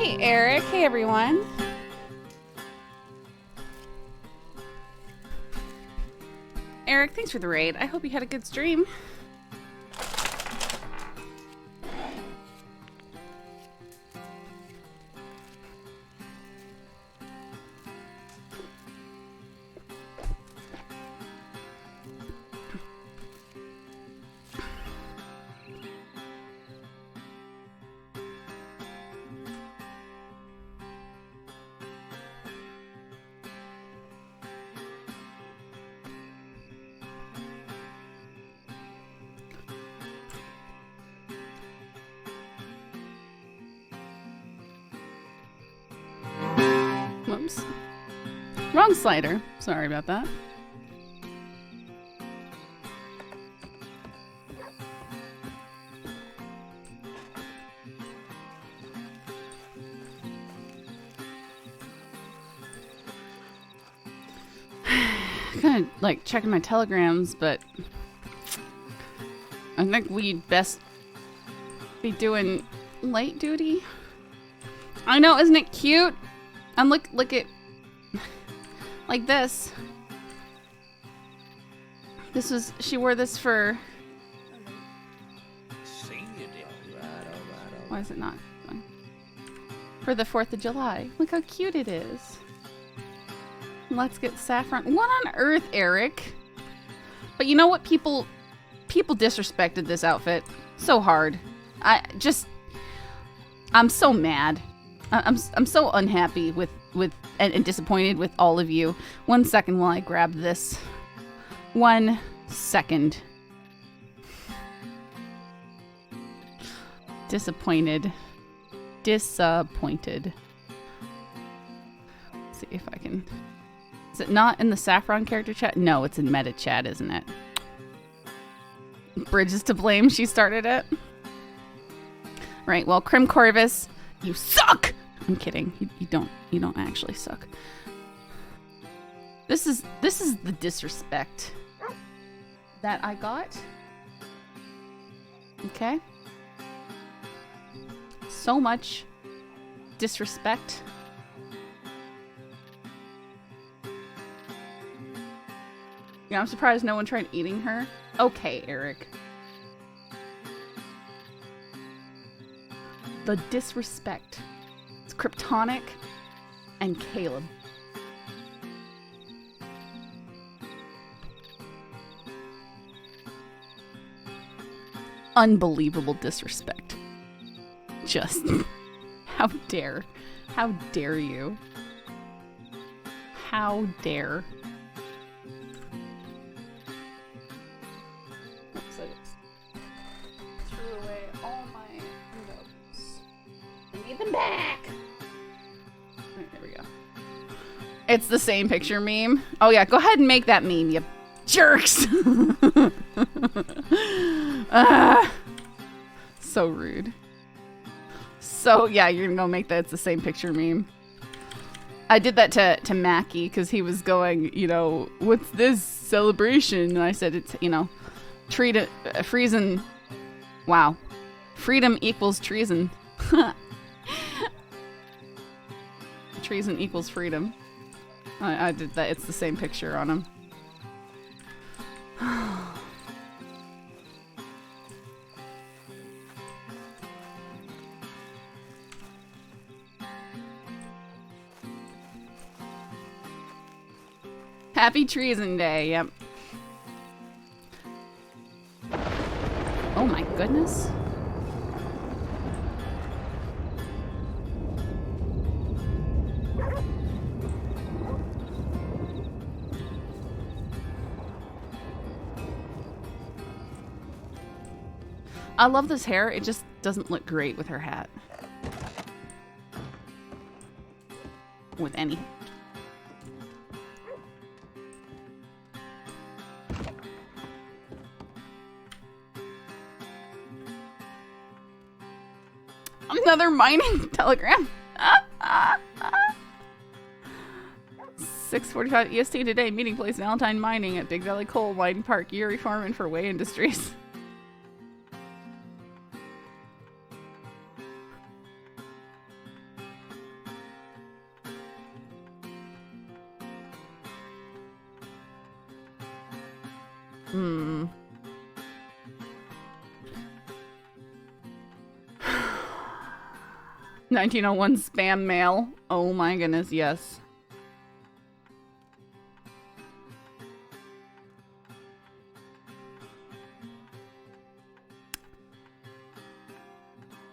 Hey, Eric. Hey, everyone. Eric, thanks for the raid. I hope you had a good stream. Whoops. Wrong slider. Sorry about that. Kind of like checking my telegrams, but I think we'd best be doing light duty. I know, isn't it cute? And look at like this. This was, she wore this for, why is it not? For the 4th of July. Look how cute it is. Let's get Saffron. What on earth, Eric? But you know what? People disrespected this outfit so hard. I'm so mad. I'm so unhappy with and disappointed with all of you. 1 second while I grab this. 1 second. Disappointed. Disappointed. Let's see if I can. Is it not in the Saffron character chat? No, it's in meta chat, isn't it? Bridge is to blame. She started it. Right. Well, Crim Corvus, you suck. I'm kidding. You don't actually suck. This is the disrespect that I got. Okay. So much disrespect. Yeah, I'm surprised no one tried eating her. Okay, Eric. The disrespect. It's Kryptonic and Caleb. Unbelievable disrespect. Just, how dare you? How dare. Oops, I just threw away all my notes. I need them back. Right, there we go. It's the same picture meme. Oh yeah, go ahead and make that meme, you jerks. So rude. So yeah, you're gonna go make that. It's the same picture meme. I did that to Mackie because he was going, you know, what's this celebration? And I said it's, you know, treason. Wow, freedom equals treason. Treason equals freedom. I did that. It's the same picture on him. Happy Treason Day, yep. Oh my goodness. I love this hair, it just doesn't look great with her hat. With any. Another mining telegram. 6:45 EST today. Meeting place Valentine Mining at Big Valley Coal Mining Park. Erie Farm and for Way Industries. ...1901 spam mail. Oh my goodness, yes.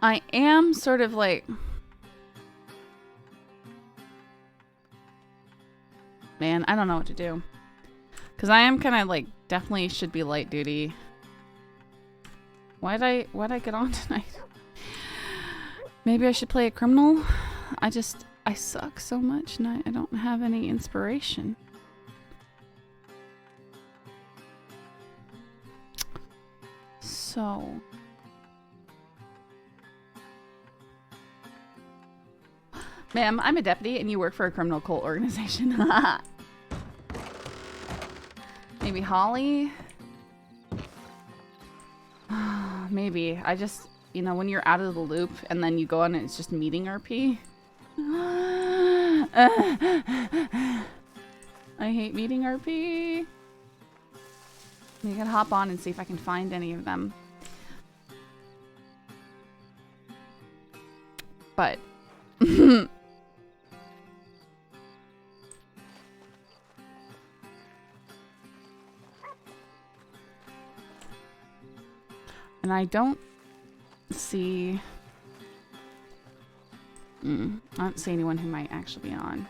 I am sort of like... Man, I don't know what to do. Because I am kind of like, definitely should be light duty. Why'd I get on tonight? Maybe I should play a criminal? I suck so much and I don't have any inspiration. So... Ma'am, I'm a deputy and you work for a criminal cult organization. Maybe Holly? Maybe. I just, you know, when you're out of the loop and then you go on and it's just meeting RP. I hate meeting RP. I can hop on and see if I can find any of them. But... And I don't see... I don't see anyone who might actually be on.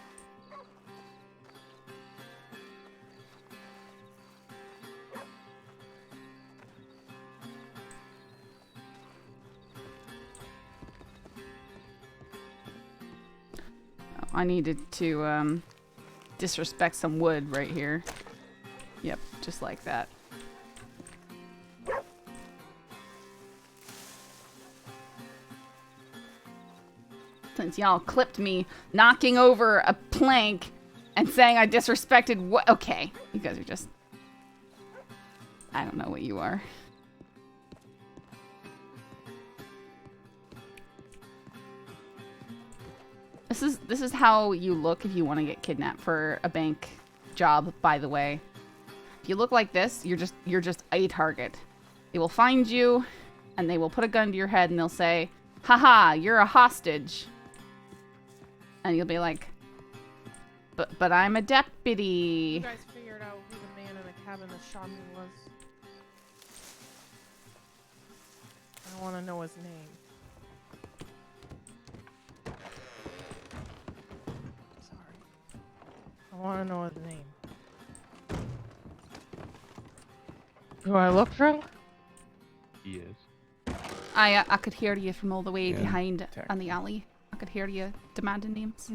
I needed to disrespect some wood right here. Yep, just like that. Since y'all clipped me knocking over a plank and saying I disrespected what? Okay, you guys are just... I don't know what you are. This is how you look if you want to get kidnapped for a bank job, by the way. If you look like this, you're just a target. They will find you and they will put a gun to your head and they'll say, "Haha, you're a hostage." And you'll be like, but I'm a deputy. You guys figured out who the man in the cabin that shot me was? I want to know his name. Sorry. I want to know his name. Do I look drunk? He is. I could hear you from all the way behind on the alley. I could hear you demanding names.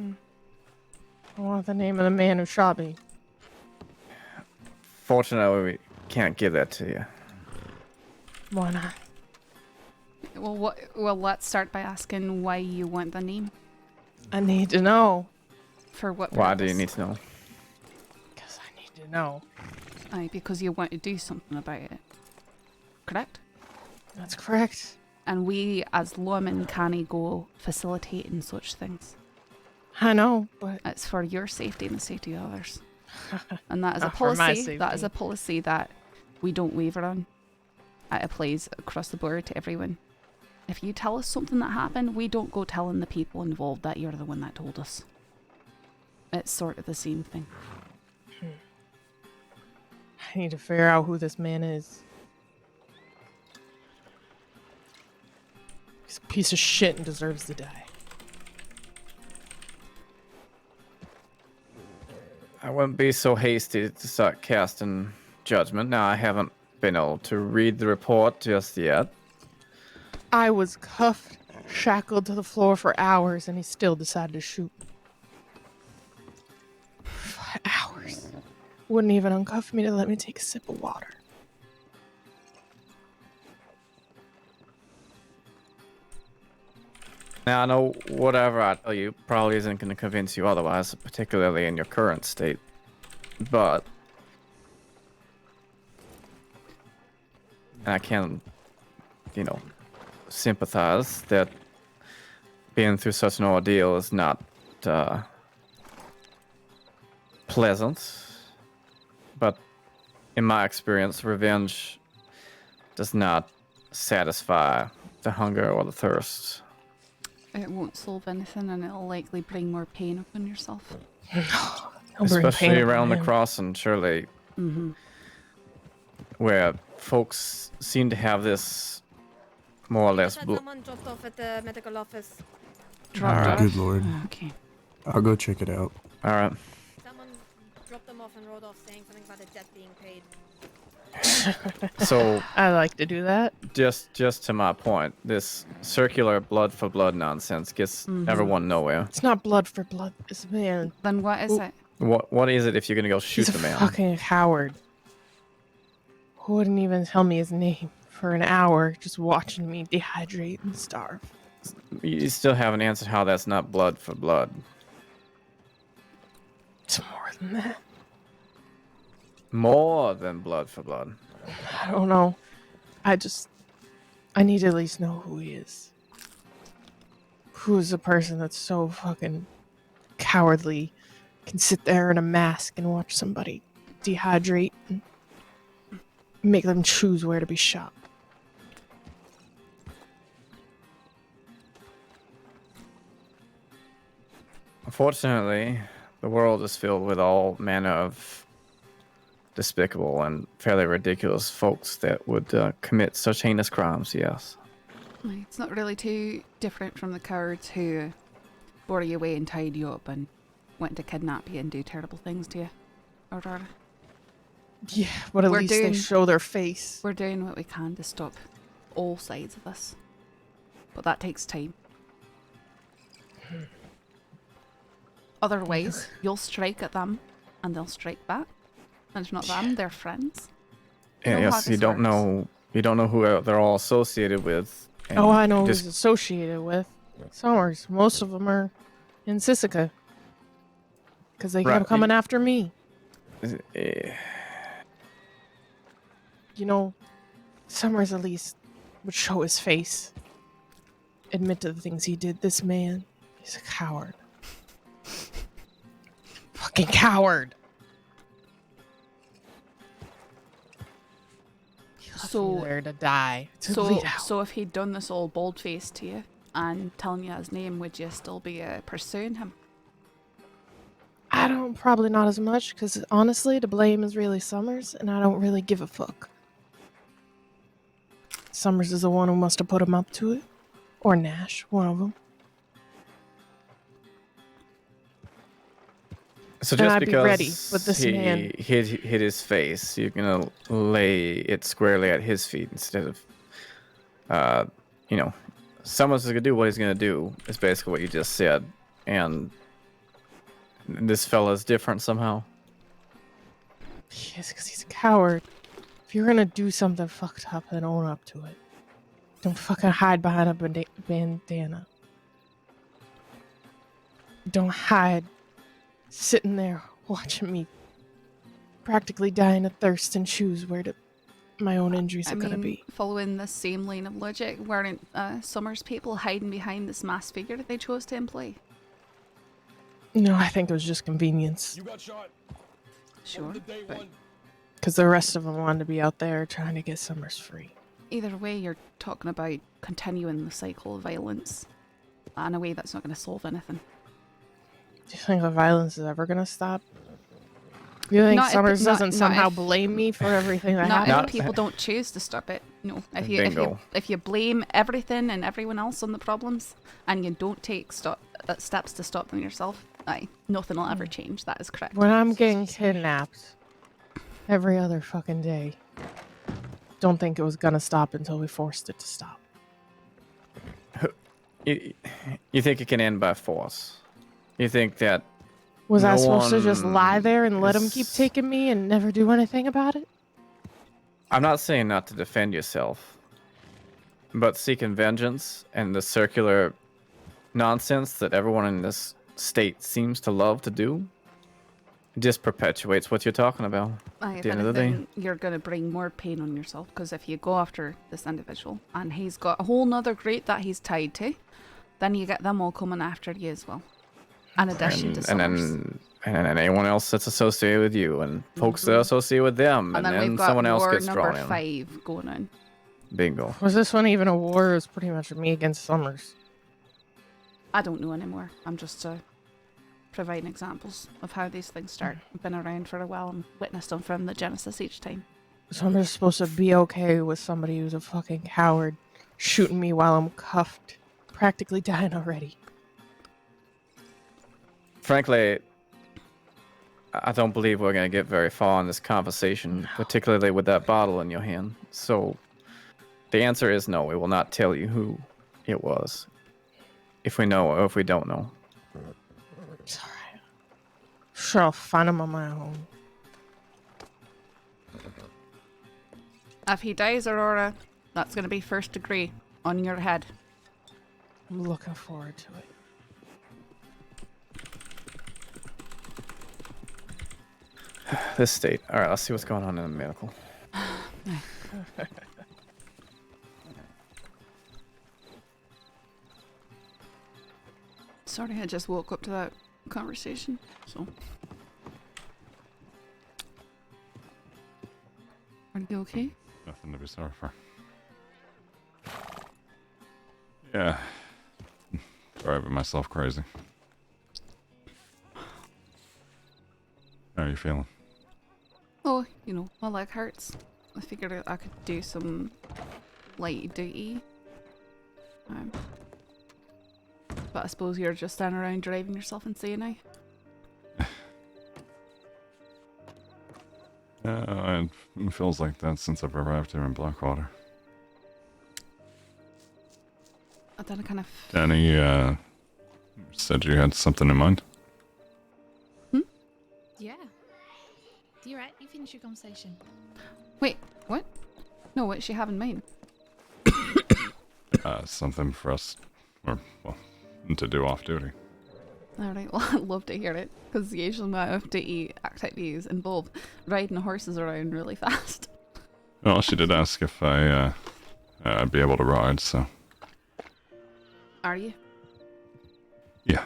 I want the name of the man who shot me. Fortunately, we can't give that to you. Why not? Well, let's start by asking why you want the name. I need to know. For what purpose? Why do you need to know? Because I need to know. Aye, because you want to do something about it. Correct? That's correct. And we, as lawmen, can't go facilitating such things. I know, but... It's for your safety and the safety of others. And that is a For my policy. That is a policy that we don't waver on. It applies across the board to everyone. If you tell us something that happened, we don't go telling the people involved that you're the one that told us. It's sort of the same thing. I need to figure out who this man is. He's a piece of shit and deserves to die. I wouldn't be so hasty to start casting judgment. Now, I haven't been able to read the report just yet. I was cuffed, shackled to the floor for hours, and he still decided to shoot. For hours. Wouldn't even uncuff me to let me take a sip of water. Now, I know whatever I tell you probably isn't going to convince you otherwise, particularly in your current state. But... and I can, sympathize that being through such an ordeal is not pleasant. But in my experience, revenge does not satisfy the hunger or the thirst. It won't solve anything, and it'll likely bring more pain upon yourself. Especially around the crossing, surely. Mm-hmm. Where folks seem to have this more or less. Someone dropped off at the medical office. Dropped Good off? lord. Okay. I'll go check it out. All right. Someone dropped them off and rode off saying something about a debt being paid. So I like to do that. just to my point, this circular blood for blood nonsense gets everyone nowhere. It's not blood for blood. It's a man. Then what is it? What is it if you're gonna go shoot He's the a man? fucking coward. Who wouldn't even tell me his name for an hour, just watching me dehydrate and starve. You still haven't answered how that's not blood for blood. It's more than that. More than blood for blood. I don't know. I need to at least know who he is. Who's the person that's so fucking cowardly, can sit there in a mask and watch somebody dehydrate and make them choose where to be shot. Unfortunately, the world is filled with all manner of despicable and fairly ridiculous folks that would commit such heinous crimes, yes. It's not really too different from the cowards who bore you away and tied you up and went to kidnap you and do terrible things to you, Aurora. Yeah, but at We're least they doing- show their face. We're doing what we can to stop all sides of this. But that takes time. Otherwise, you'll strike at them and they'll strike back. And it's not them, they're friends. Yeah, know how yes, you this don't works. know. You don't know who they're all associated with. and Oh, I know who just- he's associated with. Summers. Most of them are in Sisika. Because they Right, kept coming after me. eh, You know, Summers at least would show his face. Admit to the things he did. This man, he's a coward. Fucking coward. So- there to die. To bleed out. So if he'd done this all bald-faced to you and telling you his name, would you still be pursuing him? I don't, probably not as much, because honestly, the blame is really Summers, and I don't really give a fuck. Summers is the one who must have put him up to it. Or Nash, one of them. So And just I'd be because ready with this he man. hit his face, you're gonna lay it squarely at his feet instead of, Summers is gonna do what he's gonna do. Is basically what you just said, and this fella's different somehow. Yes, because he's a coward. If you're gonna do something fucked up, then own up to it. Don't fucking hide behind a bandana. Don't hide sitting there watching me practically dying of thirst and choose where my own injuries are gonna be. Following the same line of logic, weren't Summers people hiding behind this masked figure that they chose to employ? No, I think it was just convenience. You got shot. Sure. Over the day but one. Because the rest of them wanted to be out there trying to get Summers free. either way, you're talking about continuing the cycle of violence in a way that's not going to solve anything. Do you think the violence is ever gonna stop? You think Not if- Summers not- doesn't not somehow if- blame me for everything that Not happened? if people don't choose to stop it. No, Bingo. if you blame everything and everyone else on the problems, and you don't take steps to stop them yourself, nothing will ever change. That is correct. When I'm getting kidnapped every other fucking day, don't think it was gonna stop until we forced it to stop. You think it can end by force? You think that Was I No supposed to just one lie there and let him keep is- taking me and never do anything about it? I'm not saying not to defend yourself, but seeking vengeance and the circular nonsense that everyone in this state seems to love to do just perpetuates what you're talking about. If the end of the day. anything, you're going to bring more pain on yourself, because if you go after this individual and he's got a whole nother group that he's tied to, then you get them all coming after you as well. In addition to And Summers. then and then anyone else that's associated with you, and folks that are associated with them, And and then then we've got someone else war gets number drawn in. 5 going on. Bingo. Was this one even a war? It was pretty much me against Summers. I don't know anymore. I'm just providing examples of how these things start. I've been around for a while and witnessed them from the genesis each time. Summers supposed to be okay with somebody who's a fucking coward shooting me while I'm cuffed, practically dying already. Frankly, I don't believe we're going to get very far in this conversation, particularly with that bottle in your hand. So, the answer is no. We will not tell you who it was. If we know or if we don't know. It's alright. Sure, I'll find him on my own. If he dies, Aurora, that's going to be first degree on your head. I'm looking forward to it. This state. All right, let's see what's going on in the medical. Sorry, I just woke up to that conversation, so. Are you okay? Nothing to be sorry for. Yeah. Driving myself crazy. How are you feeling? Oh, you know, my leg hurts. I figured I could do some light duty. But I suppose you're just standing around driving yourself insane now. Yeah, it feels like that since I've arrived here in Blackwater. I don't kind of. Danni, said you had something in mind? Yeah. You're right, you finish your conversation. Wait, what? No, what's she have in mind? Something for us, or, well, to do off duty. Alright, well, I'd love to hear it, because usually my off-duty activities involve riding horses around really fast. Well, she did ask if I'd be able to ride, so. Are you? Yeah.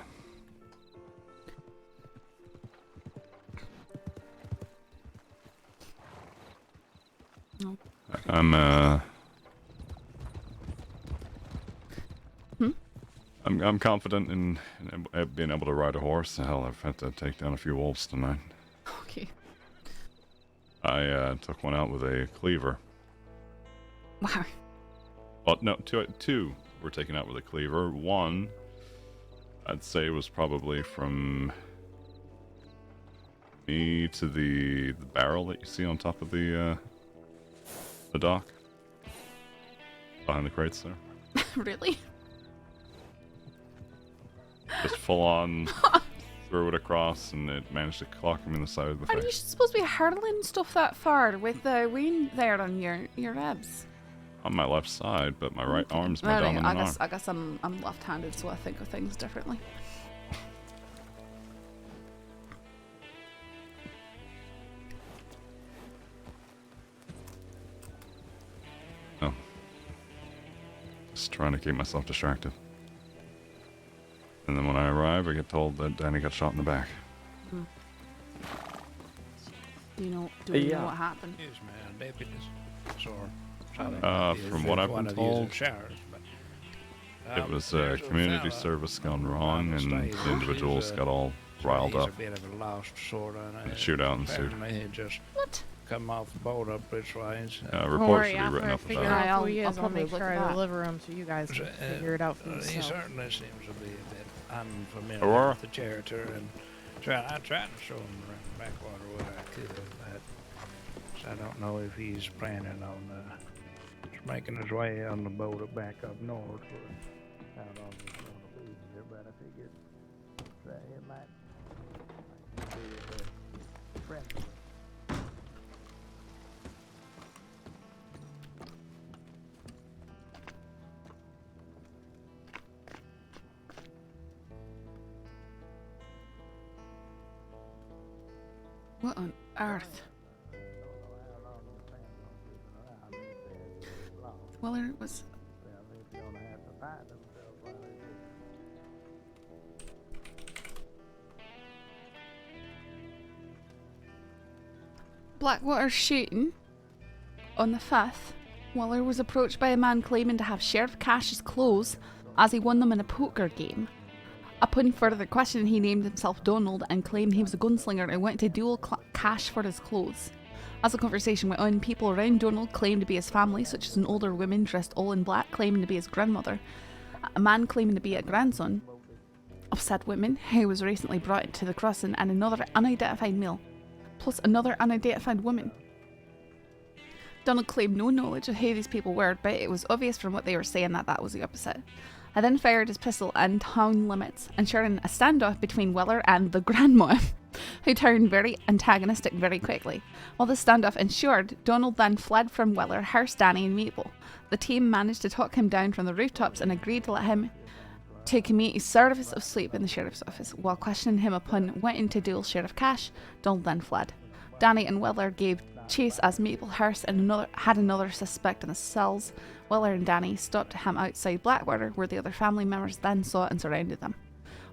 No. I'm confident in being able to ride a horse. Hell, I've had to take down a few wolves tonight. Okay. I took one out with a cleaver. Wow. Well, no, two were taken out with a cleaver. One, I'd say, was probably from me to the barrel that you see on top of the dock. Behind the crates there. Really? Just full on threw it across and it managed to clock him in the side of the Are you face. supposed to be hurling stuff that far with the wound there on your ribs? On my left side, but my right arm's my Alright, dominant arm. I guess I'm left-handed, so I think of things differently. Oh. Just trying to keep myself distracted. And then when I arrive, I get told that Danni got shot in the back. Do we know what happened? Yes, man, deputies. Sure. From what I've been told, it was a community service gone wrong, and the individuals got all riled up. He's a bit of a lost sort of. And a shootout ensued. He just What? come off the boat up this way. Don't Reports worry, should be after written I up figure about it. out who he I'll is, I'll probably make look sure at I that. deliver him so you guys can figure it out for He yourself. certainly seems to be a bit unfamiliar Aurora? with the territory, and I tried to show him around the backwater what I could, but I don't know if he's planning on making his way on the boat back up north. Or how long he's going to be here, but I figured it might be a bit friendly. What on earth? Well, it was. Blackwater shooting on the 5th, Weller was approached by a man claiming to have Sheriff Cash's clothes as he won them in a poker game. Upon further questioning, he named himself Donald and claimed he was a gunslinger and went to duel Cash for his clothes. As the conversation went on, people around Donald claimed to be his family, such as an older woman dressed all in black claiming to be his grandmother, a man claiming to be a grandson of said woman who was recently brought into the crossing, and another unidentified male, plus another unidentified woman. Donald claimed no knowledge of who these people were, but it was obvious from what they were saying that that was the opposite. I then fired his pistol in town limits, ensuring a standoff between Weller and the grandma, who turned very antagonistic very quickly. While the standoff ensured, Donald then fled from Weller, Hearst, Danni and Maple. The team managed to talk him down from the rooftops and agreed to let him take community service of sleep in the sheriff's office. While questioning him upon wanting to duel Sheriff Cash, Donald then fled. Danni and Weller gave chase as Maple, Hearst and had another suspect in the cells. Weller and Danni stopped him outside Blackwater, where the other family members then saw and surrounded them.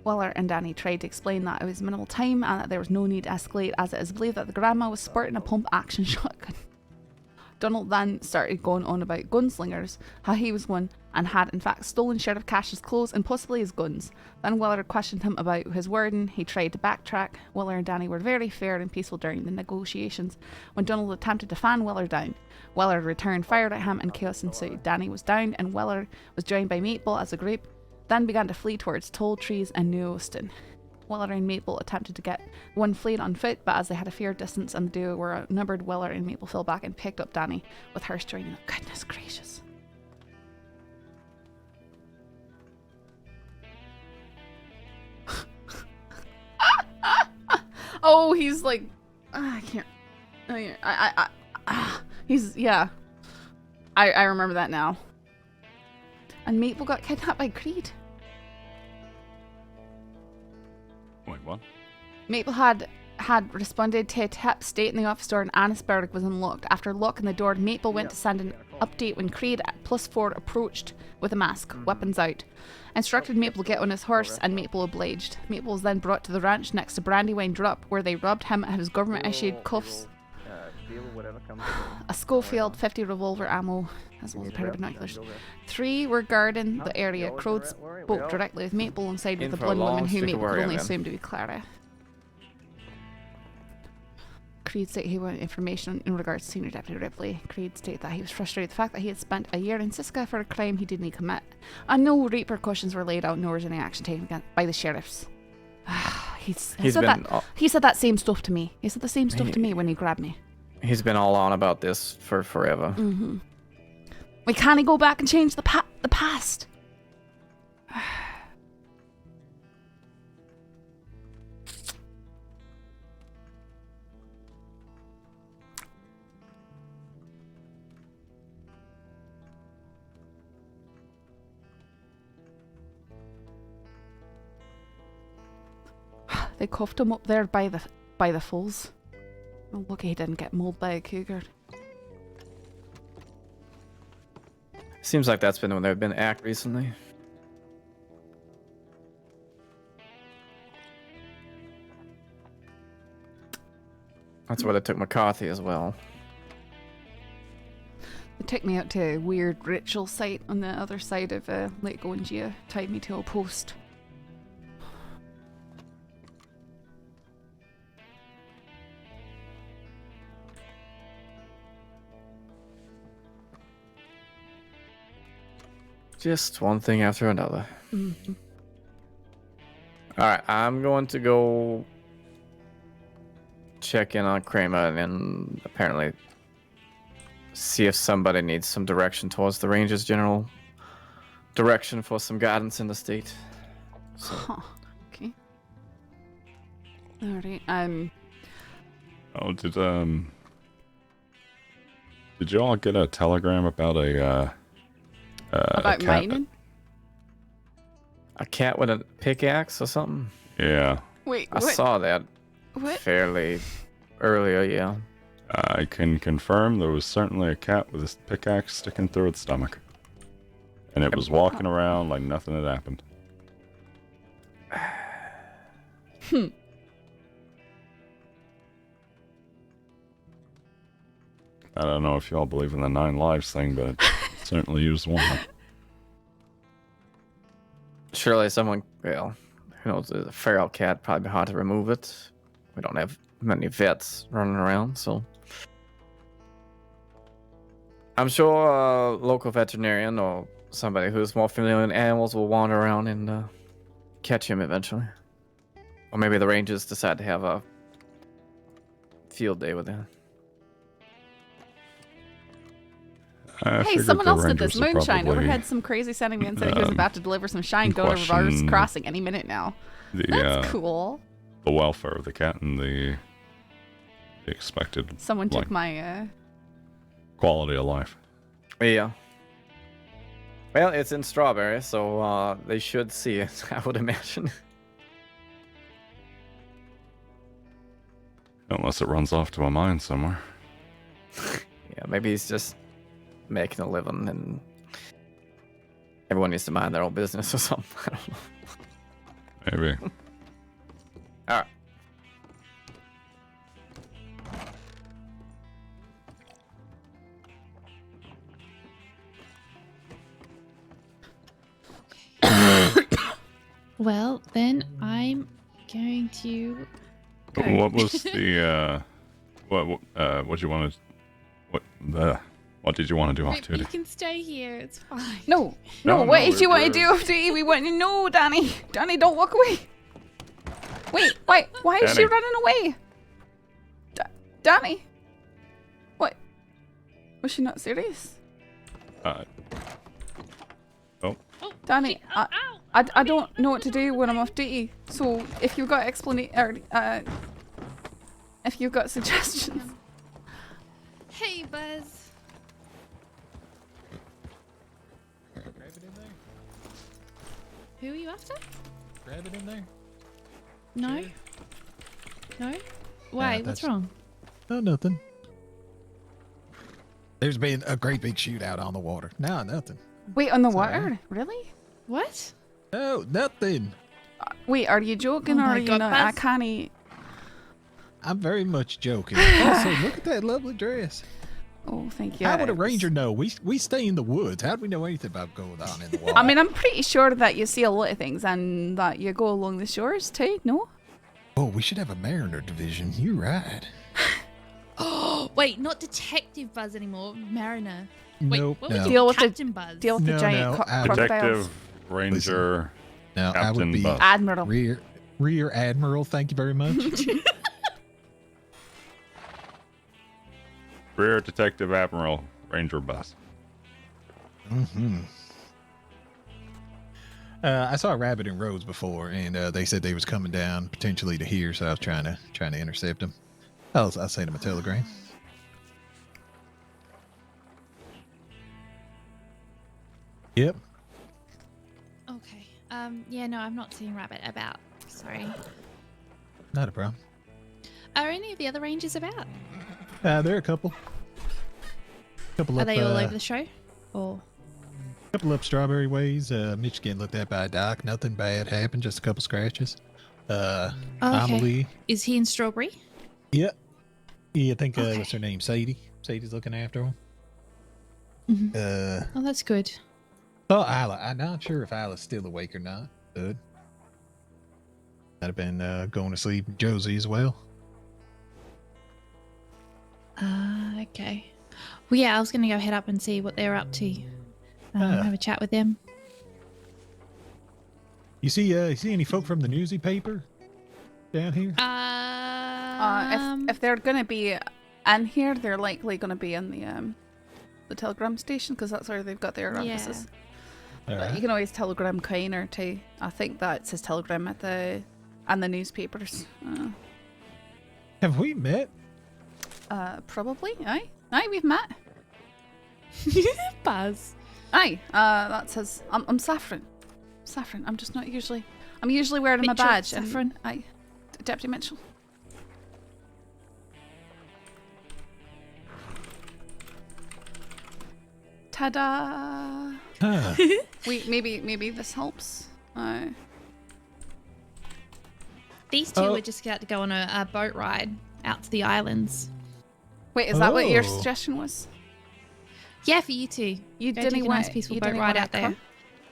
Weller and Danni tried to explain that it was minimal time and that there was no need to escalate, as it is believed that the grandma was sporting a pump-action shotgun. Donald then started going on about gunslingers, how he was one and had in fact stolen Sheriff Cash's clothes and possibly his guns. Then Weller questioned him about his wording. He tried to backtrack. Weller and Danni were very fair and peaceful during the negotiations. When Donald attempted to fan Weller down, Weller returned fire at him and chaos ensued. Danni was downed and Weller was joined by Maple as a group, then began to flee towards tall trees and New Austin. Weller and Maple attempted to get one fleeing on foot, but as they had a fair distance and the duo were outnumbered, Weller and Maple fell back and picked up Danni, with Hearst joining them. Goodness gracious. Oh, he's like, I can't. He's, yeah. I remember that now. And Maple got kidnapped by Creed. Wait, what? Maple had responded to a tip stating the office door in Annisburg was unlocked. After locking the door, Maple went to send an update when Creed at +4 approached with a mask, weapons out. Instructed Maple to get on his horse, and Maple obliged. Maple was then brought to the ranch next to Brandywine Drop, where they robbed him of his government-issued cuffs, a Schofield 50 revolver ammo, as well as a pair of binoculars. 3 were guarding the area. Crowd spoke directly with Maple alongside with the blonde woman who Maple could only assume to be Clara. Creed stated he wanted information in regards to Senior Deputy Ripley. Creed stated that he was frustrated with the fact that he had spent a year in Sisika for a crime he didn't commit, and no repercussions were laid out, nor was any action taken by the sheriffs. He said that same stuff to me. He said the same stuff to me when he grabbed me. He's been all on about this for forever. Mm-hmm. We can't go back and change the past. They cuffed him up there by the falls. Oh, lucky he didn't get mauled by a cougar. Seems like that's been when they've been act recently. That's where they took McCarthy as well. They took me out to a weird ritual site on the other side of Lake Gongia, tied me to a post. Just one thing after another. Mm-hmm. Alright, I'm going to go check in on Kramer and apparently see if somebody needs some direction towards the Rangers' general direction for some guidance in the state. So. Huh. Okay. Alright, Oh, did you all get a telegram about about mining? A cat with a pickaxe or something? Yeah. Wait, I what? saw that What? fairly earlier, yeah. I can confirm there was certainly a cat with a pickaxe sticking through its stomach. And it was walking around like nothing had happened. I don't know if y'all believe in the 9 lives thing, but it certainly used one. Surely someone, well, who knows, a feral cat probably hard to remove it. We don't have many vets running around, so. I'm sure a local veterinarian or somebody who's more familiar with animals will wander around and catch him eventually. Or maybe the rangers decide to have a field day with him. Hey, someone else did this. Moonshine overhead some crazy sounding man said he was about to deliver some shine going over Reverse Crossing any minute now. That's cool. The welfare of the cat and the expected. Someone took my quality of life. Yeah. Well, it's in Strawberry, so they should see it, I would imagine. Unless it runs off to a mine somewhere. Yeah, maybe he's just making a living and everyone needs to mind their own business or something. I don't know. Maybe. All right. Well, then I'm going to. What was the what you wanted? What did you want to do off duty? You can stay here. It's fine. No, what did you want to do off duty? We want to know, Danny. Danny, don't walk away. Wait, why is she Danny. running away? Danny? What? Was she not serious? Danny, I don't know what to do when I'm off duty. So if you've got if you've got suggestions. Hey, Buzz. Grab it in there. Who are you after? Grab it in there. No. Sure. No? Why? What's wrong? No, nothing. There's been a great big shootout on the water. No, nothing. Wait, on the Sorry. water? Really? What? No, nothing. Wait, are you joking Oh or my are you God, not? I Buzz. can't. I'm very much joking. Also, look at that lovely dress. Oh, thank you. How would a ranger know? We stay in the woods. How do we know anything about going on in the water? I mean, I'm pretty sure that you see a lot of things and that you go along the shores too, no? Oh, we should have a mariner division. You're right. Oh, wait, not Detective Buzz anymore. Mariner. Wait, Nope, what would no. you Deal with Captain Buzz? Deal with the No, giant no, crocodiles. Detective, Ranger, Now, I Captain would be Buzz. Admiral. Rear Admiral. Thank you very much. Rear Detective Admiral Ranger Buzz. Mm-hmm. I saw a rabbit in roads before, and they said they was coming down potentially to here, so I was trying to intercept them. I'll send them a telegram. Yep. Okay. Yeah, no, I'm not seeing Rabbit about. Sorry. Not a problem. Are any of the other rangers about? There are a couple. Couple Are up, they all over the show? Or couple up Strawberry Ways. Mitch getting looked at by a doc. Nothing bad happened. Just a couple scratches. Amelie. Is he in Strawberry? Yep. Yeah, I think Okay. what's her name? Sadie. Sadie's looking after him. Mhm. Oh, that's good. Oh, Isla. I'm not sure if Isla's still awake or not. Good. Might have been going to sleep. Josie as well. Okay. Well, yeah, I was going to go head up and see what they're up to. Have a chat with them. You see any folk from the newsy paper down here? If they're gonna be in here, they're likely gonna be in the telegram station because that's where they've got their offices. All But right. you can always telegram Kiner too. I think that says telegram at the newspapers. Have we met? Probably. Aye, we've met. Buzz. Aye, that says I'm Saffron. Saffron. I'm just not usually. I'm usually wearing my Mitchell, badge. Saffron. And, aye, Deputy Mitchell. Ta-da! Wait, maybe this helps. These two Oh. were just about to go on a boat ride out to the islands. Wait, is that what your Oh. suggestion was? Yeah, for you two. You Go didn't take a want nice peaceful you boat didn't ride wanna out there. come?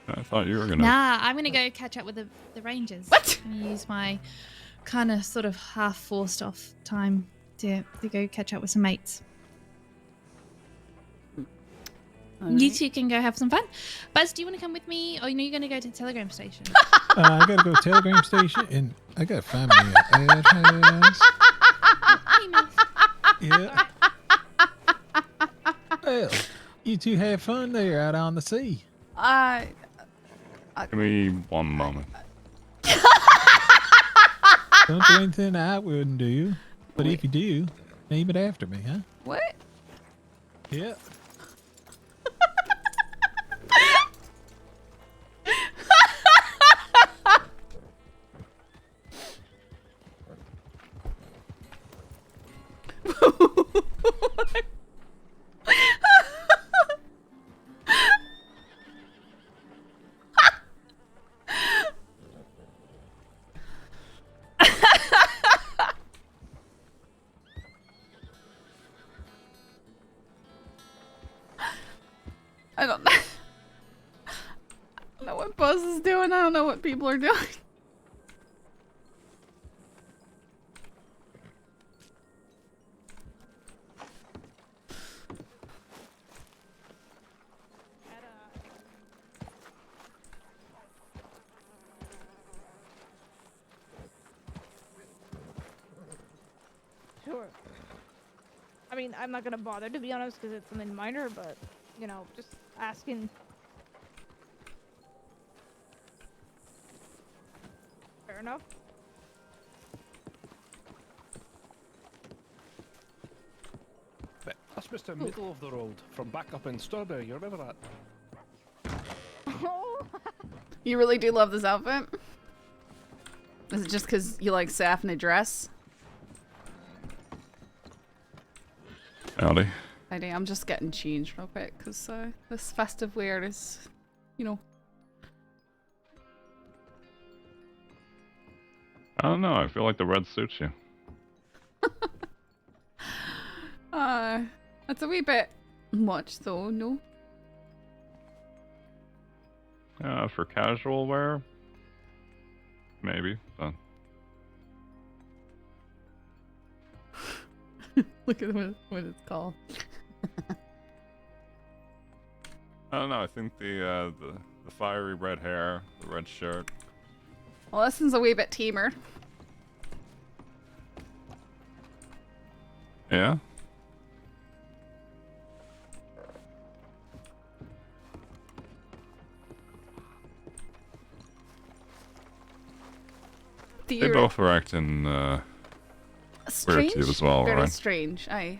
I thought you were gonna. Nah, I'm gonna go catch up with the rangers. What? I'm gonna use my kind of sort of half forced off time to go catch up with some mates. You two can go have some fun. Buzz, do you want to come with me? Or you know you're gonna go to the telegram station. I gotta go to telegram station and I gotta find me an address. Hey, Mouth. Yeah. Well, you two have fun there out on the sea. Give me one moment. Don't do anything I wouldn't do. But if you do, name it after me, huh? What? Yeah. I don't know. I don't know what Buzz is doing. I don't know what people are doing. Sure. I mean, I'm not gonna bother to be honest, because it's something minor, but you know, just asking. Fair enough. That's Mr. Middle of the Road from back up in Strawberry. You remember that? Oh. You really do love this outfit? Is it just because you like Saff in a dress? Howdy. I'm just getting changed real quick because this festive wear is, you know. I don't know. I feel like the red suits you. That's a wee bit much though, no? For casual wear, maybe. But Look at what it's called. I don't know. I think the fiery red hair, the red shirt. Well, this one's a wee bit tamer. Yeah. They both are acting weird to you as well, Very right? strange. Does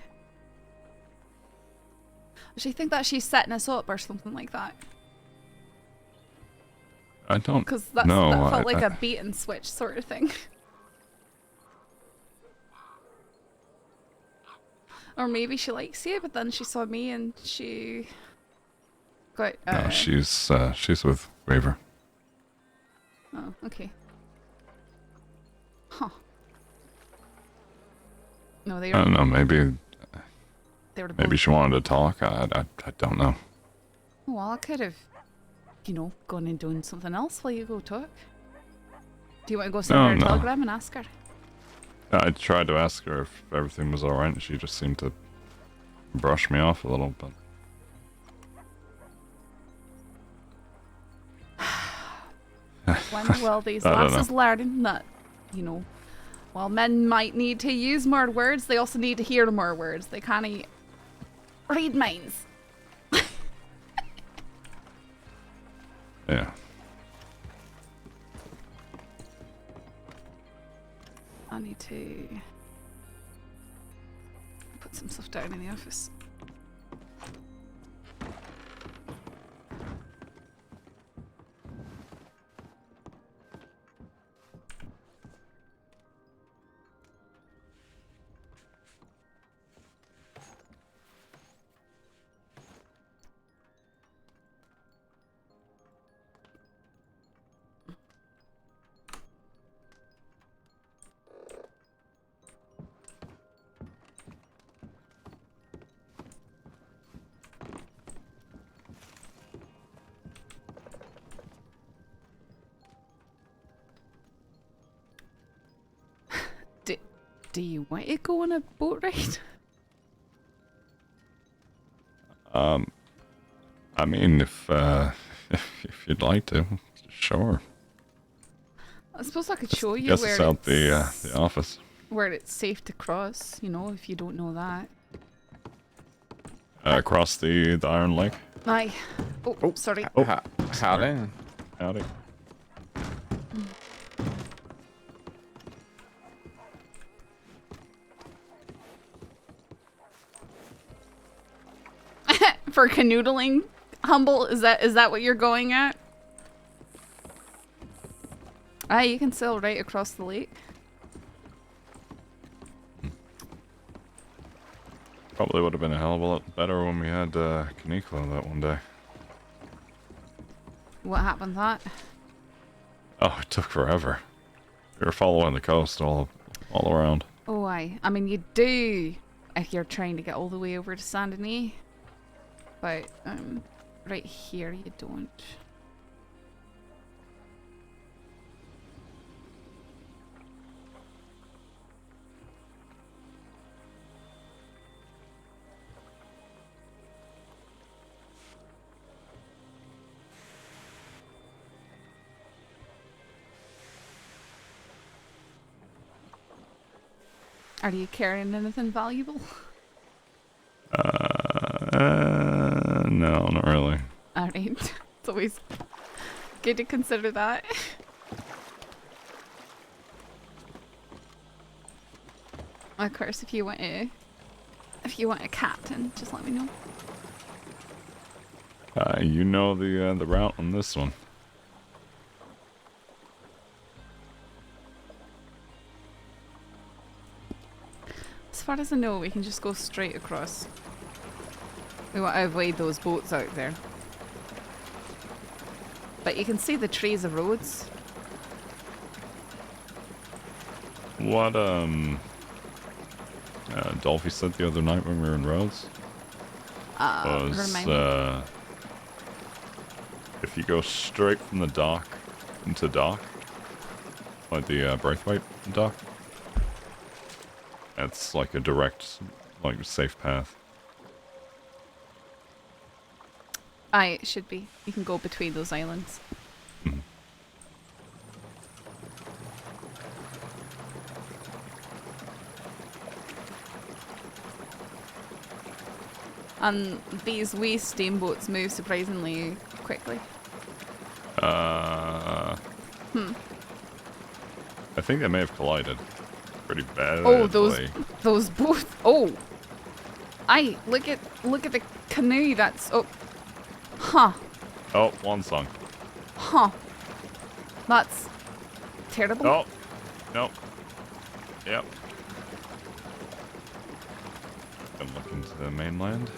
she think that she's setting us up or something like that? I don't Because that know. felt like a bait and switch sort of thing. Or maybe she likes you, but then she saw me and she got. No, she's with Waver. Oh, okay. Huh. No, they were. I don't know. Maybe They were maybe both. she wanted to talk. I don't know. Well, I could have, gone and done something else while you go talk. Do you want to go send her a No. telegram and ask her? I tried to ask her if everything was alright, and she just seemed to brush me off a little bit. When will these I don't lasses learn that, while men might need to use more words, they also need to hear more words. They can't read minds. Yeah. I need to put some stuff down in the office. Do you want to go on a boat ride? I mean, if you'd like to, sure. I suppose I could show you Guess where it's out it's, the office. where it's safe to cross, you know, if you don't know that. Across the Iron Lake. Aye. Oh, sorry. Oh, howdy. Howdy. For canoodling, Humble, is that what you're going at? Aye, you can sail right across the lake. Probably would have been a hell of a lot better when we had Kaneko that one day. What happened to that? Oh, it took forever. We were following the coast all around. Oh, aye. I mean, you do if you're trying to get all the way over to Saint Denis. But, right here you don't. Are you carrying anything valuable? No, not really. Alright. It's always good to consider that. Of course, if you want a captain, just let me know. You know the route on this one. As far as I know, we can just go straight across. We want to avoid those boats out there. But you can see the trees of roads. What Dolphy said the other night when we were in Rhodes was remind me. if you go straight from the dock into dock, like the Braithwaite dock, it's like a direct, like safe path. Aye, it should be. You can go between those islands. Mhm. And these wee steamboats move surprisingly quickly. I think they may have collided pretty badly. Oh, those both. Oh, aye. Look at the canoe. That's huh. Oh, one sunk. Huh. That's terrible. Oh, nope. Yep. Gonna look into the mainland.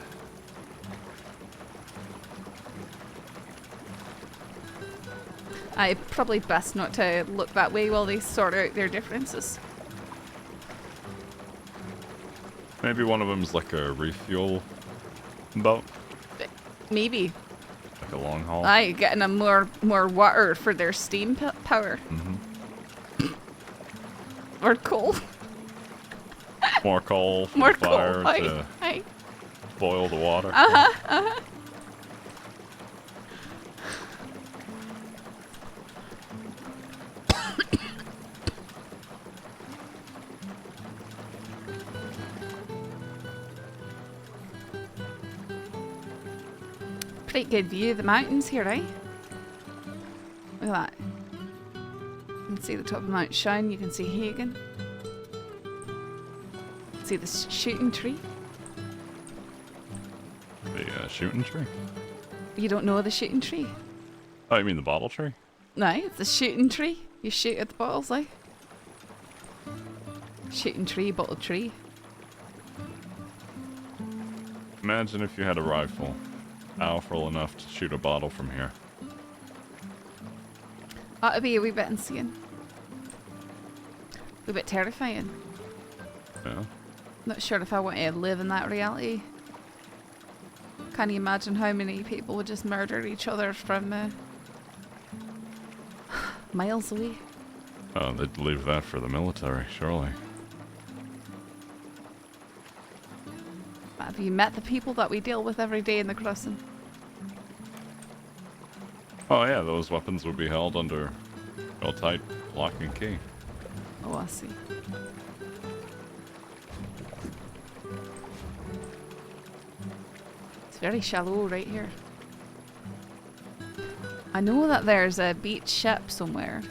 Aye, probably best not to look that way while they sort out their differences. Maybe one of them's like a refuel boat, Maybe. like a long haul. Aye, getting a more water for their steam power. Or coal. More coal for More the fire coal. to Aye. boil the water. Pretty good view of the mountains here, eh? Look at that. You can see the top of Mount Shine, you can see Hagen. See the shooting tree. The shooting tree? You don't know the shooting tree? Oh, you mean the bottle tree? No, it's a shooting tree. You shoot at the bottles, eh? Shooting tree, bottle tree. Imagine if you had a rifle, powerful enough to shoot a bottle from here. That'd be a wee bit insane. A wee bit terrifying. Yeah. Not sure if I want to live in that reality. Can you imagine how many people would just murder each other from miles away? Oh, they'd leave that for the military, surely. Have you met the people that we deal with every day in the crossing? Oh yeah, those weapons would be held under real tight lock and key. Oh, I see. It's very shallow right here. I know that there's a beach ship somewhere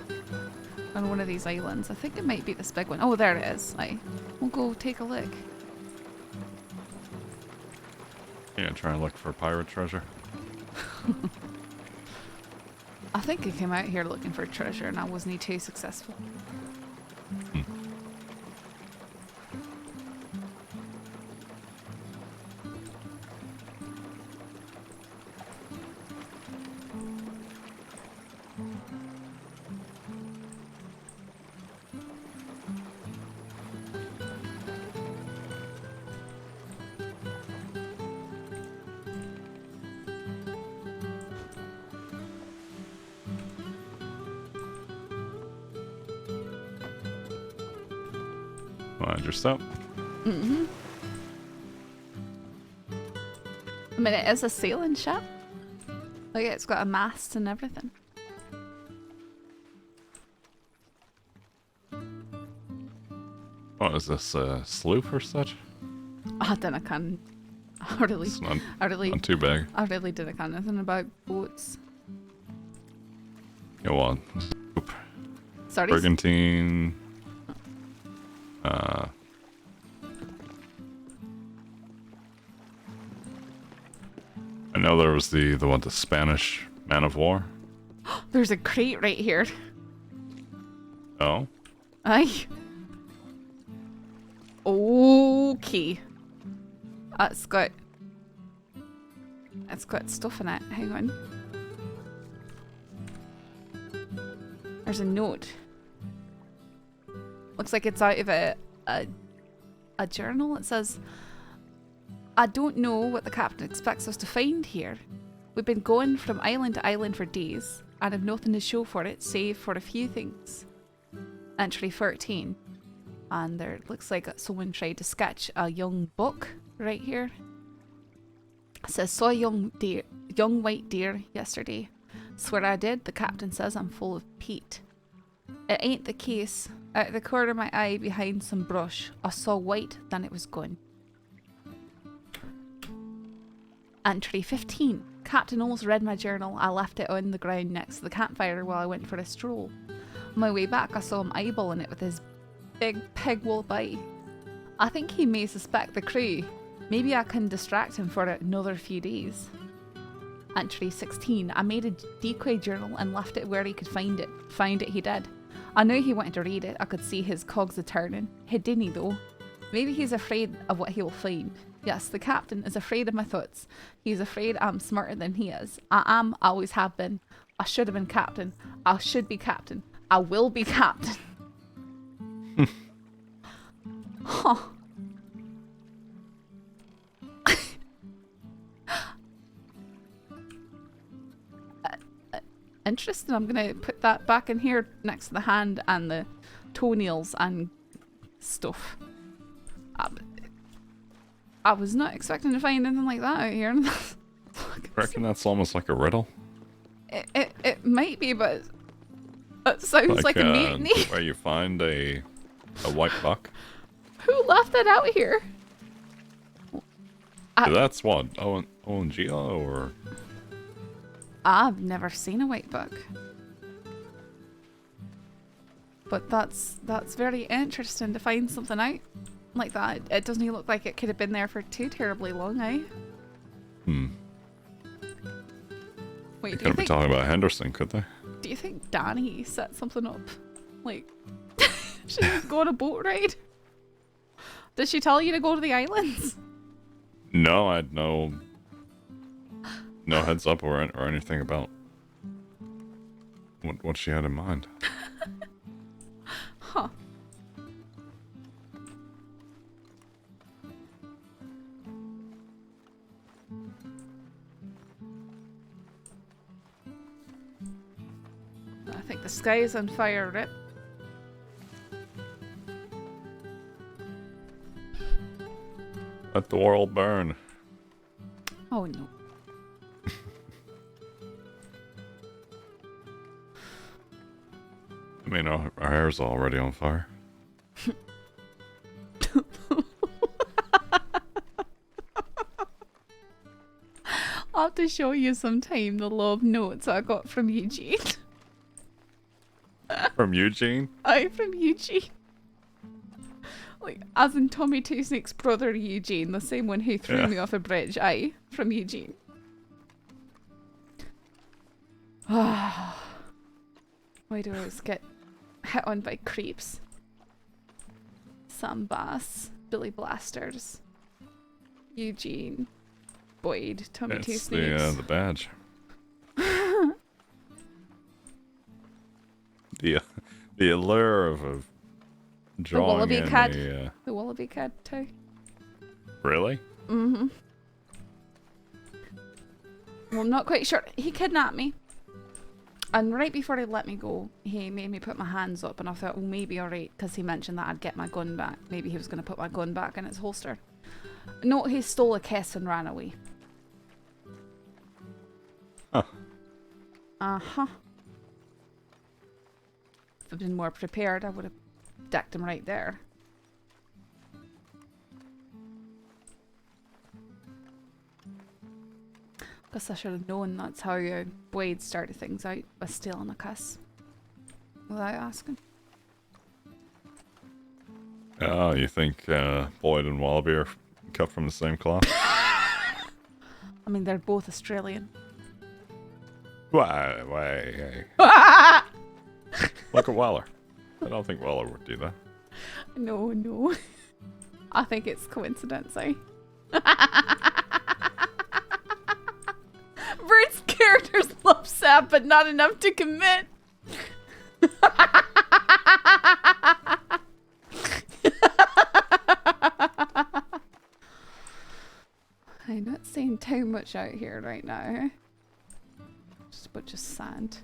on one of these islands. I think it might be this big one. Oh, there it is. We'll go take a look. Yeah, try and look for pirate treasure. I think I came out here looking for treasure and I wasn't too successful. Mind your step. Mm-hmm. I mean, it is a sailing ship. Like, it's got a mast and everything. What is this, a sloop or such? I don't know, I really, It's not, I really, not too big. I really didn't know anything about boats. Yeah, well, Sorry? brigantine. I know there was the Spanish man of war. There's a crate right here. Oh, Aye. Okay. It's got stuff in it. Hang on. There's a note. Looks like it's out of a journal. It says, I don't know what the captain expects us to find here. We've been going from island to island for days and have nothing to show for it save for a few things. Entry 13. And there looks like someone tried to sketch a young buck right here. It says, saw a young white deer yesterday. Swear I did. The captain says I'm full of peat. It ain't the case. Out of the corner of my eye behind some brush, I saw white, then it was gone. Entry 15. Captain almost read my journal. I left it on the ground next to the campfire while I went for a stroll. On my way back, I saw him eyeballing it with his big pig-wolf eye. I think he may suspect the crew. Maybe I can distract him for another few days. Entry 16. I made a decoy journal and left it where he could find it. Found it he did. I knew he wanted to read it. I could see his cogs a-turning. He didn't though. Maybe he's afraid of what he will find. Yes, the captain is afraid of my thoughts. He's afraid I'm smarter than he is. I am, always have been. I should have been captain. I should be captain. I will be captain. Huh. Interesting. I'm gonna put that back in here next to the hand and the toenails and stuff. I was not expecting to find anything like that out here. I reckon that's almost like a riddle. It might be, but it sounds like a mutiny. Where you find a white buck. Who left that out here? That's what, Owen Gila or? I've never seen a white buck. But that's very interesting to find something out like that. It doesn't even look like it could have been there for too terribly long, eh? Wait, They could be talking about Henderson, could they? Do you think Danni set something up? Like, she just go on a boat ride? Did she tell you to go to the islands? No, I had no heads up or anything about what she had in mind. Huh. I think the sky is on fire, Rip. Let the world burn. Oh no. I mean, our hair's already on fire. I'll have to show you sometime the love notes I got from Eugene. From Eugene? Aye, from Eugene. Like, as in Tommy Two Snake's brother Eugene, the same one who threw me off a bridge. Aye, from Eugene. Why do I always get hit on by creeps? Sam Bass, Billy Blasters, Eugene, Boyd, Tommy Two Snakes. The badge. the allure of drawing the Wallaby in Cat. the Wallaby Cat too. Really? Mm-hmm. Well, I'm not quite sure. He kidnapped me. And right before he let me go, he made me put my hands up, and I thought, well, maybe alright, because he mentioned that I'd get my gun back. Maybe he was going to put my gun back in its holster. No, he stole a kiss and ran away. Huh. Uh-huh. If I'd been more prepared, I would have decked him right there. Guess I should have known that's how Wade started things out, by stealing a kiss. Without asking. Oh, you think Boyd and Wallaby are cut from the same cloth? I mean, they're both Australian. Why? Look at Weller. I don't think Weller would do that. No. I think it's coincidence, eh? Bert's characters love Saff, but not enough to commit. I'm not saying too much out here right now. Just a bunch of sand.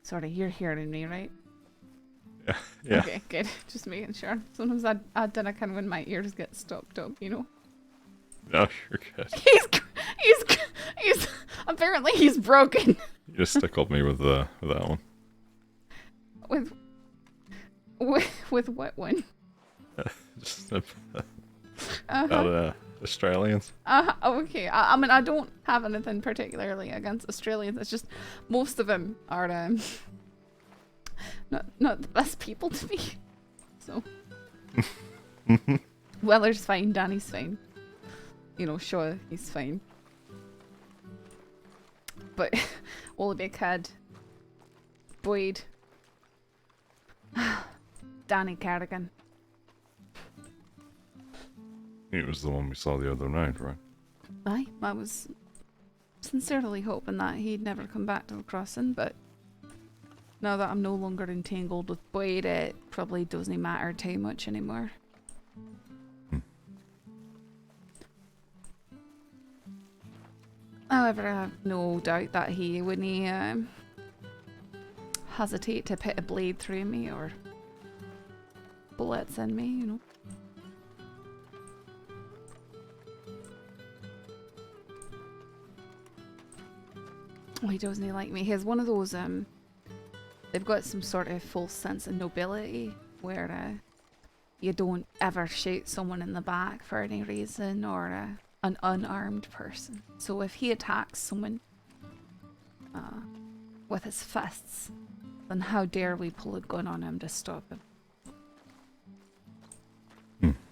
Sorry, you're hearing me, right? Yeah. Okay, good. Just making sure. Sometimes I don't know, kind of when my ears get stopped up, you know. No, you're good. He's apparently he's broken. You just tickled me with that one. With what one? Just about Australians. Okay. I mean, I don't have anything particularly against Australians. It's just most of them are not the best people to me. So Weller's fine, Danny's fine. You know, sure, he's fine. But Wallaby Kid, Boyd, Danny Carrigan. He was the one we saw the other night, right? Aye, I was sincerely hoping that he'd never come back to the crossing, but now that I'm no longer entangled with Boyd, it probably doesn't matter too much anymore. However, I have no doubt that he wouldn't hesitate to put a blade through me or bullets in me, you know. Oh, he doesn't like me. He has one of those, they've got some sort of false sense of nobility where you don't ever shoot someone in the back for any reason, or an unarmed person. So if he attacks someone with his fists, then how dare we pull a gun on him to stop him?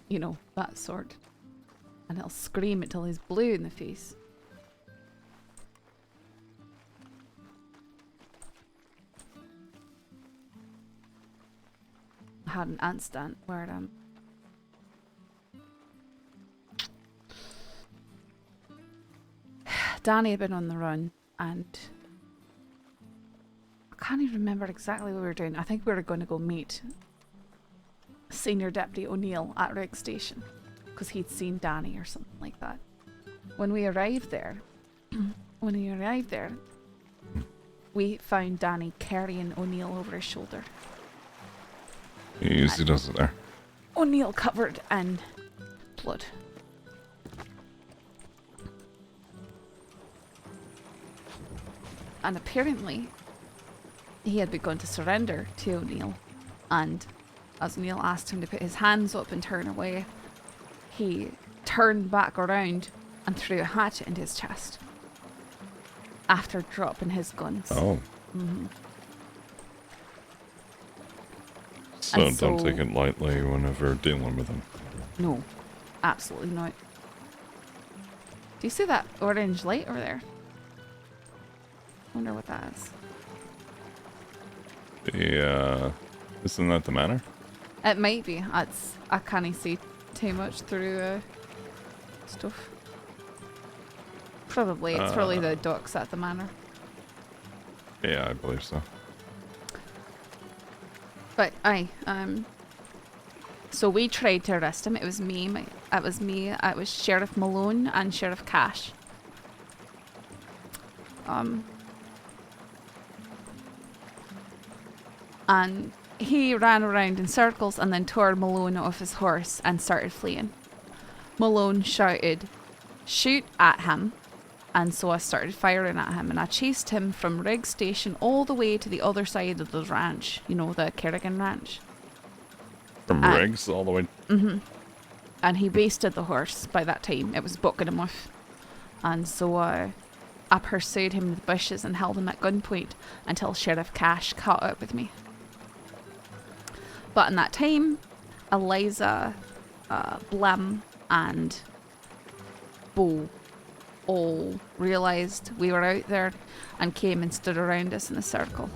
You know, that sort. And he'll scream until he's blue in the face. I had an incident where Danny had been on the run, and I can't even remember exactly what we were doing. I think we were going to go meet Senior Deputy O'Neill at Rick Station because he'd seen Danny or something like that. When we arrived there, when he arrived there, we found Danni carrying O'Neill over his shoulder. He usually does it there. O'Neill covered in blood. And apparently, he had begun to surrender to O'Neill. And as O'Neill asked him to put his hands up and turn away, he turned back around and threw a hatchet into his chest. After dropping his guns. Oh. Mm-hmm. So don't take it lightly whenever dealing with him. No, absolutely not. Do you see that orange light over there? Wonder what that is. Isn't that the manor? It might be. I can't see too much through stuff. Probably. It's probably the docks at the manor. Yeah, I believe so. But so we tried to arrest him. It was me. It was Sheriff Malone and Sheriff Cash. And he ran around in circles and then tore Malone off his horse and started fleeing. Malone shouted, "Shoot at him." And so I started firing at him, and I chased him from Riggs Station all the way to the other side of the ranch. You know, the Kerrigan Ranch. From Riggs all the way? Mm-hmm. And he wasted the horse by that time. It was bucking him off. And so I pursued him in the bushes and held him at gunpoint until Sheriff Cash caught up with me. But in that time, Eliza, Blim, and Bo all realised we were out there and came and stood around us in a circle.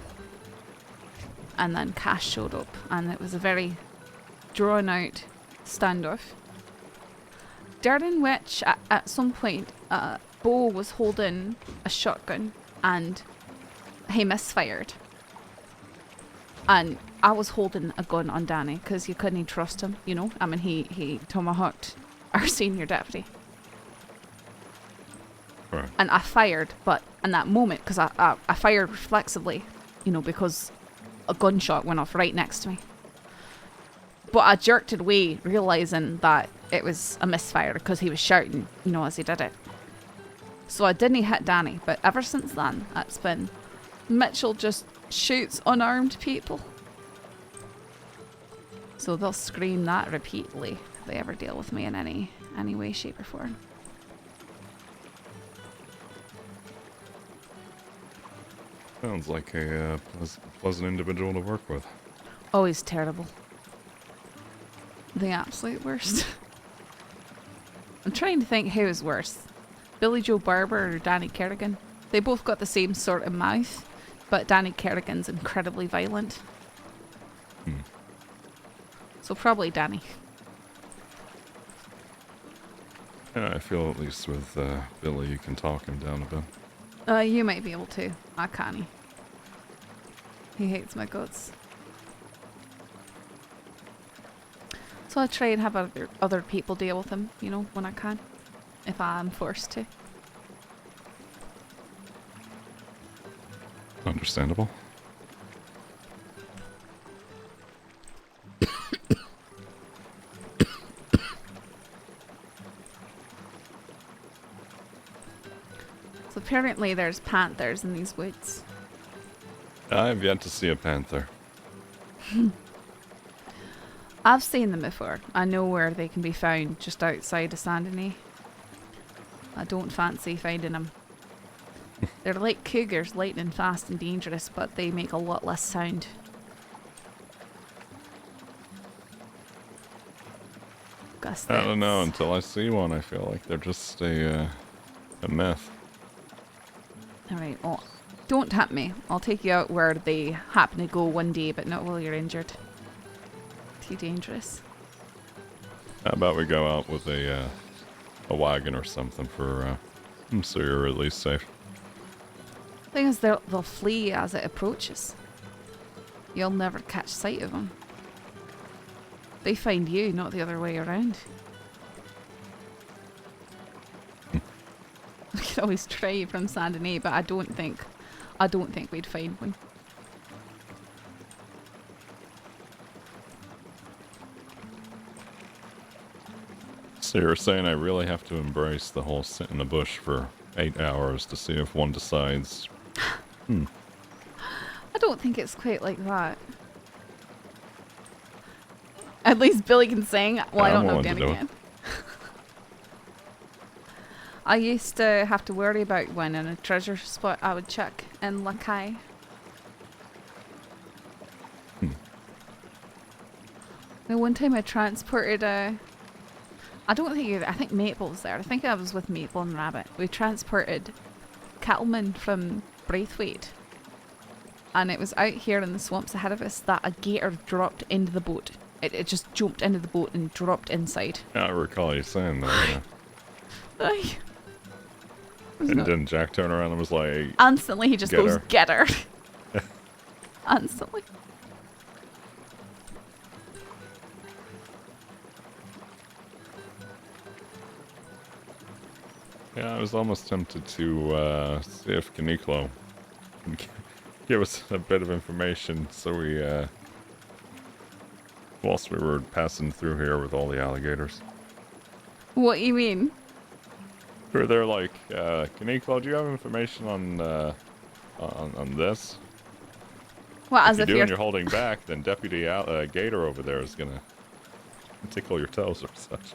And then Cash showed up, and it was a very drawn out standoff. During which, at some point, Bo was holding a shotgun and he misfired. And I was holding a gun on Danni because you couldn't trust him, you know? I mean, he tomahawked our senior deputy. Right. And I fired, but in that moment, because I fired reflexively, you know, because a gunshot went off right next to me. But I jerked it away, realising that it was a misfire because he was shouting, you know, as he did it. So I didn't hit Danni, but ever since then, it's been Mitchell just shoots unarmed people. So they'll scream that repeatedly if they ever deal with me in any way, shape or form. Sounds like a pleasant individual to work with. Oh, he's terrible. The absolute worst. I'm trying to think who is worse. Billy Joe Barber or Danni Kerrigan. They both got the same sort of mouth, but Danni Kerrigan's incredibly violent. So probably Danni. Yeah, I feel at least with Billy you can talk him down a bit. You might be able to. I can't. He hates my guts. So I try and have other people deal with him, you know, when I can. If I am forced to. Understandable. So apparently there's panthers in these woods. I've yet to see a panther. I've seen them before. I know where they can be found, just outside of Sandiney. I don't fancy finding them. They're like cougars, lightning fast and dangerous, but they make a lot less sound. I don't know, until I see one I feel like they're just a myth. Alright, well, don't tap me. I'll take you out where they happen to go one day, but not while you're injured. Too dangerous. How about we go out with a wagon or something for so you're at least safe. Thing is, they'll flee as it approaches. You'll never catch sight of them. They find you, not the other way around. Look at could always try from Sandinay, but I don't think we'd find one. So you're saying I really have to embrace the whole sit in the bush for 8 hours to see if one decides. I don't think it's quite like that. At least Billy can sing. Well, I don't know Danny can. I used to have to worry about when in a treasure spot I would check in Lakai. The one time I transported I think Maple was there. I think I was with Maple and Rabbit. We transported cattlemen from Braithwaite. And it was out here in the swamps ahead of us that a gator dropped into the boat. It just jumped into the boat and dropped inside. I recall you saying that. Yeah. And then Jack turned around and was like... Instantly he just goes, get her. Instantly. Yeah, I was almost tempted to see if Caniclo can give us a bit of information so we, whilst we were passing through here with all the alligators. What you mean? We were there like, Caniclo, do you have information on this? Well, as if you do and you're holding back, then Deputy Gator over there is gonna tickle your toes or such.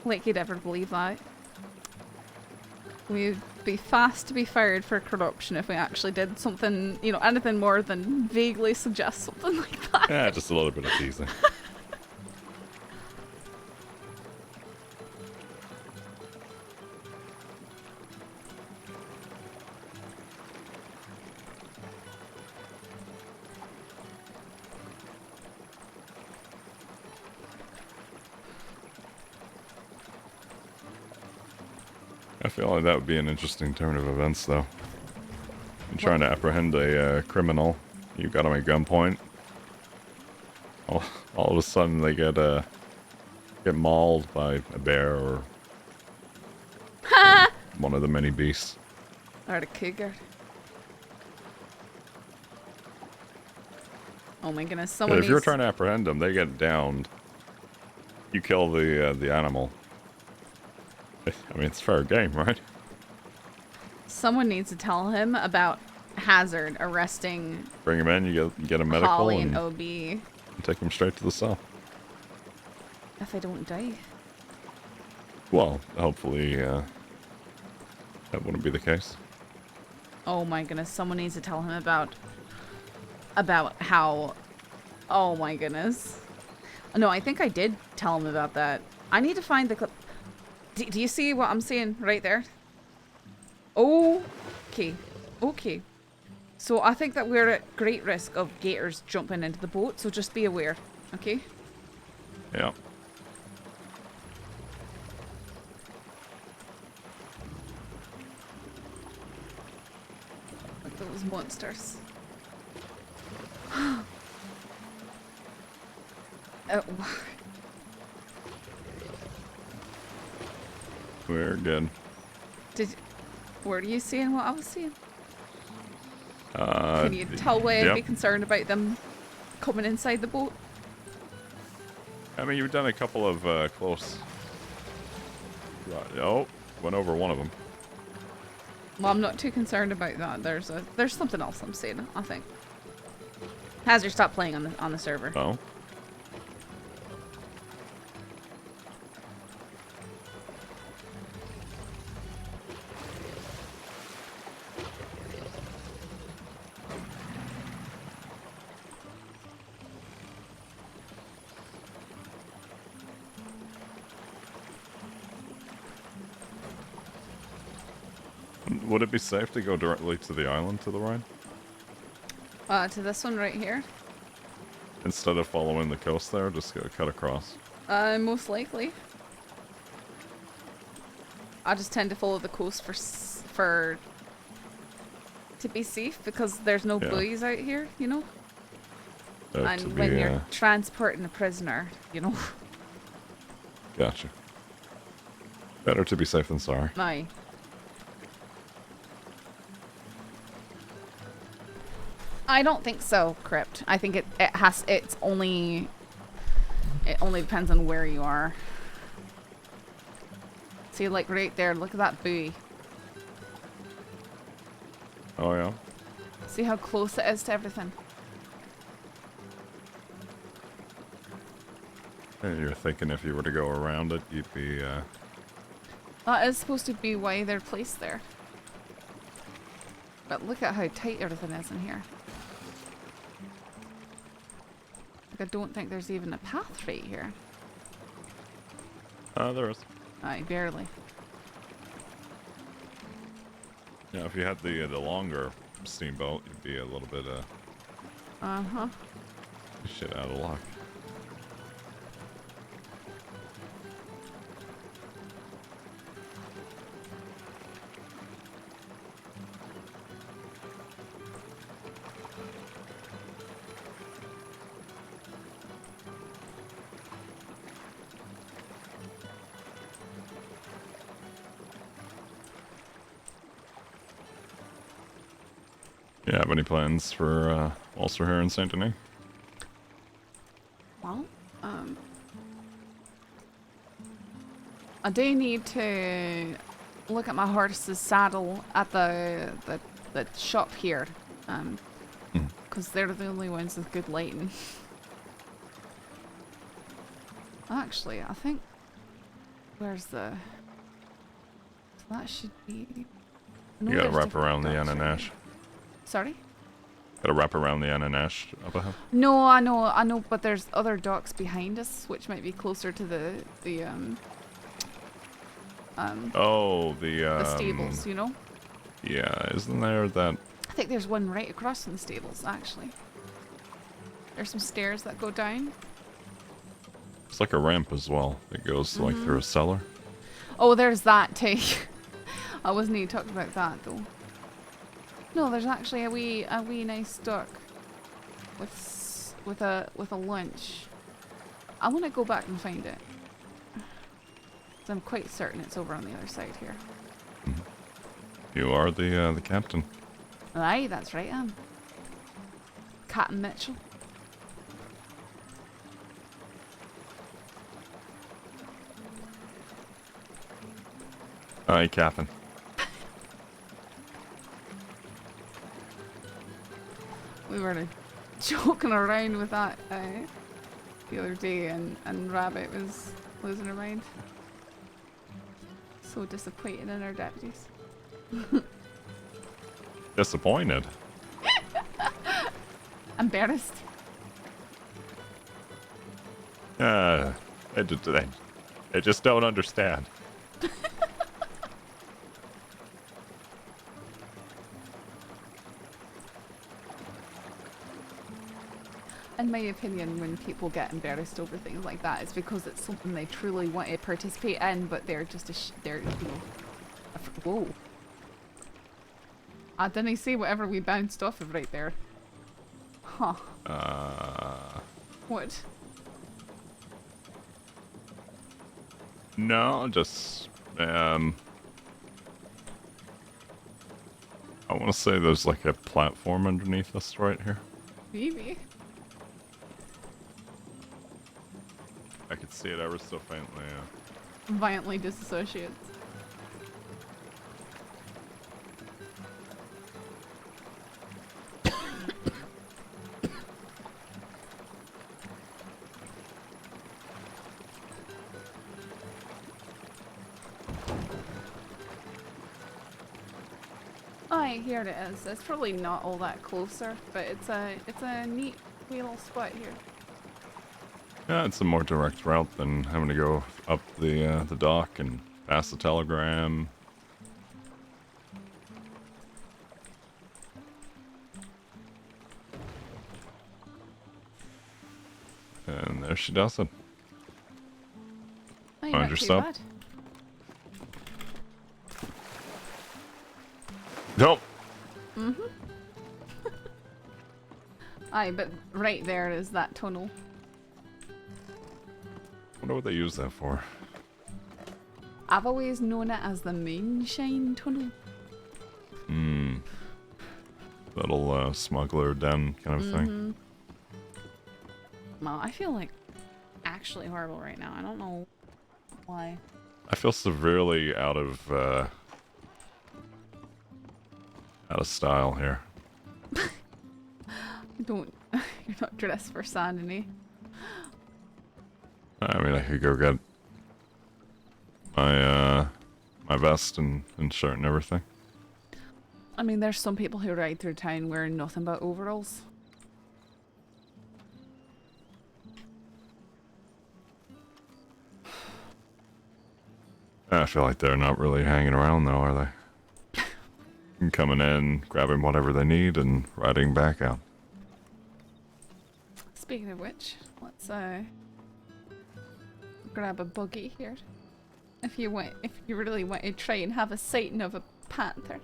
Like you'd ever believe that. We'd be fast to be fired for corruption if we actually did something, you know, anything more than vaguely suggest something like that. Yeah, just a little bit of teasing. I feel like that would be an interesting turn of events, though. You're trying to apprehend a criminal. You got him at gunpoint. All of a sudden, they get mauled by a bear or one of the many beasts. Or the cougar. Oh my goodness! Someone. If you're trying to apprehend them, they get downed. You kill the animal. I mean, it's fair game, right? Someone needs to tell him about Hazard arresting. Bring him in. You get a medical Holly and OB. And take him straight to the cell. If I don't die. Well, hopefully that wouldn't be the case. Oh my goodness! Someone needs to tell him about how. Oh my goodness! No, I think I did tell him about that. I need to find the clip. Do you see what I'm seeing right there? Okay. Okay. So I think that we're at great risk of gators jumping into the boat, so just be aware, okay? Yeah. Like those monsters. We're good. Were you seeing what I was seeing? Can you tell why I'd be concerned about them coming inside the boat? I mean, you've done a couple of close. Oh, went over one of them. Well, I'm not too concerned about that. There's something else I'm seeing, I think. Hazard, stop playing on the server. Oh. Would it be safe to go directly to the island to the right? To this one right here? Instead of following the coast there, just go cut across? Most likely. I just tend to follow the coast to be safe because there's no buoys out here, you know? And when you're transporting a prisoner, you know? Gotcha. Better to be safe than sorry. Aye. I don't think so, Crypt. I think it only depends on where you are. See, like right there, look at that buoy. Oh yeah. See how close it is to everything. And you're thinking if you were to go around it, you'd be. That is supposed to be why they're placed there. But look at how tight everything is in here. Like, I don't think there's even a path right here. There is. Aye, barely. Yeah, if you had the longer steamboat, you'd be a little bit shit out of luck. Yeah, have any plans for whilst we're here in Saint Denis? Well, I do need to look at my horse's saddle at the shop here, because they're the only ones with good lighting. Actually, I think where's the? That should be. You gotta wrap around the Ananash. Sorry? Gotta wrap around the Ananash up ahead. No, I know, but there's other docks behind us, which might be closer to the stables, you know? Yeah, isn't there that? I think there's one right across from the stables, actually. There's some stairs that go down. It's like a ramp as well. It goes like through a cellar. Oh, there's that too. I wasn't even talking about that though. No, there's actually a wee nice dock with a lunch. I want to go back and find it. 'Cause I'm quite certain it's over on the other side here. You are the captain. Aye, that's right. Captain Mitchell. Aye, captain. We were joking around with that the other day, and Rabbit was losing her mind. So disappointed in our deputies. Disappointed. Embarrassed. I just don't understand. In my opinion, when people get embarrassed over things like that, it's because it's something they truly want to participate in, but they're just whoa. Didn't I say whatever we bounced off of right there? Huh. What? No, just I want to say there's like a platform underneath us right here. Maybe. I could see it ever so faintly, yeah. Violently disassociates. Aye, here it is. It's probably not all that closer, but it's a neat wee little spot here. Yeah, it's a more direct route than having to go up the dock and past the telegram. And there she does it. Oh, you're Find not your too stuff. bad. Nope. Aye, but right there is that tunnel. Wonder what they use that for. I've always known it as the moonshine tunnel. little smuggler den kind of thing. Well, I feel like actually horrible right now. I don't know why. I feel severely out of style here. You're not dressed for sanity. I mean, I could go get my my vest and shirt and everything. I mean, there's some people who ride through town wearing nothing but overalls. I feel like they're not really hanging around though, are they? Coming in, grabbing whatever they need, and riding back out. Speaking of which, let's grab a buggy here. If you really want to try and have a sighting of a panther,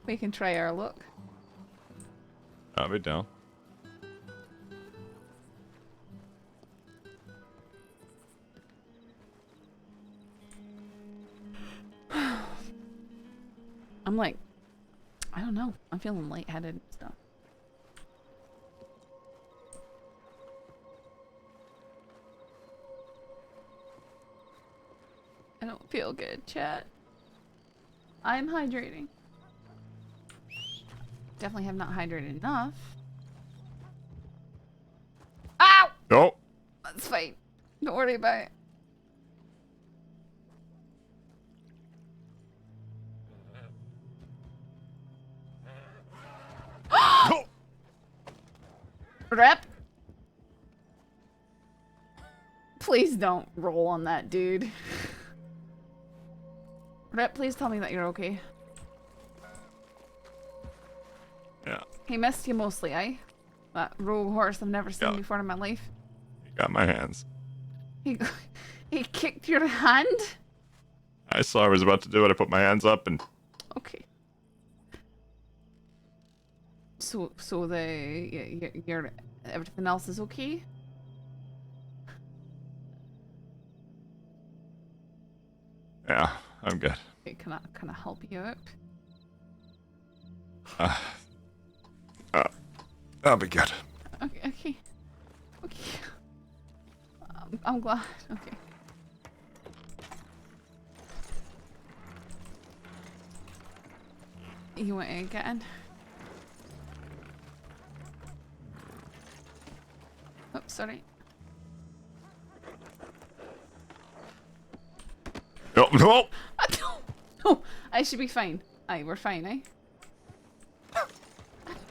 we can try our luck. I'll be down. I'm like, I don't know. I'm feeling lightheaded and stuff. I don't feel good, chat. I'm hydrating. Definitely have not hydrated enough. Ow! Oh! That's fine. Don't worry about it. Rip! Please don't roll on that dude. Rip, please tell me that you're okay. Yeah. He missed you mostly, eh? That rogue horse I've never seen before in my life. You got my hands. He kicked your hand? I saw I was about to do it. I put my hands up and... Okay. So your everything else is okay? Yeah, I'm good. Okay, can I help you out? That'll be good. Okay. I'm glad. Okay. You want to get in? Oh, sorry. No, no! No, I should be fine. Aye, we're fine, eh?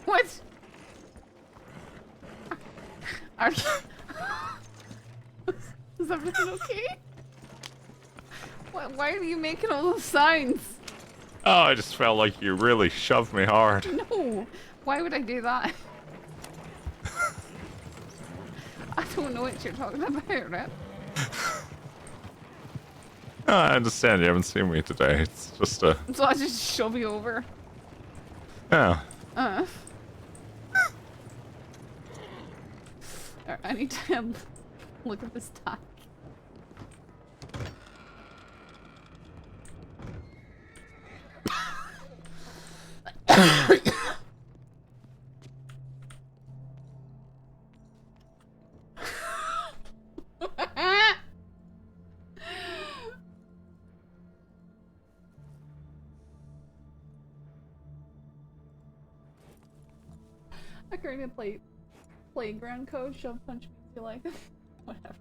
What? Are you... Is everything okay? Why are you making all those sounds? Oh, I just felt like you really shoved me hard. No, why would I do that? I don't know what you're talking about, Rip. No, I understand you haven't seen me today. It's just a... So I just shove you over. Yeah. Alright, I need to look at this tag. I currently play playground code, shove punch me if you like. Whatever.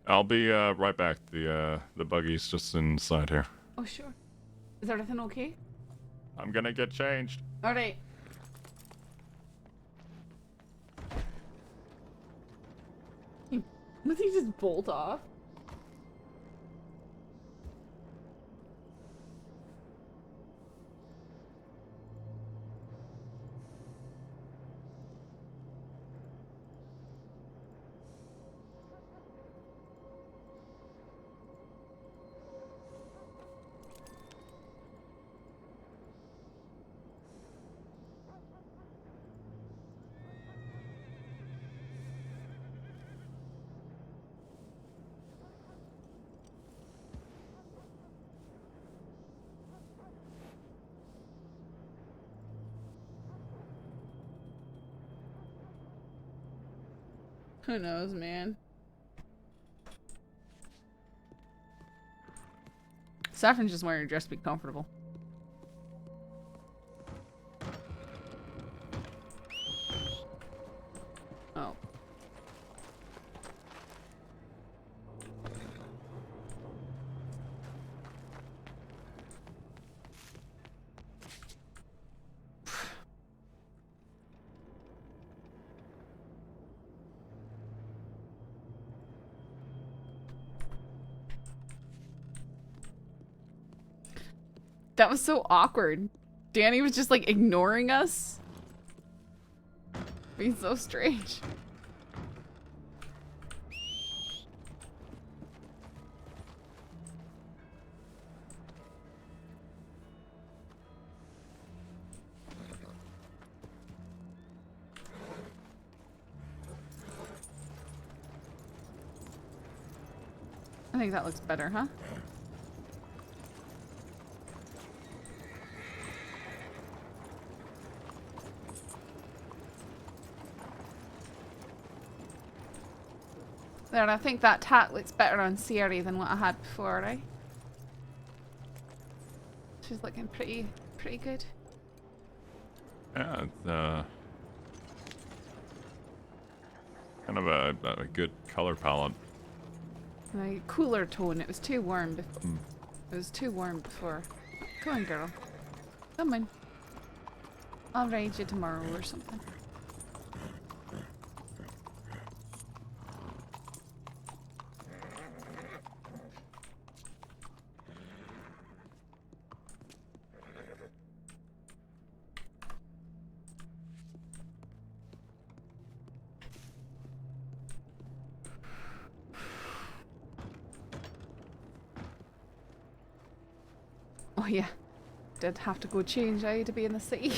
I'll be right back. The buggy's just inside here. Oh, sure. Is everything okay? I'm gonna get changed. Alright. Does he just bolt off? Who knows, man? Saffron's just wearing a dress to be comfortable. Oh. That was so awkward. Danni was just like ignoring us. Being so strange. I think that looks better, huh? There, and I think that tack looks better on Siri than what I had before, right? She's looking pretty good. Yeah, it's kind of a good color palette. A cooler tone. It was too warm before. It was too warm before. Come on, girl. Come on. I'll ride you tomorrow or something. Oh yeah, did have to go change to be in the city.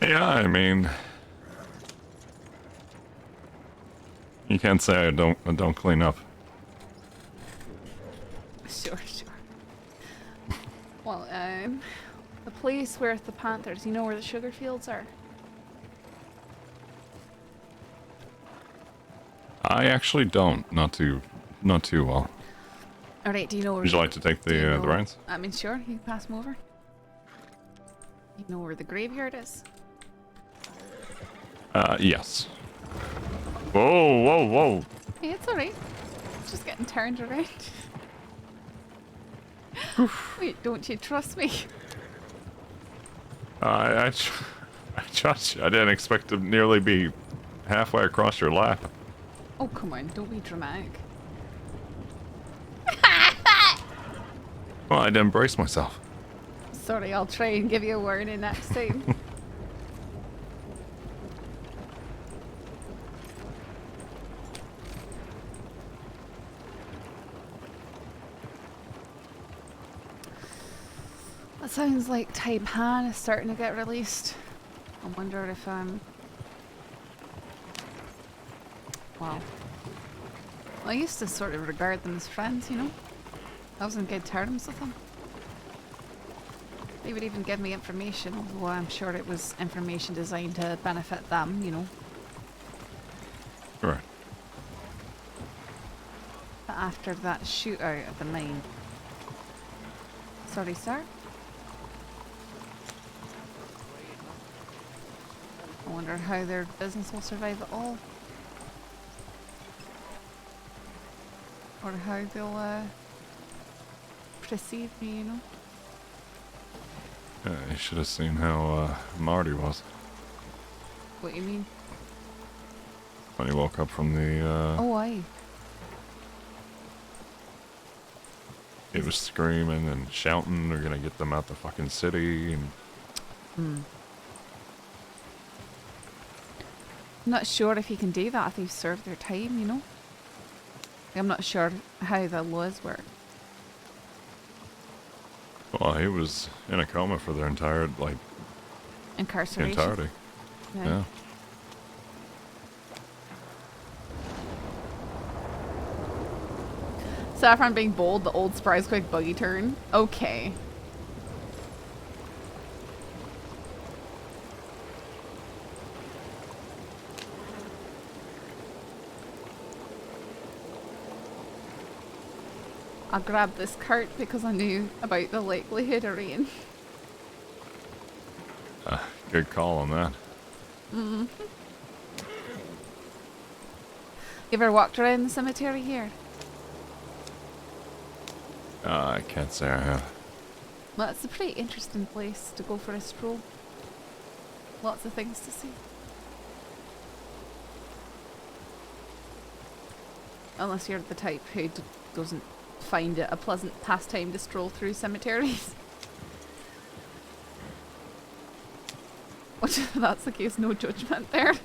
Yeah, I mean, you can't say I don't clean up. Sure. Well, the place where the Panthers, you know where the sugar fields are? I actually don't. Not too well. Alright, do you know where... Would you like to take the reins? I mean, sure, you can pass them over. You know where the graveyard is? Yes. Whoa. Hey, it's alright. Just getting turned around. Wait, don't you trust me? I trust you. I didn't expect to nearly be halfway across your lap. Oh, come on, don't be dramatic. Well, I didn't brace myself. Sorry, I'll try and give you a warning next time. That sounds like Taipan is starting to get released. I wonder if wow. I used to sort of regard them as friends, you know? I was in good terms with them. They would even give me information, although I'm sure it was information designed to benefit them, you know. Right. But after that shootout at the mine. Sorry, sir? I wonder how their business will survive it all. or how they'll perceive me, you know. Yeah, you should have seen how Marty was What do you mean? when he woke up from the. Oh, aye. He was screaming and shouting, "They're gonna get them out the fucking city!" And I'm not sure if you can do that if they've served their time, you know. I'm not sure how the laws work. well, he was in a coma for their entire Incarceration. entirety. Yeah. Saffron being bold, the old surprise quick buggy turn. Okay. I'll grab this cart because I knew about the likelihood of rain. Good call on that. Mm-hmm. You ever walked around the cemetery here? I can't say I have. Well, it's a pretty interesting place to go for a stroll. Lots of things to see. Unless you're the type who doesn't find it a pleasant pastime to stroll through cemeteries. Which, if that's the case, no judgment there.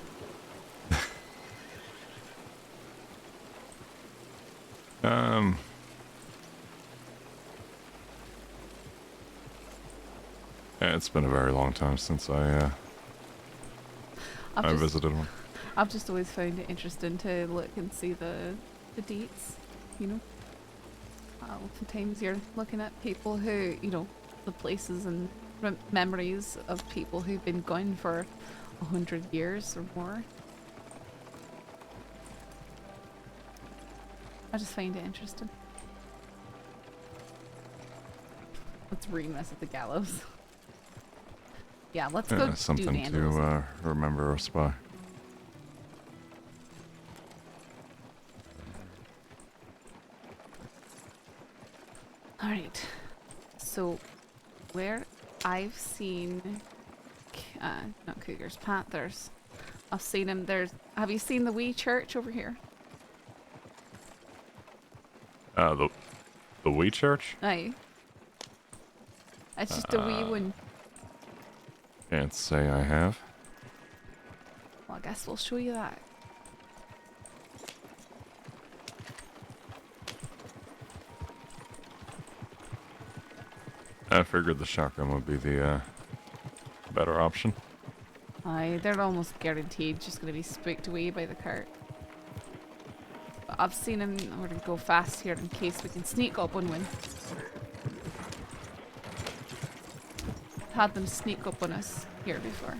Yeah, it's been a very long time since I visited one. I've just always found it interesting to look and see the dates, you know. Oftentimes you're looking at people who, you know, the places and memories of people who've been gone for 100 years or more. I just find it interesting. Let's re-mess at the gallows. Yeah, let's go do something vandalism. to remember us by. Alright, so where I've seen, not cougars, panthers, I've seen them, have you seen the wee church over here? The wee church? Aye. It's just a wee one. Can't say I have. Well, I guess we'll show you that. I figured the shotgun would be the better option. Aye, they're almost guaranteed just going to be spooked away by the cart. But I've seen them, we're going to go fast here in case we can sneak up on one. Had them sneak up on us here before.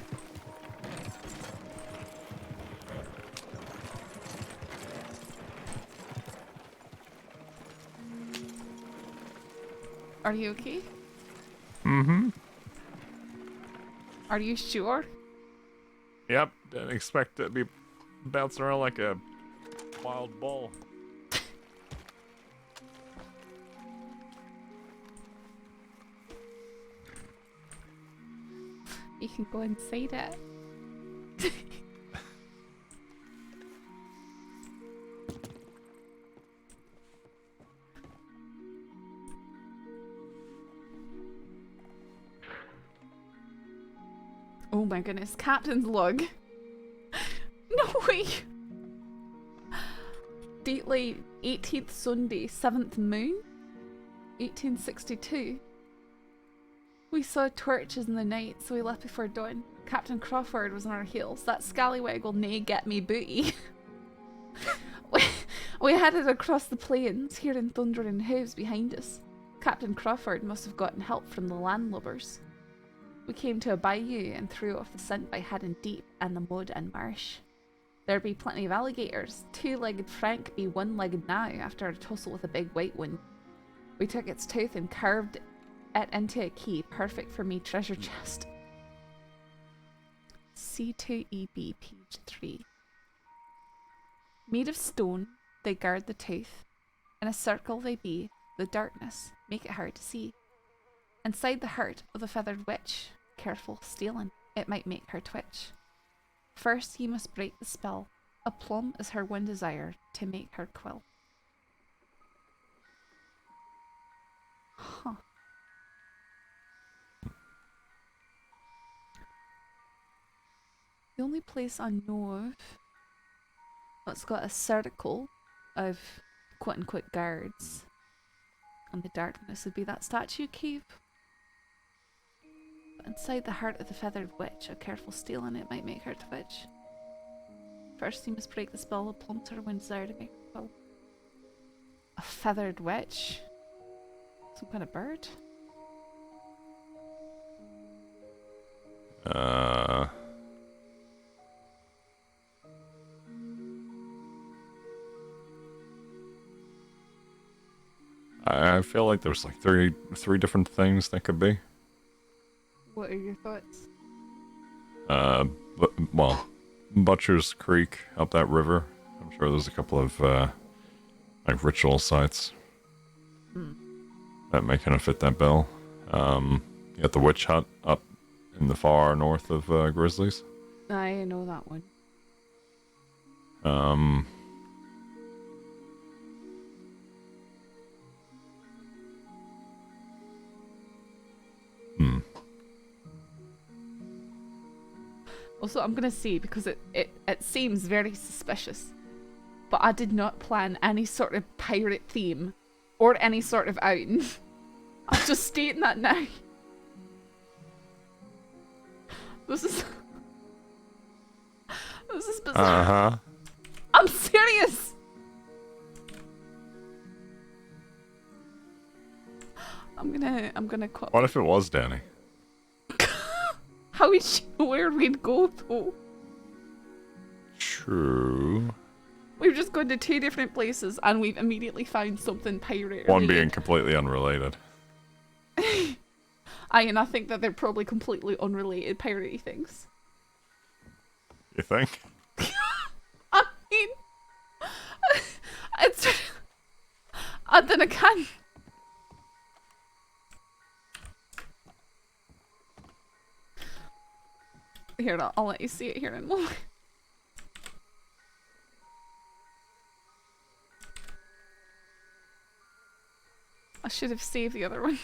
Are you okay? Mm-hmm. Are you sure? Yep, didn't expect to be bouncing around like a wild bull. You can go inside it. Oh my goodness, Captain's log. No way! Date late 18th Sunday, 7th moon, 1862. We saw torches in the night, so we left before dawn. Captain Crawford was on our heels. That scallywag will nae get me booty. we headed across the plains, hearing thundering hooves behind us. Captain Crawford must have gotten help from the landlubbers. We came to a bayou and threw off the scent by heading deep in the mud and marsh. There be plenty of alligators. Two-legged Frank be one-legged now after a tussle with a big white one. We took its tooth and carved it into a key, perfect for me treasure chest. C2EB, page 3. Made of stone, they guard the tooth. In a circle they be, the darkness make it hard to see. Inside the heart of the feathered witch, careful stealing, it might make her twitch. First ye must break the spell, a plum is her one desire to make her quill. Huh. The only place I know of that's got a circle of quote-unquote guards and the darkness would be that statue cave. But inside the heart of the feathered witch, a careful stealing it might make her twitch. First you must break the spell, a plum to her one desire to make her quill. A feathered witch? Some kind of bird? I feel like there's like three different things that could be. What are your thoughts? Well, Butcher's Creek up that river. I'm sure there's a couple of like ritual sites that may kind of fit that bill. You got the witch hut up in the far north of Grizzlies. I know that one. Also, I'm gonna say, because it seems very suspicious, but I did not plan any sort of pirate theme or any sort of outing. I'm just stating that now. This is bizarre. I'm serious. I'm gonna quote. What if it was Danni? How is she aware we'd go though? True. We've just gone to two different places and we've immediately found something pirate. One being completely unrelated. And I think that they're probably completely unrelated piratey things. You think? I mean, it's. I then again. Here, I'll let you see it here in a moment. I should have saved the other one.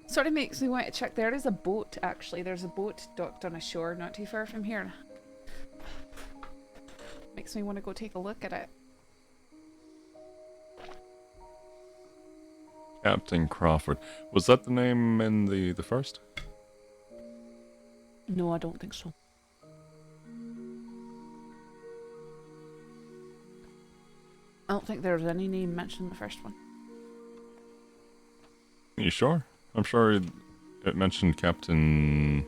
Sort of makes me want to check. There is a boat, actually. There's a boat docked on a shore not too far from here. Makes me want to go take a look at it. Captain Crawford. Was that the name in the first? No, I don't think so. I don't think there was any name mentioned in the first one. Are you sure? I'm sure it mentioned Captain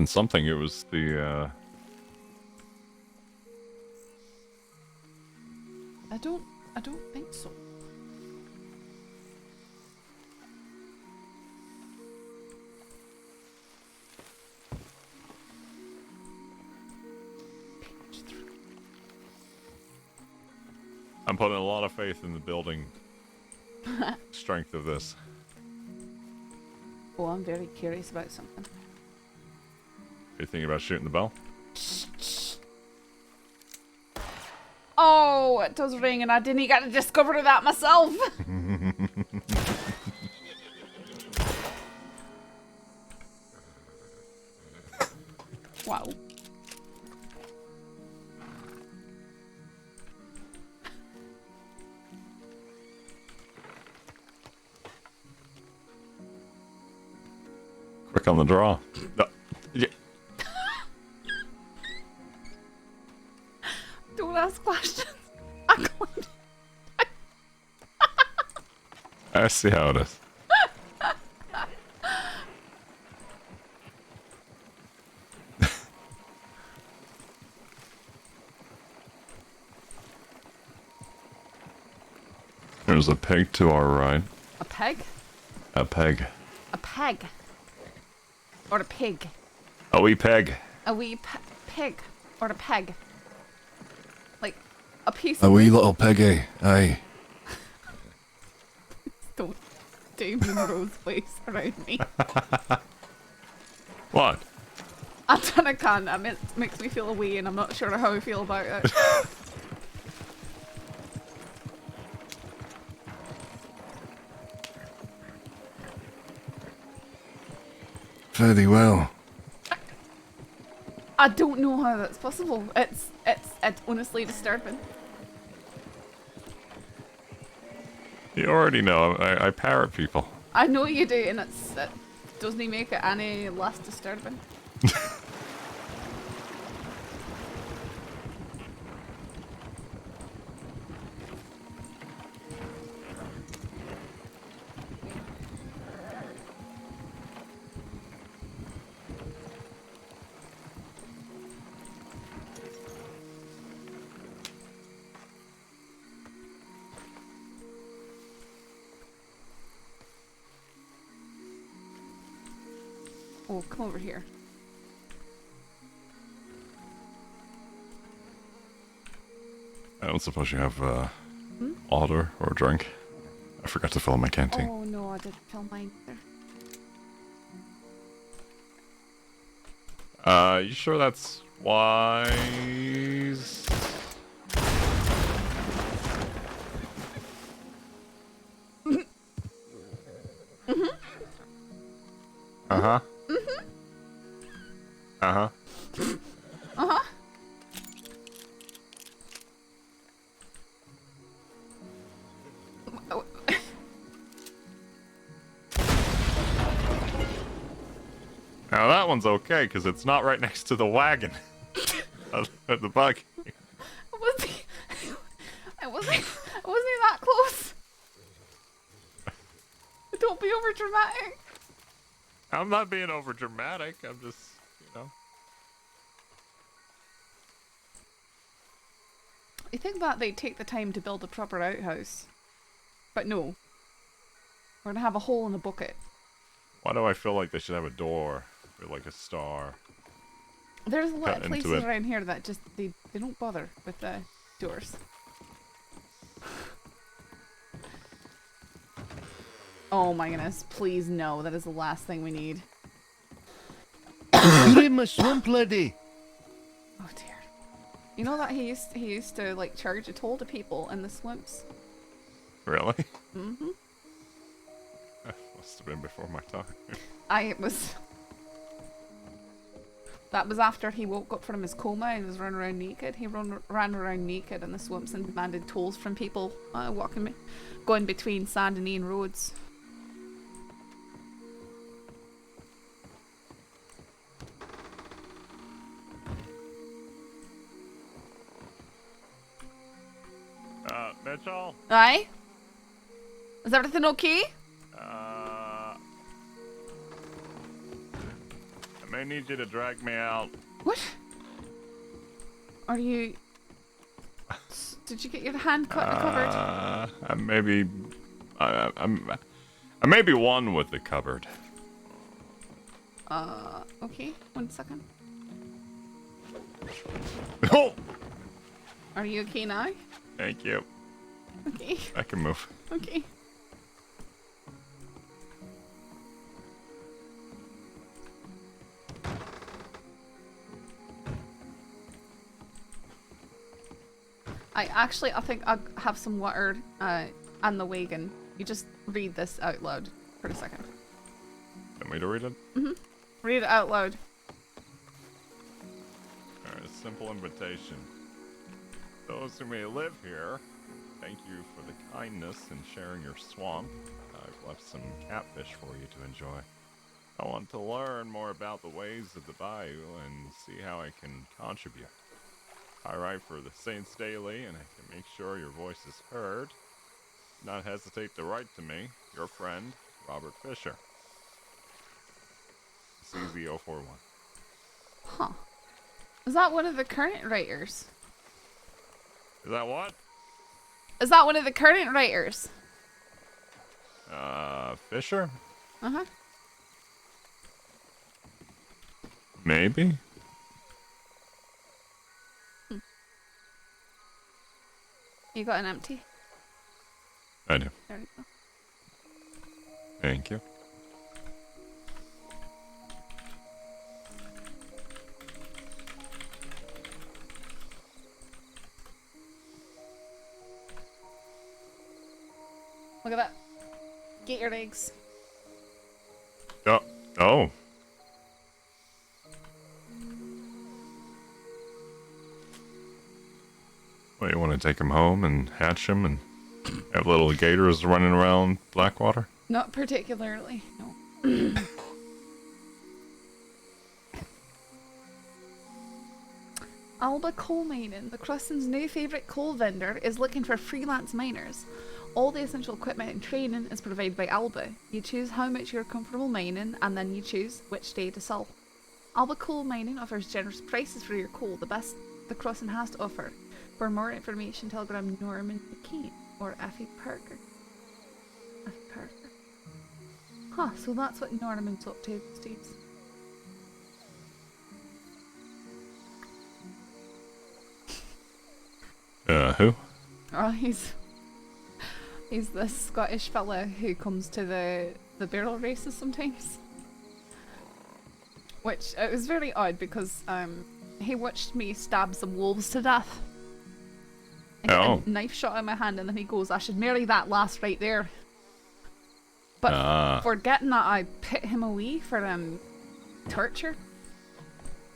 something. It was the I don't think so. I'm putting a lot of faith in the building strength of this. Oh, I'm very curious about something. Are you thinking about shooting the bell? Oh, it does ring and I didn't get to discover that myself. Wow. Quick on the draw. No. Yeah. Don't ask questions. I can't. I see how it is. There's a pig to our right. A peg? A peg. A peg. Or a pig. A wee peg. A wee pig. Or a peg. Like, a piece A of... wee little piggy, aye. Don't do Monroe's face around me. What? I don't can't. It makes me feel away and I'm not sure how I feel about it. Very well. I don't know how that's possible. It's honestly disturbing. You already know, I parrot people. I know you do, and it doesn't make it any less disturbing. Oh, come over here. I don't suppose you have water or drink? I forgot to fill my canteen. Oh no, I didn't fill mine either. You sure that's wise? Uh-huh. Uh-huh. Uh-huh. Now that one's okay, because it's not right next to the wagon. The bug. I wasn't that close. Don't be over dramatic. I'm not being over dramatic, I'm just, you know. You think that they'd take the time to build a proper outhouse. But no. We're gonna have a hole in the bucket. Why do I feel like they should have a door with like a star? There's a lot cut of into places it? around here that just, they don't bother with the doors. Oh my goodness, please no, that is the last thing we need. You're in my swamp, lady. Oh dear. You know that he used to like charge a toll to people in the swamps? Really? Mm-hmm. Must have been before my time. That was after he woke up from his coma and was running around naked. He ran around naked in the swamps and demanded tolls from people going between Sand and Ian roads. Mitchell? Aye? Is everything okay? I may need you to drag me out. What? Are you... Did you get your hand covered? I may be one with the cupboard. Okay. 1 second. Oh! Are you okay now? Thank you. Okay. I can move. Okay. I think I have some water on the wagon. You just read this out loud for a second. Want me to read it? Mm-hmm. Read it out loud. Alright, a simple invitation. Those who may live here, thank you for the kindness in sharing your swamp. I've left some catfish for you to enjoy. I want to learn more about the ways of the bayou and see how I can contribute. I write for the Saints Daily, and I can make sure your voice is heard. Do not hesitate to write to me, your friend, Robert Fisher. CZ041. Huh. Is that one of the current writers? Is that what? Is that one of the current writers? Fisher? Uh-huh. Maybe? You got an empty? I do. There you go. Thank you. Look at that. Get your eggs. Oh. Oh. What, you want to take him home and hatch him and have little gators running around Blackwater? Not particularly, no. Alba Coal Mining, the Cruston's new favourite coal vendor, is looking for freelance miners. All the essential equipment and training is provided by Alba. You choose how much you're comfortable mining, and then you choose which day to sell. Alba Coal Mining offers generous prices for your coal, the best the Cruston has to offer. For more information, telegram Norman McCain or Effie Parker. Effie Parker. Huh, so that's what Norman's up to these days. Who? Oh, he's this Scottish fella who comes to the barrel races sometimes. Which, it was very odd because he watched me stab some wolves to death. I got a knife shot in my hand and then he goes, I should marry that lass right there. But forgetting that, I put him away for torture.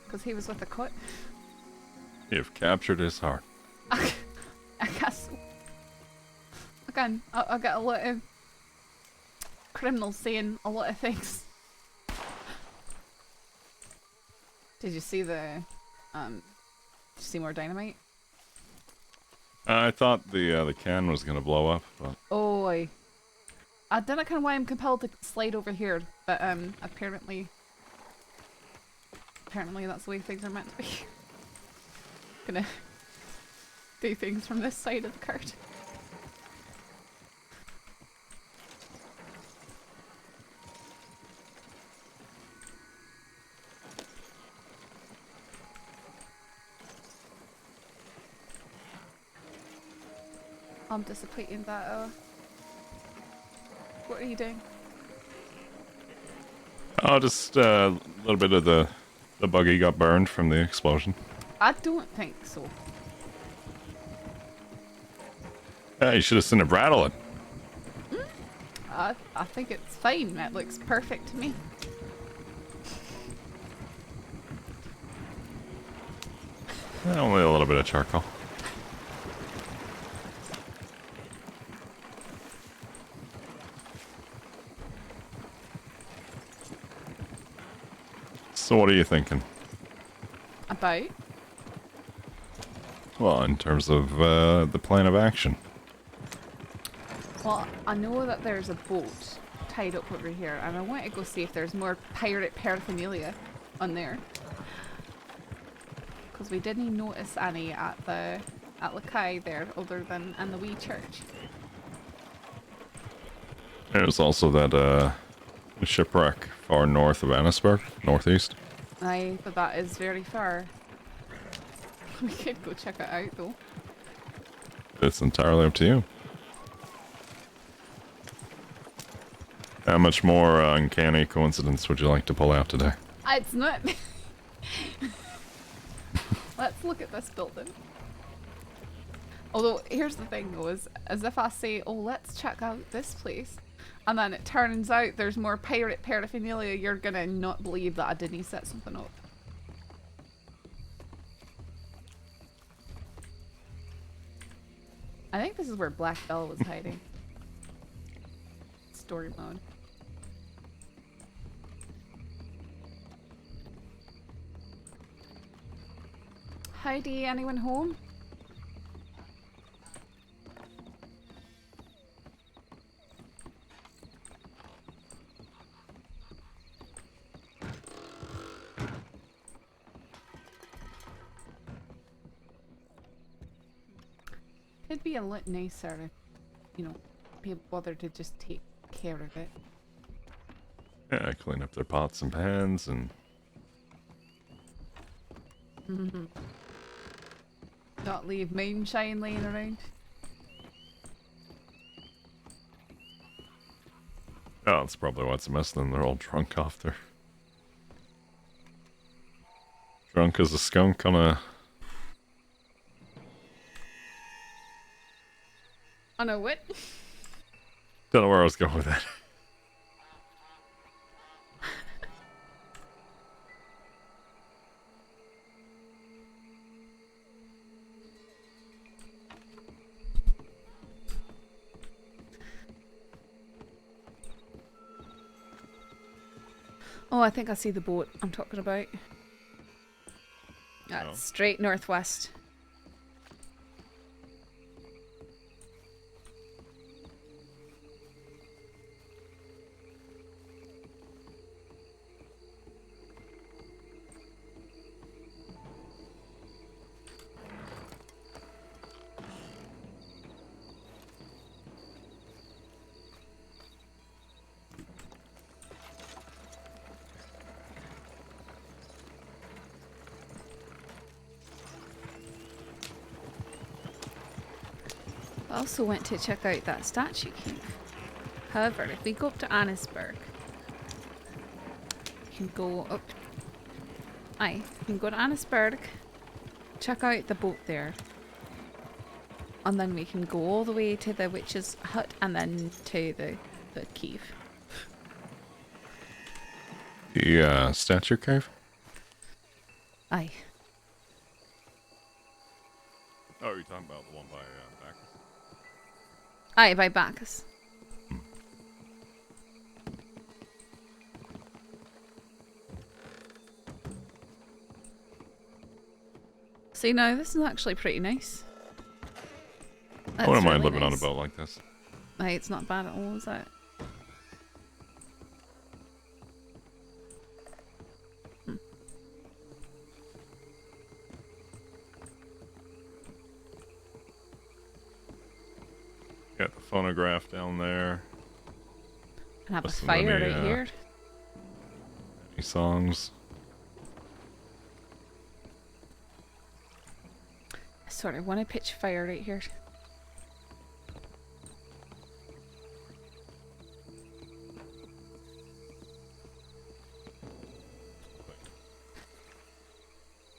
Because he was with a cut. You've captured his heart. I guess so. Again, I get a lot of criminals saying a lot of things. Did you see the, did you see more dynamite? I thought the can was gonna blow up, but... Oh, I don't know kind of why I'm compelled to slide over here, but apparently that's the way things are meant to be. Gonna do things from this side of the cart. I'm disappointed that what are you doing? Oh, just a little bit of the buggy got burned from the explosion. I don't think so. Yeah, you should have seen it rattle it. I think it's fine. It looks perfect to me. Only a little bit of charcoal. So what are you thinking? About? Well, in terms of the plan of action. Well, I know that there's a boat tied up over here, and I want to go see if there's more pirate paraphernalia on there. Because we didn't notice any at Lakai there, other than in the wee church. There's also that shipwreck far north of Annisburg, northeast. Aye, but that is very far. We could go check it out though. It's entirely up to you. How much more uncanny coincidence would you like to pull out today? It's not. Let's look at this building. Although, here's the thing though, is as if I say, oh, let's check out this place, and then it turns out there's more pirate paraphernalia, you're gonna not believe that I didn't set something up. I think this is where Black Bell was hiding. Story mode. Heidi, anyone home? It'd be a lot nicer if, you know, people bother to just take care of it. Yeah, clean up their pots and pans and... Not leave moonshine laying around. Oh, that's probably what's a mess then. They're all drunk off there. Drunk as a skunk on a... On a what? Don't know where I was going with that. Oh, I think I see the boat I'm talking about. That's Oh. straight northwest. I also went to check out that statue cave. However, if we go up to Annisburg, we can go up. Aye, we can go to Annisburg, check out the boat there, and then we can go all the way to the witch's hut and then to the cave. The statue cave? Aye. Oh, you're talking about the one by Bacchus? Aye, by Bacchus. See, now this is actually pretty nice. I wouldn't mind really living on a nice. boat like this. Aye, it's not bad at all, is it? Got the phonograph down there. And have a Listen to fire any, right here. Any songs? I sort of want to pitch fire right here.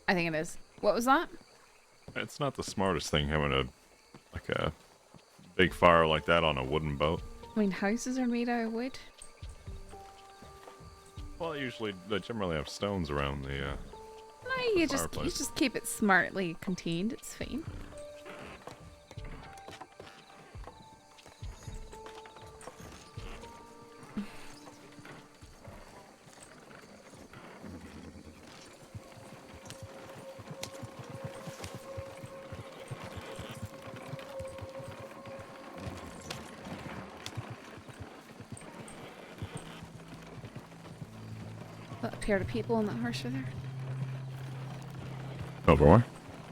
I think it is. What was that? It's not the smartest thing having a big fire like that on a wooden boat. I mean, houses are made out of wood. Well, usually they generally have stones around the. No, you fireplace. just keep it smartly contained. It's fine. That pair of people on that horse right Over where?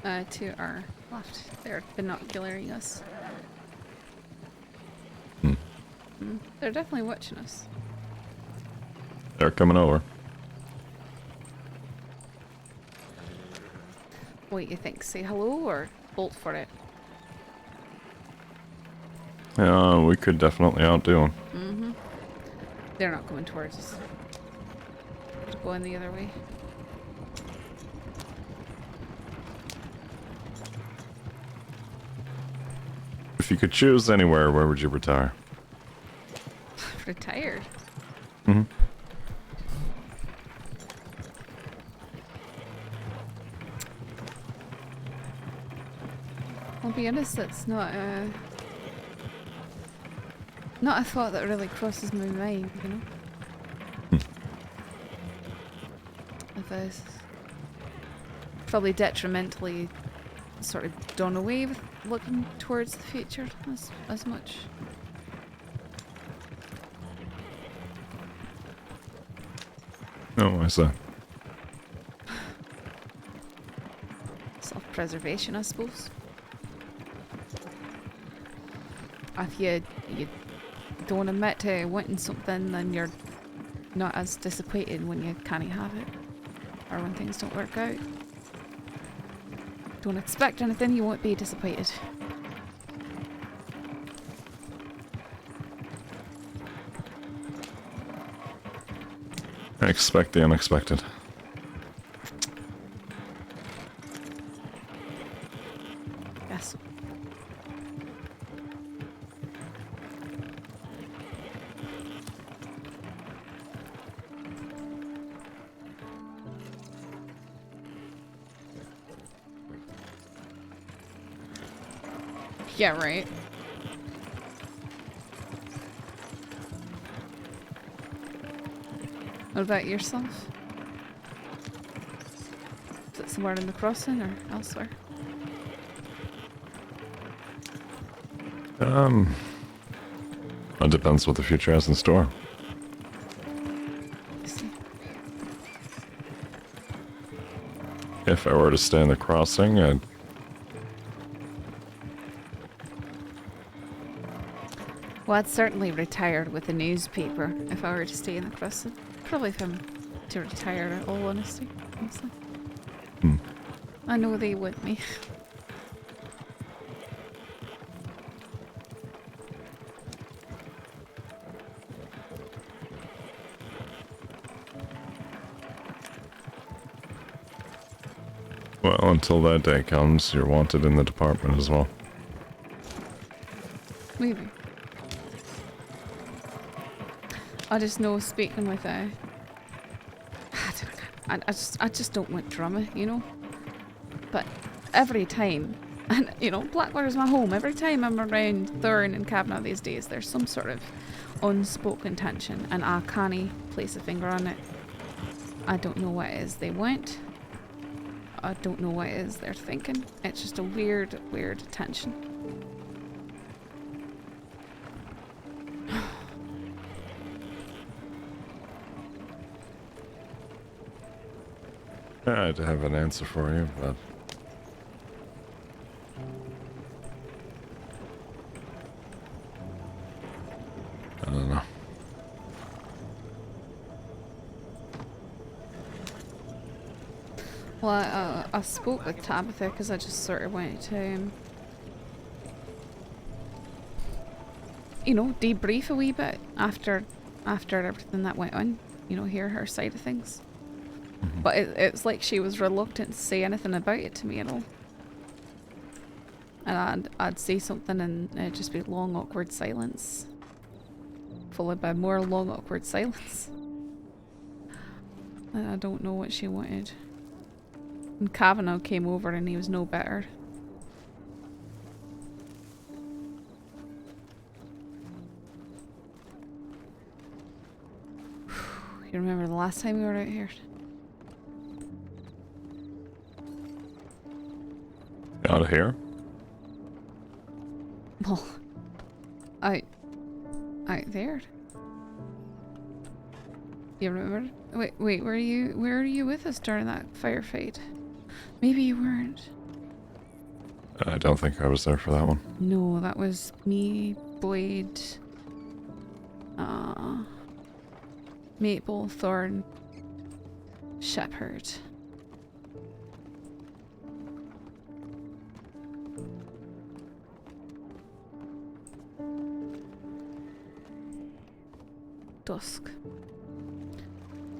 there. To our left. They're binocularing us. They're definitely watching us. They're coming over. What do you think? Say hello or bolt for it? Yeah, we could definitely outdo them. They're not coming towards us. They're going the other way. If you could choose anywhere, where would you retire? Retired. Mm-hmm. I'll be honest, that's not a thought that really crosses my mind, you know? If I probably detrimentally sort of done away with looking towards the future as much. Oh, I see. Self-preservation, I suppose. If you don't admit to wanting something, then you're not as disappointed when you can't have it. Or when things don't work out. Don't expect anything, you won't be disappointed. I expect the unexpected. Yes. Yeah, right. What about yourself? Is it somewhere in the crossing or elsewhere? It depends what the future has in store. I see. If I were to stay in the crossing, I'd... Well, I'd certainly retire with the newspaper if I were to stay in the crossing. Probably if I'm to retire, in all honesty, honestly. I know they want me. Well, until that day comes, you're wanted in the department as well. Maybe. I just know speaking with I just don't want drama, you know? But every time, and you know, Blackwater's my home, every time I'm around Thorn and Kavanagh these days, there's some sort of unspoken tension, and I can't place a finger on it. I don't know what it is they want. I don't know what it is they're thinking. It's just a weird, weird tension. I'd have an answer for you, but... I don't know. Well, I spoke with Tabitha because I just sort of wanted to, you know, debrief a wee bit after everything that went on. You know, hear her side of things. But it's like she was reluctant to say anything about it to me at all. And I'd say something and it'd just be long, awkward silence. Followed by more long, awkward silence. And I don't know what she wanted. And Kavanagh came over and he was no better. You remember the last time we were out here? Out of here? Well, out there. You remember? Wait, where are you with us during that firefight? Maybe you weren't. I don't think I was there for that one. No, that was me, Blade, Maple, Thorn, Shepherd. Dusk.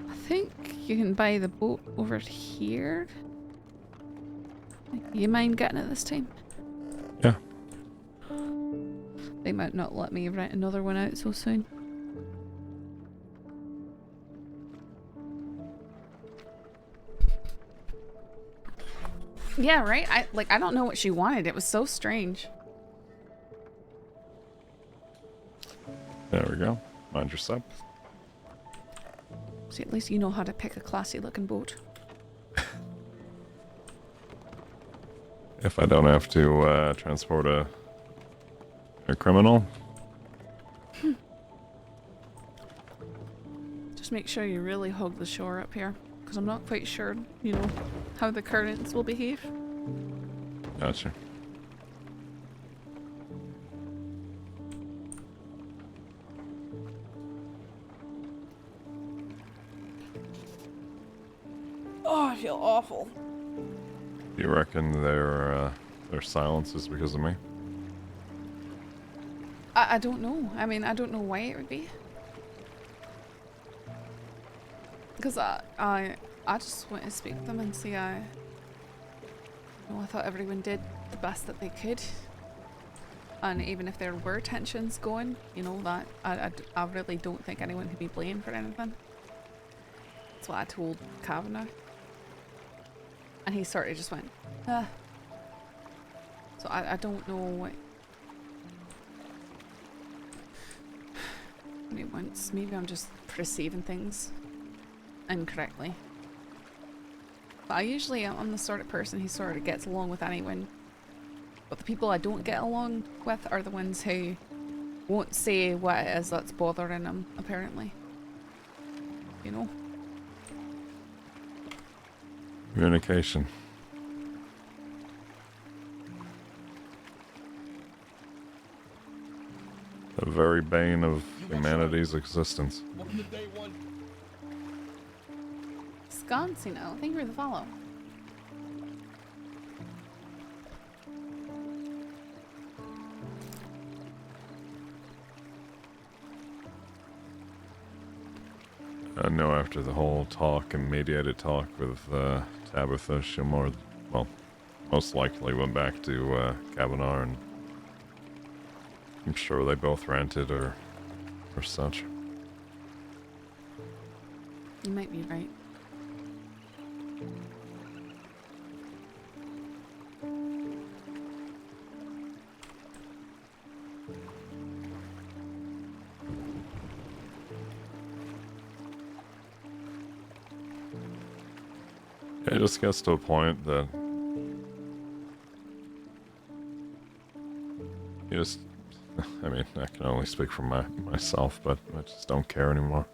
I think you can buy the boat over here. You mind getting it this time? Yeah. They might not let me rent another one out so soon. Yeah, right? I don't know what she wanted. It was so strange. There we go. Mind your step. See, at least you know how to pick a classy looking boat. If I don't have to transport a criminal. Just make sure you really hug the shore up here, because I'm not quite sure, you know, how the currents will behave. Oh, I feel awful. You reckon their silence is because of me? I don't know. I mean, I don't know why it would be. Because I just want to speak to them and see I thought everyone did the best that they could. And even if there were tensions going, you know, that I really don't think anyone could be blamed for anything. That's what I told Kavanagh. And he sort of just went, ah. So I don't know what he wants. Maybe I'm just perceiving things incorrectly. But I'm the sort of person who sort of gets along with anyone. But the people I don't get along with are the ones who won't say what it is that's bothering them, apparently. You know? Communication. The very bane of humanity's existence. Sconcy now. Thank you for the follow. I know after the whole talk and mediated talk with Tabitha, she most likely went back to Kavanaugh, and I'm sure they both ranted or such. You might be right. It just gets to a point that you just, I mean, I can only speak for myself, but I just don't care anymore.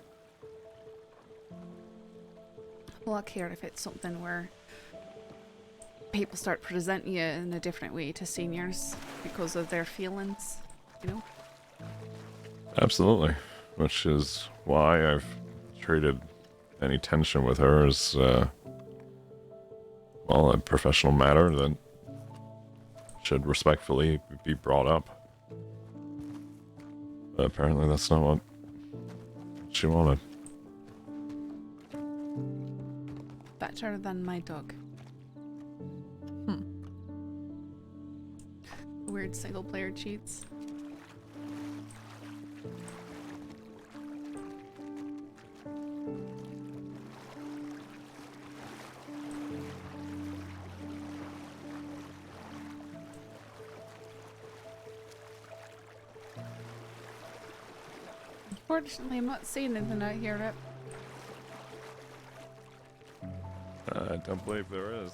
Well, I care if it's something where people start presenting you in a different way to seniors because of their feelings, you know? Absolutely. Which is why I've treated any tension with her as, well, a professional matter that should respectfully be brought up. But apparently that's not what she wanted. Better than my dog. Weird single player cheats. Unfortunately, I'm not seeing anything out here, Rip. I don't believe there is.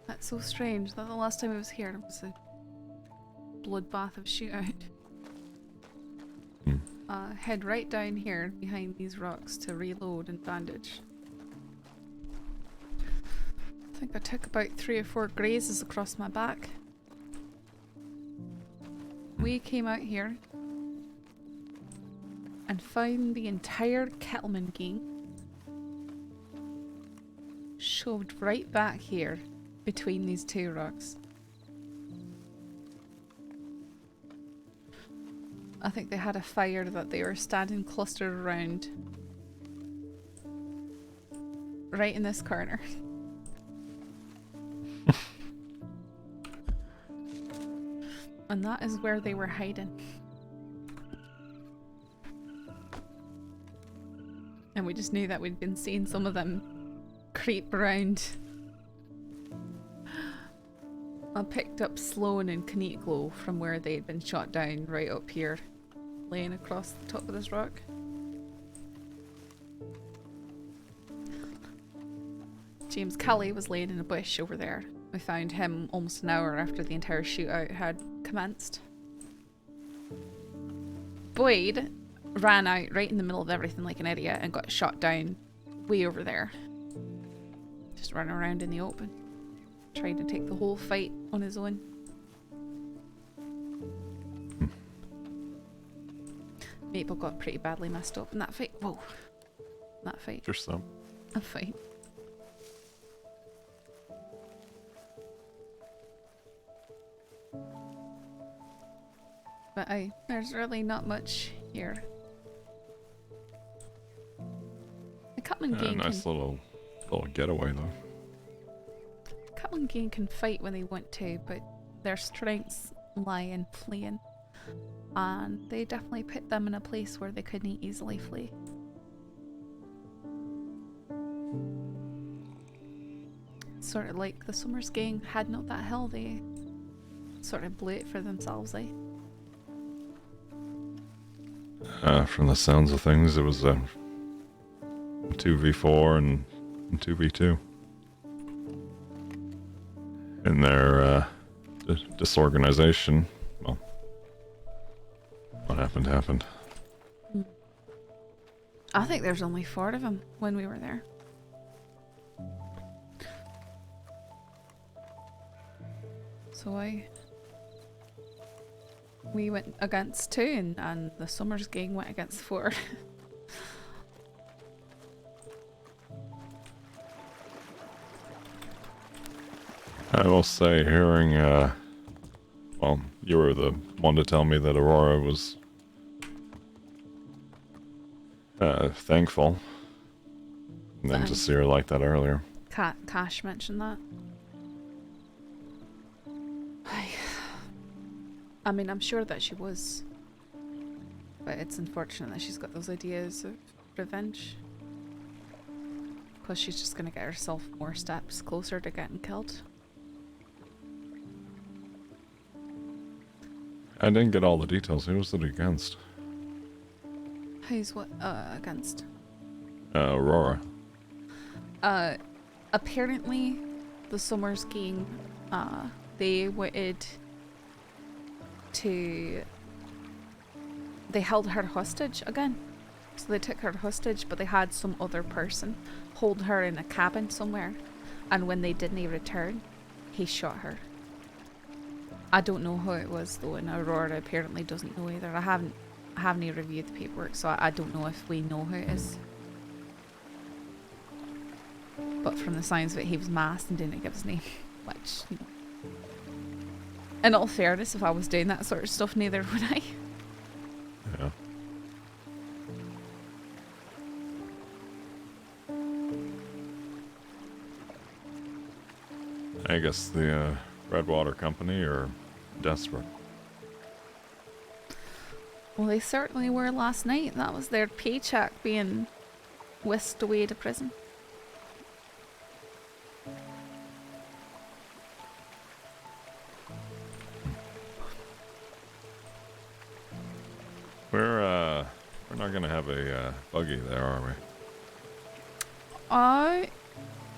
That's so strange that the last time I was here it was a bloodbath of shootout. Head right down here behind these rocks to reload and bandage. I think I took about 3 or 4 grazes across my back. We came out here and found the entire Kettleman gang shoved right back here between these 2 rocks. I think they had a fire that they were standing clustered around right in this corner. And that is where they were hiding. And we just knew that we'd been seeing some of them creep around. I picked up Sloan and Kneetglow from where they'd been shot down right up here, laying across the top of this rock. James Kelly was laying in a bush over there. We found him almost an hour after the entire shootout had commenced. Boyd ran out right in the middle of everything like an idiot and got shot down way over there. Just running around in the open. Trying to take the whole fight on his own. Maple got pretty badly messed up in that fight. Whoa. That fight. Just some. A fight. But there's really not much here. The Catman gang Nice little getaway though. Catman gang can fight when they want to, but their strengths lie in fleeing. And they definitely put them in a place where they couldn't easily flee. Sort of like the Summers gang had not that hell, they sort of blew it for themselves, eh? From the sounds of things, it was 2v4 and 2v2. In their disorganization, well, what happened. I think there's only 4 of them when we were there. So we went against 2 and the Summers gang went against 4. I will say, hearing, well, you were the one to tell me that Aurora was thankful. And then to see her like that earlier. Cash mentioned that. I mean, I'm sure that she was. But it's unfortunate that she's got those ideas of revenge. Because she's just going to get herself more steps closer to getting killed. I didn't get all the details. Who was it against? Who's what against? Aurora. Apparently, the Summers gang, they wanted to... They held her hostage again. So they took her hostage, but they had some other person hold her in a cabin somewhere. And when they didn't return, he shot her. I don't know who it was though, and Aurora apparently doesn't know either. I haven't reviewed the paperwork, so I don't know if we know who it is. But from the signs of it, he was masked and didn't give his name, which, you know. In all fairness, if I was doing that sort of stuff, neither would I. Yeah. I guess the Redwater Company are desperate. Well, they certainly were last night. That was their paycheck being whisked away to prison. We're not gonna have a buggy there, are we?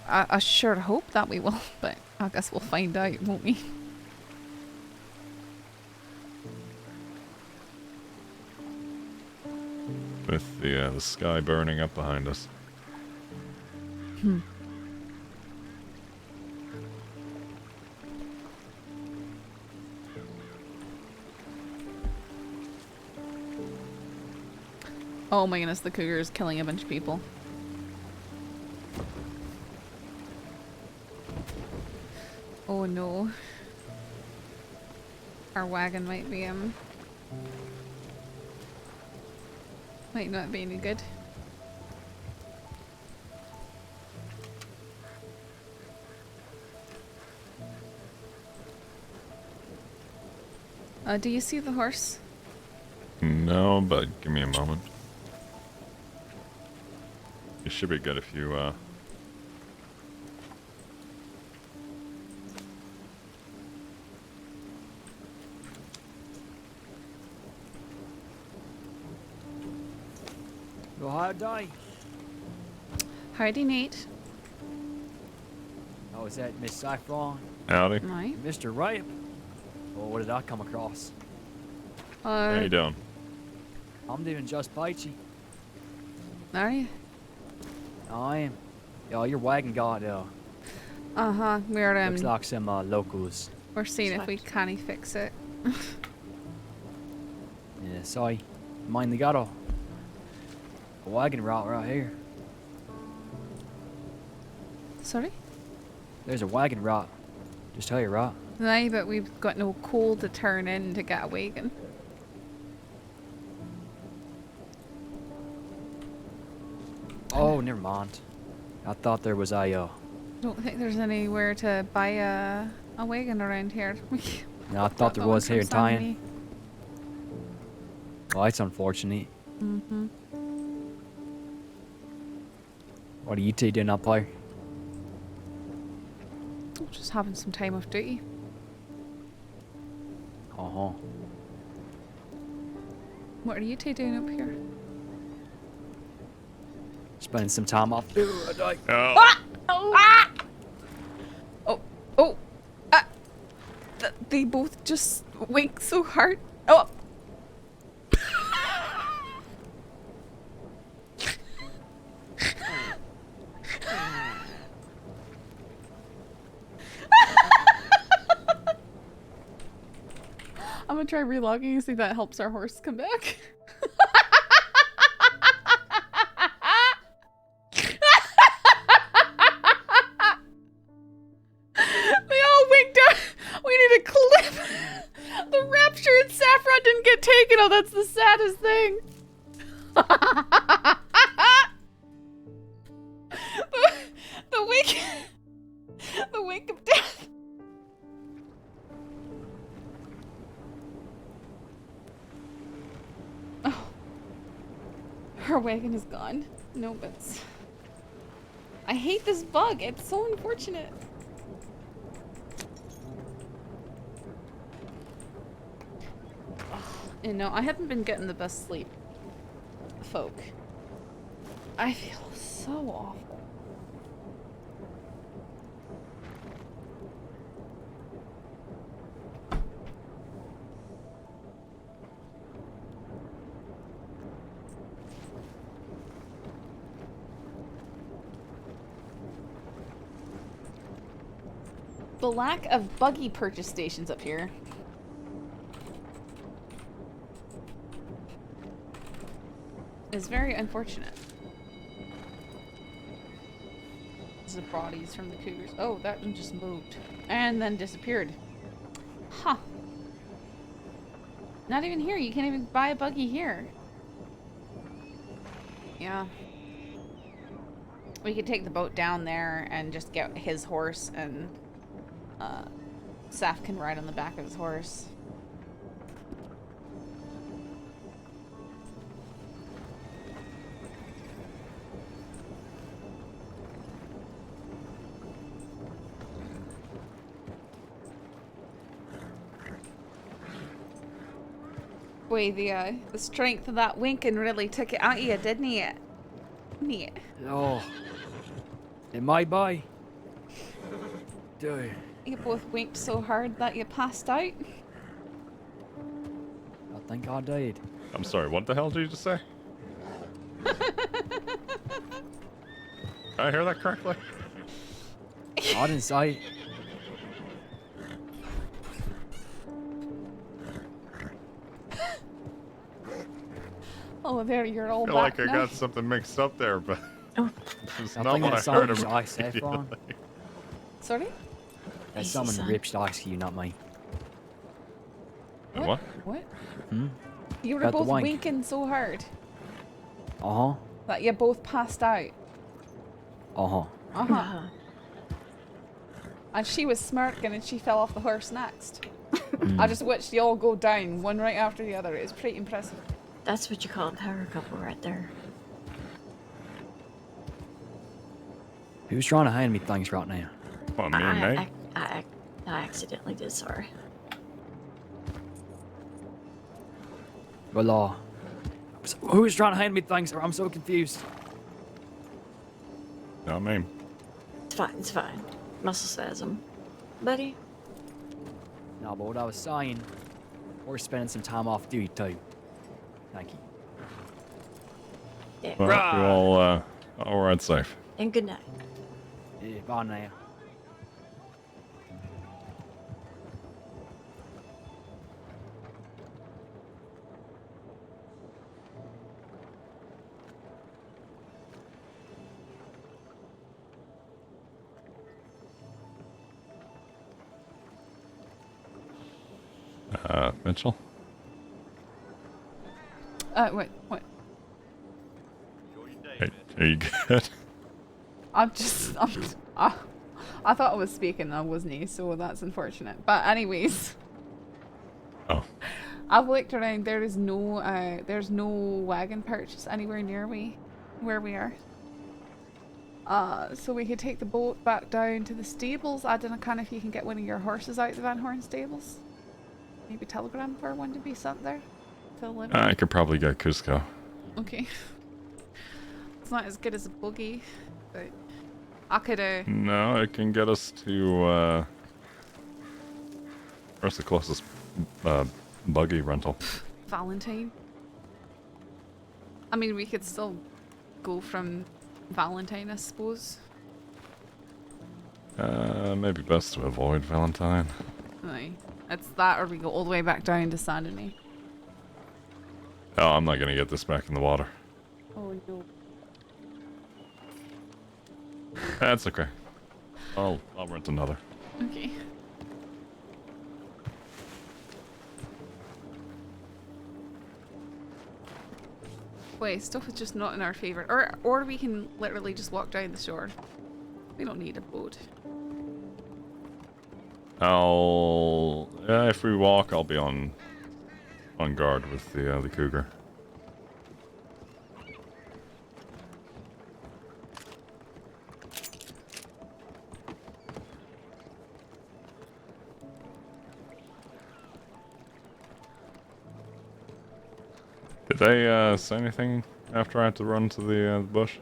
I sure hope that we will, but I guess we'll find out, won't we? With the sky burning up behind us. Oh my goodness, the cougar is killing a bunch of people. Oh no. Our wagon might be, might not be any good. Do you see the horse? No, but give me a moment. You should be good if you, Well, howdy. Howdy, Nate. Oh, is that Miss Saffron? Howdy. Hi. Mr. Rip? Well, what did I come across? How you doing? I'm doing just peachy. Are you? I am. Yeah, your wagon got, Uh-huh, we're, looks like some, locals. we're seeing if we can fix it. Yeah, sorry. Mind they got a wagon route right here. Sorry? There's a wagon route. Just tell you, right? Aye, but we've got no coal to turn in to get a wagon. Oh, never mind. I thought there was a, Don't think there's anywhere to buy a wagon around here. no, I thought there was here in Tyne. Well, that's unfortunate. Mm-hmm. What are you two doing up there? Just having some time off duty. Uh-huh. What are you two doing up here? Spending some time off. Ooh, I died. Oh. Ah! Oh! Ah! Oh! Oh! Ah! They both just wink so hard. Oh! I'm gonna try relogging and see if that helps our horse come back. They all winked out. We need a clip. The rapture and Saffron didn't get taken. Oh, that's the saddest thing. the wink. The wink of death. Oh. Her wagon is gone. No, but I hate this bug. It's so unfortunate. You know, I haven't been getting the best sleep, folk. I feel so awful. The lack of buggy purchase stations up here. Is very unfortunate. The bodies from the cougars. Oh, that one just moved. And then disappeared. Huh. Not even here. You can't even buy a buggy here. Yeah. We could take the boat down there and just get his horse, and Saff can ride on the back of his horse. Boy, the strength of that winking really took it out of you, didn't it? Oh. It might buy. Dude. You both winked so hard that you passed out. I think I did. I'm sorry, what the hell did you just say? Did I hear that correctly? I didn't say. Oh, there, you're all I feel back like I now. got something mixed up there, but it's I not think what I that heard sounds about. like Saffron. Sorry? That's someone Rip should ask you, not me. What? What? Hmm? You were About the both wank. winking so hard Uh-huh. that you both passed out. Uh-huh. Uh-huh. And she was smirking and she fell off the horse next. I just watched you all go down, one right after the other. It was pretty impressive. That's what you call a power couple right there. Who's trying to hand me things right now? What, me and Nate? I accidentally did, sorry. Well, who's trying to hand me things? I'm so confused. Not me. It's fine. Muscle spasm. Buddy? No, but what I was saying, we're spending some time off duty too. Thank you. Yeah. Well, you all ride safe. And good night. Yeah, bye now. Mitchell? What? Hey, are you good? I thought I was speaking, I wasn't, so that's unfortunate. But anyways. Oh. I've looked around, there's no wagon purchase anywhere near where we are. So we could take the boat back down to the stables. I don't know if you can get one of your horses out of the Van Horn stables. Maybe telegram for one to be sent there. I could probably get Cusco. Okay. It's not as good as a buggy, but I could No, it can get us to where's the closest buggy rental? Valentine. I mean, we could still go from Valentine, I suppose. Maybe best to avoid Valentine. Aye. It's that, or we go all the way back down to Sandony. Oh, I'm not gonna get this back in the water. Oh no. That's okay. I'll rent another. Okay. Wait, stuff is just not in our favor. Or we can literally just walk down the shore. We don't need a boat. If we walk, I'll be on guard with the cougar. Did they say anything after I had to run to the bush?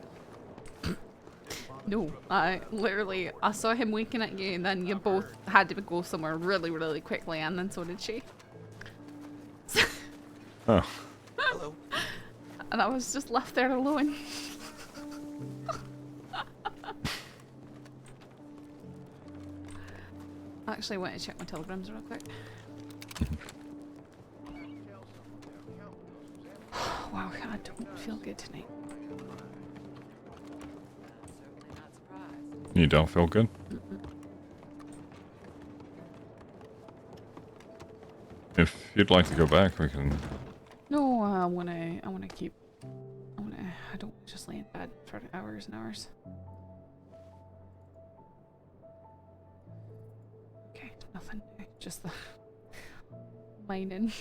No, I saw him winking at you, and then you both had to go somewhere really, really quickly, and then so did she. Oh. Hello. And I was just left there alone. I actually went to check my telegrams real quick. Wow, I don't feel good tonight. You don't feel good? If you'd like to go back, we can. No, I wanna keep. I don't just lay in bed for hours and hours. Okay, nothing. Just the mining.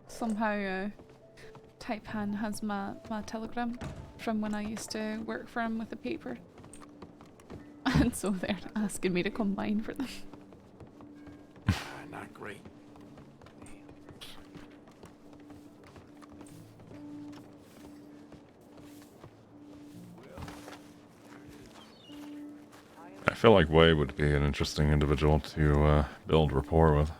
Somehow, Taipan has my telegram from when I used to work for him with the paper. And so they're asking me to come mine for them. Not great. I feel like Wei would be an interesting individual to build rapport with.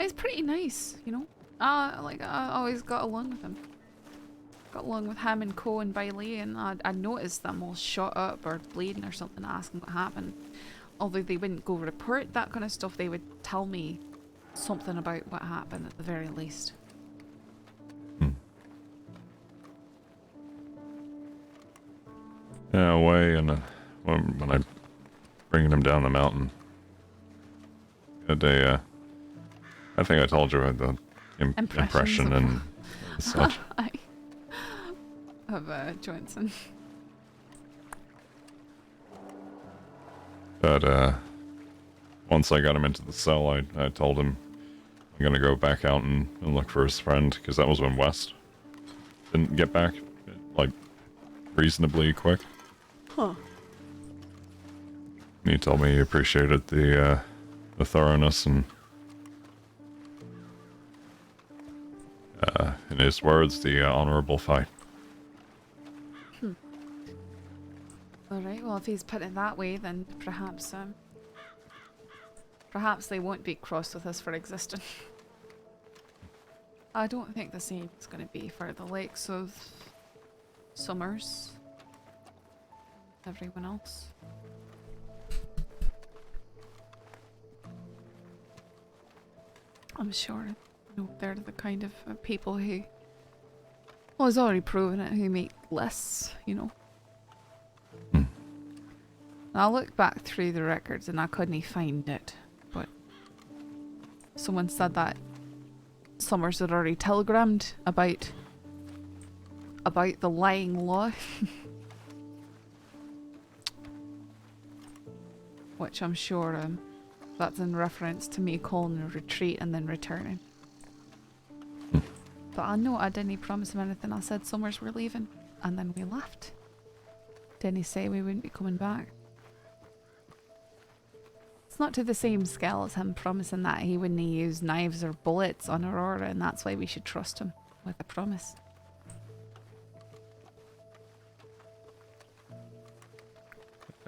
He's pretty nice, you know. I always got along with him. Got along with him and Co and Bailey, and I noticed them all shot up or bleeding or something, asking what happened. Although they wouldn't go report that kind of stuff, they would tell me something about what happened at the very least. Yeah, Wei, and when I bringing him down the mountain, I think I told you about the impression and such. Of Johnson. But once I got him into the cell, I told him I'm gonna go back out and look for his friend, because that was when West didn't get back, like, reasonably quick. Huh. He told me he appreciated the thoroughness and, in his words, the honorable fight. Alright, well if he's put it that way, then perhaps they won't be cross with us for existing. I don't think the same is going to be for the likes of Summers. Everyone else. I'm sure, you know, they're the kind of people who, well, he's already proven it, who make lists, you know. I looked back through the records and I couldn't find it, but someone said that Summers had already telegrammed about the lying law. Which I'm sure that's in reference to me calling a retreat and then returning. But I know I didn't promise him anything. I said Summers were leaving and then we left. Didn't he say we wouldn't be coming back? It's not to the same scale as him promising that he wouldn't use knives or bullets on Aurora, and that's why we should trust him with a promise.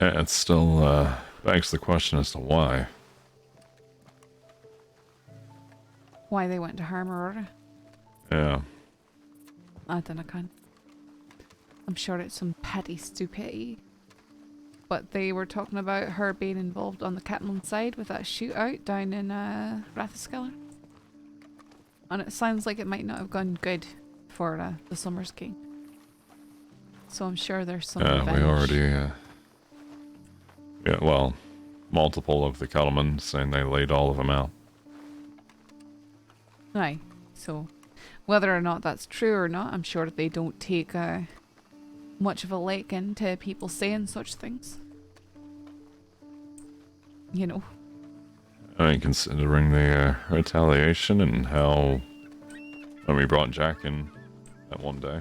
It still begs the question as to why. Why they went to harm Aurora? Yeah. I don't know. I'm sure it's some petty stupidity. But they were talking about her being involved on the Catlin side with that shootout down in Rathskeller. And it sounds like it might not have gone good for the Summers King. So I'm sure there's some revenge. We already... yeah, well, multiple of the Cattlemen saying they laid all of them out. Aye. So whether or not that's true or not, I'm sure they don't take much of a liking to people saying such things. You know. I mean, considering the retaliation and how when we brought Jack in that one day,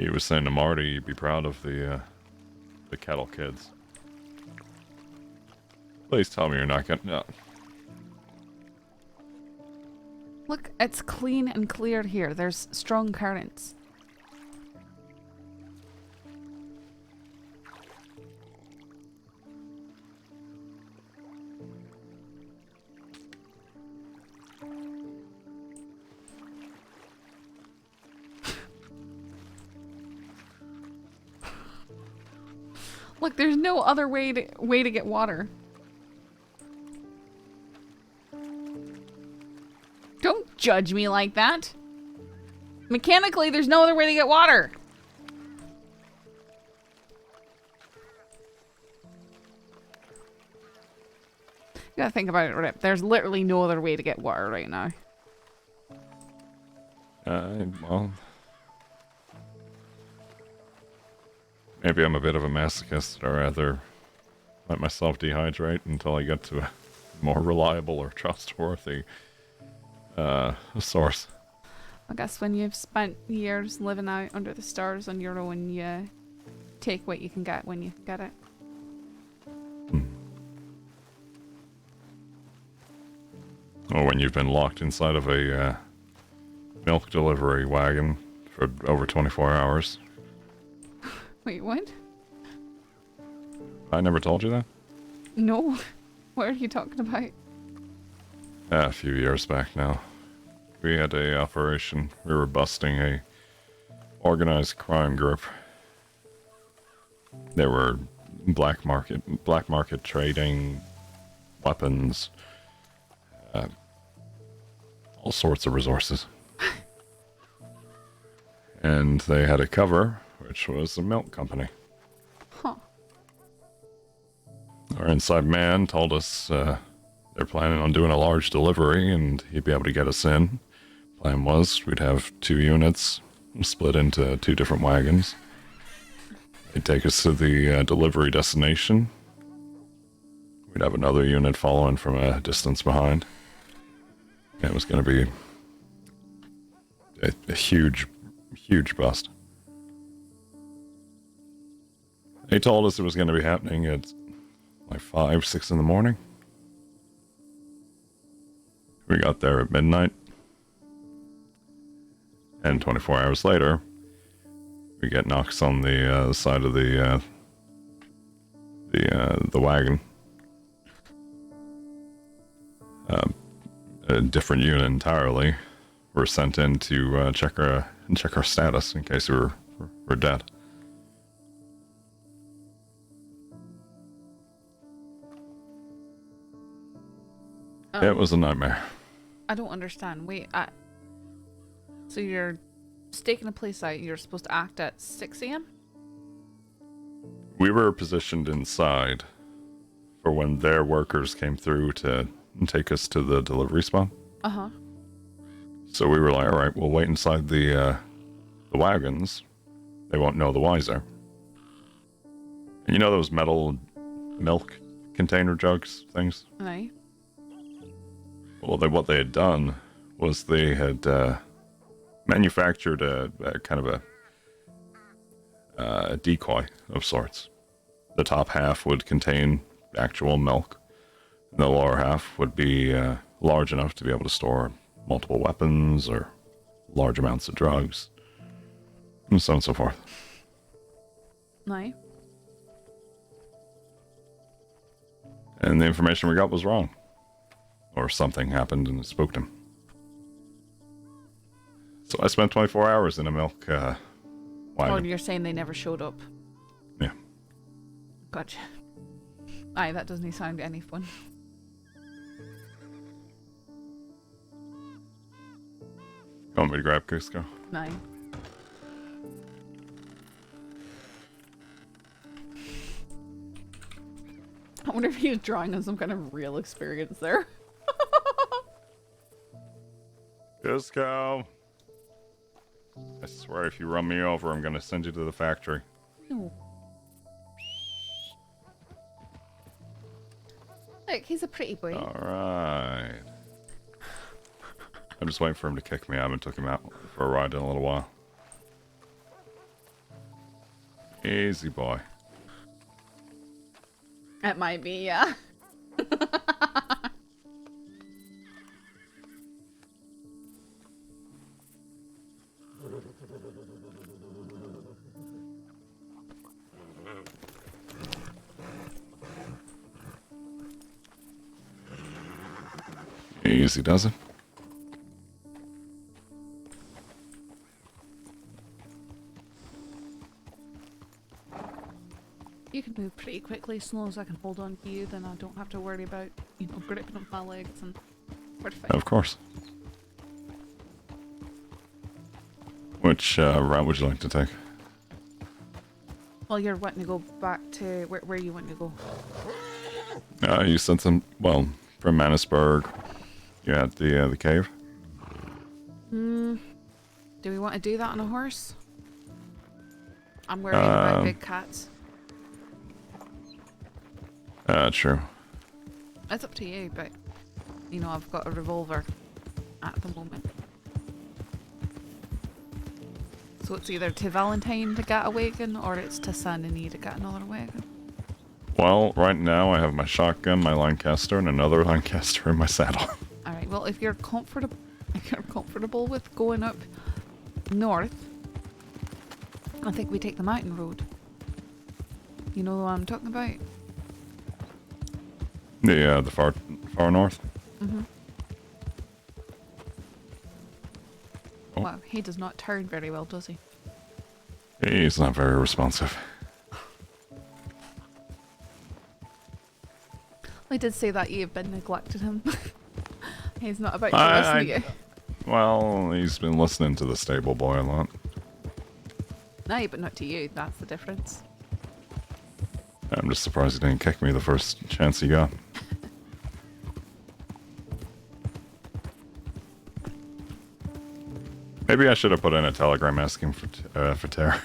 he was saying to Marty he'd be proud of the cattle kids. Please tell me you're not gonna... No. Look, it's clean and clear here. There's strong currents. Look, there's no other way to get water. Don't judge me like that. Mechanically, there's no other way to get water. You gotta think about it, Rip. There's literally no other way to get water right now. Well... maybe I'm a bit of a masochist, or rather, let myself dehydrate until I get to a more reliable or trustworthy source. I guess when you've spent years living out under the stars on your own, you take what you can get when you get it. Or when you've been locked inside of a milk delivery wagon for over 24 hours. Wait, what? I never told you that? No. What are you talking about? A few years back now. We had a operation. We were busting a organized crime group. There were black market trading, weapons, all sorts of resources. And they had a cover, which was a milk company. Huh. Our inside man told us they're planning on doing a large delivery and he'd be able to get us in. Plan was we'd have 2 units split into 2 different wagons. They'd take us to the delivery destination. We'd have another unit following from a distance behind. It was going to be a huge, huge bust. They told us it was going to be happening at like 5, 6 in the morning. We got there at midnight. And 24 hours later, we get knocks on the side of the wagon. A different unit entirely. We're sent in to check our status in case we're dead. It was a nightmare. I don't understand. Wait, so you're staking a place out, you're supposed to act at 6 a.m.? We were positioned inside for when their workers came through to take us to the delivery spot. Uh-huh. So we were like, all right, we'll wait inside the wagons. They won't know the wiser. And you know those metal milk container jugs things? Aye. Well, what they had done was they had manufactured a kind of a decoy of sorts. The top half would contain actual milk. And the lower half would be large enough to be able to store multiple weapons or large amounts of drugs, and so on and so forth. Aye. And the information we got was wrong. Or something happened and it spooked him. So I spent 24 hours in a milk Oh, wagon. you're saying they never showed up? Yeah. Gotcha. Aye, that doesn't sound any fun. You want me to grab Cusco? Aye. I wonder if he was drawing on some kind of real experience there. Cusco! I swear if you run me over, I'm gonna send you to the factory. No. Look, he's a pretty boy. Alright. I'm just waiting for him to kick me. I haven't took him out for a ride in a little while. Easy boy. It might be, yeah. Easy does it. You can move pretty quickly as long as I can hold on to you, then I don't have to worry about, you know, gripping up my legs and we're fine. Of course. Which route would you like to take? Well, you're wanting to go back to where you want to go. You sent them, well, from Mannesburg. You had the cave. Do we want to do that on a horse? I'm worried about big cats. True. It's up to you, but you know I've got a revolver at the moment. So it's either to Valentine to get a wagon, or it's to Sandy to get another wagon. Well, right now I have my shotgun, my Lancaster, and another Lancaster in my saddle. All right. Well, if you're comfortable with going up north, I think we take the mountain road. You know what I'm talking about? The far north. Mhm. Oh. Wow, he does not turn very well, does he? He's not very responsive. I did say that you've been neglected him. He's not about to listen to you. Well, he's been listening to the stable boy a lot. No, but not to you. That's the difference. I'm just surprised he didn't kick me the first chance he got. Maybe I should have put in a telegram asking for Terra.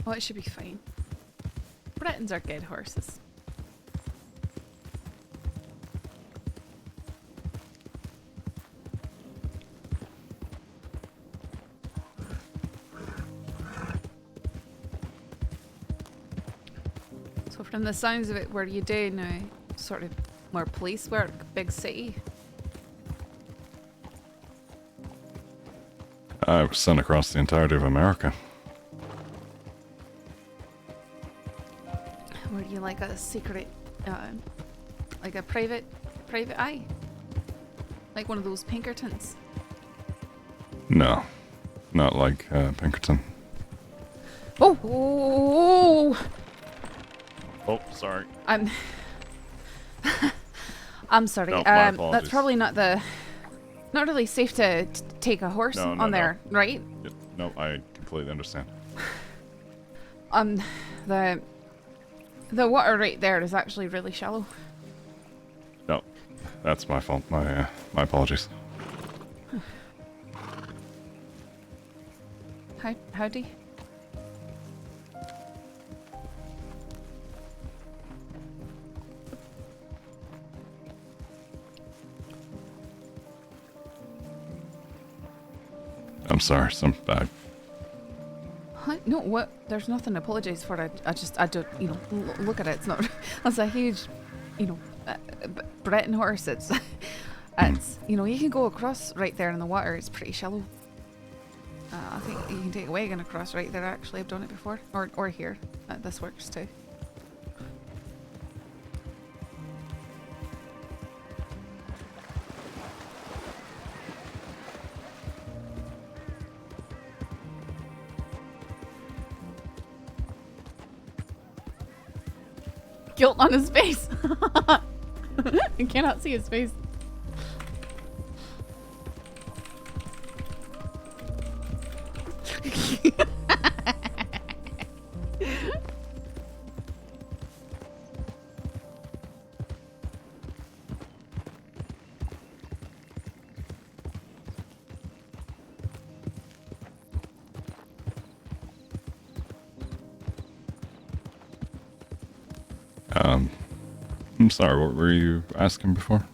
Well, it should be fine. Britons are good horses. So from the sounds of it, what are you doing now? Sort of more police work, big city? I was sent across the entirety of America. Or do you like a secret, like a private eye? Like one of those Pinkertons? No, not like Pinkerton. Oh! Oh, sorry. I'm sorry. No, my That's apologies. probably not really safe to take a horse No, on there, right? No, I completely understand. The water right there is actually really shallow. No, that's my fault. My apologies. Howdy. I'm sorry. Huh? No, what? There's nothing to apologize for. I don't, look at it. It's not. That's a huge, Breton horse. It's, you can go across right there in the water. It's pretty shallow. I think you can take a wagon across right there. Actually, I've done it before, or here. This works too. Guilt on his face. I cannot see his face. I'm sorry, what were you asking before?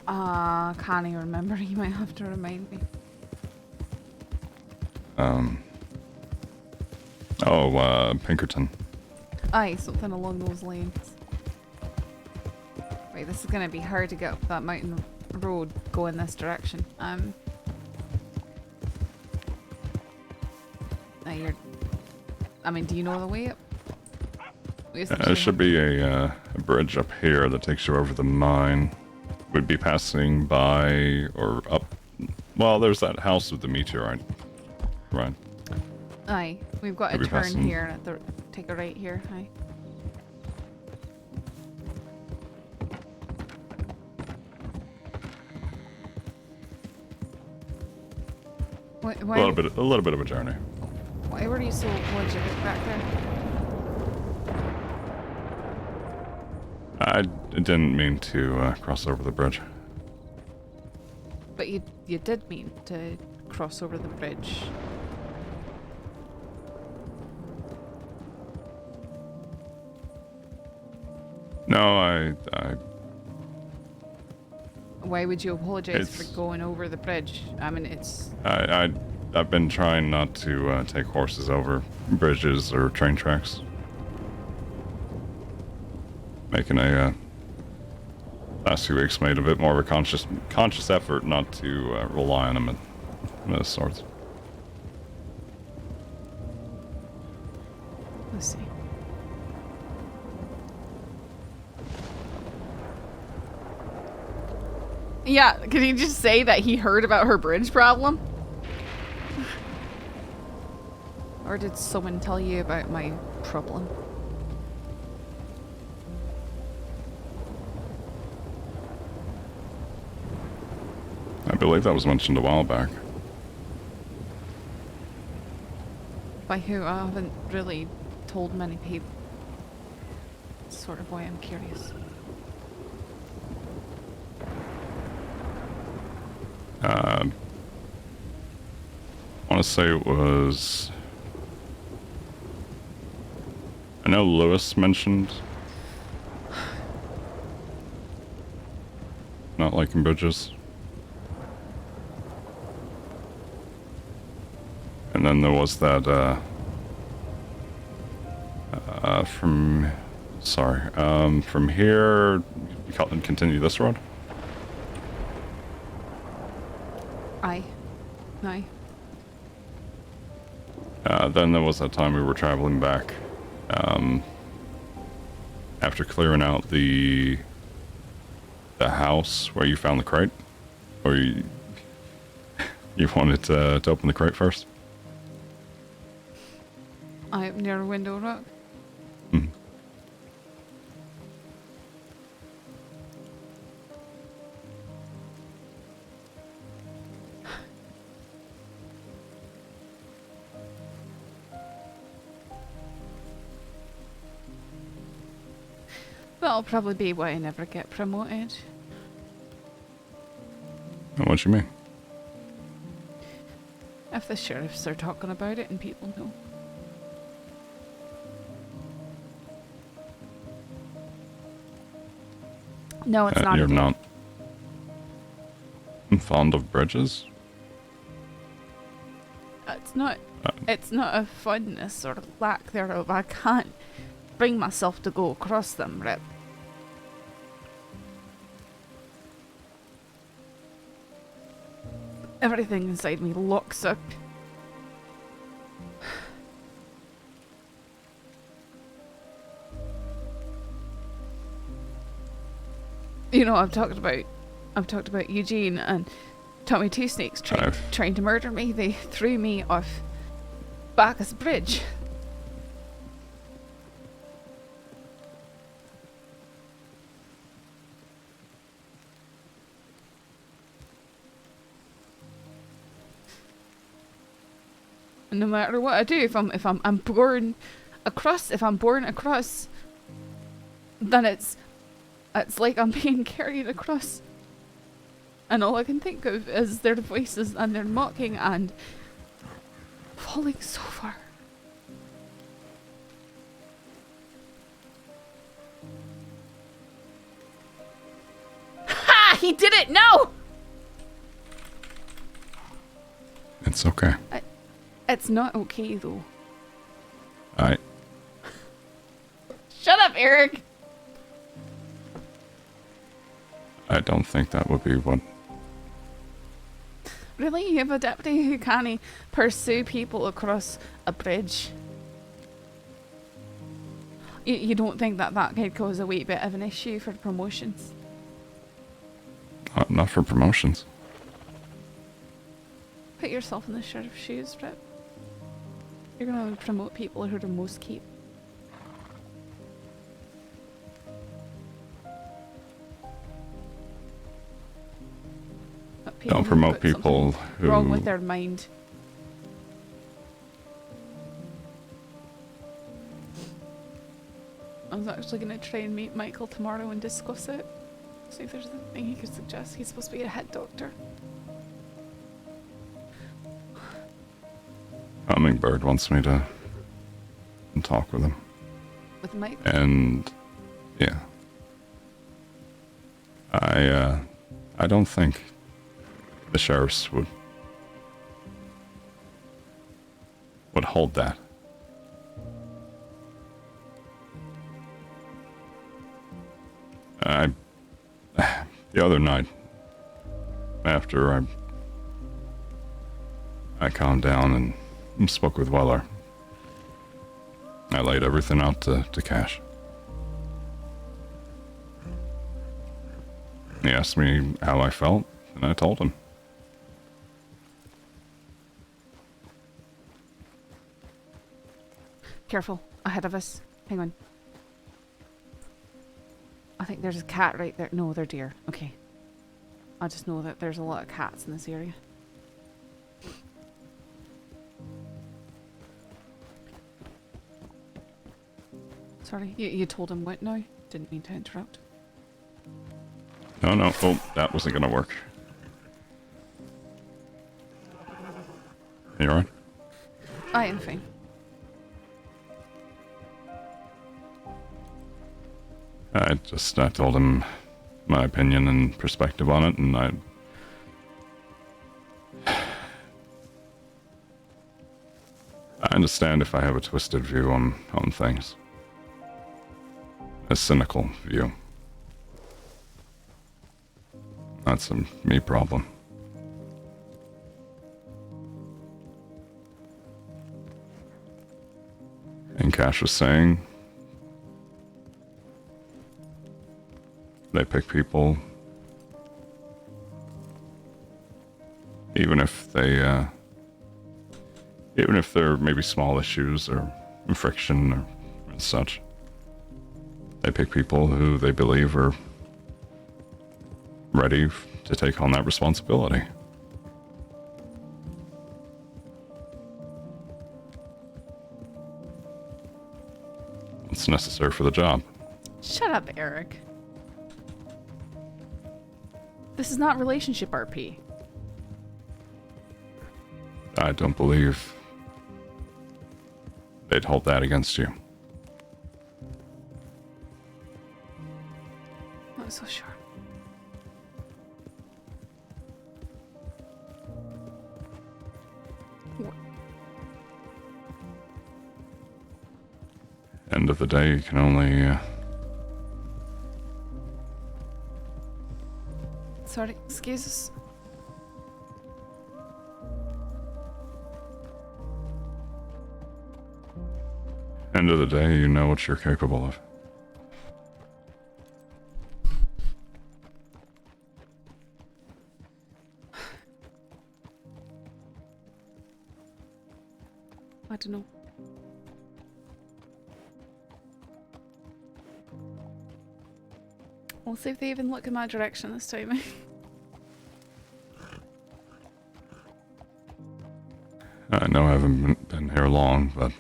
Can't even remember. You might have to remind me. Pinkerton. Aye, something along those lines. Right, this is gonna be hard to get up that mountain road going this direction. Do you know the way up? There should be a bridge up here that takes you over the mine. We'd be passing by or up. Well, there's that house with the meteorite. Right. Aye, we've got a turn here. Take a right here. Aye. A little bit of a journey. Why were you so legit back there? I didn't mean to cross over the bridge. But you did mean to cross over the bridge. No, I Why would you apologize for going over the bridge? It's... I've been trying not to take horses over bridges or train tracks. Making last few weeks made a bit more of a conscious effort not to rely on them of this sort. Let's see. Yeah, could he just say that he heard about her bridge problem? Or did someone tell you about my problem? I believe that was mentioned a while back. By who? I haven't really told many people. That's sort of why I'm curious. I want to say it was... I know Lewis mentioned not liking bridges. And then there was that, from here, you can continue this road? Aye. Then there was that time we were traveling back, after clearing out the house where you found the crate, or you wanted to open the crate first? Aye, up near Window Rock. Mm. That'll probably be why I never get promoted. What you mean? If the sheriffs are talking about it and people know. No, it's not. You're not fond of bridges? It's not. It's not a fondness or lack thereof. I can't bring myself to go across them, Rip. Everything inside me locks up. You know, I've talked about Eugene and Tommy Two Snakes trying to murder me. They threw me off Bacchus Bridge. And no matter what I do, if I'm born across, then it's like I'm being carried across. And all I can think of is their voices and their mocking and falling so far. Ha! He did it! No! It's okay. It's not okay though. Shut up, Eric! I don't think that would be what... Really? You have a deputy who can't pursue people across a bridge? You don't think that could cause a wee bit of an issue for promotions? Not for promotions. Put yourself in the sheriff's shoes, Rip. You're gonna promote people who are the most keep. Don't promote people who... wrong with their mind. I was actually going to try and meet Michael tomorrow and discuss it. See if there's anything he could suggest. He's supposed to be a head doctor. Hummingbird wants me to talk with him. With Mike? And yeah. I don't think the sheriffs would hold that. The other night, after I calmed down and spoke with Weller, I laid everything out to Cash. He asked me how I felt, and I told him. Careful, ahead of us. Hang on. I think there's a cat right there. No, they're deer. Okay. I just know that there's a lot of cats in this area. Sorry, you told him what now? Didn't mean to interrupt. No. Oh, that wasn't gonna work. You alright? I am fine. I told him my opinion and perspective on it, and I understand if I have a twisted view on things. A cynical view. That's a me problem. And Cash was saying they pick people even if they're maybe small issues or friction or such. They pick people who they believe are ready to take on that responsibility. It's necessary for the job. Shut up, Eric. This is not relationship RP. I don't believe they'd hold that against you. Not so sure. End of the day, you can only... Sorry, excuse us. End of the day, you know what you're capable of. I don't know. We'll see if they even look in my direction this time. I know I haven't been here long, but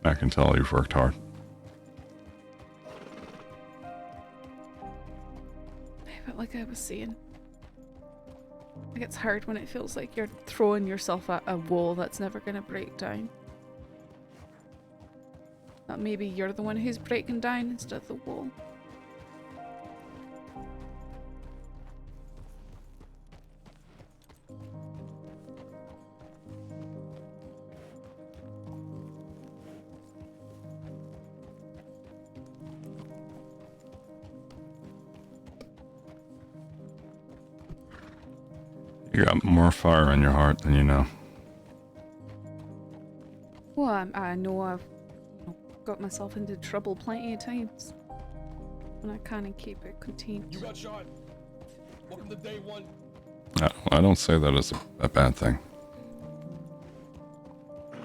I can tell you've worked hard. But like I was saying, like it's hard when it feels like you're throwing yourself at a wall that's never gonna break down. That maybe you're the one who's breaking down instead of the wall. You got more fire in your heart than you know. Well, I know I've got myself into trouble plenty of times, and I can't keep it contained. You got shot. Welcome to day one. I don't say that as a bad thing.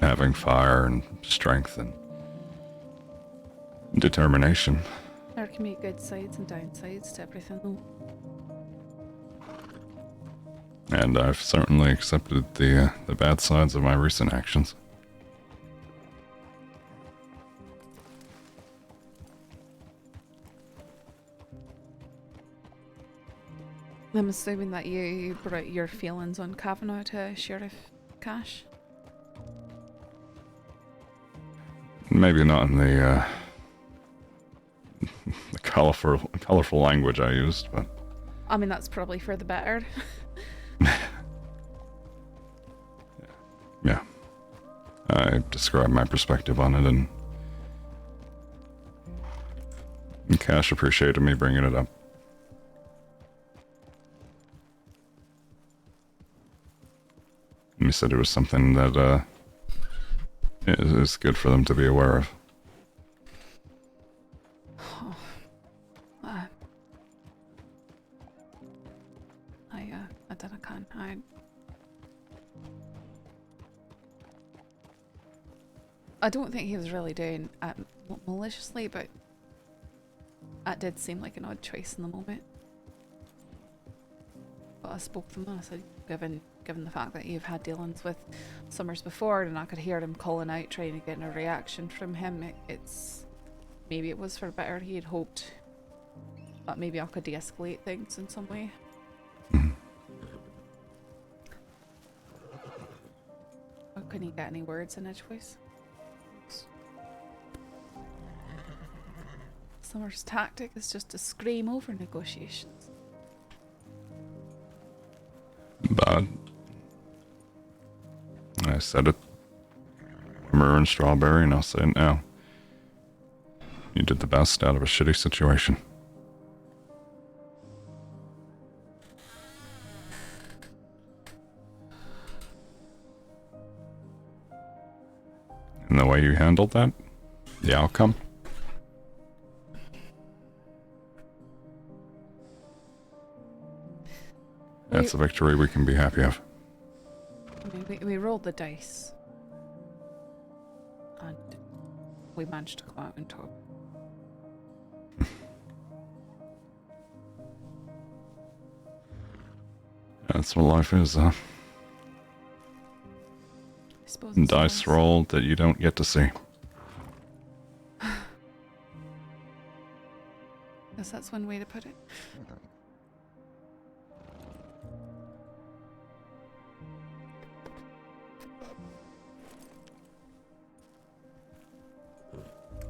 Having fire and strength and determination. There can be good sides and downsides to everything, though. And I've certainly accepted the bad sides of my recent actions. I'm assuming that you brought your feelings on Kavanaugh to Sheriff Cash. Maybe not in the colorful language I used, but I mean, that's probably for the better. yeah. I described my perspective on it, and Cash appreciated me bringing it up. He said it was something that is good for them to be aware of. I don't can. I don't think he was really doing it maliciously, but that did seem like an odd choice in the moment. But I spoke to him and I said, given the fact that you've had dealings with Summers before, and I could hear him calling out, trying to get a reaction from him, maybe it was for better. He had hoped that maybe I could de-escalate things in some way. Or couldn't he get any words in edgeways? Summers' tactic is just to scream over negotiations. But I said it. Rumor and Strawberry, and I'll say it now. You did the best out of a shitty situation. And the way you handled that, the outcome, that's a victory we can be happy of. I mean, we rolled the dice. And we managed to go out on top. That's what life is, huh? I suppose it's Dice nice. rolled that you don't get to see. That's one way to put it.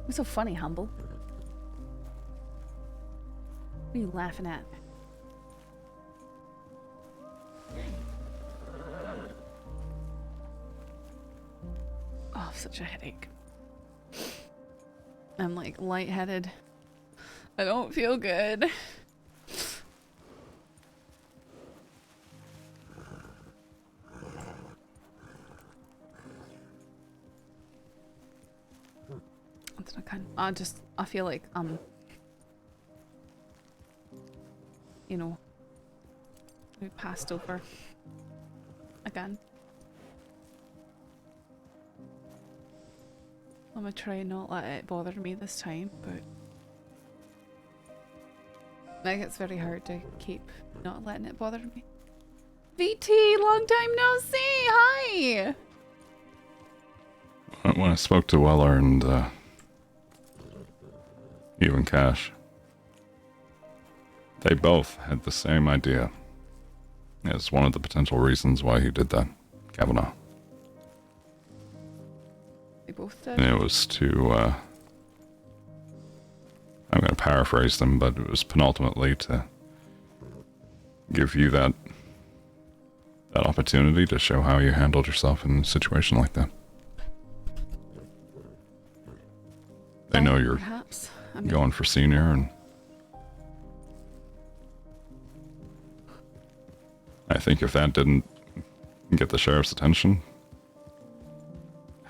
You're so funny, Humble. What are you laughing at? Oh, such a headache. I'm like lightheaded. I don't feel good. I feel like you know, we passed over again. I'm gonna try and not let it bother me this time, but like it's very hard to keep not letting it bother me. VT, long time no see. Hi. When I spoke to Weller and even Cash, they both had the same idea as one of the potential reasons why he did that, Kavanaugh. They both did? And it was to, I'm going to paraphrase them, but it was penultimately to give you that opportunity to show how you handled yourself in a situation like that. They know you're going for senior, and I think if that didn't get the sheriff's attention,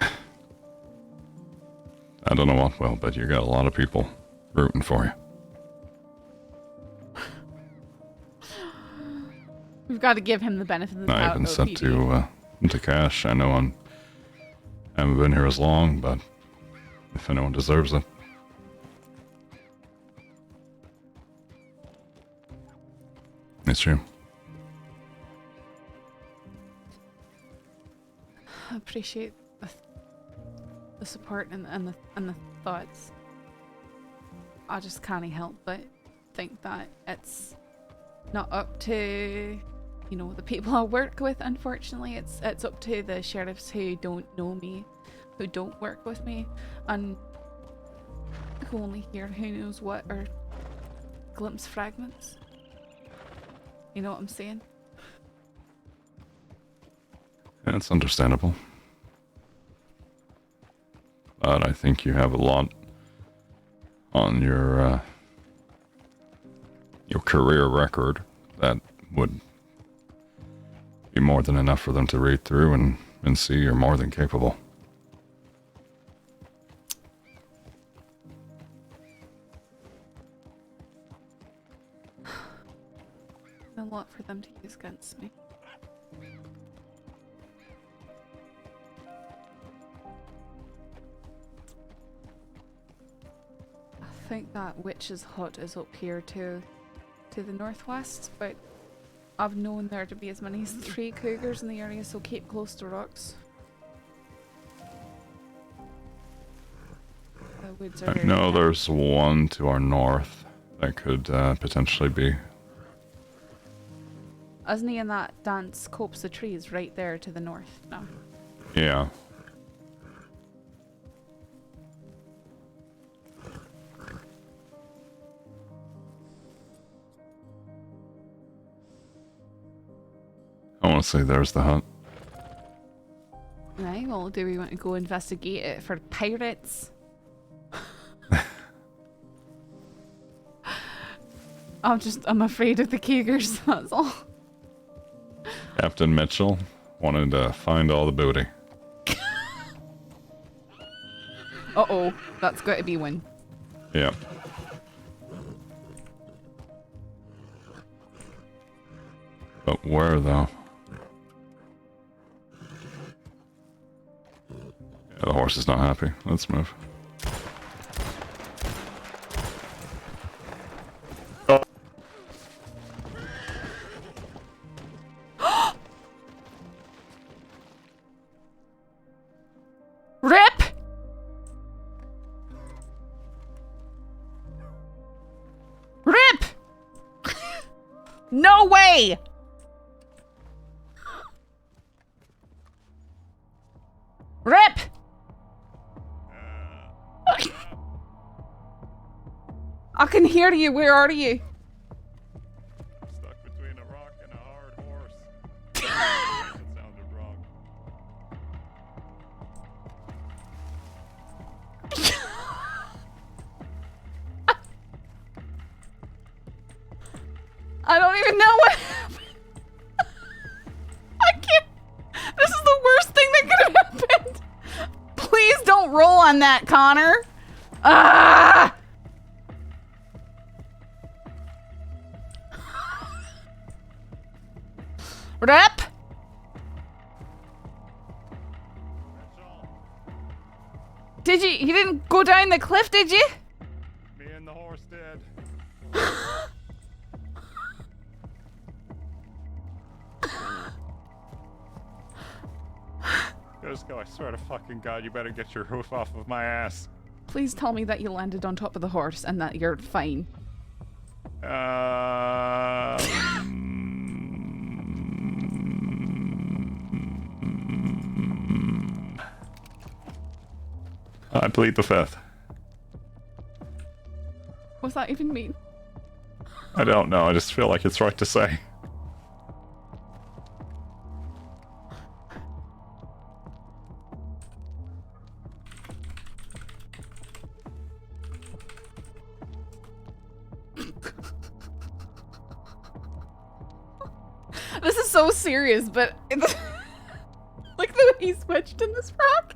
I don't know what will, but you got a lot of people rooting for you. We've got to give him the benefit of the doubt. I even said to Cash, I know I haven't been here as long, but if anyone deserves it. It's you. I appreciate the support and the thoughts. I just can't help but think that it's not up to, you know, the people I work with. Unfortunately, it's up to the sheriffs who don't know me, who don't work with me, and who only hear who knows what or glimpse fragments. You know what I'm saying? Yeah, it's understandable. But I think you have a lot on your career record that would be more than enough for them to read through and see you're more than capable. A lot for them to use against me. I think that Witch's Hut is up here to the northwest, but I've known there to be as many as 3 cougars in the area, so keep close to rocks. The woods are very No, thick. there's one to our north that could potentially be. Isn't he in that dense copse of trees right there to the north? No. Yeah. I want to say there's the hut. Right, well, do we want to go investigate it for pirates? I'm afraid of the cougars, that's all. Captain Mitchell wanted to find all the booty. Uh-oh, that's got to be one. Yeah. But where, though? Yeah, the horse is not happy. Let's move. Rip! Rip! No way! Rip! I can hear you. Where are you? I'm stuck between a rock and a hard horse. That sounded wrong. I don't even know what happened. I can't. This is the worst thing that could have happened. Please don't roll on that, Connor. Ah! Rip? Did you didn't go down the cliff, did you? Me and the horse did. Cusco, I swear to fucking God, you better get your hoof off of my ass. Please tell me that you landed on top of the horse and that you're fine. I plead the fifth. What's that even mean? I don't know, I just feel like it's right to say. This is so serious, but look the way he switched in this rock.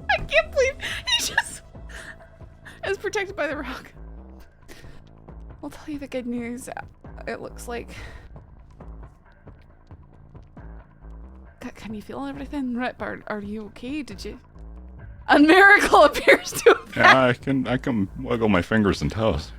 I can't believe he just is protected by the rock. I'll tell you the good news. It looks like. Can you feel everything, Rip? Are you okay? Did you? A miracle appears to have happened. Yeah, I can wiggle my fingers and toes.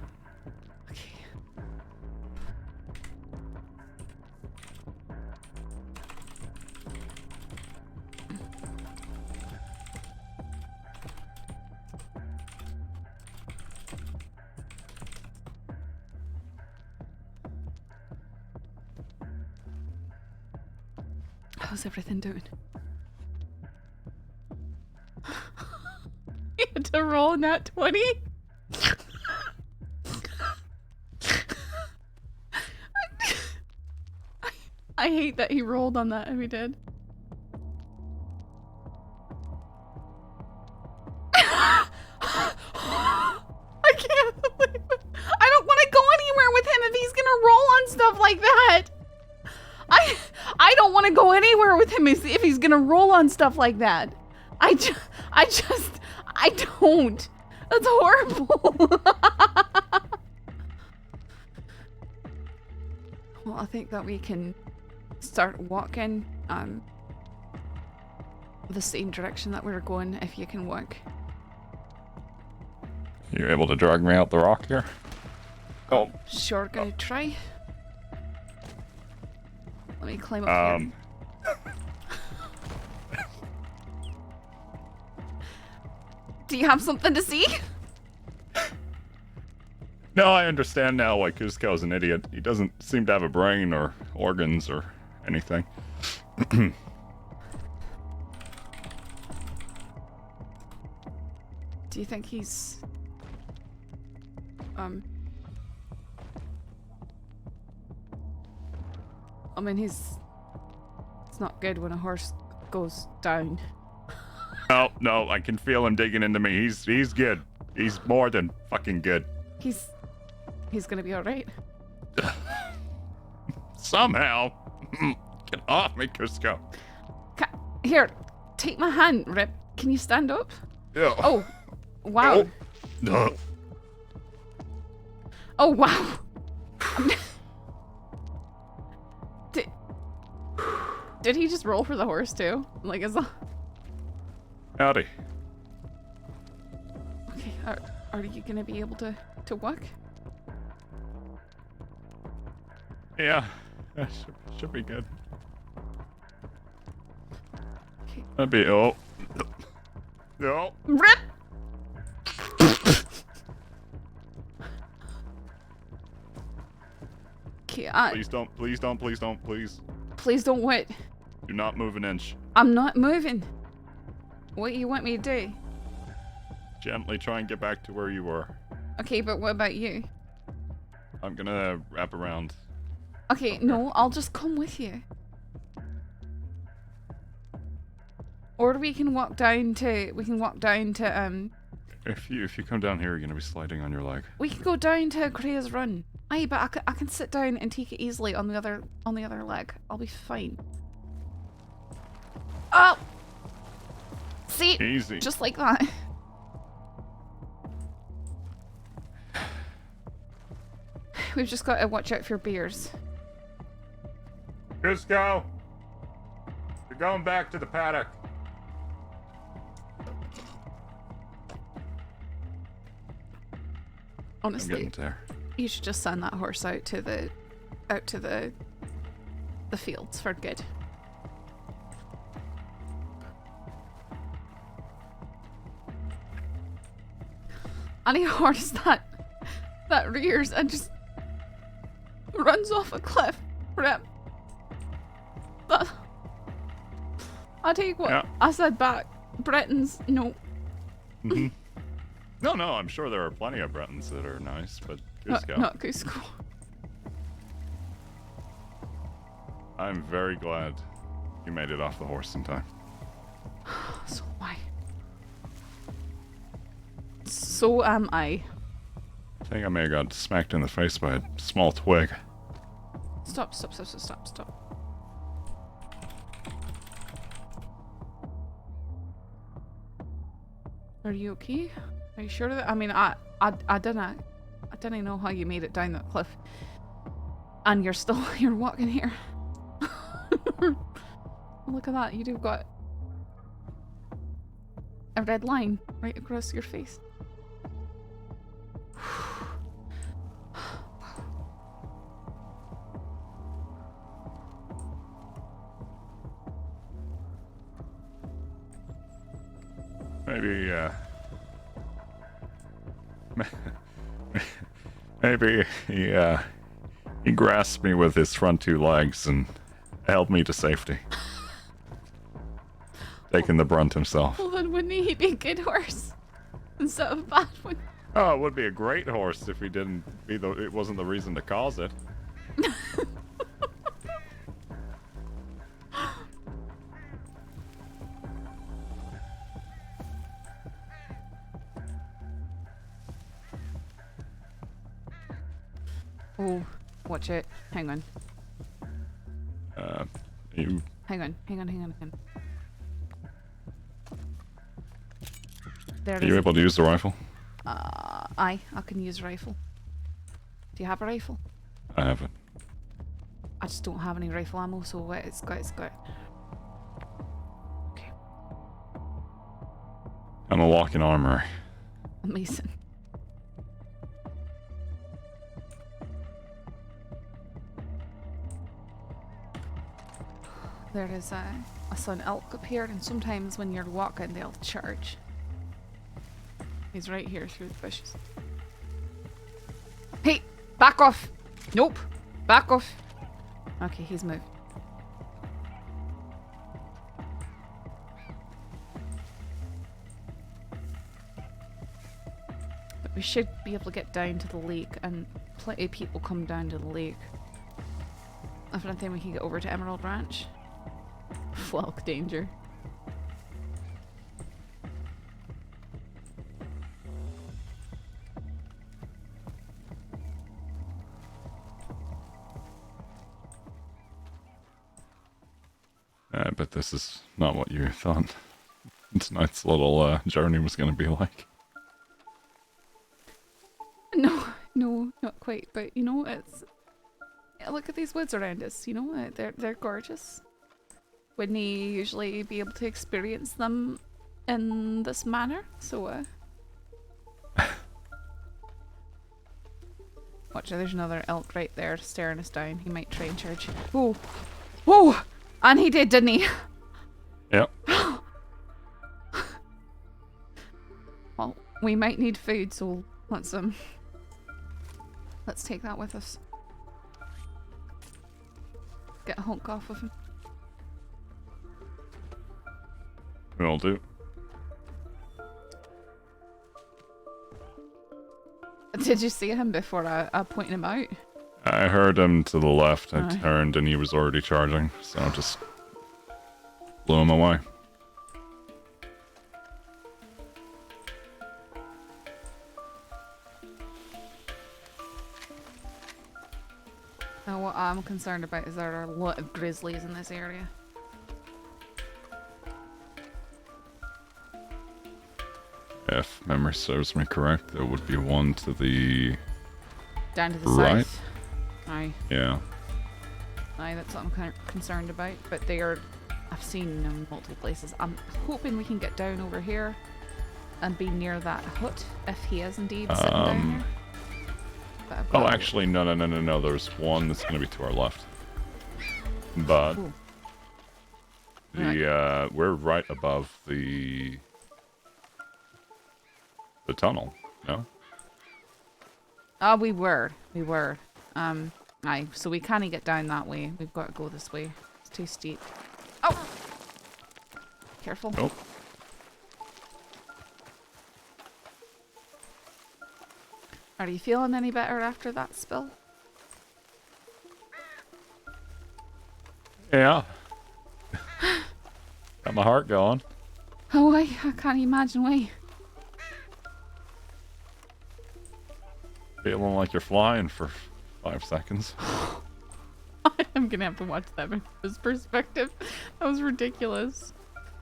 How's everything doing? You had to roll nat 20? I hate that he rolled on that if he did. I can't believe it. I don't want to go anywhere with him if he's gonna roll on stuff like that. I don't want to go anywhere with him if he's gonna roll on stuff like that. I don't. That's horrible. Well, I think that we can start walking the same direction that we were going if you can walk. You able to drag me out the rock here? Oh. Sure, gonna try. Let me climb up here. Do you have something to see? No, I understand now why Cusco's an idiot. He doesn't seem to have a brain or organs or anything. Do you think he's... I mean, it's not good when a horse goes down. No, I can feel him digging into me. He's good. He's more than fucking good. He's gonna be alright. Somehow. Get off me, Cusco. Here, take my hand, Rip. Can you stand up? Yeah. Oh, wow. No. Oh, wow. Did he just roll for the horse too? Like, is that... Howdy. Okay, are you gonna be able to walk? Yeah, that should be good. Okay. That'd be no. Rip. Okay, Please don't, please don't, please don't, please. please don't what? Do not move an inch. I'm not moving. What do you want me to do? Gently try and get back to where you were. Okay, but what about you? I'm gonna wrap around. Okay, no, I'll just come with you. Or we can walk down to, If you come down here, you're gonna be sliding on your leg. we can go down to Grea's Run. Aye, but I can sit down and take it easily on the other leg. I'll be fine. Oh! See? Easy. Just like that. We've just got to watch out for bears. Just go. You're going back to the paddock. I'm Honestly, getting there. you should just send that horse out to the fields for good. Any horse that rears and just runs off a cliff, Rip. That, I take what I said back. Bretons, no. Mm-hmm. No, I'm sure there are plenty of Bretons that are nice, but Cusco. Not Cusco. I'm very glad you made it off the horse in time. So am I. So am I. I think I may have got smacked in the face by a small twig. Stop. Are you okay? Are you sure that? I mean, I didn't know how you made it down that cliff, and you're walking here. Look at that! You've got a red line right across your face. Maybe he grasped me with his front two legs and held me to safety. Taking the brunt himself. Well, then wouldn't he be a good horse instead of a bad one? Oh, it would be a great horse if he didn't it wasn't the reason to cause it. Oh, watch it. Hang on. Hang on. There it Are is. you able to use the rifle? I can use a rifle. Do you have a rifle? I haven't. I just don't have any rifle ammo, so it's got. Okay. I'm a walking armory. Amazing. There is I saw an elk up here, and sometimes when you're walking, they'll charge. He's right here through the bushes. Hey, back off! Nope, back off. Okay, he's moved. But we should be able to get down to the lake, and plenty of people come down to the lake. If anything, we can get over to Emerald Ranch. Flelk danger. But this is not what you thought tonight's little journey was going to be like. No, not quite. But you know, it's look at these woods around us. You know, they're gorgeous. Wouldn't he usually be able to experience them in this manner? So, watch, there's another elk right there staring us down. He might try and charge. Oh! Whoa! And he did, didn't he? Yep. Well, we might need food, so let's take that with us. get a honk off of him. Will do. Did you see him before I pointed him out? I heard him to the left. I Aye. turned and he was already charging, so I just blew him away. Now what I'm concerned about is there are a lot of grizzlies in this area. If memory serves me correct, there would be one to the Down to the right. south. Aye. Yeah. Aye, that's what I'm kind of concerned about. But they are, I've seen them multiple places. I'm hoping we can get down over here and be near that hut if he is indeed sitting down here. But I've Oh, got- actually, no. There's one that's going to be to our left. But Ooh. we're right above the tunnel. No. Oh, we were. Aye, so we can't get down that way. We've got to go this way. It's too steep. Oh! Careful. Nope. Are you feeling any better after that spill? Yeah. Got my heart going. Oh, I can't imagine why. Feeling like you're flying for 5 seconds. I'm gonna have to watch that from his perspective. That was ridiculous.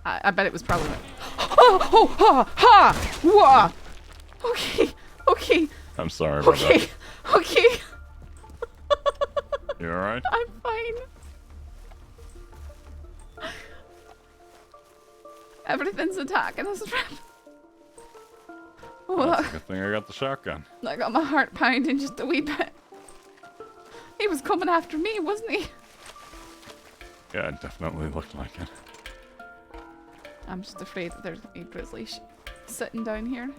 I bet it was probably like, whoa. Okay. I'm sorry about that. Okay. You alright? I'm fine. Everything's attacking us. Well, that's a good thing I got the shotgun. I got my heart pounding just a wee bit. He was coming after me, wasn't he? Yeah, it definitely looked like it. I'm just afraid that there's a grizzly sitting down here.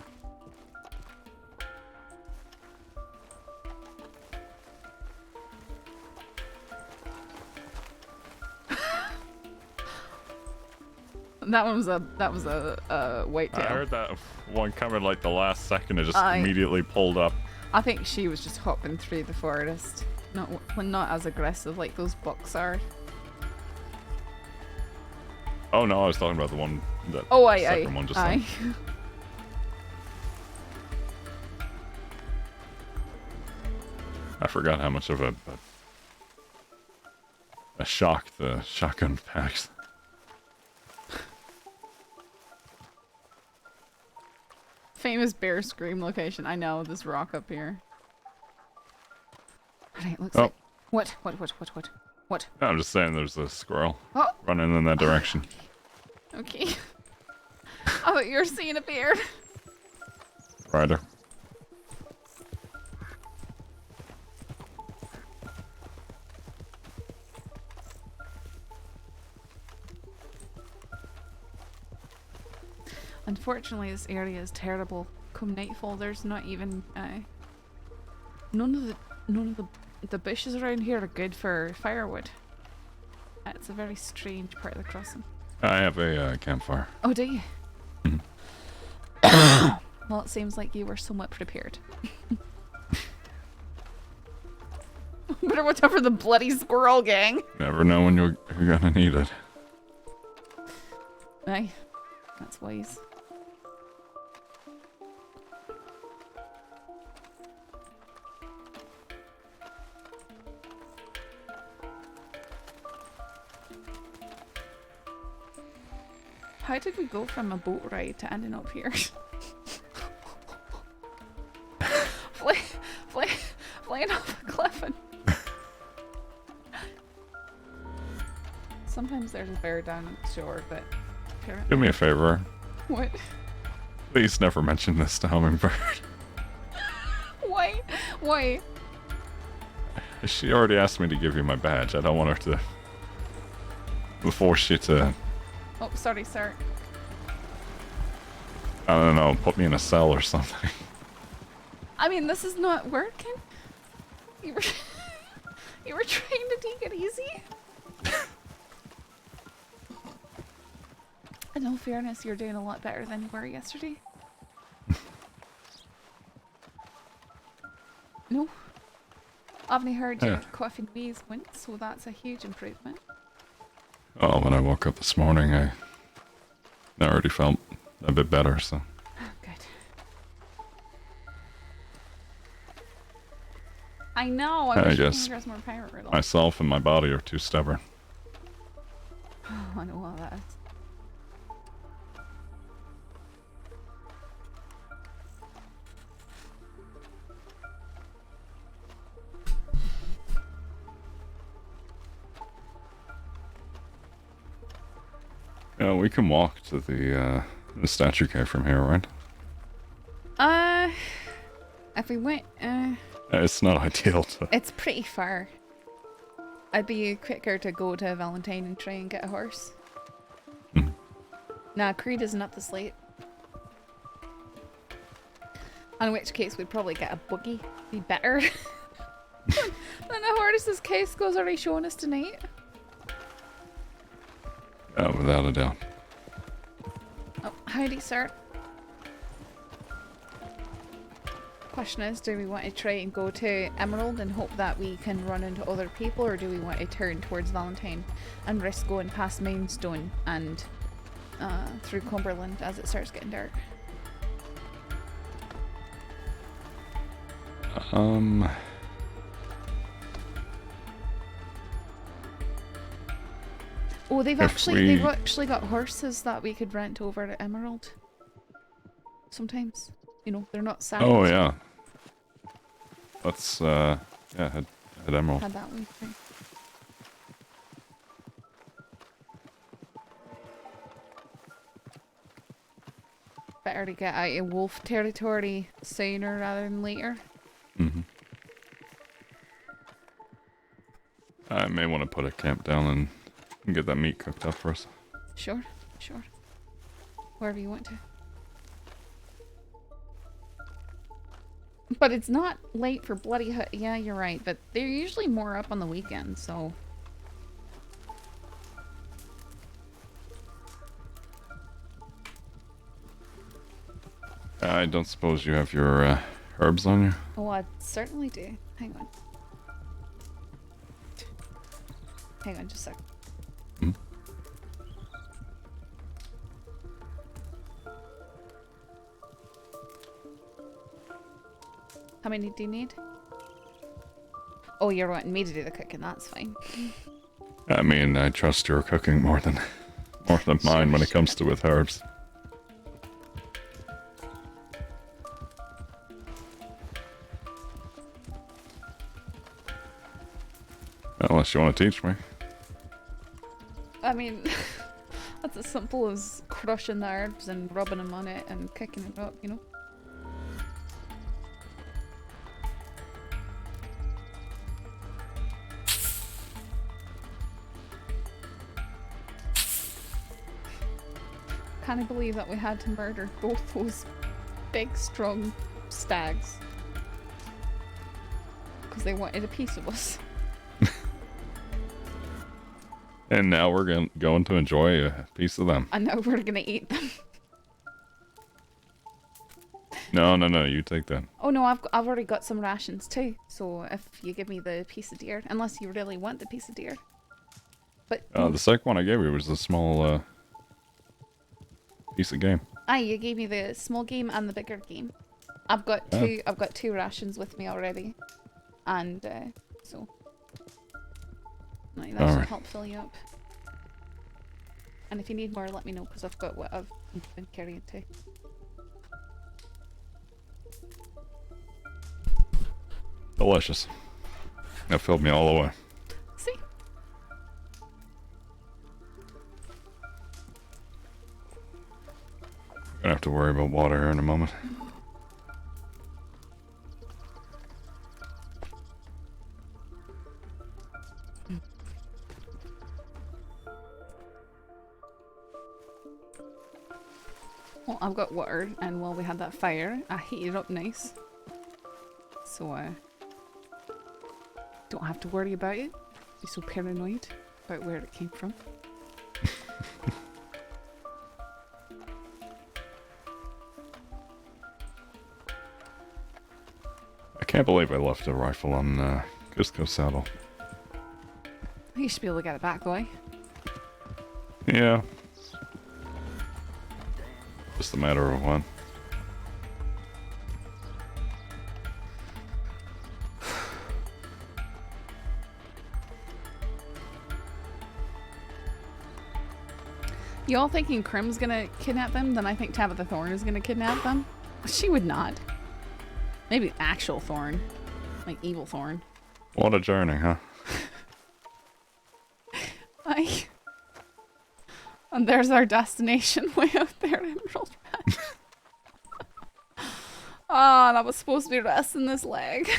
That was a whitetail. I heard that one coming like the last second. It just Aye. immediately pulled up. I think she was just hopping through the forest. Not as aggressive like those bucks are. Oh no, I was talking about the one that second one just aye. then. I forgot how much of a shock the shotgun packs. Famous bear scream location. I know, this rock up here. Alright, it looks like... What? No, I'm just saying there's a squirrel Oh. running in that direction. Okay. I thought you were seeing a bear. Rider. Unfortunately, this area is terrible. Come nightfall, there's not even none of the bushes around here are good for firewood. It's a very strange part of the crossing. I have a campfire. Oh, do you? Well, it seems like you were somewhat prepared. Better watch out for the bloody squirrel gang. Never know when you're gonna need it. Aye, that's wise. How did we go from a boat ride to ending up here? Flying off a cliff and... Sometimes there's a bear down on the shore, but apparently... Do me a favor. What? Please never mention this to Hummingbird. Why? She already asked me to give you my badge. I don't want her to force you to, Oh, sorry, sir. I don't know, put me in a cell or something. I mean, this is not working. You were trying to take it easy. In all fairness, you're doing a lot better than you were yesterday. No? I've only heard you cough and wheeze once, so that's a huge improvement. Oh, when I woke up this morning, I already felt a bit better, so. Good. I know, I wish guess there was more pirate riddles. myself and my body are too stubborn. Oh, I know what that is. Yeah, we can walk to the statue cave from here, right? If we went, It's not ideal to... it's pretty far. I'd be quicker to go to Valentine and try and get a horse. Nah, Creed isn't up this late. In which case we'd probably get a buggy. Be better than a horse's case goes already showing us tonight. without a doubt. Oh, howdy, sir. Question is, do we want to try and go to Emerald and hope that we can run into other people, or do we want to turn towards Valentine and risk going past Mainstone and through Cumberland as it starts getting dark? Oh, they've actually got horses that we could rent over at Emerald. Sometimes, you know, they're not saddled. Oh yeah. Let's head Emerald. Had that one. Right. Better to get out of wolf territory sooner rather than later. Mm-hmm. I may want to put a camp down and get that meat cooked up for us. Sure, sure. Wherever you want to. But it's not late for bloody hut. Yeah, you're right. But they're usually more up on the weekend, so. I don't suppose you have your herbs on you? Oh, I certainly do. Hang on. Hang on just a sec. Hmm? How many do you need? Oh, you're wanting me to do the cooking. That's fine. I mean, I trust your cooking more than mine when it comes to with herbs. Unless you want to teach me. I mean, that's as simple as crushing the herbs and rubbing them on it and kicking it up, you know? Can't I believe that we had to murder both those big, strong stags because they wanted a piece of us. And now we're going to enjoy a piece of them. And now we're gonna eat them. No, you take that. Oh no, I've already got some rations too. So if you give me the piece of deer, unless you really want the piece of deer. But the second one I gave you was a small piece of game. Aye, you gave me the small game and the bigger game. I've got two rations with me already, and so. Like, that should help fill you up. And if you need more, let me know, because I've got what I've been carrying too. Delicious. That filled me all the way. See? Gonna have to worry about water here in a moment. Well, I've got water, and while we had that fire, I heated it up nice. So, don't have to worry about it. Be so paranoid about where it came from. Can't believe I left a rifle on Cusco saddle. You should be able to get it back, boy. Yeah. Just a matter of when. You all thinking Crim's gonna kidnap them? Then I think Tabitha Thorn is gonna kidnap them. She would not. Maybe actual Thorn. Like evil Thorn. What a journey, huh? And there's our destination way out there, Emerald Red. Oh, and I was supposed to be resting this leg.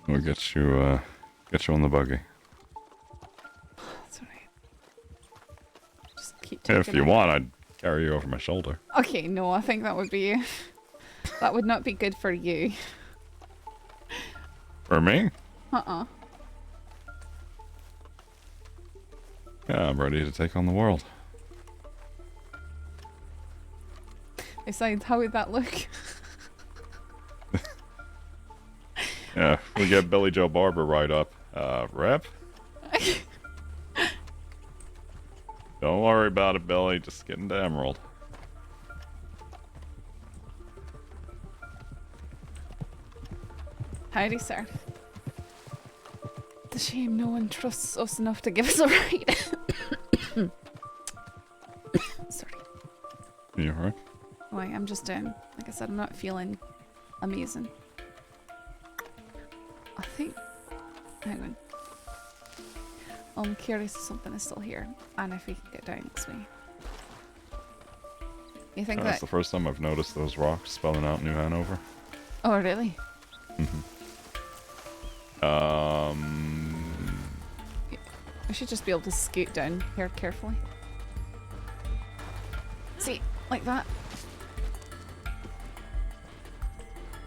We'll get you on the buggy. That's alright. Just keep If taking you it. want, I'd carry you over my shoulder. Okay, no, I think that would be... that would not be good for you. For me? Uh-uh. Yeah, I'm ready to take on the world. Besides, how would that look? Yeah, we get Billy Joe Barber right up. Rep? Don't worry about it, Billy. Just get into Emerald. Howdy, sir. It's a shame no one trusts us enough to give us a ride. Sorry. You alright? Oh, I'm just, like I said, I'm not feeling amazing. I think... Hang on. I'm curious if something is still here, and if we can get down this way. You think That's that... the first time I've noticed those rocks spelling out New Hanover. Oh, really? I should just be able to scoot down here carefully. See, like that.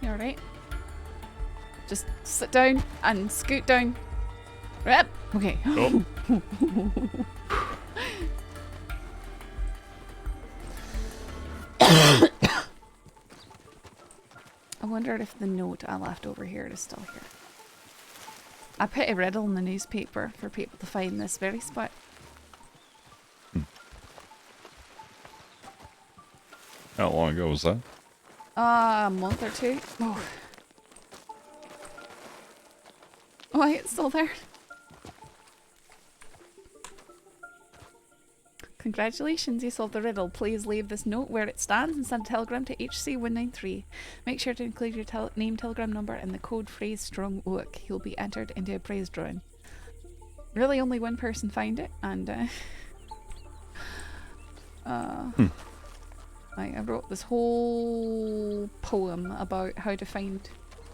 You alright? Just sit down and scoot down. Rip! Okay. Oh. I wonder if the note I left over here is still here. I put a riddle in the newspaper for people to find this very spot. How long ago was that? A month or two. Oh. Oh, it's still there. Congratulations, you solved the riddle. Please leave this note where it stands and send a telegram to HC193. Make sure to include your name, telegram number, and the code phrase strong oak. You'll be entered into a prize drawing. Really, only one person found it, and I wrote this whole poem about how to find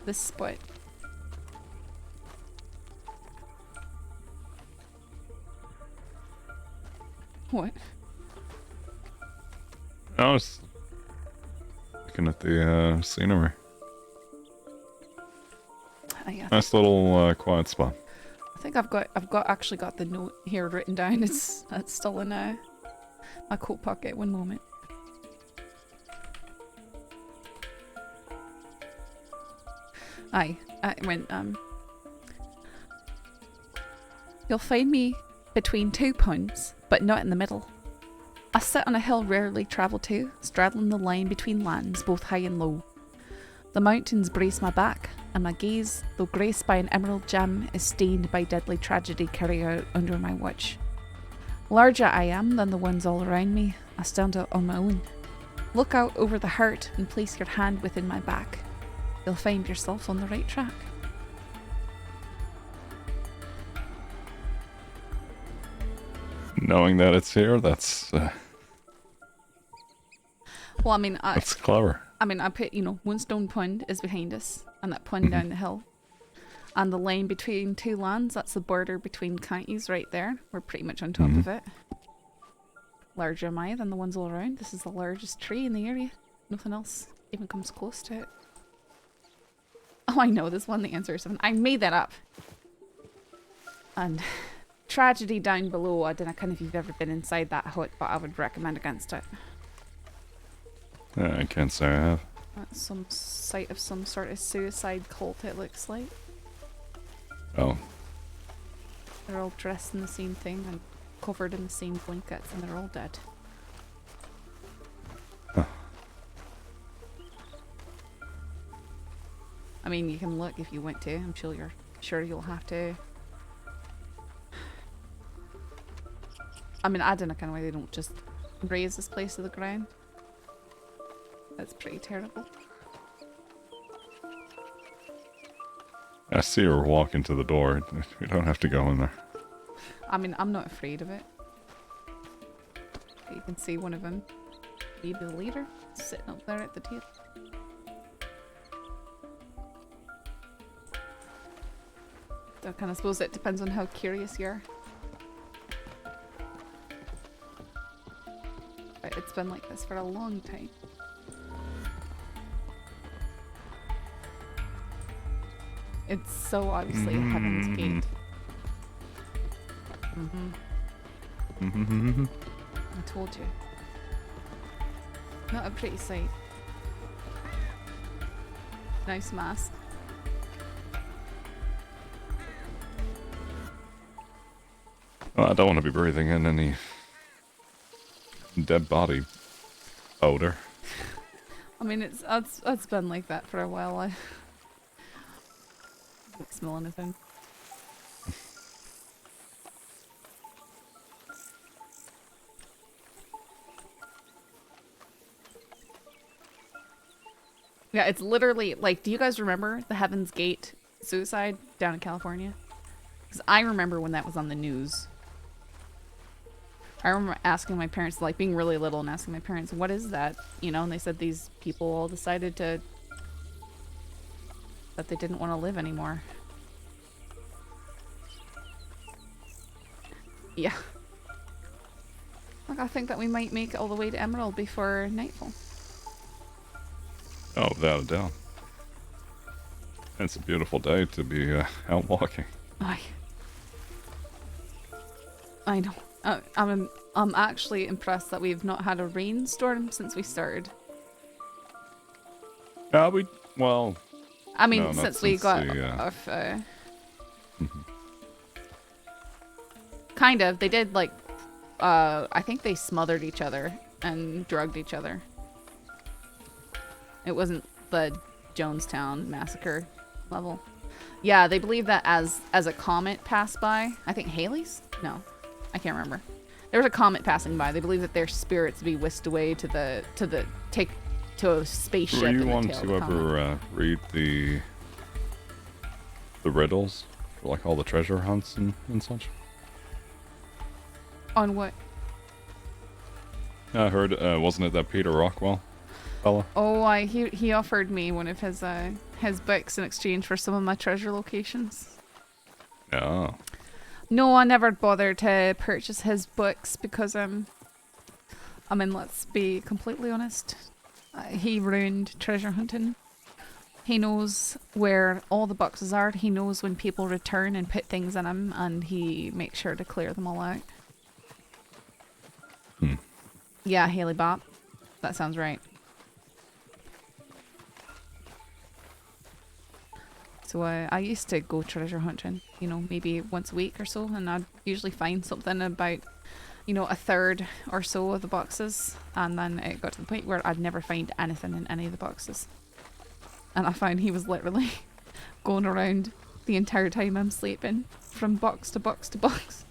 this spot. What? I was looking at the scenery. Yeah, Nice little quiet spot. I think I've actually got the note here written down. It's still in my coat pocket. One moment. I went You'll find me between 2 ponds, but not in the middle. I sit on a hill rarely travelled to, straddling the line between lands, both high and low. The mountains brace my back, and my gaze, though graced by an emerald gem, is stained by deadly tragedy carried out under my watch. Larger I am than the ones all around me, I stand out on my own. Look out over the heart and place your hand within my back. You'll find yourself on the right track. Knowing that it's here, that's Well, I mean, that's clever. I mean, I put, one stone pond is behind us, and that pond down the hill. And the line between two lands, that's the border between counties right there. We're pretty much on top of it. Larger am I than the ones all around. This is the largest tree in the area. Nothing else even comes close to it. Oh, I know, this one the answer is something. I made that up. And tragedy down below. I don't know if you've ever been inside that hut, but I would recommend against it. I can't say I have. That's some site of some sort of suicide cult, it looks like. Oh. They're all dressed in the same thing and covered in the same blankets, and they're all dead. Huh. I mean, you can look if you want to. I'm sure you'll have to. I mean, I don't know kind of why they don't just raise this place to the ground. That's pretty terrible. I see her walking to the door. We don't have to go in there. I mean, I'm not afraid of it. You can see one of them, maybe the leader, sitting up there at the table. So I kind of suppose it depends on how curious you are. But it's been like this for a long time. It's so obviously a Heaven's Gate. I told you. Not a pretty sight. Nice mask. Well, I don't want to be breathing in any dead body odor. I mean, it's been like that for a while. I don't smell anything. Yeah, it's literally like, do you guys remember the Heaven's Gate suicide down in California? Because I remember when that was on the news. I remember asking my parents, like being really little and asking my parents, what is that? You know, and they said these people all decided that they didn't want to live anymore. Yeah. Like, I think that we might make it all the way to Emerald before nightfall. Oh, without a doubt. It's a beautiful day to be out walking. I know. I'm actually impressed that we've not had a rainstorm since we started. Well... I mean, no, since we got off... Kind of. They did, like... I think they smothered each other and drugged each other. It wasn't the Jonestown massacre level. Yeah, they believe that as a comet passed by, I think Halley's? No, I can't remember. There was a comet passing by. They believe that their spirits be whisked away to a spaceship. Were you in the one tail of to the comet. ever read the riddles for like all the treasure hunts and such? On what? I heard, wasn't it that Peter Rockwell fella? Oh, he offered me one of his books in exchange for some of my treasure locations. Oh. No, I never bothered to purchase his books because I mean, let's be completely honest. He ruined treasure hunting. He knows where all the boxes are. He knows when people return and put things in them, and he makes sure to clear them all out. Yeah, Haley Bop. That sounds right. So I used to go treasure hunting, you know, maybe once a week or so, and I'd usually find something about, you know, a third or so of the boxes, and then it got to the point where I'd never find anything in any of the boxes. And I found he was literally going around the entire time I'm sleeping, from box to box to box.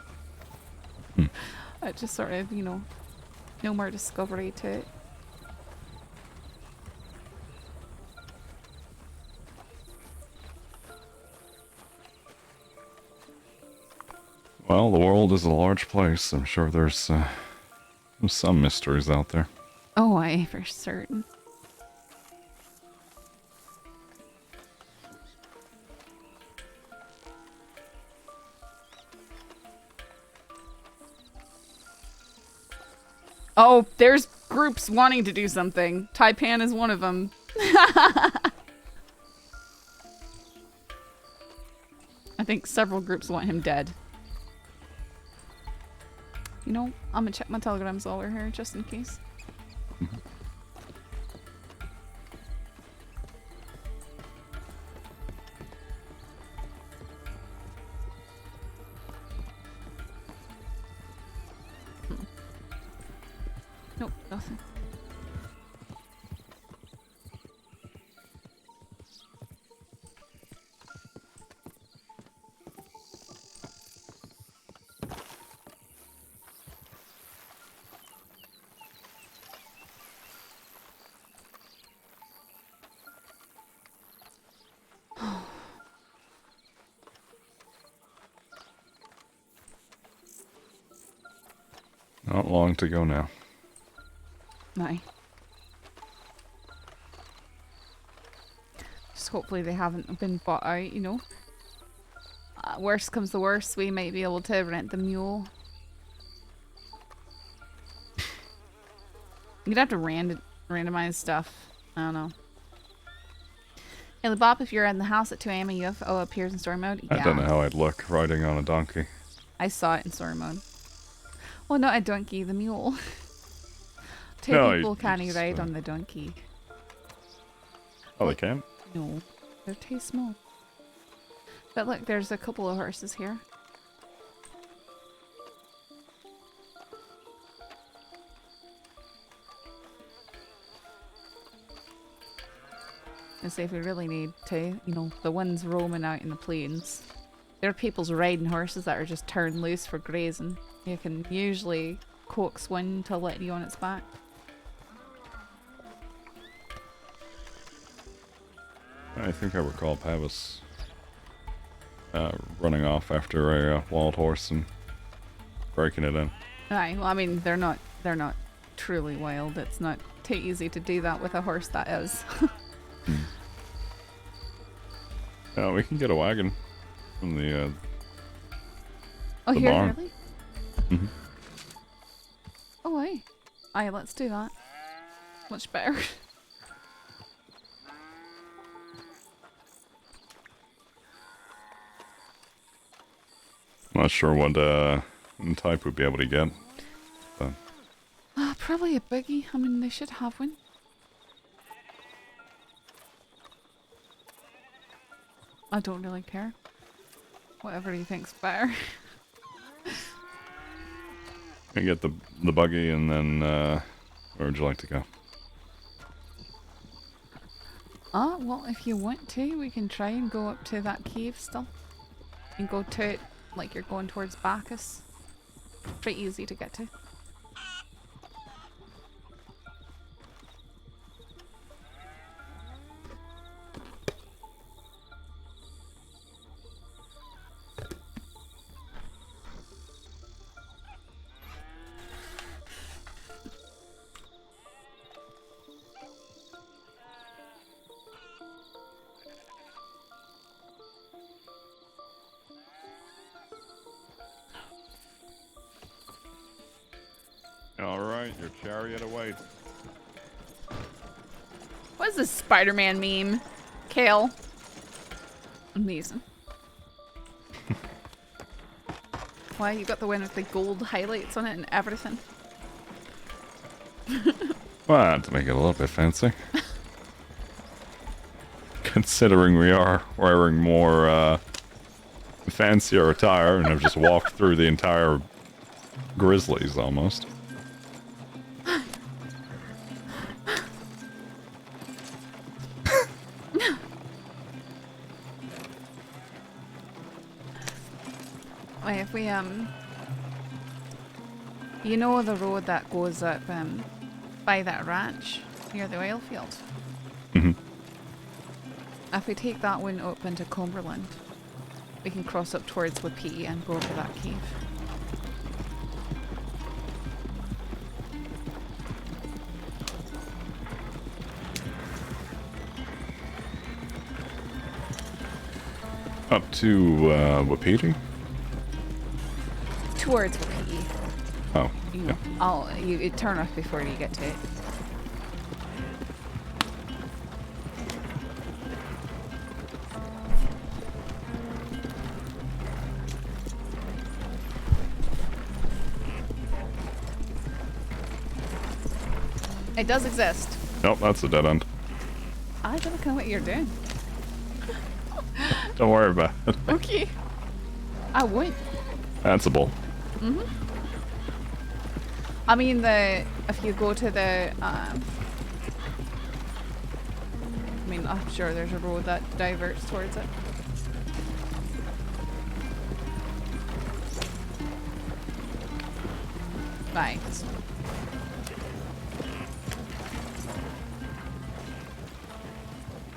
It just sort of, you know, no more discovery to it. Well, the world is a large place. I'm sure there's some mysteries out there. Oh, aye, for certain. Oh, there's groups wanting to do something. Taipan is one of them. I think several groups want him dead. You know, I'm gonna check my telegrams while we're here, just in case. Nope, nothing. Not long to go now. No. Just hopefully they haven't been bought out, you know. Worst comes to worst, we might be able to rent the mule. You'd have to randomize stuff. I don't know. Hey, Bob, if you're in the house at 2 AM and UFO appears in story mode, I don't know how I'd look riding on a donkey. I saw it in story mode. Well, not a donkey, the mule. Two No, people can't ride on the donkey. Oh, they can? No, they're too small. But look, there's a couple of horses here. And say if we really need to, you know, the ones roaming out in the plains. There are people's riding horses that are just turned loose for grazing. You can usually coax one to let you on its back. I think I recall Pavis running off after a wild horse and breaking it in. Aye, well, I mean, they're not truly wild. It's not too easy to do that with a horse that is. Yeah, we can get a wagon from the Oh, the here, barn. really? Mhm. Oh, aye. Aye, let's do that. Much better. Not sure what type we'd be able to get. But Probably a buggy. I mean, they should have one. I don't really care. Whatever you think's better. we get the buggy and then where would you like to go? Well, if you want to, we can try and go up to that cave still. And go to it like you're going towards Bacchus. Pretty easy to get to. Alright, your chariot awaits. What is this Spider-Man meme? Kale. Amazing. Why, you got the one with the gold highlights on it and everything? Well, to make it a little bit fancy. Considering we are wearing more fancier attire and have just walked through the entire Grizzlies almost. Wait, if we you know the road that goes up by that ranch near the oil field? Mm-hmm. If we take that one up into Cumberland, we can cross up towards Wapiti and go over that cave. Up to Wapiti? Towards Wapiti. Oh, You know, you turn off before you get to it. It does exist. Nope, that's a dead end. I don't know what you're doing. Don't worry about it. Okay. I would. That's a bull. I mean, the if you go to the, I mean, I'm sure there's a road that diverts towards it. Right.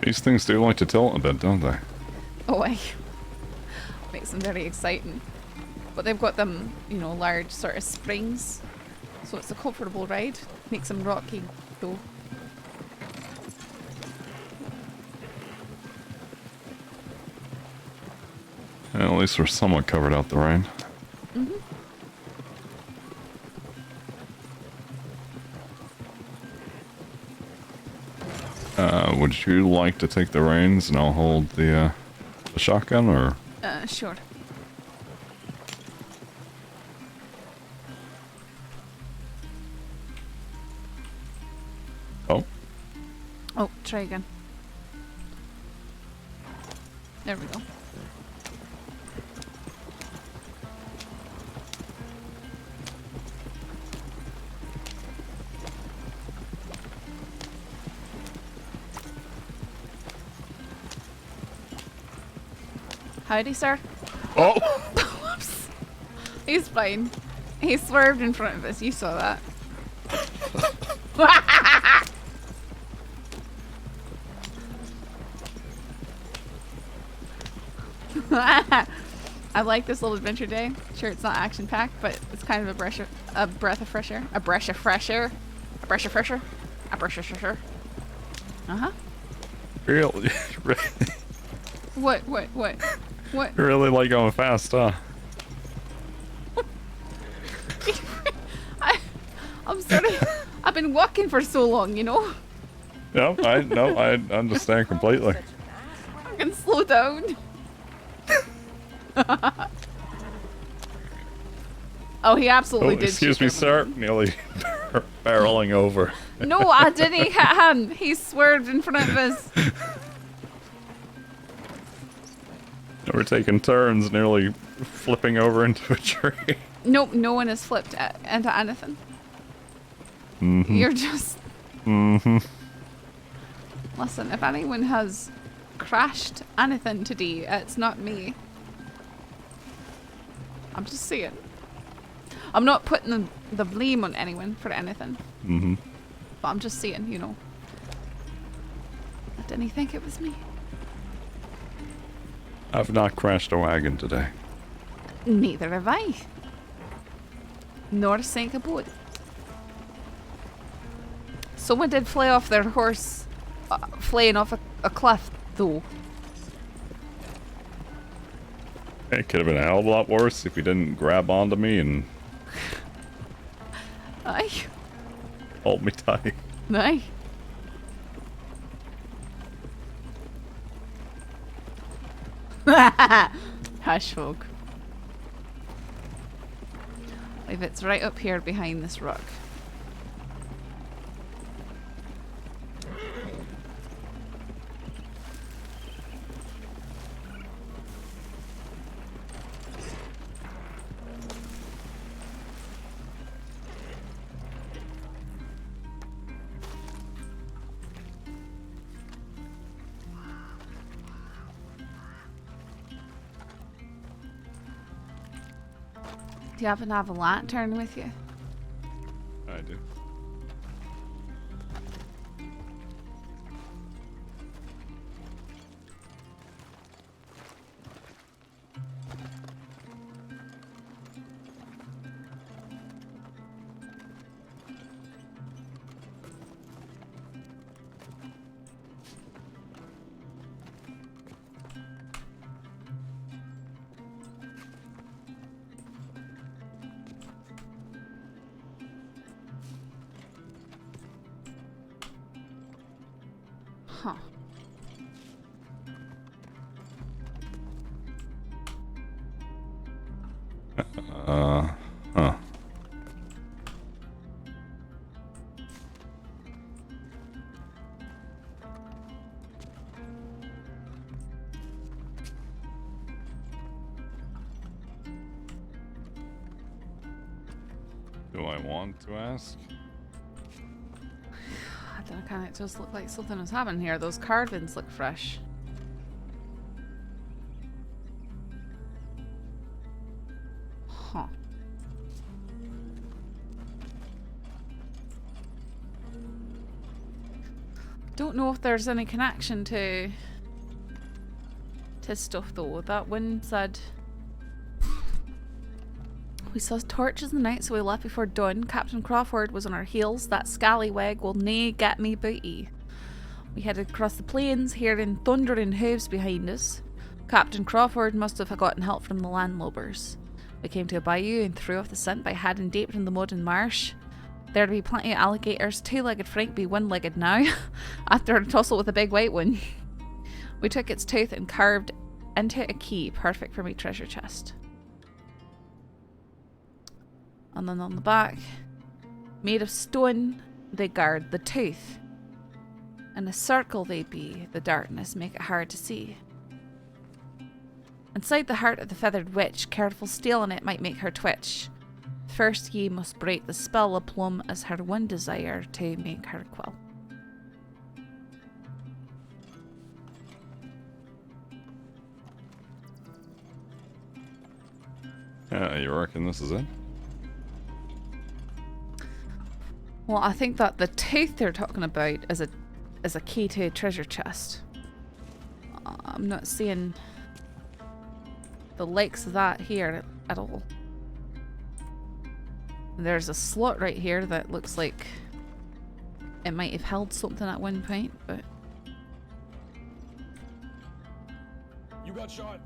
These things do like to tilt a bit, don't they? Oh, I makes them very exciting. But they've got them, you know, large sort of springs, so it's a comfortable ride. Makes them rocky, though. At least we're somewhat covered out the rain. Mm-hmm. Would you like to take the reins and I'll hold the shotgun, or? Sure. Oh. Oh, try again. There we go. Howdy, sir. Oh! Whoops. He's fine. He swerved in front of us. You saw that. I like this little adventure day. Sure, it's not action packed, but it's kind of a breath of fresh air. A breath of fresh air. A breath of fresh air. A breath of fresh air. Uh-huh. Really? What? What? You really like going fast, huh? I'm sorry. I've been walking for so long, you know? No, I understand completely. I can slow down. Oh, he absolutely did. Excuse me, sir. Nearly barreling over. No, I didn't hit him. He swerved in front of us. We're taking turns, nearly flipping over into a tree. Nope, no one has flipped into anything. Mm-hmm. You're just... Mm-hmm. Listen, if anyone has crashed anything today, it's not me. I'm just saying. I'm not putting the blame on anyone for anything. Mm-hmm. But I'm just saying, you know. I didn't think it was me. I've not crashed a wagon today. Neither have I. Nor sank a boat. Someone did fly off their horse, flying off a cliff, though. It could have been a hell of a lot worse if you didn't grab onto me and Aye. hold me tight. Aye. Hush, folk. If it's right up here behind this rock. Do you happen to have a lantern with you? I do. Huh. Huh. Do I want to ask? That kind of just looked like something was happening here. Those carvings look fresh. Huh. Don't know if there's any connection to stuff though. That one said we saw torches in the night, so we left before dawn. Captain Crawford was on our heels. That scallywag will nae get me booty. We headed across the plains, hearing thundering hooves behind us. Captain Crawford must have gotten help from the landlubbers. We came to a bayou and threw off the scent by heading deep in the mud and marsh. There'd be plenty of alligators. Two-legged Frank be one-legged now, after a tussle with a big white one. We took its tooth and carved into a key, perfect for my treasure chest. And then on the back, made of stone, they guard the tooth. In a circle they be, the darkness make it hard to see. Inside the heart of the feathered witch, careful stealing it might make her twitch. First ye must break the spell of plum as her one desire to make her quill. You reckon this is it? Well, I think that the tooth they're talking about is a key to a treasure chest. I'm not seeing the likes of that here at all. There's a slot right here that looks like it might have held something at one point, but You got shot.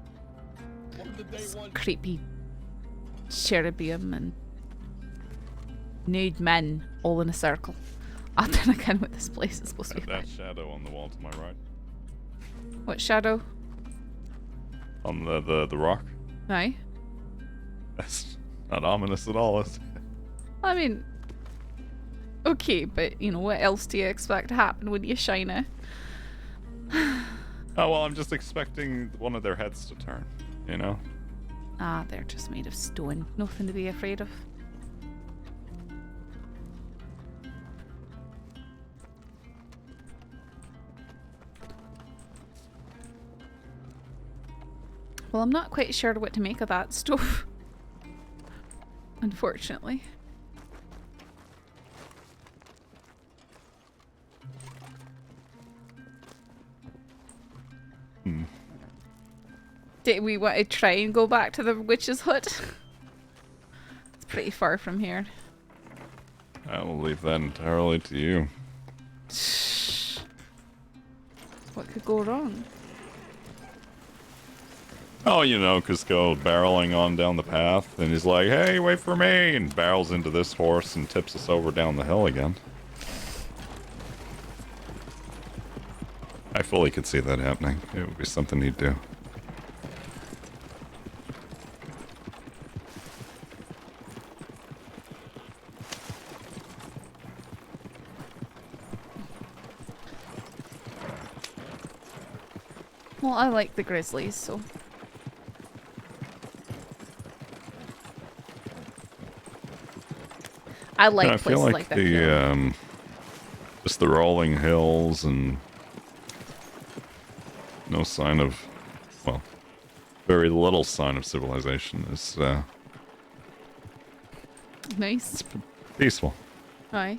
Welcome to day one. creepy cherubim and nude men all in a circle. I don't know again what this place is supposed to be. That shadow on the wall to my right. What shadow? On the rock. Aye. That's not ominous at all, is it? I mean, okay, but you know, what else do you expect to happen when you shine it? Oh, well, I'm just expecting one of their heads to turn, you know? Ah, they're just made of stone. Nothing to be afraid of. Well, I'm not quite sure what to make of that stuff. Unfortunately. Did we want to try and go back to the witch's hut? It's pretty far from here. I will leave that entirely to you. What could go wrong? Oh, you know, Cusco barreling on down the path, and he's like, hey, wait for me, and barrels into this horse and tips us over down the hill again. I fully could see that happening. It would be something he'd do. Well, I like the grizzlies, so... I like I feel places like that. the just the rolling hills and no sign of, well, very little sign of civilization is Nice. peaceful. Aye.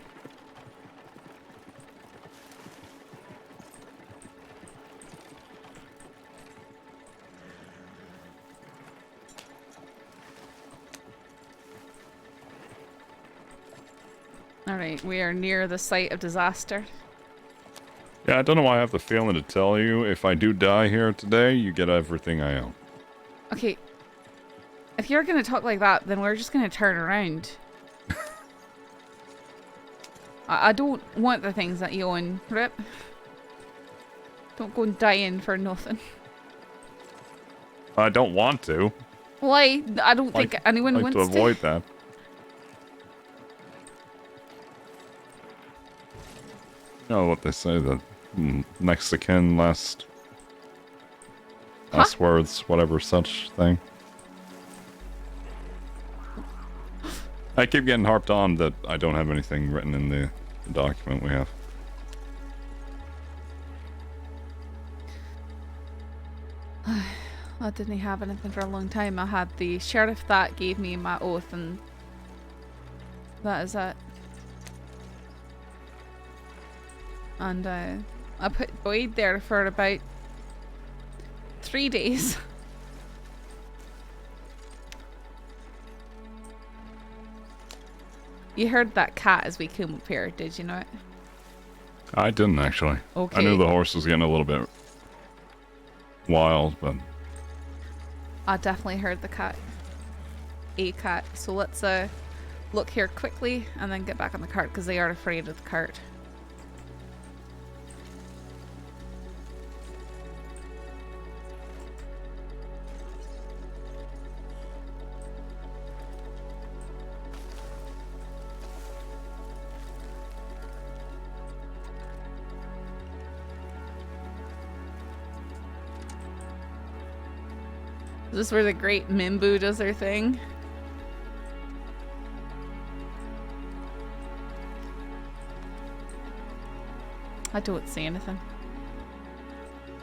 Alright, we are near the site of disaster. Yeah, I don't know why I have the feeling to tell you. If I do die here today, you get everything I own. Okay. If you're gonna talk like that, then we're just gonna turn around. I don't want the things that you own, Rip. Don't go dying for nothing. I don't want to. Why? I don't think anyone like wants to avoid that. You know what they say, that next to kin, last words, whatever such thing. I keep getting harped on that I don't have anything written in the document we have. I didn't have anything for a long time. I had the sheriff that gave me my oath, and that is it. And I put Boyd there for about 3 days. You heard that cat as we came up here, did you know it? I didn't actually. Okay. I knew the horse was getting a little bit wild, but I definitely heard the cat. A cat. So let's look here quickly and then get back on the cart because they are afraid of the cart. Is this where the great Mimbu does her thing? I don't see anything.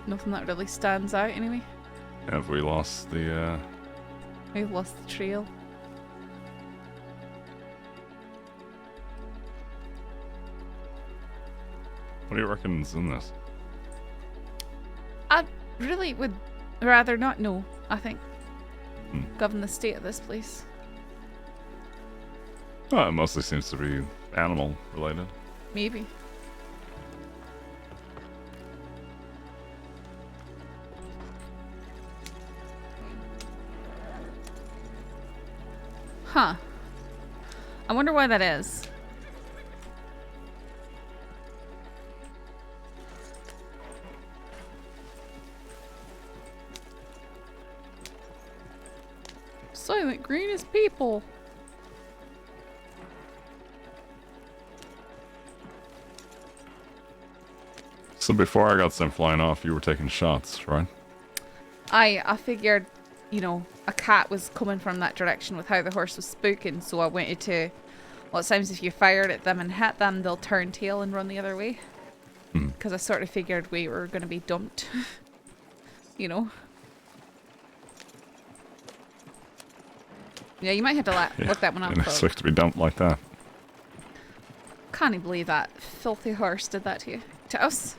Nothing that really stands out anyway. have we lost the We've lost the trail. what do you reckon's in this? I really would rather not know, I think. Given the state of this place. Oh, it mostly seems to be animal related. Maybe. Huh. I wonder why that is. Silent green is people. So before I got sent flying off, you were taking shots, right? I figured, you know, a cat was coming from that direction with how the horse was spooking, so I wanted to... Well, sometimes if you fired at them and hit them, they'll turn tail and run the other way. Because I sort of figured we were going to be dumped. You know? Yeah, you might have to look that one up. Didn't expect to be dumped like that. Can't believe that filthy horse did that to you. To us.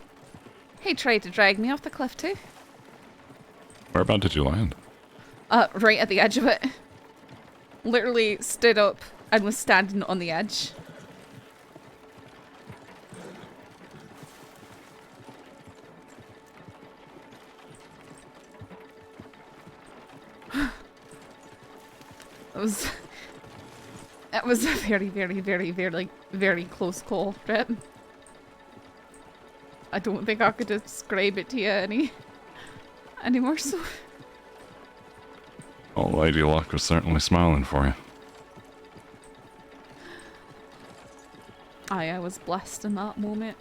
He tried to drag me off the cliff too. Whereabout did you land? Right at the edge of it. Literally stood up and was standing on the edge. It was a very, very, very, very, very close call, Rip. I don't think I could describe it to you any more so. Old Lady Luck was certainly smiling for you. I was blessed in that moment.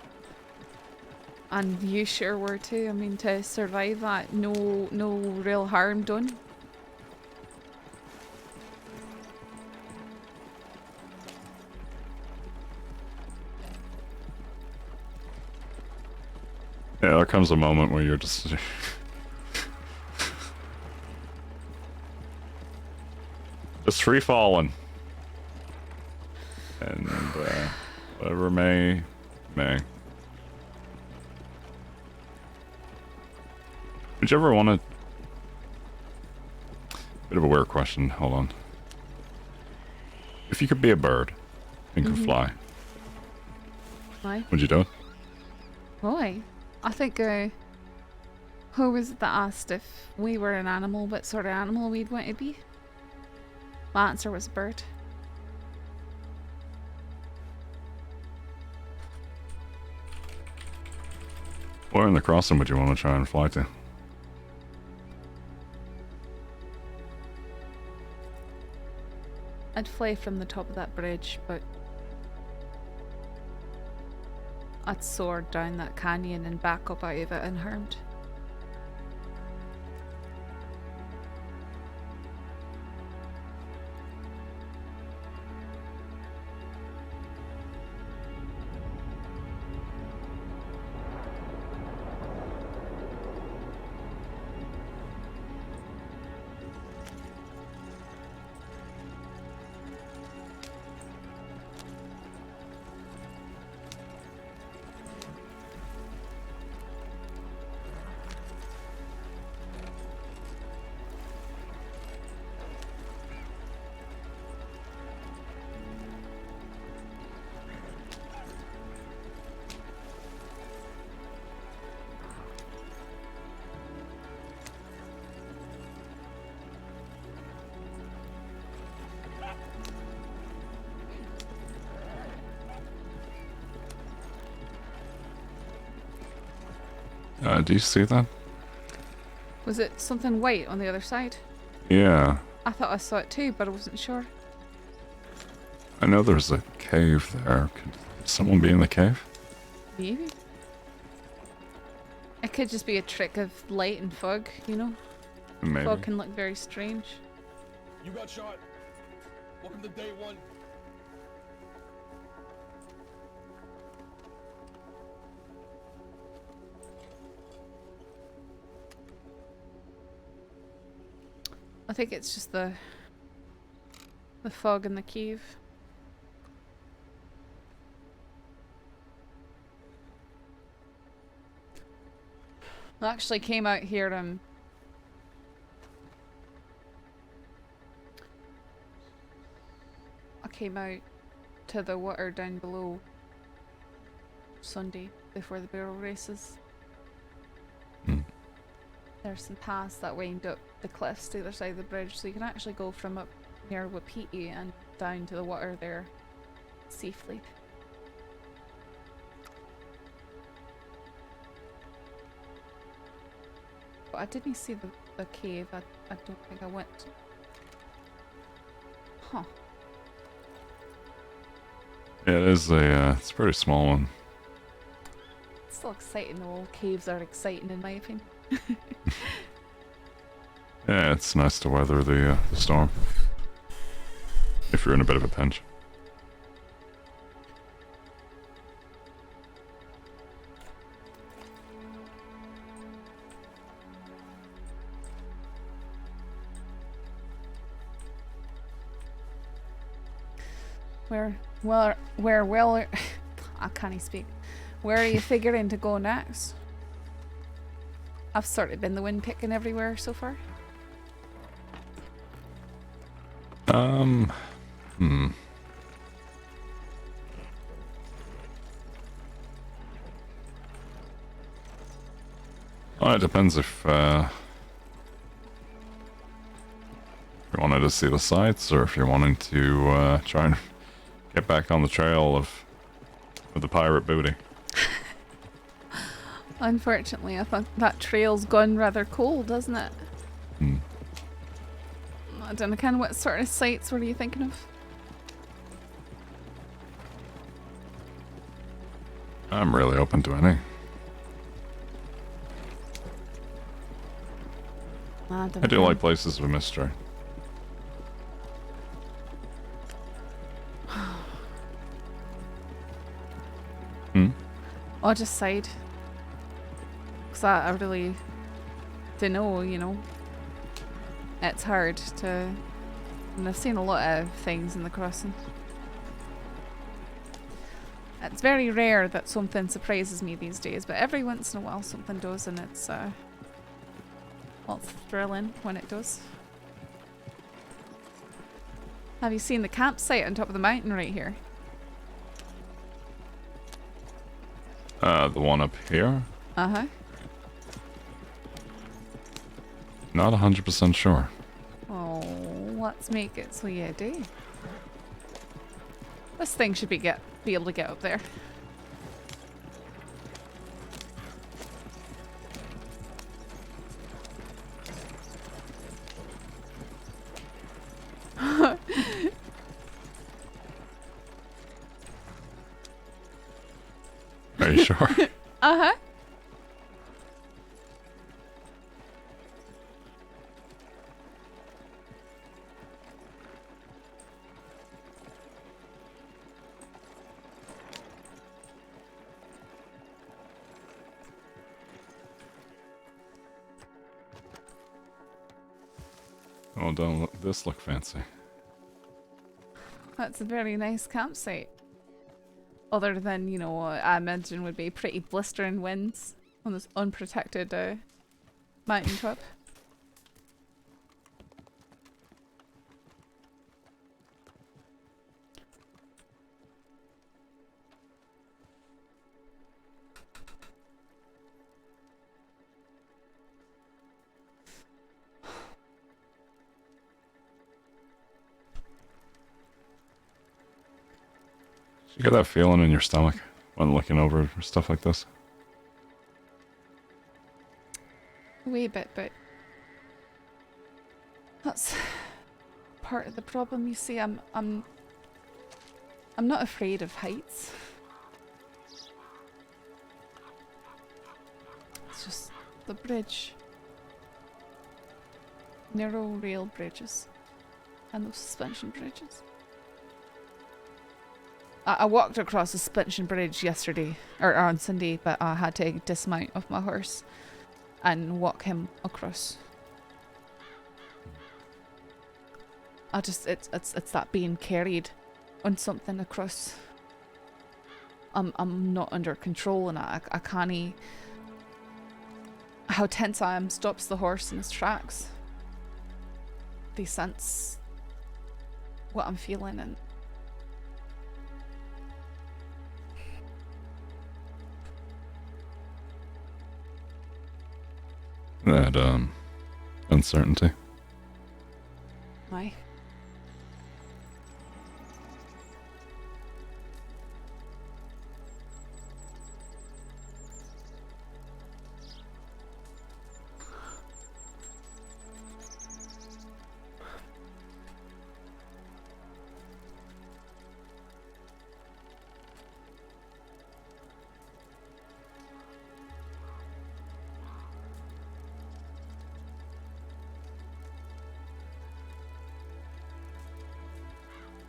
And you sure were too. I mean, to survive that, no real harm done. Yeah, there comes a moment where you're just... just free falling. And whatever may. Would you ever want to... Bit of a weird question, hold on. If you could be a bird and could fly, Why? would you do it? Why? I think, who was it that asked if we were an animal, what sort of animal we'd want to be? My answer was a bird. Where in the crossing would you want to try and fly to? I'd fly from the top of that bridge, but I'd soar down that canyon and back up out of it unharmed. Do you see that? Was it something white on the other side? Yeah. I thought I saw it too, but I wasn't sure. I know there's a cave there. Could someone be in the cave? Maybe. It could just be a trick of light and fog, you know? Maybe. Fog can look very strange. You got shot. Welcome to day one. I think it's just the fog in the cave. I actually came out here I came out to the water down below Sunday before the barrel races. There's some paths that wind up the cliffs to the other side of the bridge, so you can actually go from up near Wapiti and down to the water there safely. But I didn't see the cave. I don't think I went. Huh. Yeah, it is it's a pretty small one. It's still exciting though. All caves are exciting in my opinion. Yeah, it's nice to weather the storm. If you're in a bit of a pinch. Where I can't even speak. Where are you figuring to go next? I've sort of been the wind picking everywhere so far. Well, it depends if you wanted to see the sights or if you're wanting to try and get back on the trail of the pirate booty. Unfortunately, I think that trail's gone rather cold, hasn't it? I don't know, kind of what sort of sights were you thinking of? I'm really open to any. I do like places with mystery. I'll just side. Because I really don't know, you know. It's hard to... And I've seen a lot of things in the crossing. It's very rare that something surprises me these days, but every once in a while something does, and it's well, it's thrilling when it does. Have you seen the campsite on top of the mountain right here? The one up here? Uh-huh. Not 100% sure. Oh, let's make it so you do. This thing should be able to get up there. Are you sure? Uh-huh. Oh, don't this look fancy? That's a very nice campsite. Other than, you know, what I imagine would be pretty blistering winds on this unprotected mountaintop. You get that feeling in your stomach when looking over stuff like this? wee bit, but that's part of the problem. You see, I'm not afraid of heights. It's just the bridge. Narrow rail bridges. And those suspension bridges. I walked across a suspension bridge yesterday, or on Sunday, but I had to dismount off my horse and walk him across. It's that being carried on something across. I'm not under control, and I can't. How tense I am stops the horse in his tracks. They sense what I'm feeling, and that uncertainty. Aye.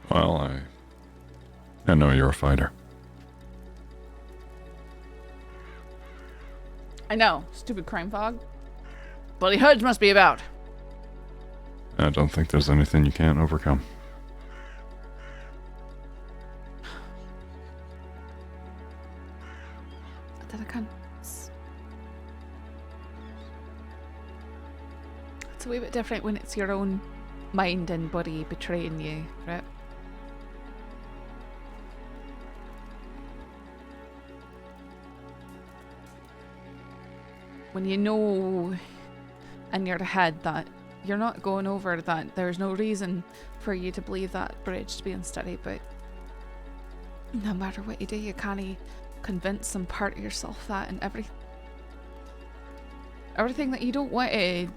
Well, I know you're a fighter. I know, stupid crime fog. Bloody hoods must be about. I don't think there's anything you can't overcome. That I can't. It's a wee bit different when it's your own mind and body betraying you, right? When you know in your head that you're not going over, that there's no reason for you to believe that bridge to be unsteady, but no matter what you do, you can't convince some part of yourself that, and everything that you don't want to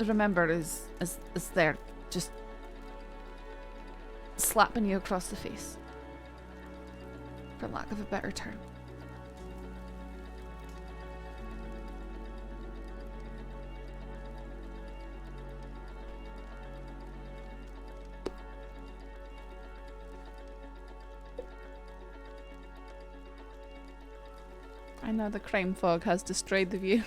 remember is there, just slapping you across the face, for lack of a better term. I know the crime fog has destroyed the view.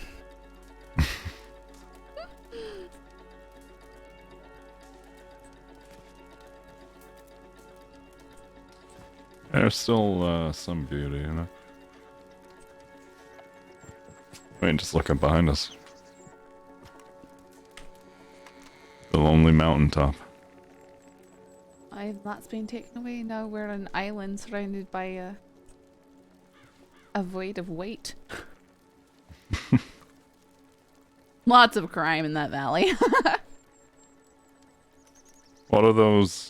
There's still some beauty, you know. I mean, just looking behind us. The lonely mountaintop. That's been taken away. Now we're an island surrounded by a void of weight. Lots of crime in that valley. What are those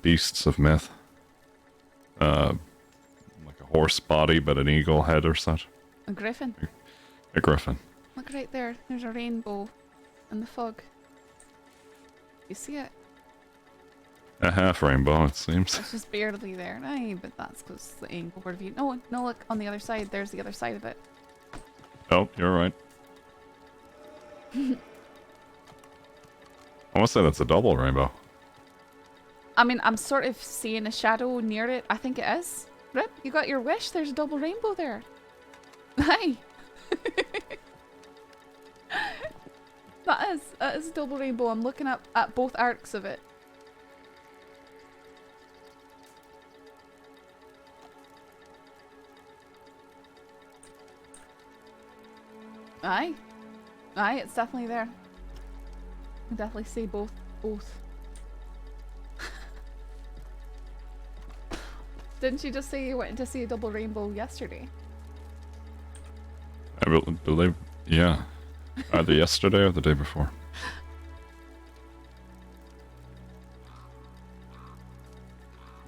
beasts of myth? Like a horse body but an eagle head or such? A griffin. A griffin. Look right there. There's a rainbow in the fog. You see it? A half rainbow, it seems. It's just barely there. Aye, but that's because the angle of view. No, look on the other side. There's the other side of it. Oh, you're right. I want to say that's a double rainbow. I mean, I'm sort of seeing a shadow near it. I think it is. Rip, you got your wish. There's a double rainbow there. Aye. That is a double rainbow. I'm looking up at both arcs of it. Aye. Aye, it's definitely there. I definitely see both. Didn't you just say you went to see a double rainbow yesterday? I believe, yeah. Either yesterday or the day before.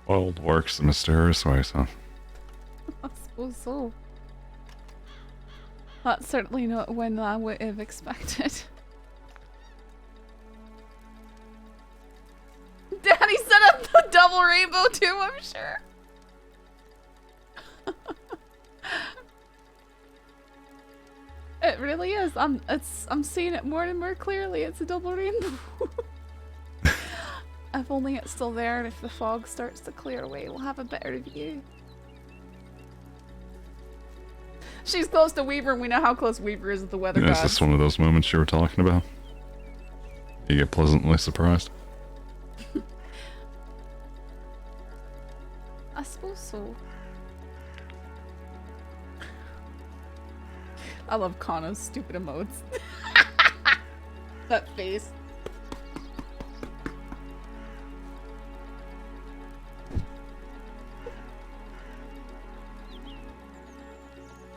World works in mysterious ways, huh? I suppose so. That's certainly not when I would have expected. Danny set up the double rainbow too, I'm sure. It really is. I'm seeing it more and more clearly. It's a double rainbow. If only it's still there, and if the fog starts to clear away, we'll have a better view. She's close to Weaver, and we know how close Weaver is with the weather Yeah, gods. is this one of those moments you were talking about? You get pleasantly surprised. I suppose so. I love Kano's stupid emotes. That face.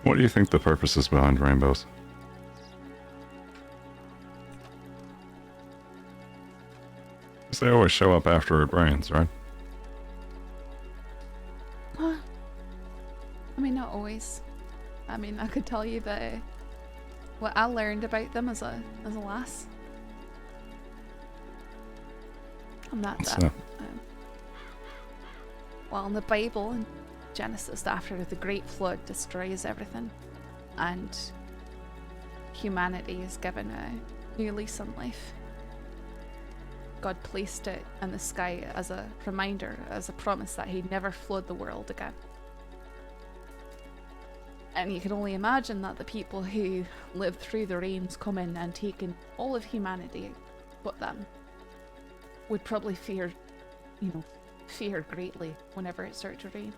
What do you think the purpose is behind rainbows? Because they always show up after it rains, right? I mean, not always. I mean, I could tell you that what I learned about them as a lass. I'm not What's that. that? Well, in the Bible, in Genesis, after the Great Flood destroys everything, and humanity is given a new lease on life, God placed it in the sky as a reminder, as a promise that he'd never flood the world again. And you can only imagine that the people who lived through the rains coming and taking all of humanity but them would probably fear greatly whenever it started to rain.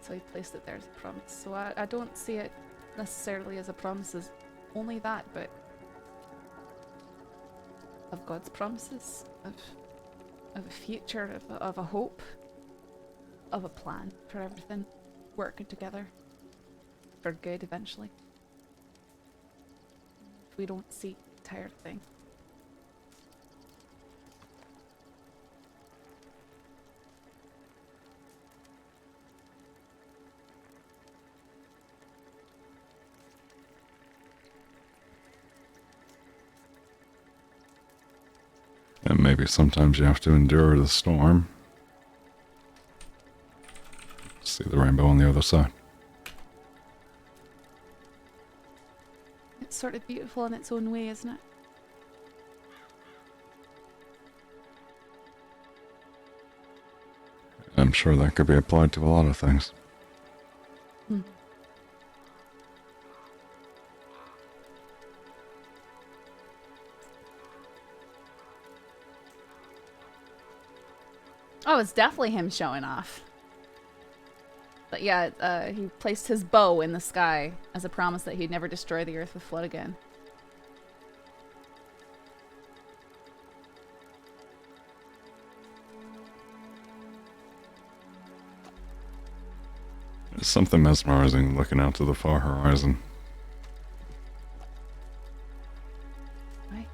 So he placed it there as a promise. So I don't see it necessarily as a promise as only that, but of God's promises, of a future, of a hope, of a plan for everything working together for good eventually. If we don't see the entire thing. And maybe sometimes you have to endure the storm. See the rainbow on the other side. It's sort of beautiful in its own way, isn't it? I'm sure that could be applied to a lot of things. Hmm. Oh, it's definitely him showing off. But yeah, he placed his bow in the sky as a promise that he'd never destroy the earth with flood again. There's something mesmerizing looking out to the far horizon. Right.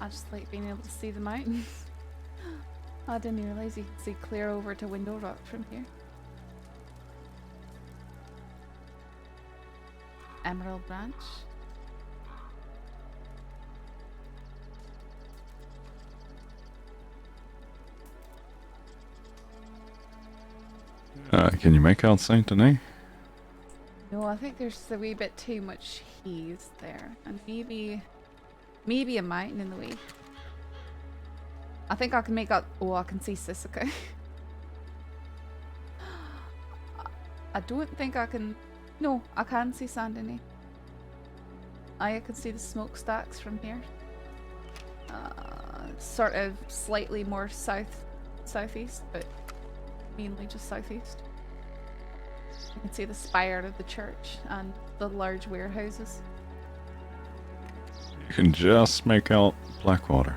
I just like being able to see the mountains. I didn't realize you could see clear over to Window Rock from here. Emerald Branch. Can you make out Saint Denis? No, I think there's a wee bit too much haze there, and maybe a mountain in the way. I think I can make out. Oh, I can see Sisika. I don't think I can. No, I can see Saint Denis. I can see the smokestacks from here. Sort of slightly more southeast, but mainly just southeast. You can see the spire of the church and the large warehouses. You can just make out Blackwater.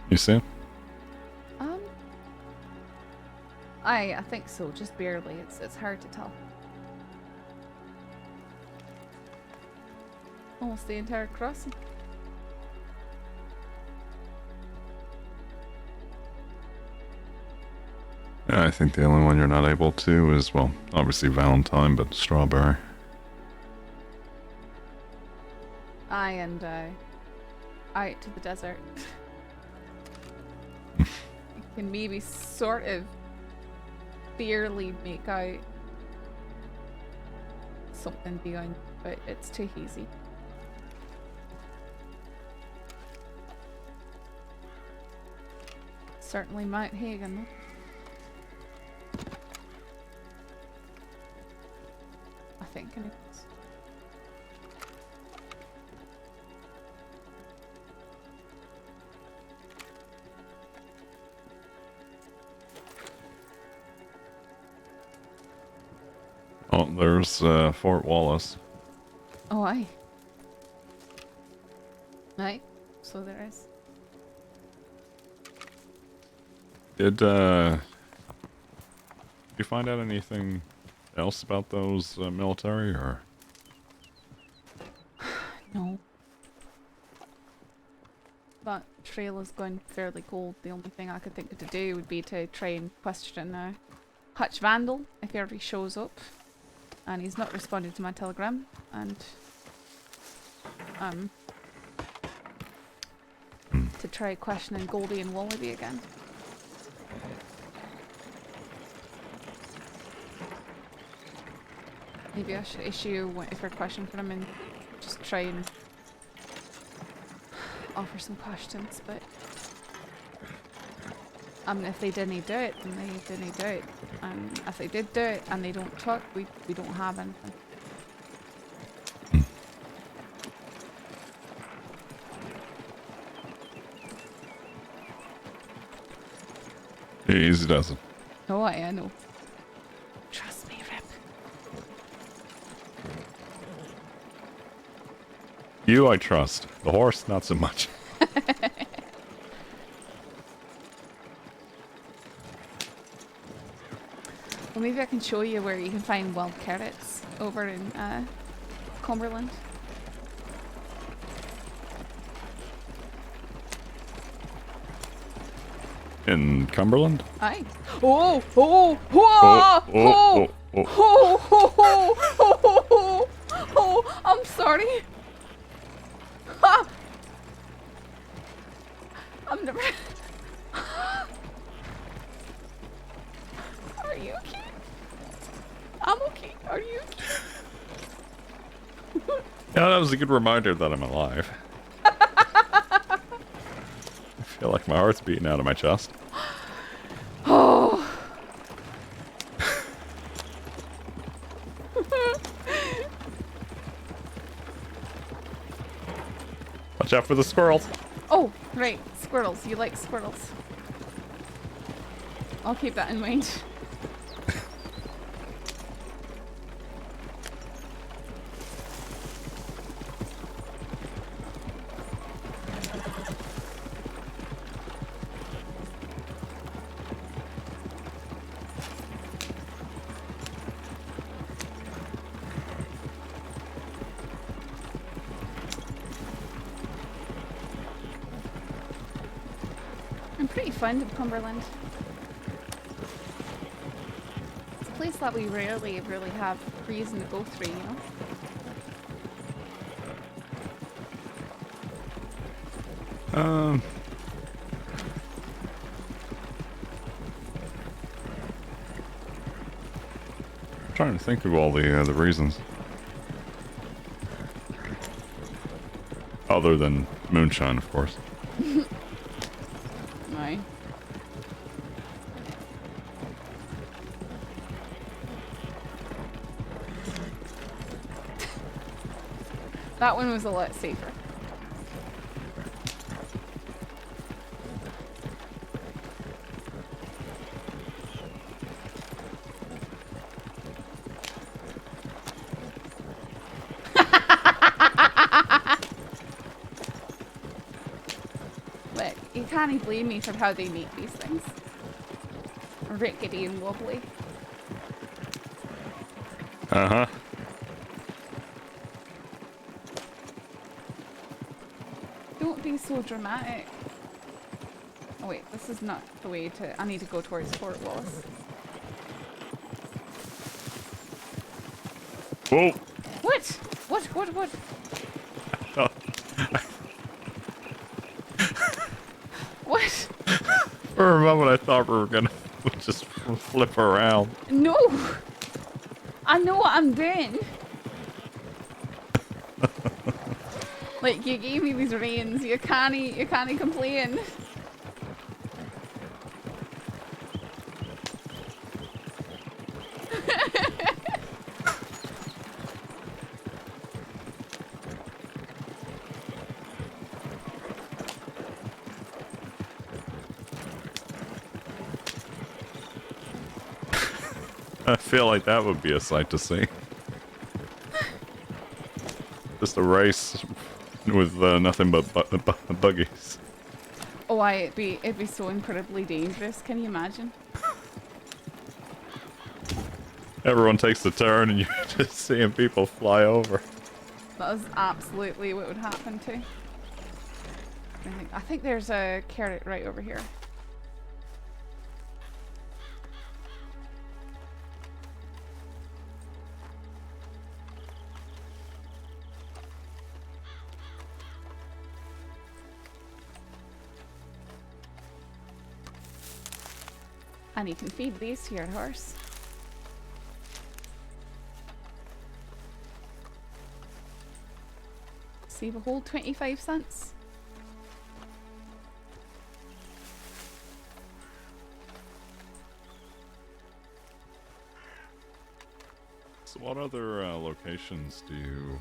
You see it? I think so, just barely. It's hard to tell. Almost the entire crossing. Yeah, I think the only one you're not able to is, well, obviously Valentine, but Strawberry. And out to the desert. You can maybe sort of barely make out something beyond, but it's too hazy. Certainly Mount Hagen, though. I think it is. Oh, there's Fort Wallace. Oh, aye. Aye, so there is. Did you find out anything else about those military, or? No. That trail is going fairly cold. The only thing I could think to do would be to try and question Hutch Vandal if he ever shows up. And he's not responded to my telegram. And to try questioning Goldie and Wallaby again. Maybe I should issue if you're question for him and just try and offer some questions, but I mean, if they didn't do it, then they didn't do it. And if they did do it and they don't talk, we don't have anything. Easy does it. Oh, I know. Trust me, Rip. You I trust. The horse, not so much. Well, maybe I can show you where you can find wild carrots over in Cumberland. In Cumberland? Aye. Oh, oh, whoa, oh, oh, I'm sorry. Ha! I'm never. Are you okay? I'm okay. Are you okay? Yeah, that was a good reminder that I'm alive. I feel like my heart's beating out of my chest. Oh. Watch out for the squirrels. Oh, right. Squirrels. You like squirrels. I'll keep that in mind. I'm pretty fond of Cumberland. It's a place that we rarely really have reason to go through, you know? Trying to think of all the reasons. Other than moonshine, of course. Aye. That one was a lot safer. But you can't blame me for how they make these things. Rickety and wobbly. Uh-huh. be so dramatic. Oh wait, this is not the way to... I need to go towards Fort Wallace. Whoa! What? What? What? For a moment I thought we were gonna just flip around. No! I know what I'm doing. Like, you gave me these reins, you can't complain. I feel like that would be a sight to see. Just a race with nothing but buggies. Oh, it'd be so incredibly dangerous. Can you imagine? Everyone takes the turn and you're just seeing people fly over. That is absolutely what would happen too. I think there's a carrot right over here. And you can feed these to your horse. Save a whole 25 cents. So what other locations do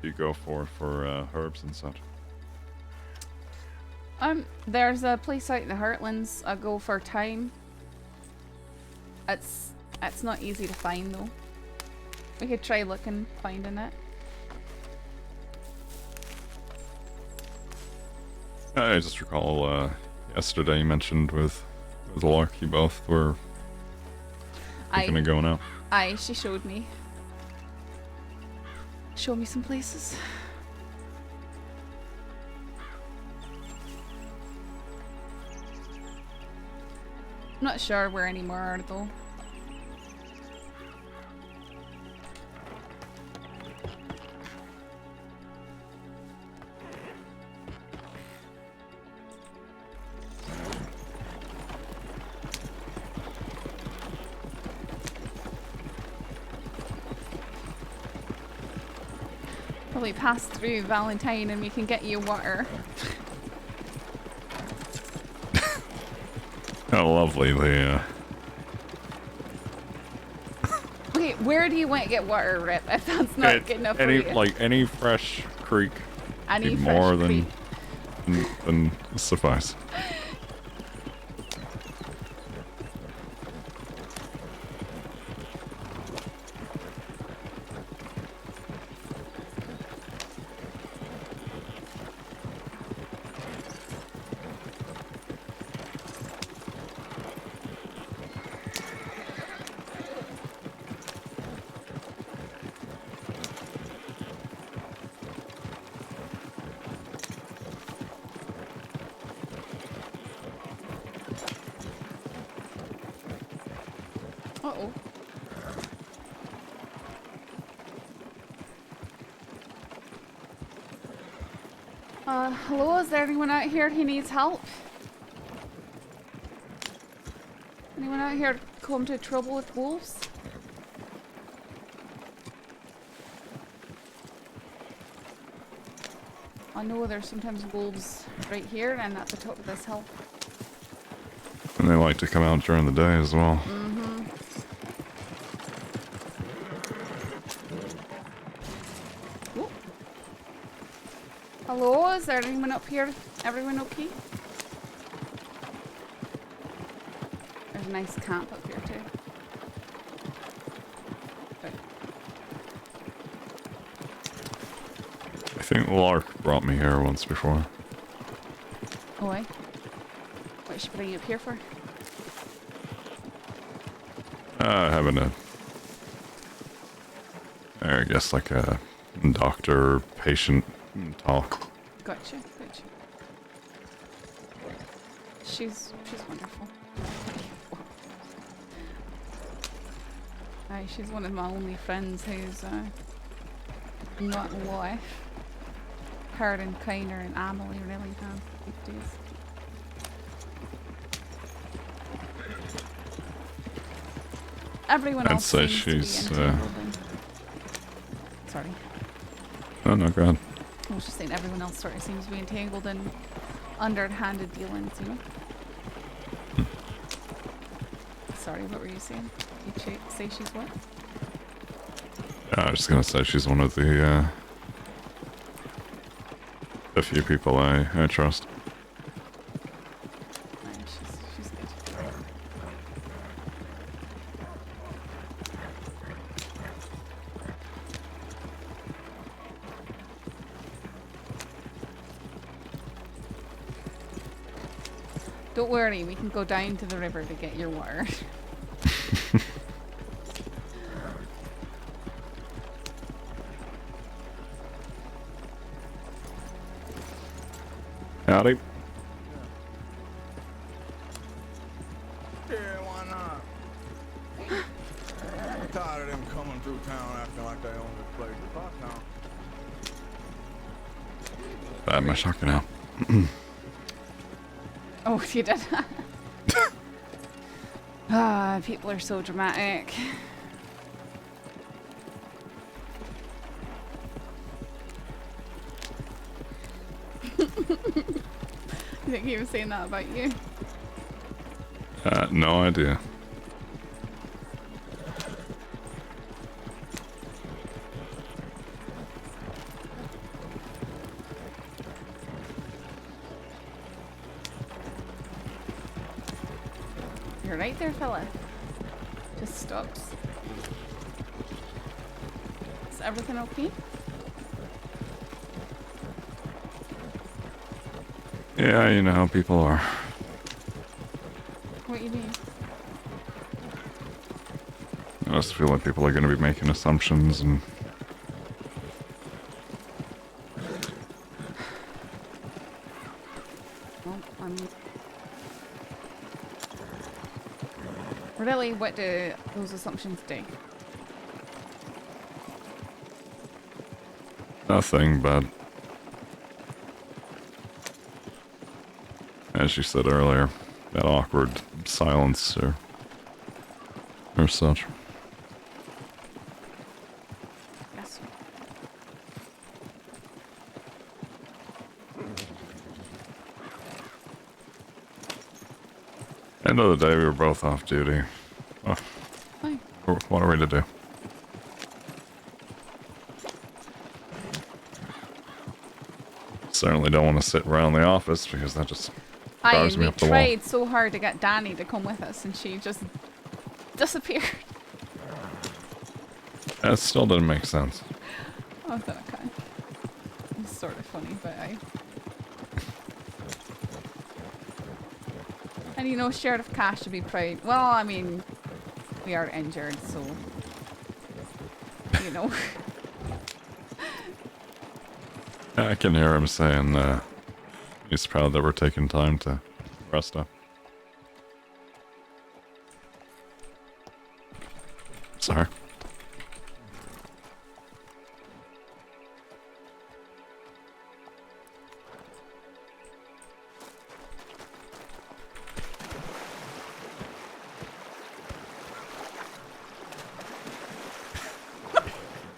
you go for herbs and such? There's a place out in the Heartlands I go for thyme. It's not easy to find though. We could try finding it. I just recall yesterday you mentioned with Lark, you both were thinking of going out. Aye, she showed me. Show me some places. I'm not sure where any more are though. Probably pass through Valentine and we can get you water. How lovely they Okay, where do you want to get water, Rip? If that's not good enough for you. Like any fresh creek. Any need fresh more creek. than suffice. Uh-oh. Hello, is there anyone out here who needs help? Anyone out here come to trouble with wolves? I know there's sometimes wolves right here and at the top of this hill. And they like to come out during the day as well. Mm-hmm. Ooh. Hello, is there anyone up here? Everyone okay? There's a nice camp up here too. Right. I think Lark brought me here once before. Oh, aye. What should I bring you up here for? Having I guess like a doctor-patient talk. Gotcha. She's wonderful. Aye, she's one of my only friends who's not a wife. Her and Kiner and Emily really have good days. Everyone else I'd say seems she's. to be entangled in. Sorry. Oh no, go ahead. I was just saying everyone else sort of seems to be entangled in underhanded dealings, you know? Sorry, what were you saying? You say she's what? I was just gonna say she's one of the few people I trust. Yeah, she's good. Don't worry, we can go down to the river to get your water. Howdy. Yeah, why not? I'm tired of them coming through town acting like they own this place. Talk now. I have my shotgun out. Oh, you did? Ah, people are so dramatic. You think he was saying that about you? No idea. You're right there, fella. Just stops. Is everything okay? Yeah, you know how people are. What you mean? I just feel like people are going to be making assumptions and... Well, really, what do those assumptions do? Nothing, but... As you said earlier, that awkward silence or such. Yes. End of the day, we were both off duty. Oh. Fine. What are we to do? Certainly don't want to sit around the office because that just drives me we up the wall. tried so hard to get Danni to come with us and she just disappeared. That still didn't make sense. Oh, then okay. It's sort of funny, but And you know, Sheriff Cash should be proud. Well, I mean, we are injured, so... You know. I can hear him saying he's proud that we're taking time to rest up. Sorry.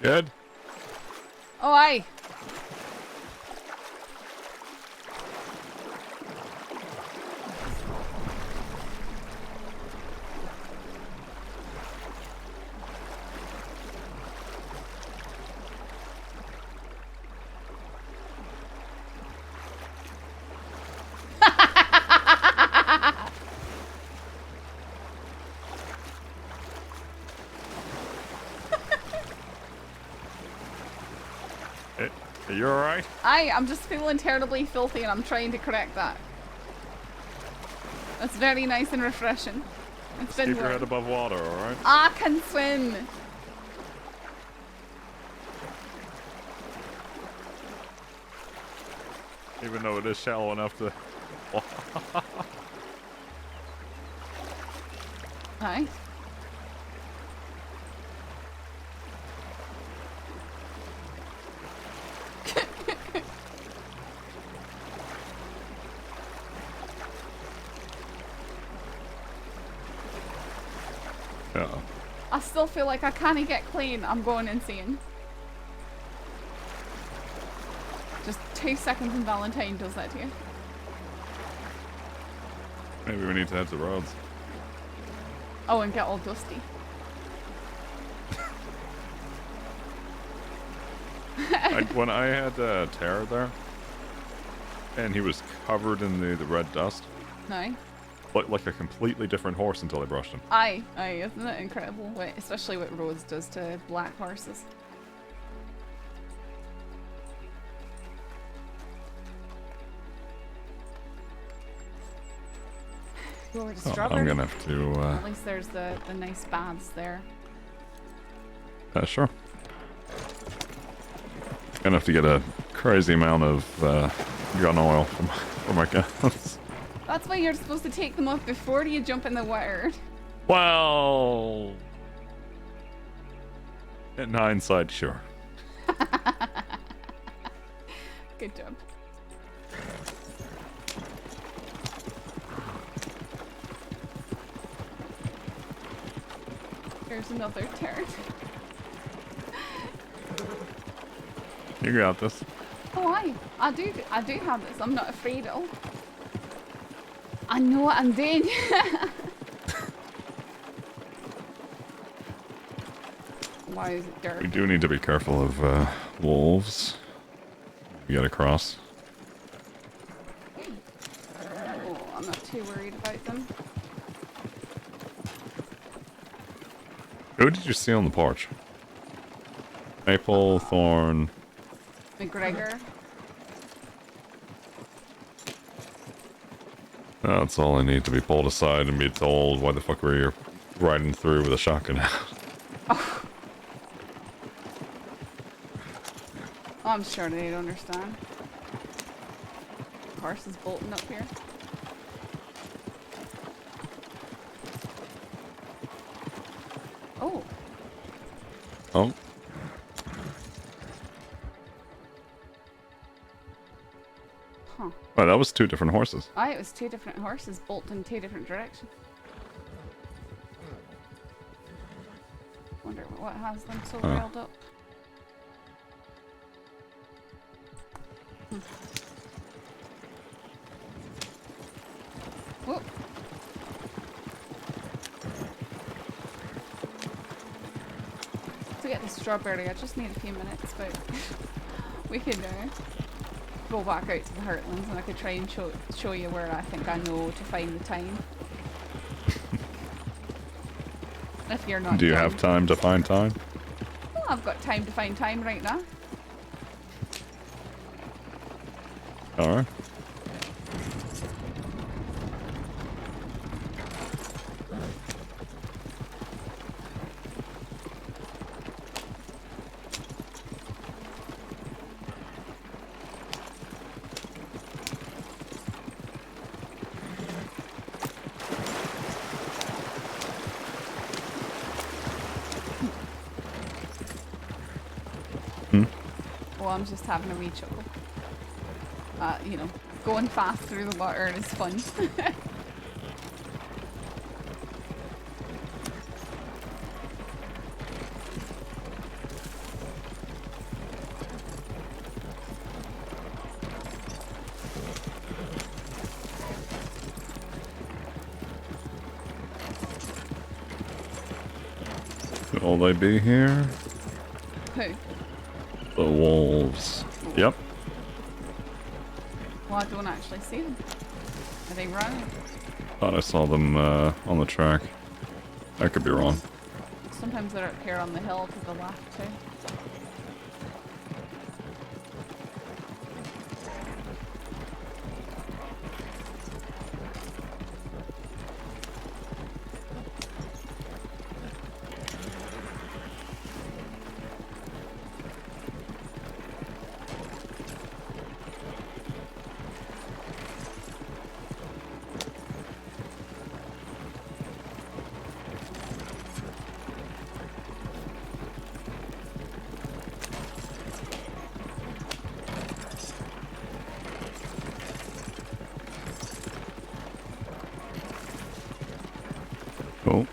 Good? Oh, aye. Are you alright? I'm just feeling terribly filthy and I'm trying to correct that. That's very nice and refreshing. It's been Keep your warm. head above water, alright? I can swim. Even though it is shallow enough to... Nice. Yeah. I still feel like I can't get clean. I'm going insane. Just 2 seconds and Valentine does that to you. Maybe we need to head to the roads. Oh, and get all dusty. When I had Terror there, and he was covered in the red dust, No. looked like a completely different horse until I brushed him. Aye, isn't it incredible? Especially what Rose does to black horses. Go over to Strawberry. I'm gonna have to. At least there's the nice baths there. Sure. Gonna have to get a crazy amount of gun oil for my guns. That's why you're supposed to take them off before you jump in the water. Well, in hindsight, sure. Good job. There's another turn. You got this. Oh, I do have this. I'm not afraid of. I know what I'm doing. Why is it dark? We do need to be careful of wolves. We get across. Oh, I'm not too worried about them. Who did you see on the porch? Maple, Thorn. McGregor. That's all I need to be pulled aside and be told why the fuck were you riding through with a shotgun out. Oh. I'm sure they don't understand. Horse is bolting up here. Oh. Oh. Huh. Well, that was 2 different horses. Aye, it was 2 different horses bolting in 2 different directions. Wonder what has them so riled up. Whoop. To get the strawberry, I just need a few minutes, but we could go back out to the Heartlands and I could try and show you where I think I know to find the time. If you're not Do you done. have time to find time? Well, I've got time to find time right now. Alright. Well, I'm just having a wee chuckle. You know, going fast through the water is fun. Will they be here? Who? The wolves. Yep. Well, I don't actually see them. Are they running? Thought I saw them on the track. I could be wrong. Sometimes they're up here on the hill to the left too. Oh,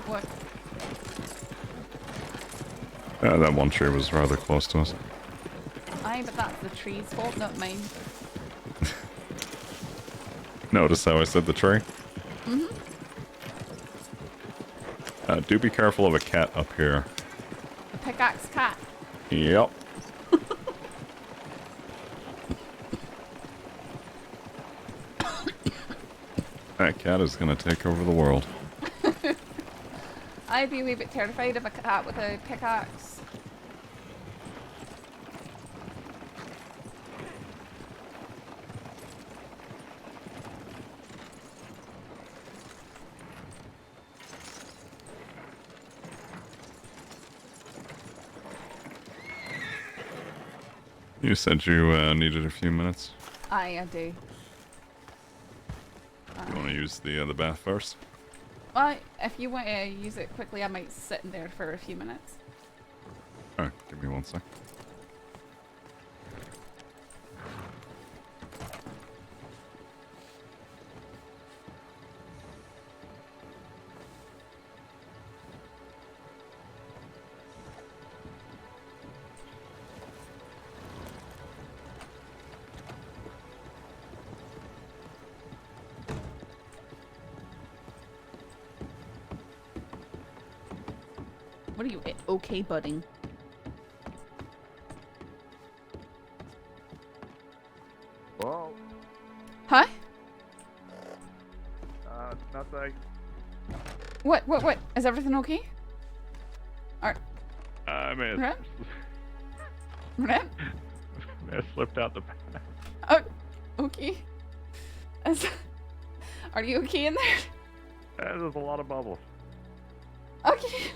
What? yeah, that one tree was rather close to us. Aye, but that's the tree's fault, not mine. Notice how I said the tree? Mm-hmm. Do be careful of a cat up here. The pickaxe cat. Yep. That cat is gonna take over the world. I'd be a wee bit terrified of a cat with a pickaxe. You said you needed a few minutes. Aye, I do. You want to use the bath first? Well, if you want to use it quickly, I might sit in there for a few minutes. Alright, give me one sec. What are you, okay, budding? Whoa. Huh? Nothing. What? Is everything okay? I may have, Rip? Rip? may have slipped out the back. Oh, okay. Are you okay in there? There's a lot of bubbles. Okay.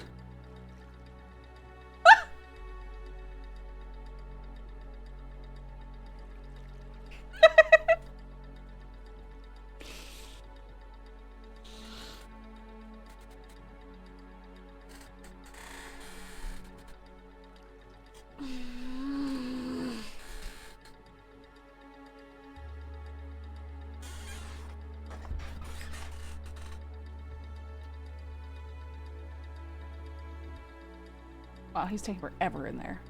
Wow, he's taking forever in there.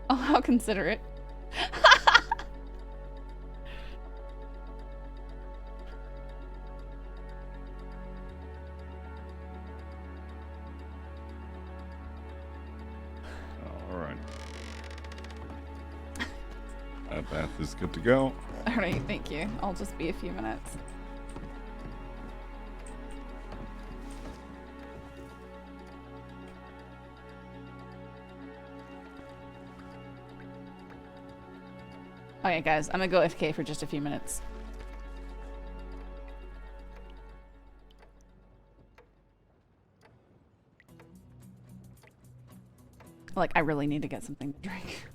Oh, how considerate. Alright. That bath is good to go. Alright, thank you. I'll just be a few minutes. Okay, guys, I'm gonna go AFK for just a few minutes. Like, I really need to get something to drink.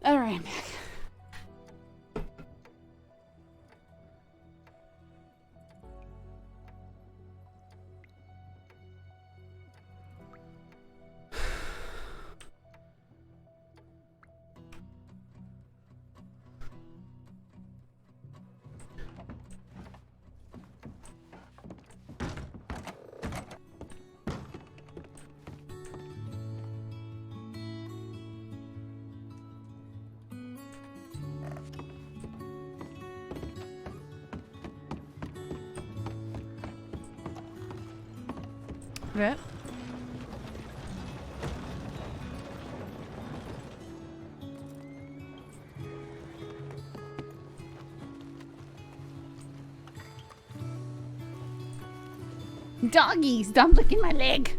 Alright, I'm back. Rip. Doggies, stop licking my leg.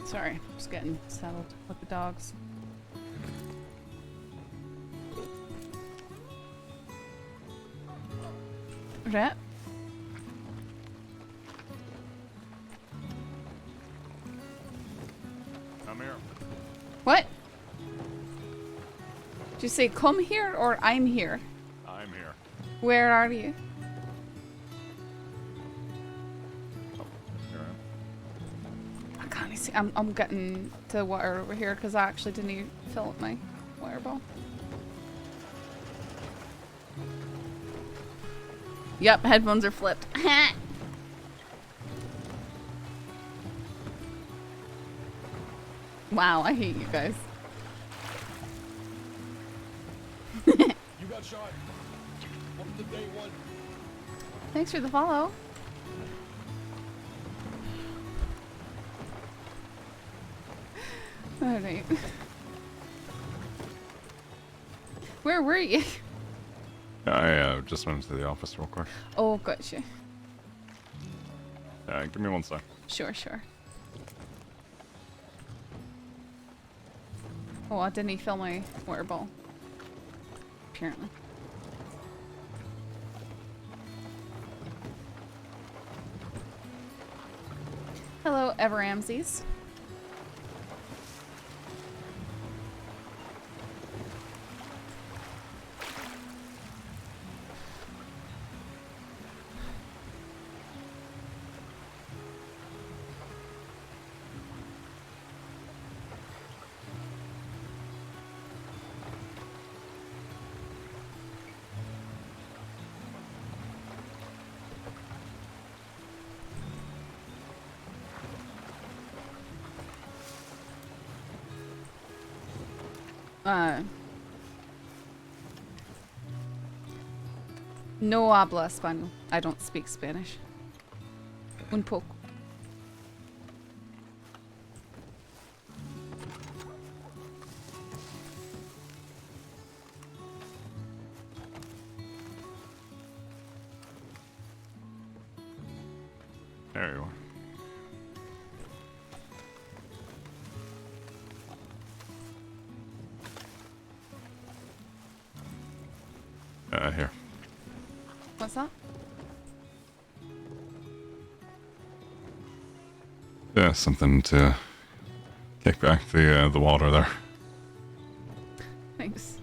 Sorry, just getting settled with the dogs. Rep. I'm here. What? Did you say come here or I'm here? I'm here. Where are you? I can't see. I'm getting to water over here because I actually didn't fill up my water bowl. Yep, headphones are flipped. Wow, I hate you guys. You got shot. Welcome to day one. Thanks for the follow. Alright. Where were you? I just went into the office real quick. Oh, gotcha. Give me one sec. Sure, sure. Oh, I didn't fill my water bowl. Apparently. Hello, Everamses. No habla español. I don't speak Spanish. Un poco. There you are. Here. What's that? Yeah, something to kick back the water there. Thanks.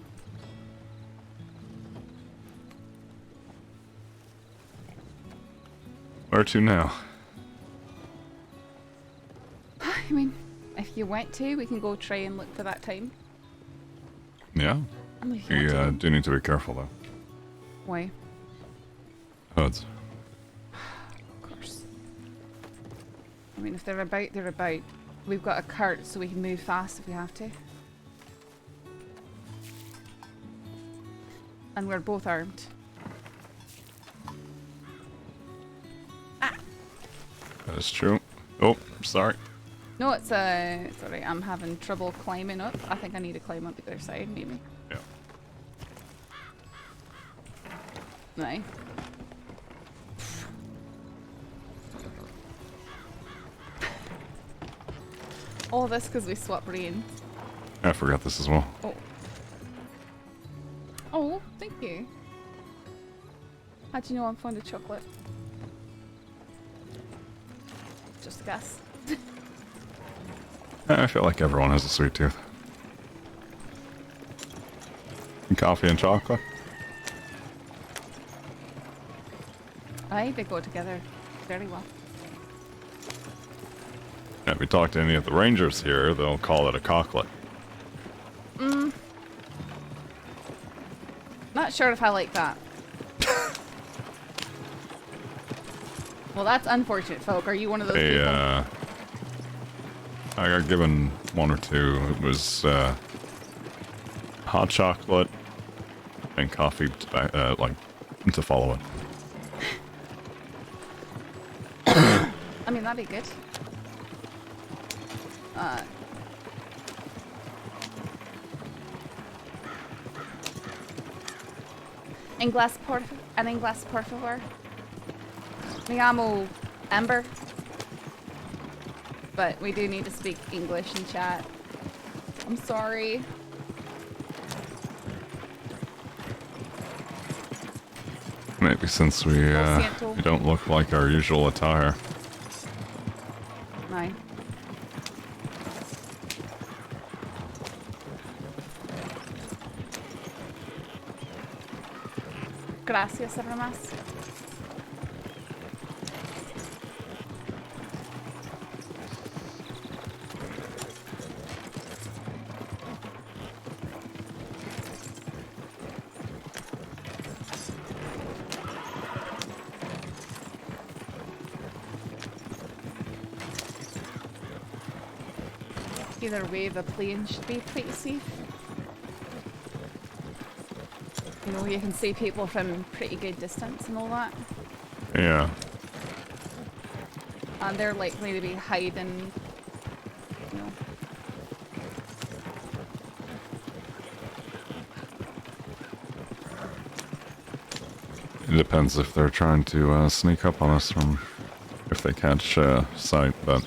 Where to now? I mean, if you want to, we can go try and look for that time. Yeah. We You do need to be careful though. Why? Hoods. Of course. I mean, if they're about, they're about. We've got a cart so we can move fast if we have to. And we're both armed. That is true. Oh, sorry. No, it's sorry, I'm having trouble climbing up. I think I need to climb up the other side, maybe. Yeah. Aye. All this because we swap brains. I forgot this as well. Oh. Oh, thank you. How'd you know I'm fond of chocolate? Just a guess. I feel like everyone has a sweet tooth. And coffee and chocolate? Aye, they go together very well. Yeah, if you talk to any of the rangers here, they'll call it a cocklet. Not sure if I like that. Well, that's unfortunate, folk. Are you one of those people? I got given one or two. It was hot chocolate and coffee, like to follow it. I mean, that'd be good. Inglés por favor. Me llamo Amber. But we do need to speak English in chat. I'm sorry. Maybe since we don't look like our usual attire. No. Gracias, hermanas. Either way, the plane should be pretty safe. You know, you can see people from pretty good distance and all that. Yeah. And they're likely to be hiding, you know. It depends if they're trying to sneak up on us from if they catch sight, but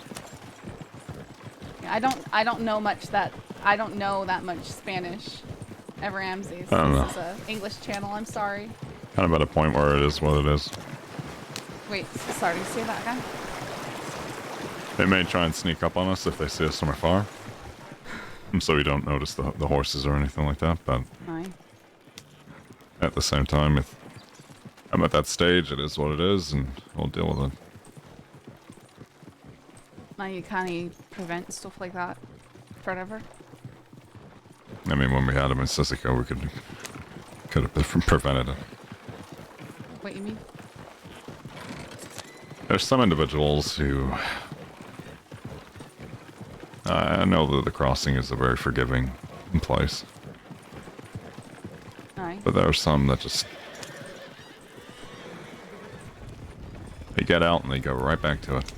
I don't know much I don't know that much Spanish. Ever Ramses. I don't know. This is an English channel, I'm sorry. kind of at a point where it is what it is. Wait, sorry, say that again? They may try and sneak up on us if they see us from afar. So we don't notice the horses or anything like that, but Aye. at the same time, if I'm at that stage, it is what it is, and we'll deal with it. Now you can't prevent stuff like that forever. I mean, when we had him in Sisika, we could have prevented it. What you mean? There's some individuals who... I know that the crossing is a very forgiving place. Aye. But there are some that just... They get out and they go right back to it.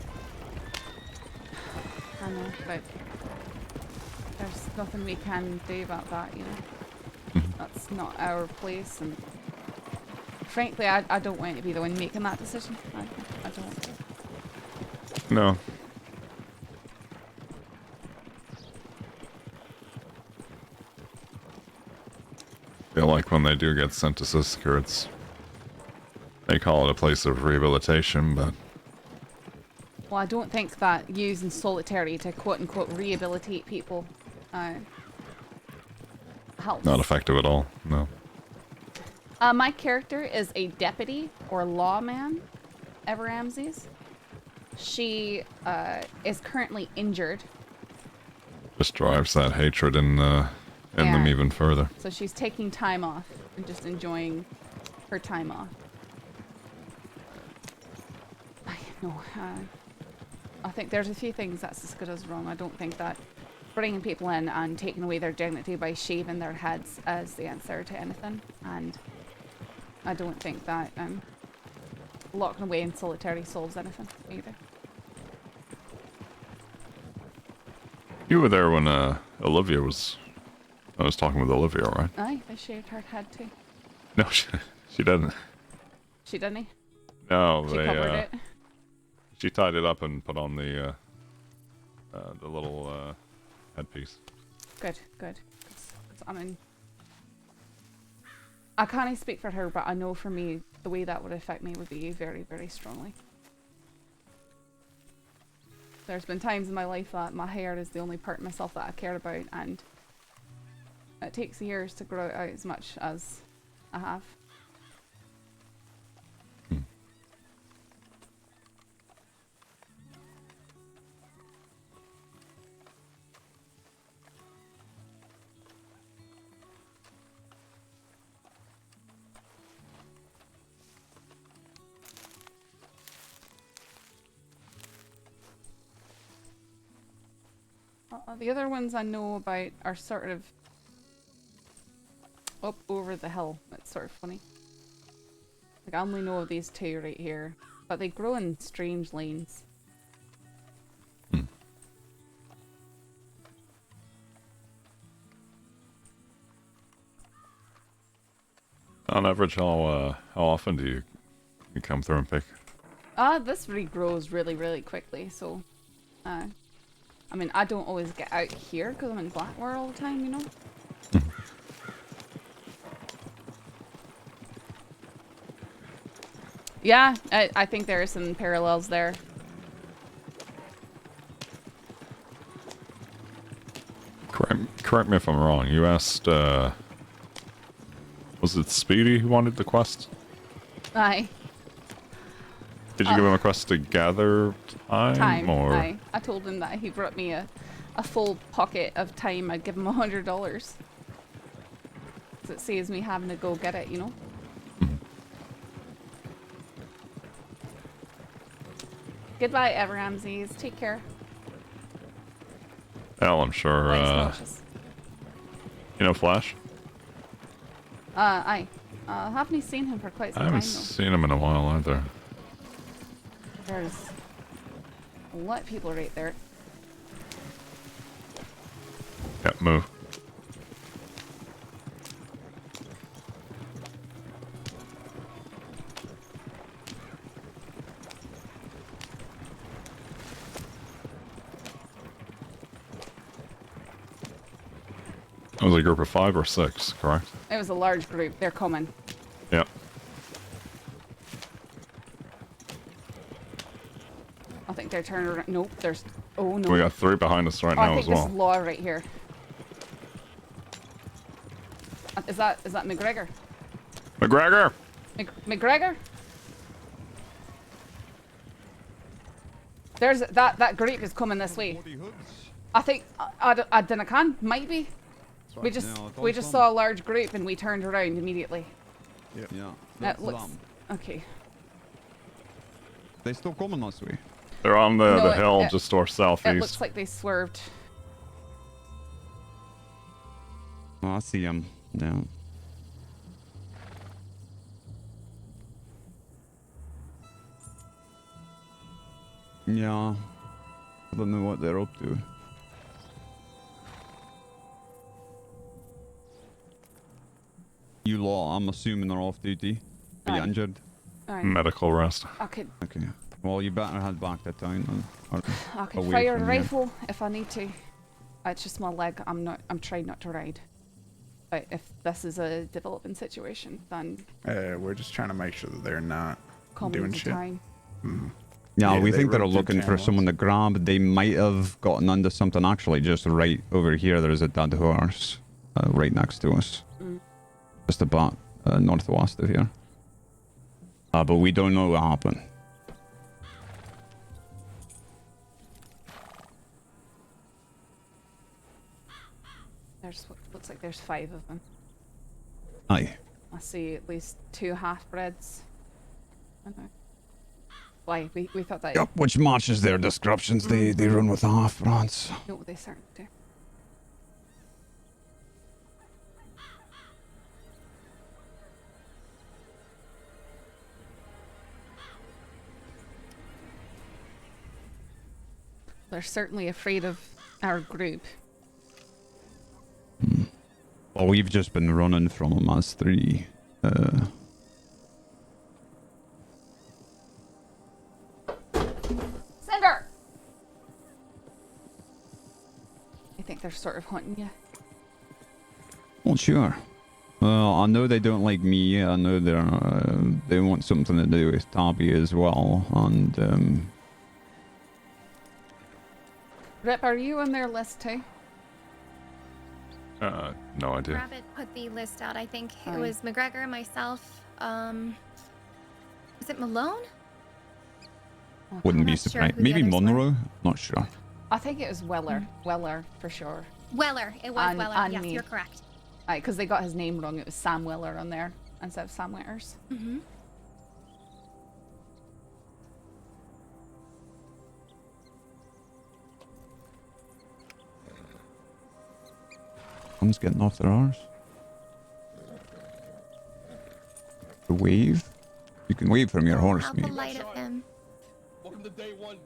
I know, but there's nothing we can do about that, you know. That's not our place, and frankly, I don't want to be the one making that decision. I don't. No. I feel like when they do get sent to Sisika, it's... They call it a place of rehabilitation, but... Well, I don't think that using solitary to quote-unquote rehabilitate people helps. Not effective at all, no. My character is a deputy or lawman, Ever Ramses. She is currently injured. Just drives that hatred in them even further. So she's taking time off and just enjoying her time off. I think there's a few things that Sisika does wrong. I don't think that bringing people in and taking away their dignity by shaving their heads is the answer to anything. And I don't think that locking away in solitary solves anything either. You were there when Olivia was. I was talking with Olivia, right? Aye, I shaved her head too. No, she didn't. She didn't? No, She covered it? She tied it up and put on the little headpiece. Good, good. 'Cause, I mean, I can't speak for her, but I know for me, the way that would affect me would be very, very strongly. There's been times in my life that my hair is the only part of myself that I care about, and it takes years to grow it out as much as I have. The other ones I know about are sort of up over the hill. It's sort of funny. Like, I only know of these two right here, but they grow in strange lanes. On average, how often do you come through and pick? This regrows really, really quickly, so I mean, I don't always get out here because I'm in Blackwater all the time, you know? Yeah, I think there are some parallels there. Correct me if I'm wrong. You asked, was it Speedy who wanted the quest? Aye. Did you give him a quest to gather time? Or? Aye. I told him that he brought me a full pocket of time, I'd give him $100. So it saves me having to go get it, you know? Goodbye, Ramses. Take care. Hell, I'm sure, you know Flash? Aye. Haven't seen him for quite some I time, haven't though. seen him in a while either. There's a lot of people right there. Yep, move. That was a group of 5 or 6, correct? It was a large group. They're coming. Yep. I think they're turning around. Nope, there's... Oh, no. We got 3 behind us right now as well. I think this is Law right here. Is that McGregor? McGregor! McGregor? There's... That group is coming this way. I think... I don't might be. We just saw a large group and we turned around immediately. Yeah. That looks... Okay. They still coming this way. They're on the hill just to our southeast. It looks like they swerved. Oh, I see them. Yeah. Yeah. I don't know what they're up to. You lot, I'm assuming they're off duty. Are you injured? Medical rest. Okay. Well, you better head back to town then. I can fire a rifle if I need to. It's just my leg. I'm trying not to ride. But if this is a developing situation, then we're just trying to make sure that they're not doing shit. Yeah, we think they're looking for someone to grab. They might have gotten under something actually just right over here. There is a dead horse right next to us. Just about northwest of here. But we don't know what happened. Looks like there's 5 of them. Aye. I see at least 2 half-breeds. Why? We thought that... Yep, which matches their descriptions. They run with the half-breeds. No, they certainly do. They're certainly afraid of Our group. Well, we've just been running from them as 3. Cinder! I think they're sort of hunting you. Well, sure. Well, I know they don't like me. I know they want something to do with Tabby as well. And Rip, are you on their list too? No idea. Rabbit put the list out. I think it Fine. was McGregor, myself. Is it Malone? wouldn't be not sure surprised. who the Maybe others were. Monroe. Not sure. I think it was Weller. Weller, for sure. Weller. It was And- Weller. and Yes, me. you're correct. Because they got his name wrong. It was Sam Weller on there instead of Sam Witters. Mm-hmm. Someone's getting off their arse. The wave? You can wave from your horse, How maybe. polite of him. Welcome to day 1.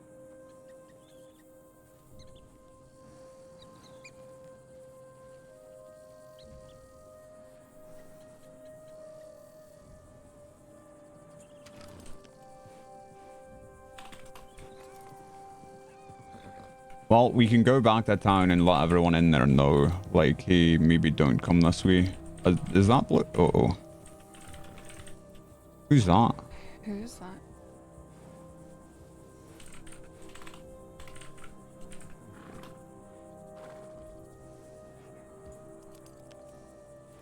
Well, we can go back to town and let everyone in there know, like, hey, maybe don't come this way. Is that blue? Uh-oh. Who's that? Who's that?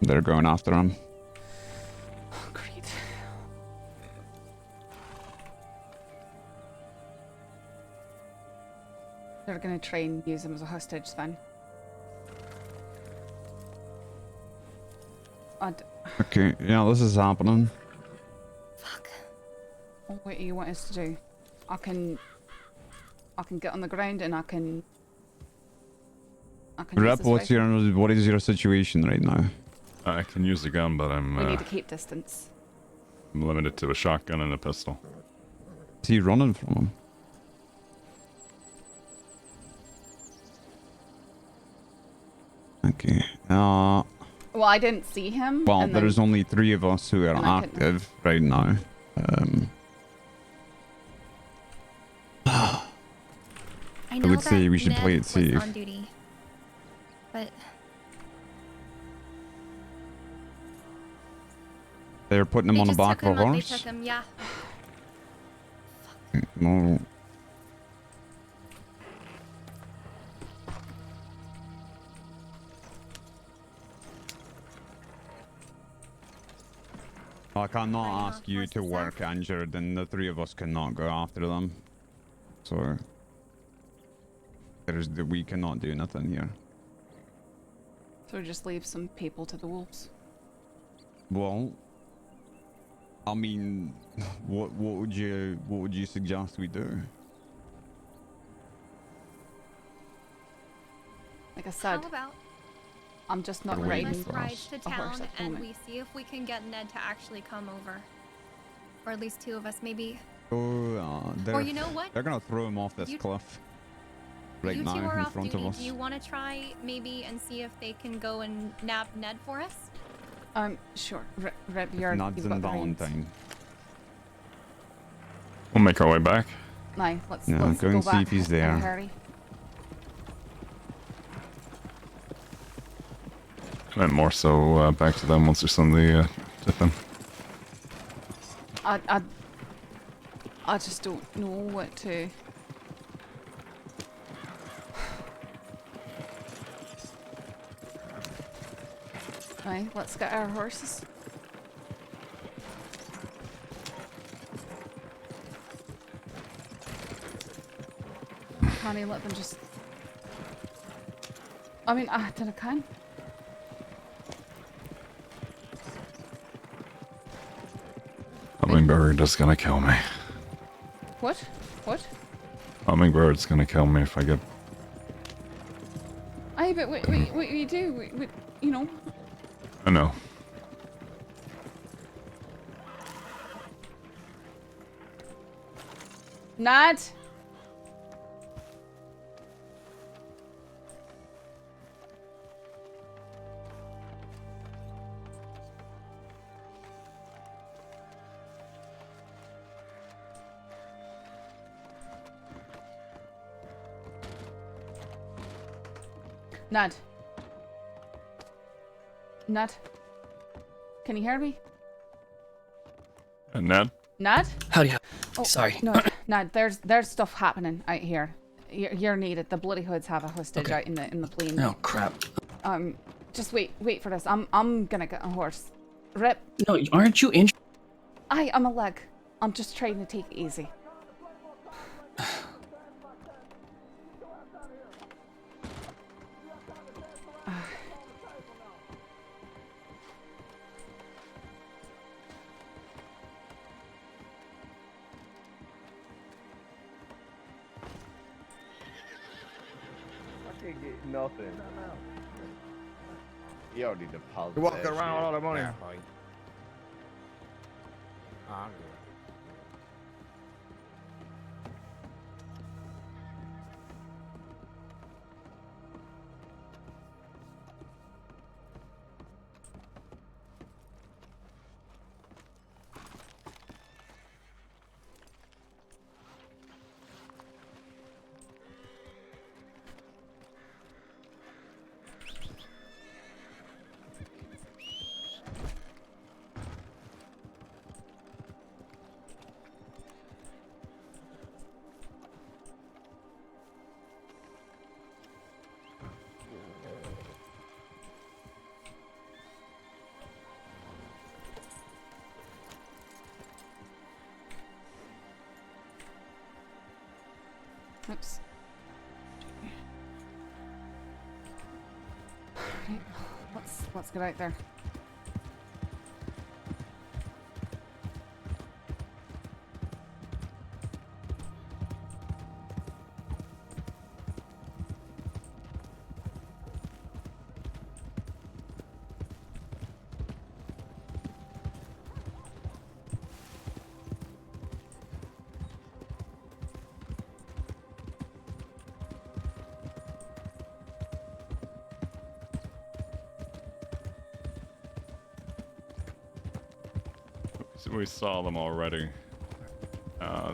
They're going after him. Oh, great. They're gonna try and use him as a hostage then. Okay, yeah, this is happening. What do you want us to do? I can get on the ground and I can use Rep, this what is your situation right now? I can use the gun, but We I'm need to keep distance. limited to a shotgun and a pistol. Is he running from him? Okay. Well, I didn't see him. Well, and then- there's only 3 of us who are and I couldn't- active right now. I know would say that we should Ned play it was safe. on duty, but They're putting him they on the just back took of a him. They horse? took him. Yeah. No. I cannot ask you to work injured, and the 3 of us cannot go after them. So we cannot do nothing here. So just leave some people to the wolves. Well, I mean, what would you suggest we do? Like I said, How about I'm just not They're waiting riding for ride us. to a horse town at the and moment. we see if we can get Ned to actually come over, or at least 2 of us, maybe. Oh, Or you know what? They're gonna throw him off this You- cliff right you now 2 are in off front duty. of us. Do you want to try maybe and see if they can go and nab Ned for us? Sure. Rep, you're Nuts you've and got the reins. Valentine. We'll make our way back. Aye, let's No, let's go and see back if he's in a there. hurry. I meant more so back to them once there's somebody with them. I just don't know what to. Aye, let's get our horses. Can't I let them just... I mean, I don't know, can. Hummingbird's just gonna kill me. What? What? Hummingbird's gonna kill me if I get... Aye, but what you do, you know. I know. Nad! Ned. Ned. Can you hear me? Ned? Ned? Howdy. Oh, Sorry. No, Ned, there's stuff happening out here. You're needed. The Bloody Hoods have a hostage out in the plain. Oh crap. Just wait for this. I'm gonna get a horse. Rip. No, aren't you injured? I'm a leg. I'm just trying to take it easy. I can't get nothing. You don't need to deposit. You're walking that around with all shit. the money. Nah, boy. I'm good. Oops. Right, let's get out there. We saw them already.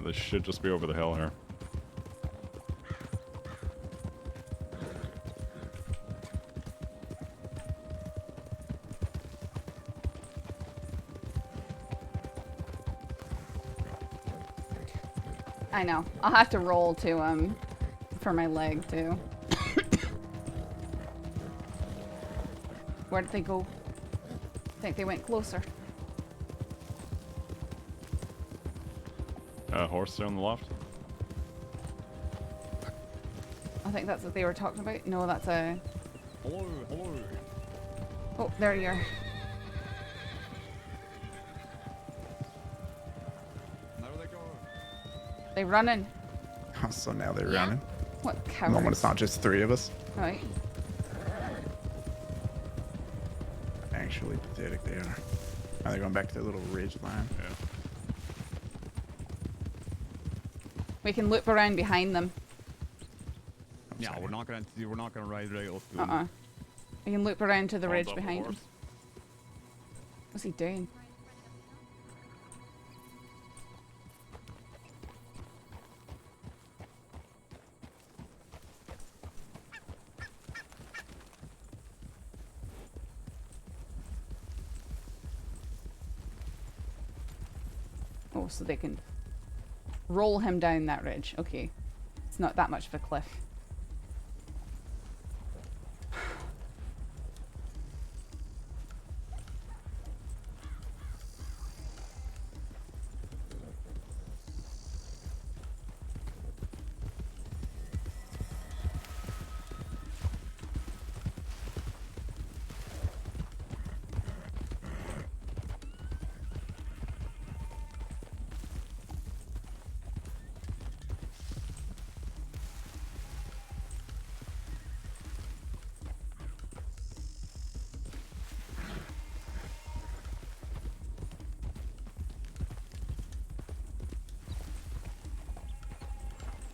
This should just be over the hill here. I know. I'll have to roll to for my leg too. Where did they go? I think they went closer. Horse there on the left. I think that's what they were talking about. No, that's a... Hello, hello. Oh, there you are. There they go. They running. Oh, so now they're running. What cowards. No, when it's not just 3 of us. Right. Actually pathetic they are. Now they're going back to their little ridge line. Yeah. We can loop around behind them. Yeah, we're not gonna ride right off to them. We can loop around to the Hold ridge up the behind horse. them. What's he doing? Oh, so they can roll him down that ridge. Okay. It's not that much of a cliff.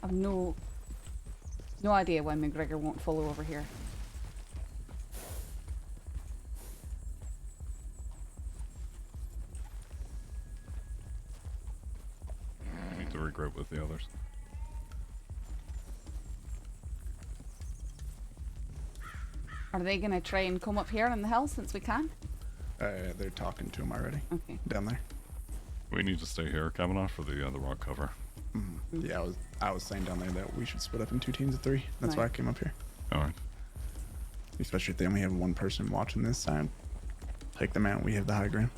I've no idea why McGregor won't follow over here. I need to regroup with the others. Are they gonna try and come up here on the hill since we can? They're talking to him already. Okay. Down there. We need to stay here, Kavanaugh, for the rock cover. Yeah, I was saying down there that we should split up in 2 teams of 3. That's why I came up here. All right. Especially if they only have one person watching this side. Take them out. We have the high ground.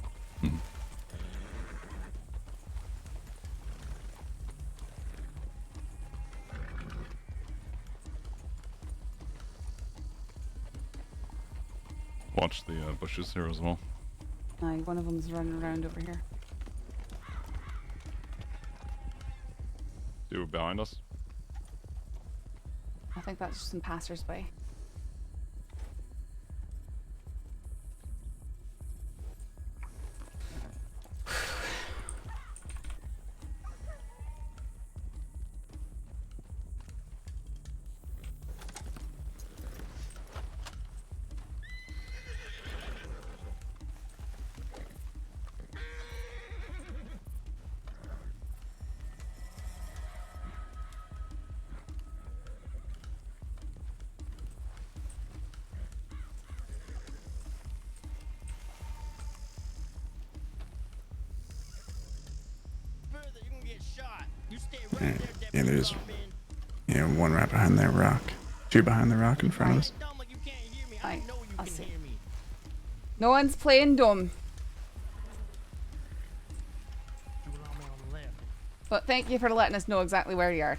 Watch the bushes here as well. Aye, one of them's running around over here. Two behind us. I think that's just some passersby. Yeah, there's one right behind that rock. 2 behind the rock in front of us. Aye, I see. No one's playing dumb. But thank you for letting us know exactly where you are.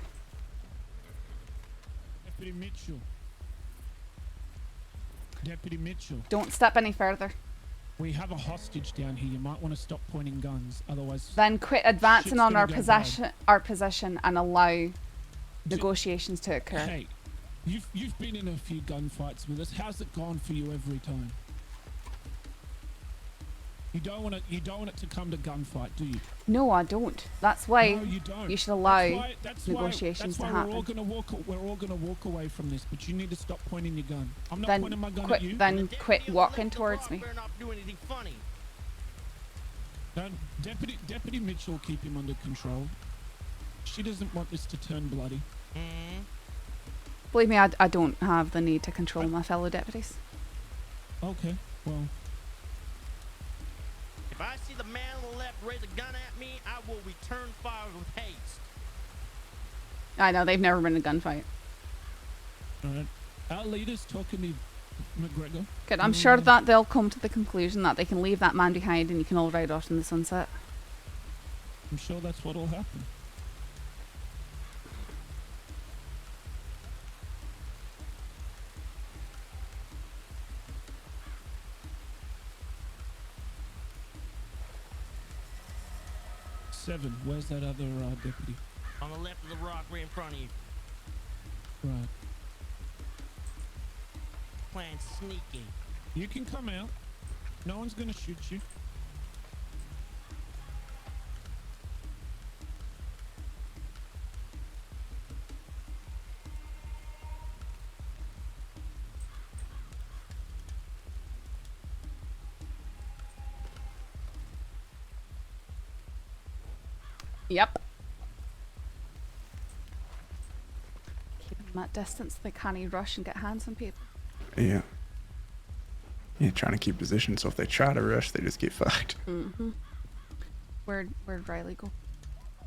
Deputy Mitchell. Deputy Mitchell. Don't step any further. We have a hostage down here. You might want to stop pointing guns, otherwise. Then quit advancing on our go position and allow negotiations to occur. Hey, you've been in a few gunfights with us. How's it gone for you every time? You don't want it to come to gunfight, do you? No, I don't. That's why No, you don't. you should allow That's negotiations why to happen. we're all gonna walk away from this. But you need to stop pointing your gun. I'm not Then pointing my gun quit. at you. Then quit walking towards me. No, Deputy Mitchell will keep him under control. She doesn't want this to turn bloody. Believe me, I don't have the need to control my fellow deputies. Okay, well. If I see the man on the left raise a gun at me, I will return fire with haste. I know, they've never been in a gunfight. Alright. Our leader's talking to McGregor. Good, I'm sure that they'll come to the conclusion that they can leave that man behind and you can all ride off in the sunset. I'm sure that's what'll happen. Seven, where's that other deputy? On the left of the rock right in front of you. Right. Playing sneaky. You can come out. No one's gonna shoot you. Yep. Keep them at distance so they can't rush and get hands on people. Yeah. Yeah, trying to keep position, so if they try to rush, they just get fucked. Where'd Riley go?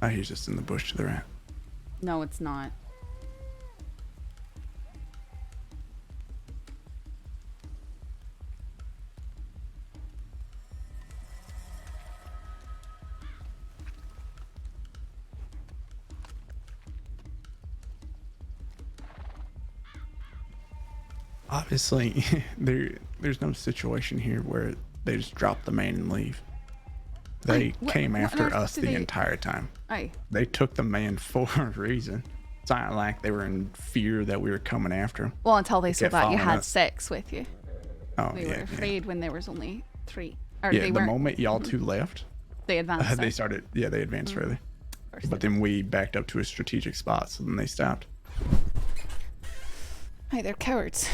Oh, he's just in the bush to the right. No, it's not. Obviously, there's no situation here where they just drop the man and leave. They came after us the entire time. Aye. They took the man for a reason. It's not like they were in fear that we were coming after them. Well, until they saw kept that you following had us. sex with you. Oh, They yeah, were afraid when there was only 3. Or yeah, they the weren't. moment y'all two left, They advanced. they it. started. Yeah, they advanced further. course But then we backed up to a strategic spot, so then they stopped. Hey, they're cowards.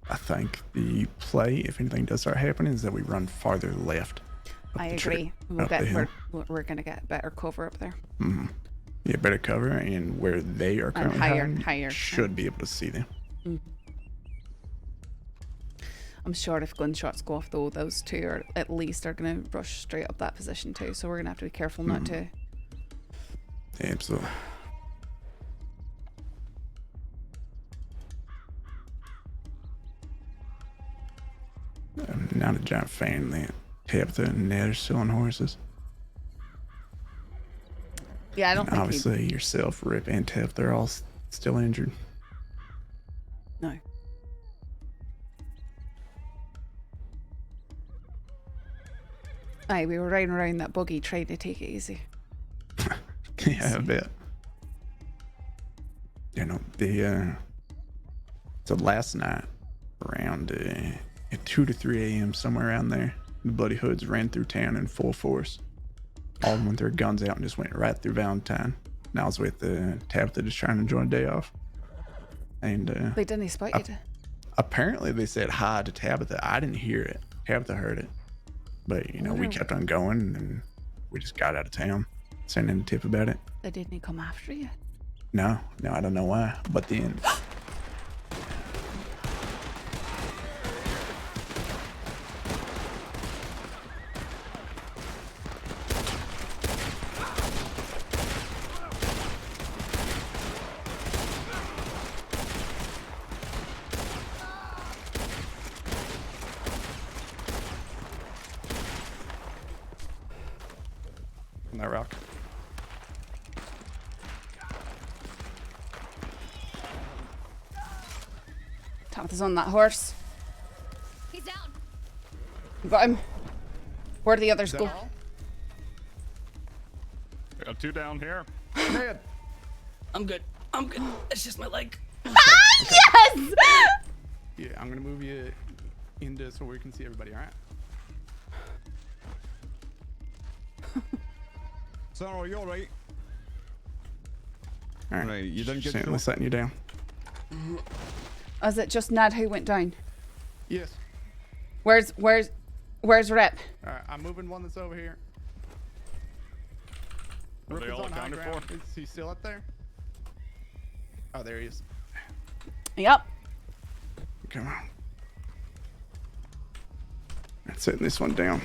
I think the play, if anything does start happening, is that we run farther left. I agree. We're gonna get better cover up there. Mm-hmm. Yeah, better cover, and where they are currently higher. Should be able to see them. Mm. I'm sure if gunshots go off, though, those two are at least are gonna rush straight up that position too. So we're gonna have to be careful not to. Absolutely. I'm not a giant fan. They Tabitha and Ned are still on horses. Yeah, I don't think obviously yourself, Rip, and Tabitha, they're all still injured. No. Aye, we were riding around that buggy trying to take it easy. Yeah, I bet. You know, so last night around at 2 to 3 a.m., somewhere around there, the Bloody Hoods ran through town in full force. All of them with their guns out and just went right through Valentine. And I was with Tabitha just trying to enjoy a day off. And they didn't spot you. Apparently they said hi to Tabitha. I didn't hear it. Tabitha heard it. But, you know, we kept on going and we just got out of town. Sending a tip about it. They didn't come after you? No, I don't know why. But then... that rock. Tabitha's on that horse. He's down. Got him. Where do the others go? I got 2 down here. Ned. I'm good. It's just my leg. Yes! Yeah, I'm gonna move you into so we can see everybody, alright? Sorry, you're right. Alright, right, you didn't get gently setting you down. Is it just Ned who went down? Yes. Where's Rip? Alright, I'm moving one that's over here. Are they Rip is all on high accounted ground. for? Is he still up there? Oh, there he is. Yep. Come on. Let's setting this one down.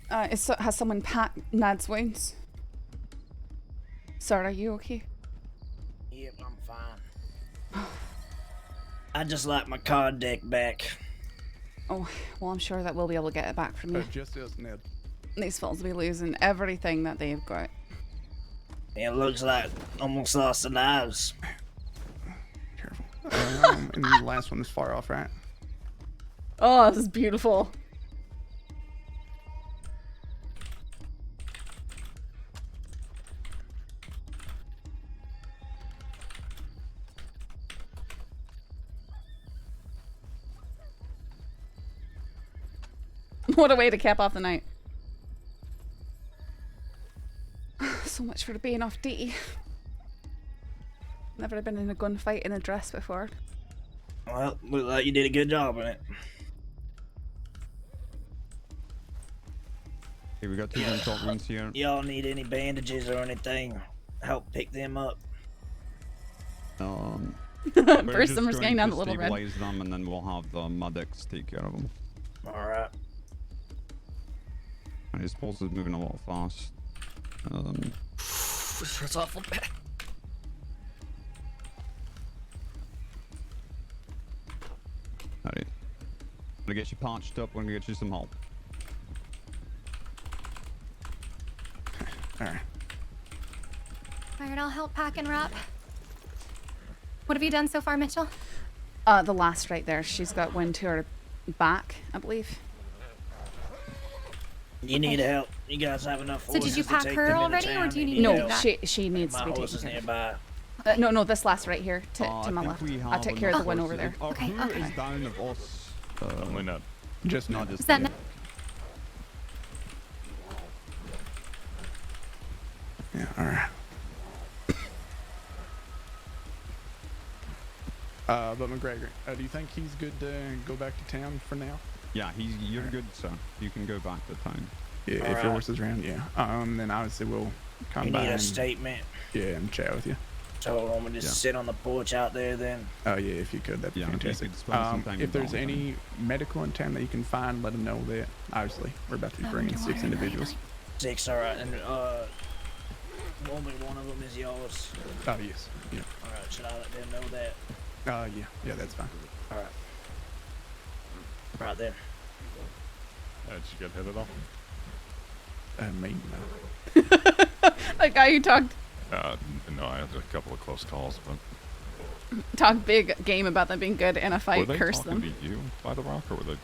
Has someone packed Ned's wounds? Sir, are you okay? Yep, I'm fine. I just like my card deck back. Oh, well, I'm sure that we'll be able to get it back from you. Just us, Ned. These fellas will be losing everything that they've got. It looks like almost lost the knives. Careful. And the last one is far off, right? Oh, this is beautiful. What a way to cap off the night. So much for being off duty. Never been in a gunfight in a dress before. Well, look like you did a good job in it. Okay, we got 2 gunshot wounds here. Y'all need any bandages or anything? Help pick them up. First, I'm just getting down the little red. Stabilize them, and then we'll have the medics take care of them. All right. His pulse is moving a little fast. This hurts awful bad. Alright. I'm gonna get you patched up, we're gonna get you some help. Alright. Alright, I'll help pack and wrap. What have you done so far, Mitchell? The last right there. She's got wind to her back, I believe. You need help. You guys have enough So horses did you to pack take her them into already, or town? do you They need No, help. she needs My to be horse is taken care nearby. of. No, this last right here to my left. I'll take care of the one over there. Who is down of us? Only not. Just not. Is that Yeah, alright. But McGregor, do you think he's good to go back to town for now? Yeah, you're good, sir. You can go back to town. Yeah, if your horse is around, yeah. Then obviously we'll come You by need a and, statement. yeah, and chat with you. So I'm gonna just sit on the porch out there then. Oh yeah, if you could, that'd be fantastic. If there's any medical in town that you can find, let them know that. Obviously, we're about to be bringing 6 individuals. 6, alright, and only one of them is yours. Oh yes, yeah. Alright, should I let them know that? Yeah, that's fine. Alright. Right then. Did you get hit at all? Maybe no. That guy who talked No, I had a couple of close calls, but big game about them being good in a fight. were they Curse talking them. to you by the rock, or were they?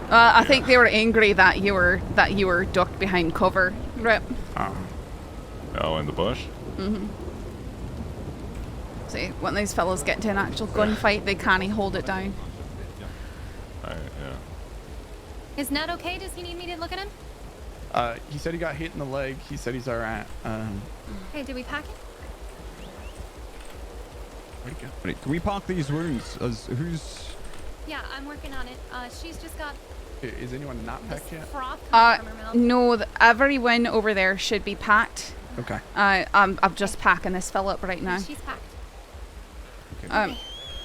I think they were angry that you were ducked behind cover, Rip. Oh, in the bush. Mhm. See, when these fellows get into an actual gunfight, they can't hold it down. Yeah. Is Ned okay? Does he need me to look at him? He said he got hit in the leg. He said he's all right. Hey, did we pack it? Where'd he go? Right, can we park these wounds? Who's? Yeah, I'm working on it. She's just got Is anyone not packed yet? froth coming from her mouth. No, everyone over there should be packed. Okay. I'm just packing this fella up right now. She's packed.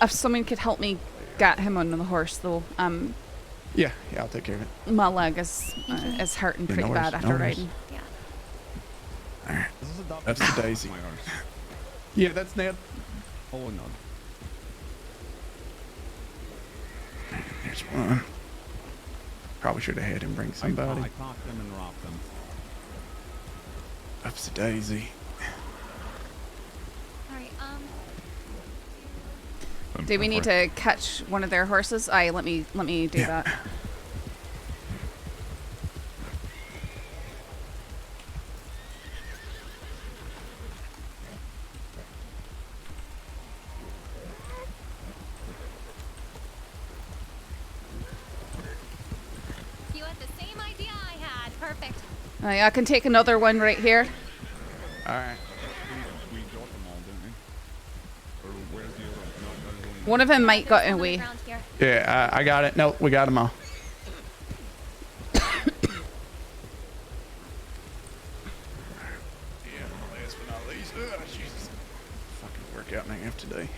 If someone could help me get him on the horse, though. Yeah, I'll take care of it. My leg is hurting Yeah, pretty no bad worries, after no worries. riding. Yeah. Alright. That's the Daisy. Yeah, that's Ned. Oh no. There's one. Probably should have had him bring somebody. I parked them and robbed them. That's the Daisy. Alright, Do we need to catch one of their horses? Let me do that. you had the same idea I had. Perfect. I can take another one right here. Alright. We got them all, didn't we? Or where's the other? One of them might got away. Yeah, I got it. Nope, we got them all. Last but not least, Jesus. Fucking workout and I have today.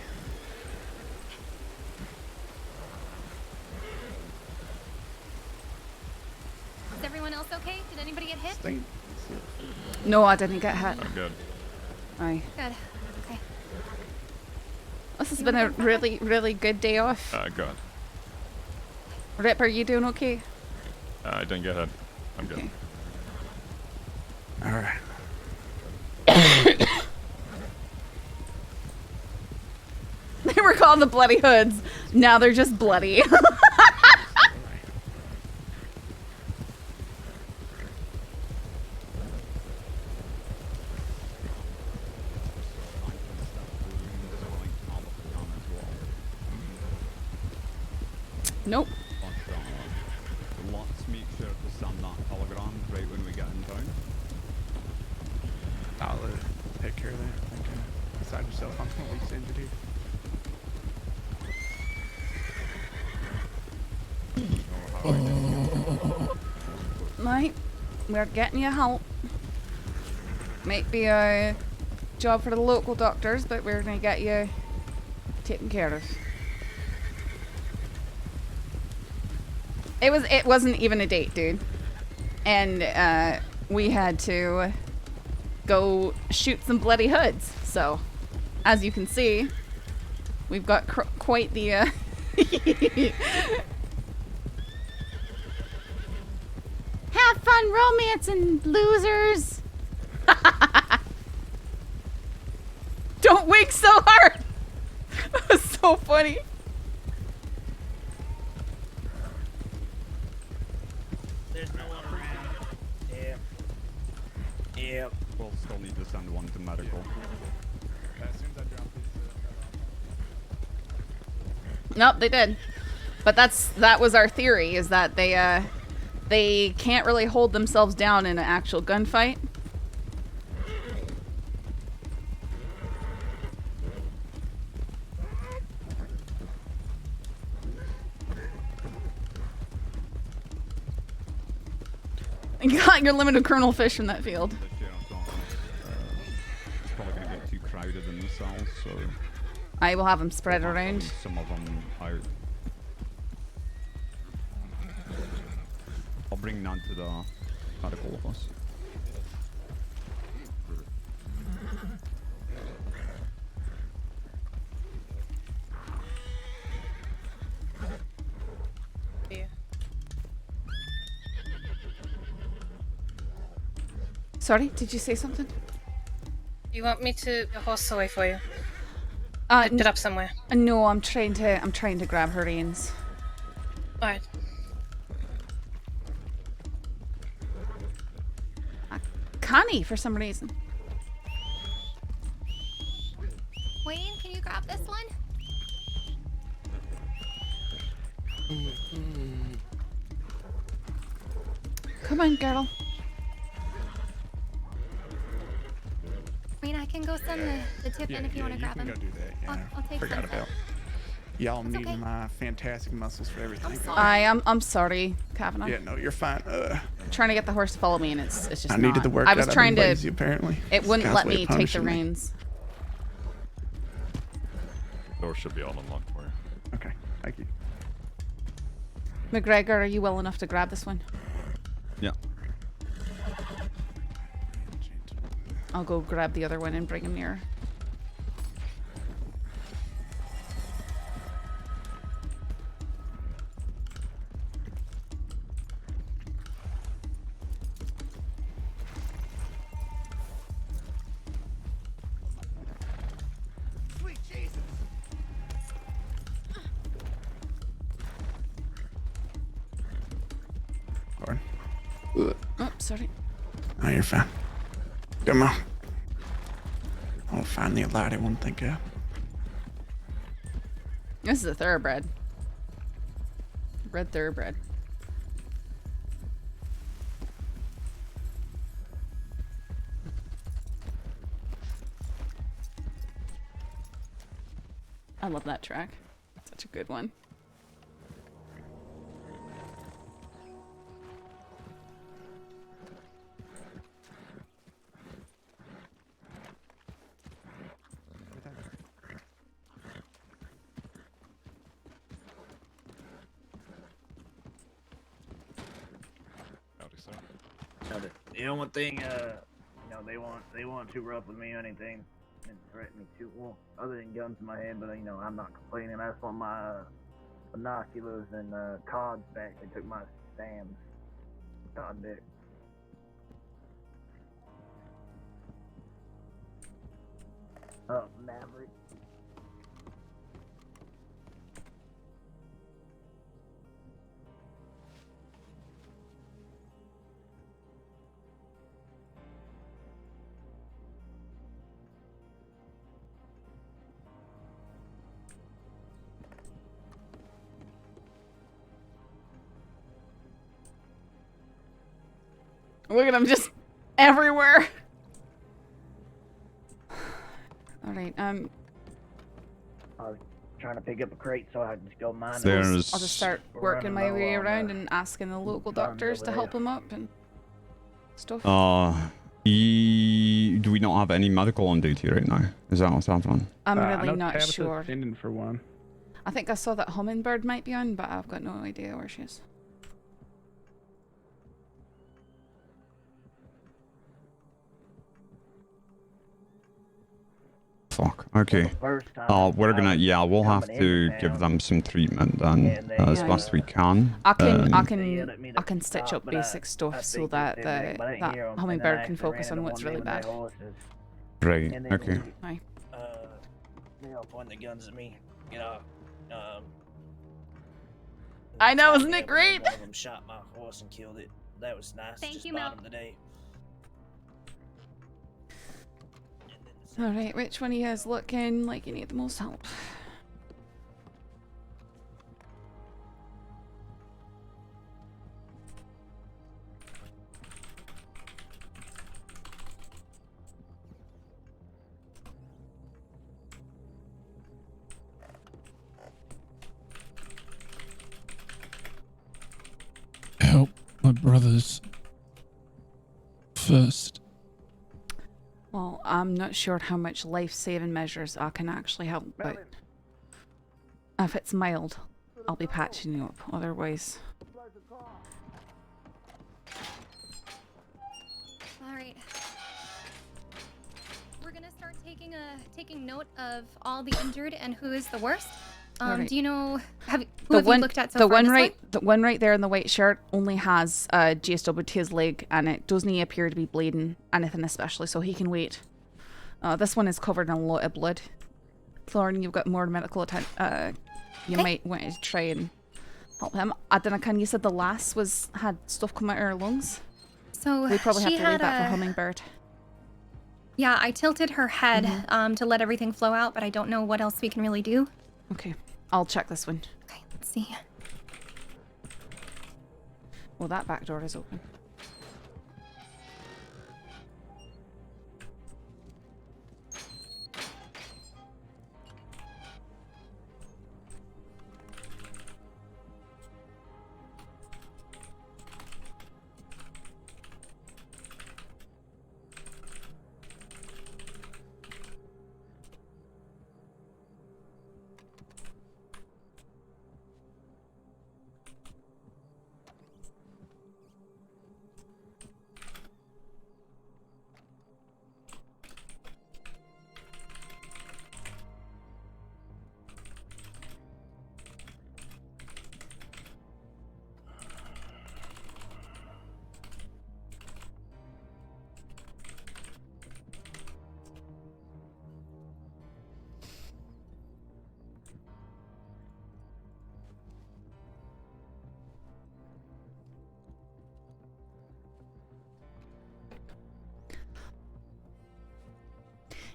Is everyone else okay? Did anybody get hit? No, I didn't get hit. I'm good. Aye. Good. Okay. This has been a really, really good day off. Good. Rip, are you doing okay? I didn't get hit. I'm good. Alright. They were called the Bloody Hoods. Now they're just bloody. Nope. Let's make sure to send that telegram right when we get in town. I'll take care of that. I think, beside yourself, I'm the least injured here. Right, we're getting you help. Might be a job for the local doctors, but we're gonna get you taken care of. It wasn't even a date, dude, and we had to go shoot some bloody hoods. So, as you can see, we've got quite the. Have fun romancing, losers! Don't wink so hard! That was so funny. There's no one around. Yeah. Yep. We'll still need to send one to medical. As soon as I drop these, Nope, they did. But that was our theory, is that they can't really hold themselves down in an actual gunfight. You got your limited kernel fish in that field. It's probably going to get too crowded in the cells, so... I will have them spread around. Some of them out. I'll bring none to the medical office. Sorry, did you say something? You want me to horse away for you? Picked it up somewhere. No, I'm trying to grab her reins. Alright. Connie, for some reason. Wayne, can you grab this one? Come on, girl. Wayne, I can go send the tip in if you want to grab him. Go do that. Yeah. I'll take Forgot some. about. Y'all It's need okay. my fantastic muscles for everything. I'm sorry, Kavanaugh. Yeah, no, you're fine. Trying to get the horse to follow me, and it's just I needed not. the work. I was trying to. Lazy, apparently. It wouldn't God's let way me of take the punishing me. reins. Door should be all unlocked for you. Okay, thank you. McGregor, are you well enough to grab this one? Yeah. I'll go grab the other one and bring him near. Sweet Jesus. Pardon. Oh, sorry. Oh, you're fine. Come on. I'll find the light. I won't think of. This is a thoroughbred. Red thoroughbred. I love that track. Such a good one. Howdy, sir. The only thing, they want to rough with me or anything and threaten me too. Well, other than guns in my head, but I'm not complaining. I just want my binoculars and cods back. They took my Sam's cod dick. Maverick. Look at him just everywhere. All right. I was trying to pick up a crate so I could just go mine. I'll just start working my way around and asking the local doctors to help him up and stuff. Do we not have any medical on duty right now? Is that what's happening? I'm I really know not Tabitha's sure. standing for one. I think I saw that hummingbird might be on, but I've got no idea where she is. Fuck. Okay. We're gonna. Yeah, we'll have to give them some treatment then, as best we can. I can stitch up basic stuff so that that hummingbird can focus on what's really bad. Right. Okay. Aye. Pointing the guns at me. I know, isn't it great? One of them shot my horse and killed it. That was nice. Thank Just you, bottom Milk. of the day. Alright, which one of you is looking like you need the most help? Help my brothers. first. Well, I'm not sure how much life-saving measures I can actually help, but if it's mild, I'll be patching you up. Otherwise, All right. We're gonna start taking note of all the injured and who is the worst. Alright. Do you know who have you looked at so far? The one right there in the white shirt only has GSW to his leg, and it doesn't appear to be bleeding anything especially, so he can wait. This one is covered in a lot of blood. Thorn, you've got more medical attention. You might want to try and help him. I don't know, Can you said the lass had stuff come out of her lungs? So we probably have she to leave had that for Hummingbird. Yeah, I tilted her head to let everything flow out, but I don't know what else we can really do. Okay, I'll check this one. Okay, let's see. Well, that back door is open.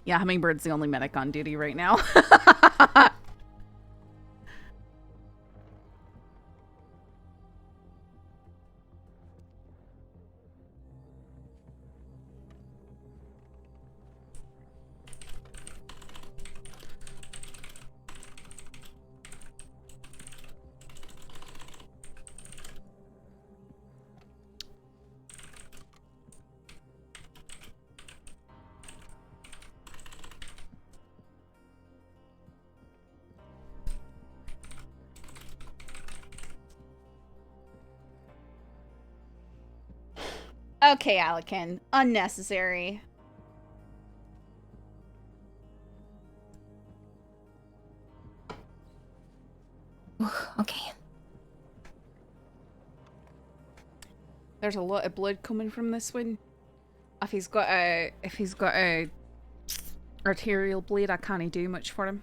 Yeah, Hummingbird's the only medic on duty right now. Okay, Alekin. Unnecessary. Okay. There's a lot of blood coming from this one. If he's got a arterial bleed, I can't do much for him.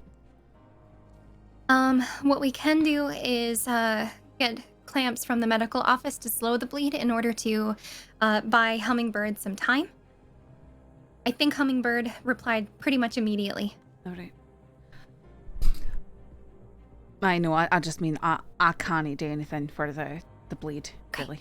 What we can do is get clamps from the medical office to slow the bleed in order to buy Hummingbird some time. I think Hummingbird replied pretty much immediately. Alright. I know, I just mean I can't do anything for the bleed, really.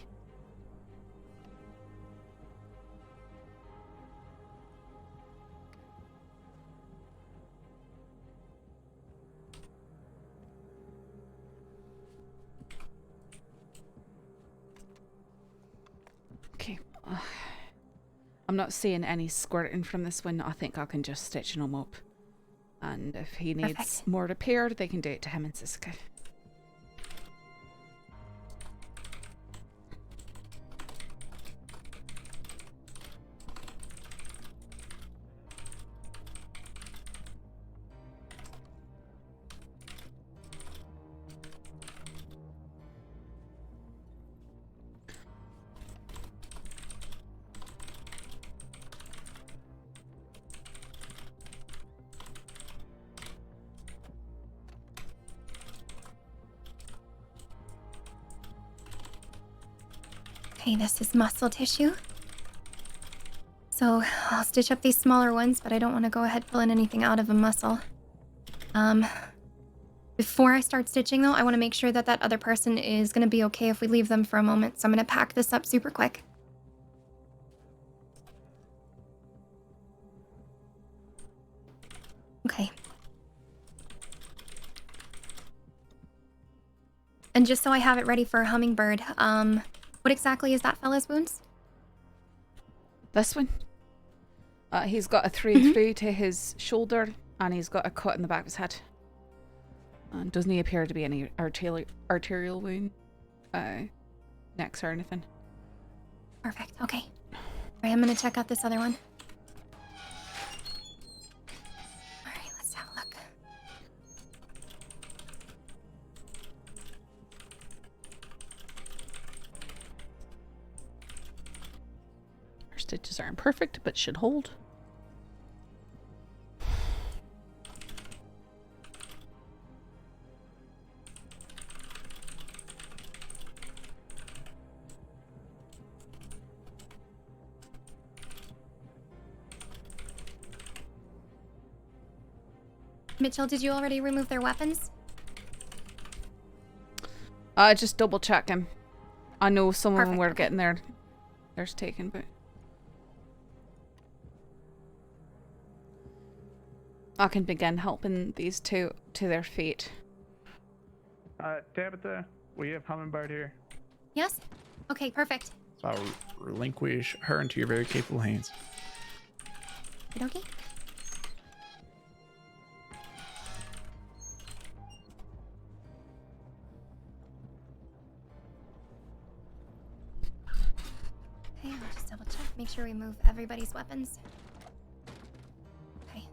Okay. I'm not seeing any squirting from this one. I think I can just stitch him up. And if he needs more repaired, they can do it to him and Sisika. Okay, this is muscle tissue. So I'll stitch up these smaller ones, but I don't want to go ahead pulling anything out of a muscle. Before I start stitching though, I want to make sure that that other person is going to be okay if we leave them for a moment. So I'm going to pack this up super quick. Okay. And just so I have it ready for a Hummingbird, what exactly is that fella's wounds? This one. He's got a 3 to his shoulder, and he's got a cut in the back of his head. And doesn't he appear to be any arterial wound, necks or anything? Perfect. Okay. All right, I'm gonna check out this other one. All right, let's have a look. Our stitches aren't perfect, but should hold. Mitchell, did you already remove their weapons? Just double check him. I know some of them were getting theirs taken, but I can begin helping these two to their feet. Tabitha, we have Hummingbird here. Yes? Okay, perfect. So I'll relinquish her into your very capable hands. Okay. Okay, I'll just double check. Make sure we remove everybody's weapons. Okay.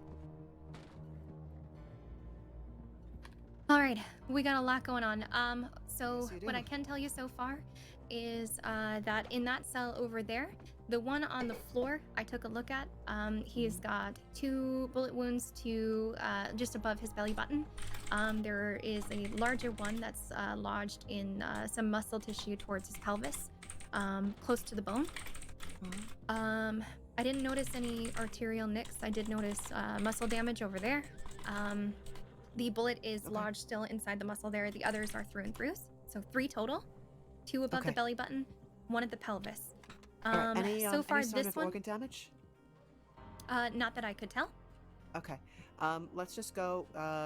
Alright, we got a lot going on. So what I can tell you so far is that in that cell over there, the one on the floor I took a look at, he's got 2 bullet wounds to just above his belly button. There is a larger one that's lodged in some muscle tissue towards his pelvis, close to the bone. I didn't notice any arterial nicks. I did notice muscle damage over there. The bullet is lodged still inside the muscle there. The others are through and throughs. So 3 total. 2 above the belly button, 1 at the pelvis. So far, any sign this of one, organ damage? not that I could tell. Okay. Let's just go.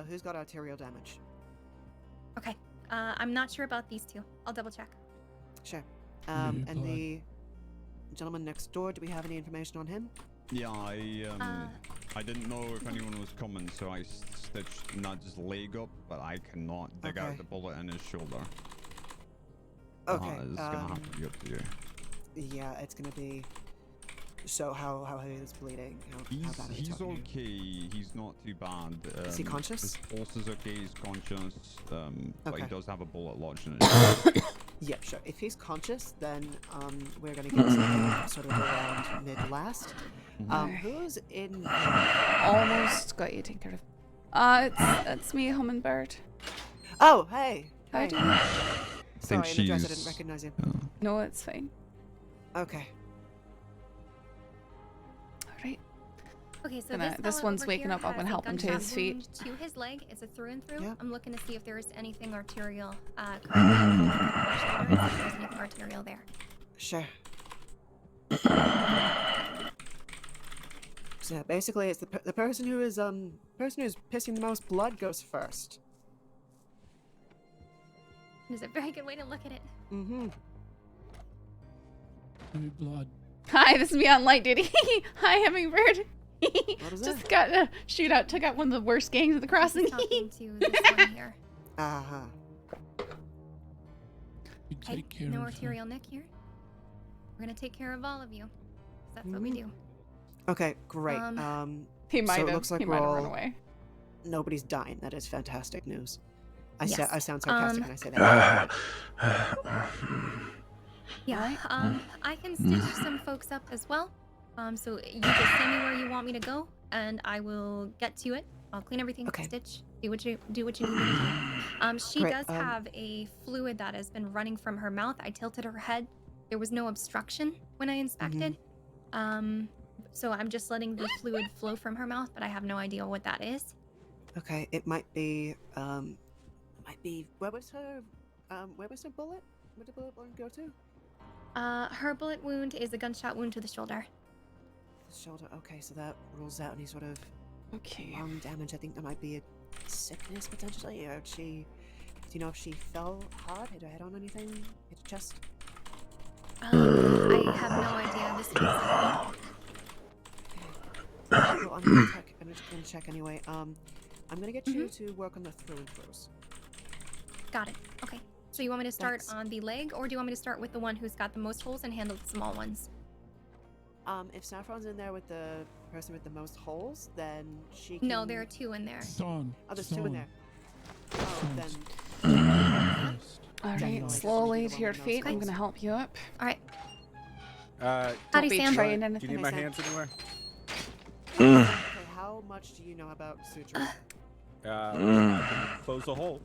Who's got arterial damage? Okay. I'm not sure about these 2. I'll double check. Sure. And the gentleman next door, do we have any information on him? Yeah, I didn't know if anyone was coming, so I stitched Nud's leg up, but I cannot dig out the bullet in his shoulder. Okay. It's gonna have to be up to you. Yeah, it's gonna be. So how heavy is bleeding? How bad are we He's talking? okay. He's not too bad. Is he conscious? His pulse is okay. He's conscious. But he does have a bullet lodged in his shoulder. Yeah, sure. If he's conscious, then we're gonna get something sort of around mid-last. Who's in? Almost got you taken care of. It's me, Hummingbird. Oh, hey. How Hey. do you? Sorry, in the dress I didn't recognize you. No, it's fine. Okay. Alright. Okay, so This fella one's over waking here up. I'm gonna has a help him to gunshot his feet. wound to his leg. It's a through and through. I'm looking to see if there's anything arterial. If there's anything arterial there. Sure. So yeah, basically, it's the person who is person who's pissing the most blood goes first. It's a very good way to look at it. Mm-hmm. Blood. Hi, this is me on light duty. Hi, Hummingbird. What is Just got a shootout. Took out one of the worst gangs of the crossing. Talking to this one here. Hey, no arterial nick here. We're gonna take care of all of you. That's what we do. Okay, great. He might so have. it looks like he we're might have all. run away. Nobody's dying. That is fantastic news. I Yes. sound sarcastic when I say that. Yeah. I can stitch some folks up as well. So you just send me where you want me to go, and I will get to it. I'll clean everything, stitch, do what you need me to do. She Great, does have a fluid that has been running from her mouth. I tilted her head. There was no obstruction when I inspected. So I'm just letting the fluid flow from her mouth, but I have no idea what that is. Okay, it might be. Where was her bullet? Where did the bullet go to? Her bullet wound is a gunshot wound to the shoulder. Shoulder. Okay, so that rules out any sort of lung damage. I think there might be a sickness potentially. Or do you know if she fell hard, hit her head on anything, hit her chest? I have no idea. This was I'm gonna check. I'm just gonna check anyway. I'm gonna get you to work on the throw and throws. Got it. Okay. So you want me to start Thanks. on the leg, or do you want me to start with the one who's got the most holes and handle the small ones? If Saffron's in there with the person with the most holes, then she can... No, there are 2 in there. Son. Oh, there's 2 in there. Oh, then... Alright, slowly to your feet. I'm gonna help you up. Alright. Don't Howdy, be Sam. trying Do anything. you need my hands anywhere? Okay, how much do you know about suturing? I can close the hole.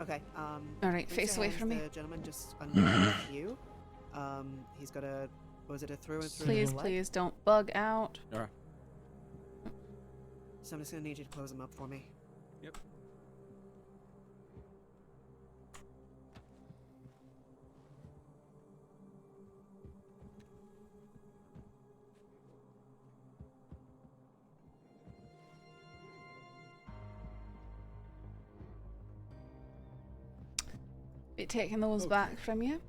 Okay, Alright, raise face your away hands, from me. The gentleman just underneath you. He's got a... Was it a through and through? Please, leg? please don't bug out. Alright. So I'm just gonna need you to close him up for me. Yep. Be taking those back from you.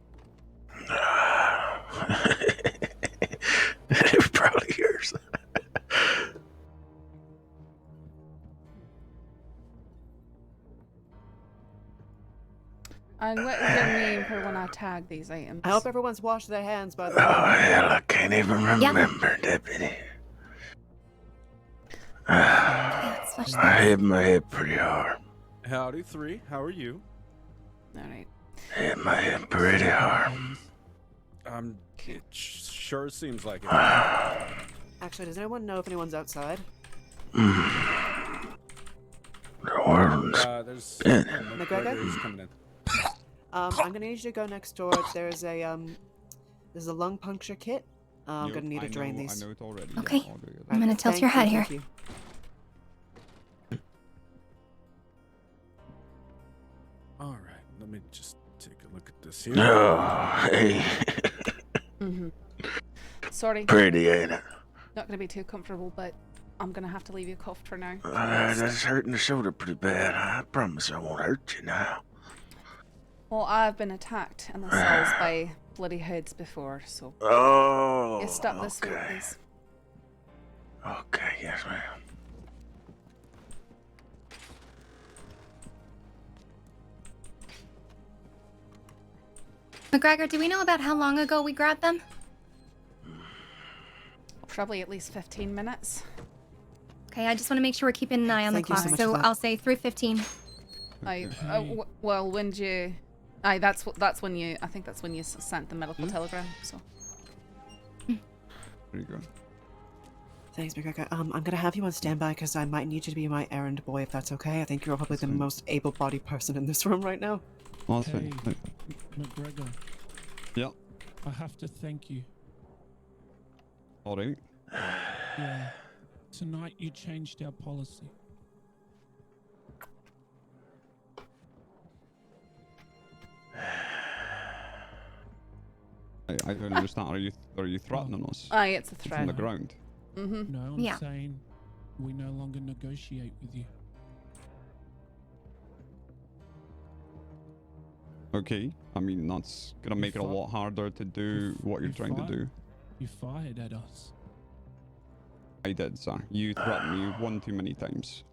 They're probably yours. And what is your name for when I tag these items? I hope everyone's washed their hands, by the way. Oh, hell, I can't even remember, Deputy. I hit my head pretty hard. Howdy, 3. How are you? Alright. Hit my head pretty hard. It sure seems like it. Actually, does anyone know if anyone's outside? The world's There's been. McGregor? He's coming in. I'm gonna need you to go next door. There's a lung puncture kit. I'm gonna need to drain these. I know it already. Okay. Yeah, I'll do it. I'm gonna tilt your head here. Thank you. All right, let me just take a look at this here. Oh, hey. Sorry. Pretty, ain't it? Not gonna be too comfortable, but I'm gonna have to leave you cuffed for now. That's hurting the shoulder pretty bad. I promise I won't hurt you now. Well, I've been attacked in the cells by bloody hoods before, so. Oh, You stop this way, okay. please. Okay, yes, ma'am. McGregor, do we know about how long ago we grabbed them? Probably at least 15 minutes. Okay, I just want to make sure we're keeping an eye on Thank the you clock, so much so for that. I'll say 3:15. Well, when did you... that's when you... I think that's when you sent the medical telegram, so... There you go. Thanks, McGregor. I'm gonna have you on standby because I might need you to be my errand boy if that's okay. I think you're probably the most able-bodied person in this room right now. Awesome. Hey, McGregor. Yeah. I have to thank you. All right. Yeah. Tonight you changed our policy. I don't understand. Are you threatening us? Aye, it's a threat. From the ground. Mm-hmm. No, I'm saying we no longer negotiate with you. Okay. I mean, that's gonna make it a lot harder to do what you're trying to do. You fired at us. I did, sir. You threatened me one too many times.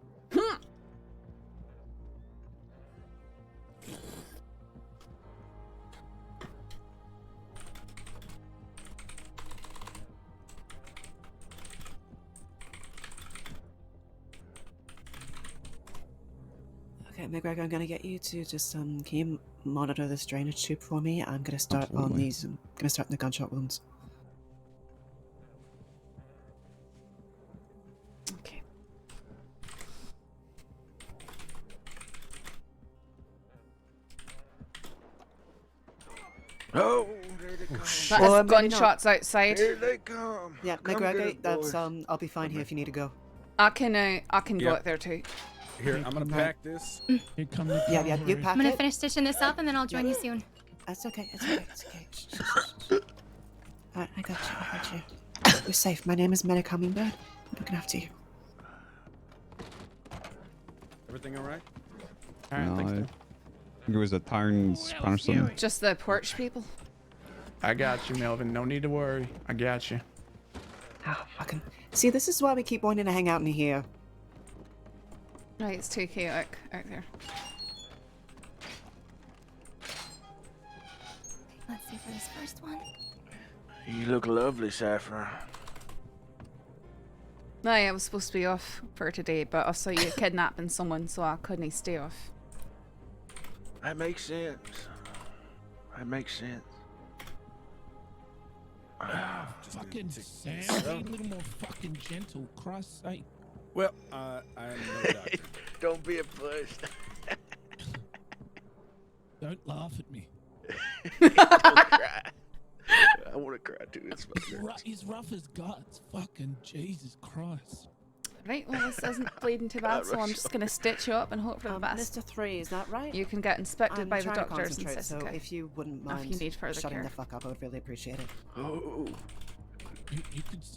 Okay, McGregor, I'm gonna get you to just can you monitor this drainage tube for me? I'm gonna start on Absolutely. these. I'm gonna start in the gunshot wounds. Okay. Oh, there they come. That Well, is maybe not. gunshots outside. Here they come. Yeah, Come McGregor, get it, that's boys. I'll be fine here if you need to go. I can go Yep. out there too. Here, I'm gonna pack this. Here come the Yeah, you cavalry. pack I'm gonna it. finish stitching this up and then I'll join you soon. That's okay. It's okay. It's okay. Shh, shh, shh, shh. Alright, I got you. I got you. You're safe. My name is Medic Hummingbird. I'm looking after you. Everything all right? No, I think it was a townsperson. Just the porch people. I got you, Melvin. No need to worry. I got you. Oh, fucking. See, this is why we keep wanting to hang out in here. Right, it's too chaotic out there. Let's see for this first one. You look lovely, Saffron. I was supposed to be off for today, but I saw you kidnapping someone, so I couldn't stay off. That makes sense. That makes sense. Fucking Sam, be a little more fucking gentle, Christ's sake. Well, I am no doctor. Don't be a puss. Don't laugh at me. Don't cry. I want to cry too. It's He's rough as guts. Fucking Jesus Christ. Right, well this isn't bleeding too bad, so I'm just gonna stitch you up and hope for the best. Mr. 3, is that right? You can get inspected by the trying to doctors in concentrate, Sisika. so if you wouldn't mind if you need further shutting care. the fuck up, I would really appreciate it. Oh.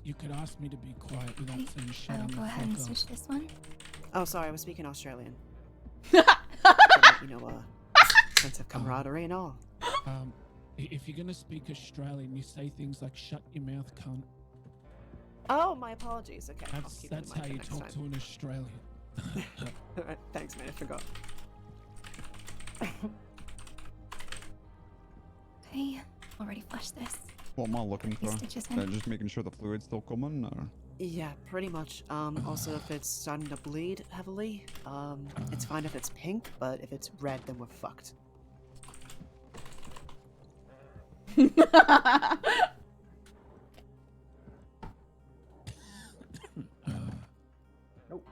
You could ask me to be quiet without saying shut I'll the go ahead and fuck up. switch this one. Oh, sorry, I was speaking Australian. Sense of camaraderie and all. If you're gonna speak Australian, you say things like "shut your mouth, cunt." Oh, my apologies. Okay, I'll keep That's that in how mind you for talk next to an Australian. Alright, thanks, man. I forgot. Okay, already flushed this. What am I looking for? Stitches in. Just making sure the fluid's still coming, or? Yeah, pretty much. Also, if it's starting to bleed heavily, it's fine if it's pink, but if it's red, then we're fucked. Nope.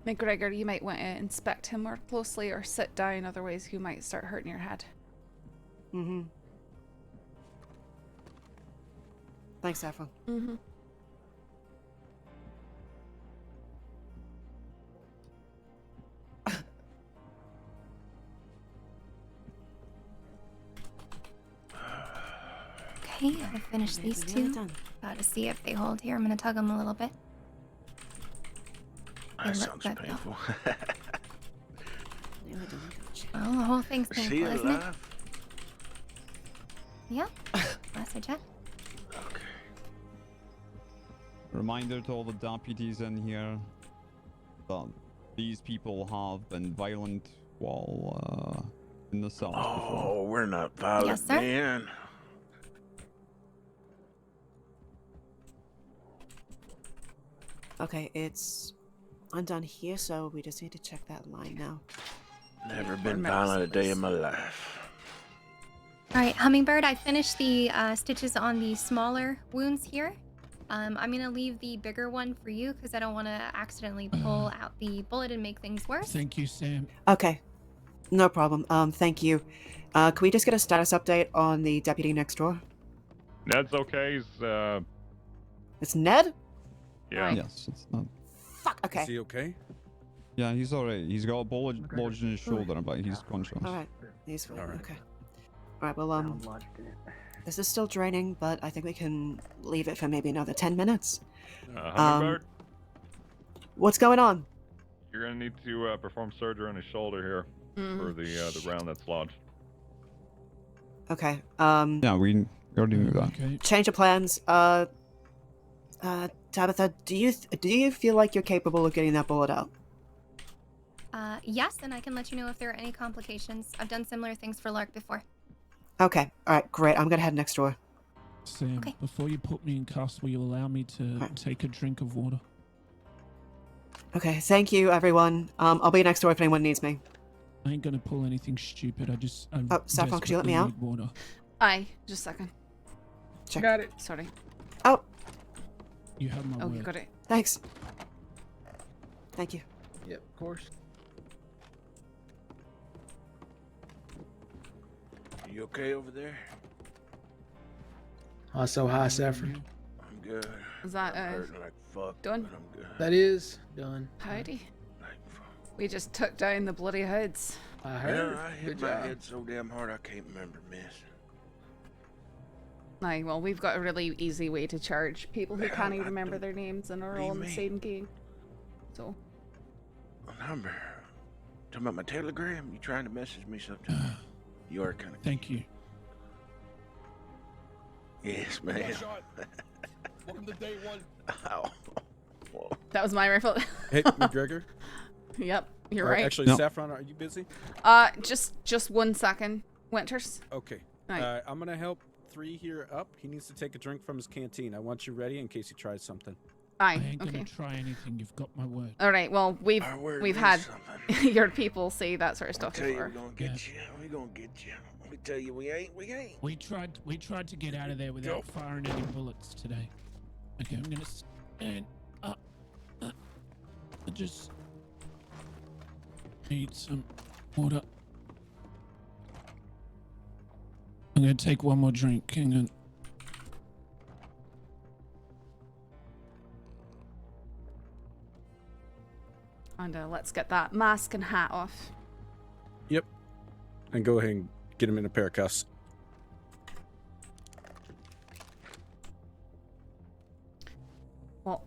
McGregor, you might want to inspect him more closely or sit down, otherwise you might start hurting your head. Mm-hmm. Thanks, Saffron. Mm-hmm. Okay, I've finished these two. About to see if they hold here. I'm gonna tug them a little bit. That sounds painful. Well, the whole thing's Is she painful, isn't it? alive? Yep. Last I checked. Reminder to all the deputies in here that these people have been violent while in the cells before. Oh, we're not violent, Yes, sir. man. Okay, it's undone here, so we just need to check that line now. Never been violent a day in my life. Alright, Hummingbird, I finished the stitches on the smaller wounds here. I'm gonna leave the bigger one for you because I don't want to accidentally pull out the bullet and make things worse. Thank you, Sam. Okay, no problem. Thank you. Can we just get a status update on the deputy next door? Ned's okay. He's It's Ned? yeah. Yes, it's not. Fuck. Okay. Is he okay? Yeah, he's alright. He's got a bullet lodged in his shoulder, but he's conscious. All right. He's fine. Okay. All right. Well, this is still draining, but I think we can leave it for maybe another 10 minutes. Hummingbird, What's going on? you're gonna need to perform surgery on his shoulder here for the round that's lodged. Okay. Yeah, we already knew that. Okay. Change of plans. Tabitha, do you feel like you're capable of getting that bullet out? Yes, and I can let you know if there are any complications. I've done similar things for Lark before. Okay. All right. Great. I'm gonna head next door. Sam, before you put me in cuffs, will you allow me to take a drink of water? Okay. Thank you, everyone. I'll be next door if anyone needs me. I ain't gonna pull anything stupid. Oh, Saffron, could you let me out? Need water. Aye, just a second. Check. Got it. Sorry. Oh. You have my Oh, word. you got it. Thanks. Thank you. Yep, of course. You okay over there? Also, hi, Saffron. I'm good. Is that I'm hurting like fuck, done? but I'm good. That is done. Howdy. We just took down the bloody hoods. I heard. Yeah, I hit Good my job. head so damn hard I can't remember, miss. Aye, well, we've got a really easy way to charge people who can't even remember their names and are all in the same game. So. A number. Talking about my telegram? You trying to message me sometime? You are kind of. Thank you. Yes, man. Welcome to day one. Ow. Whoa. That was my rifle. Hey, McGregor. Yep, you're right. Actually, Saffron, are you busy? Just 1 second. Winters. Okay. Aye. I'm gonna help 3 here up. He needs to take a drink from his canteen. I want you ready in case he tries something. Aye. I ain't Okay. gonna try anything. You've got my word. All right. Well, we've had your people say that sort of stuff Tell you, before. we're gonna get you. We're gonna get you. Let me tell you, we ain't. We tried to get out of there without firing any bullets today. Okay, I'm gonna stand up. I just need some water. I'm gonna take one more drink. Hang on. And let's get that mask and hat off. Yep. And go ahead and get him in a pair of cuffs. Well.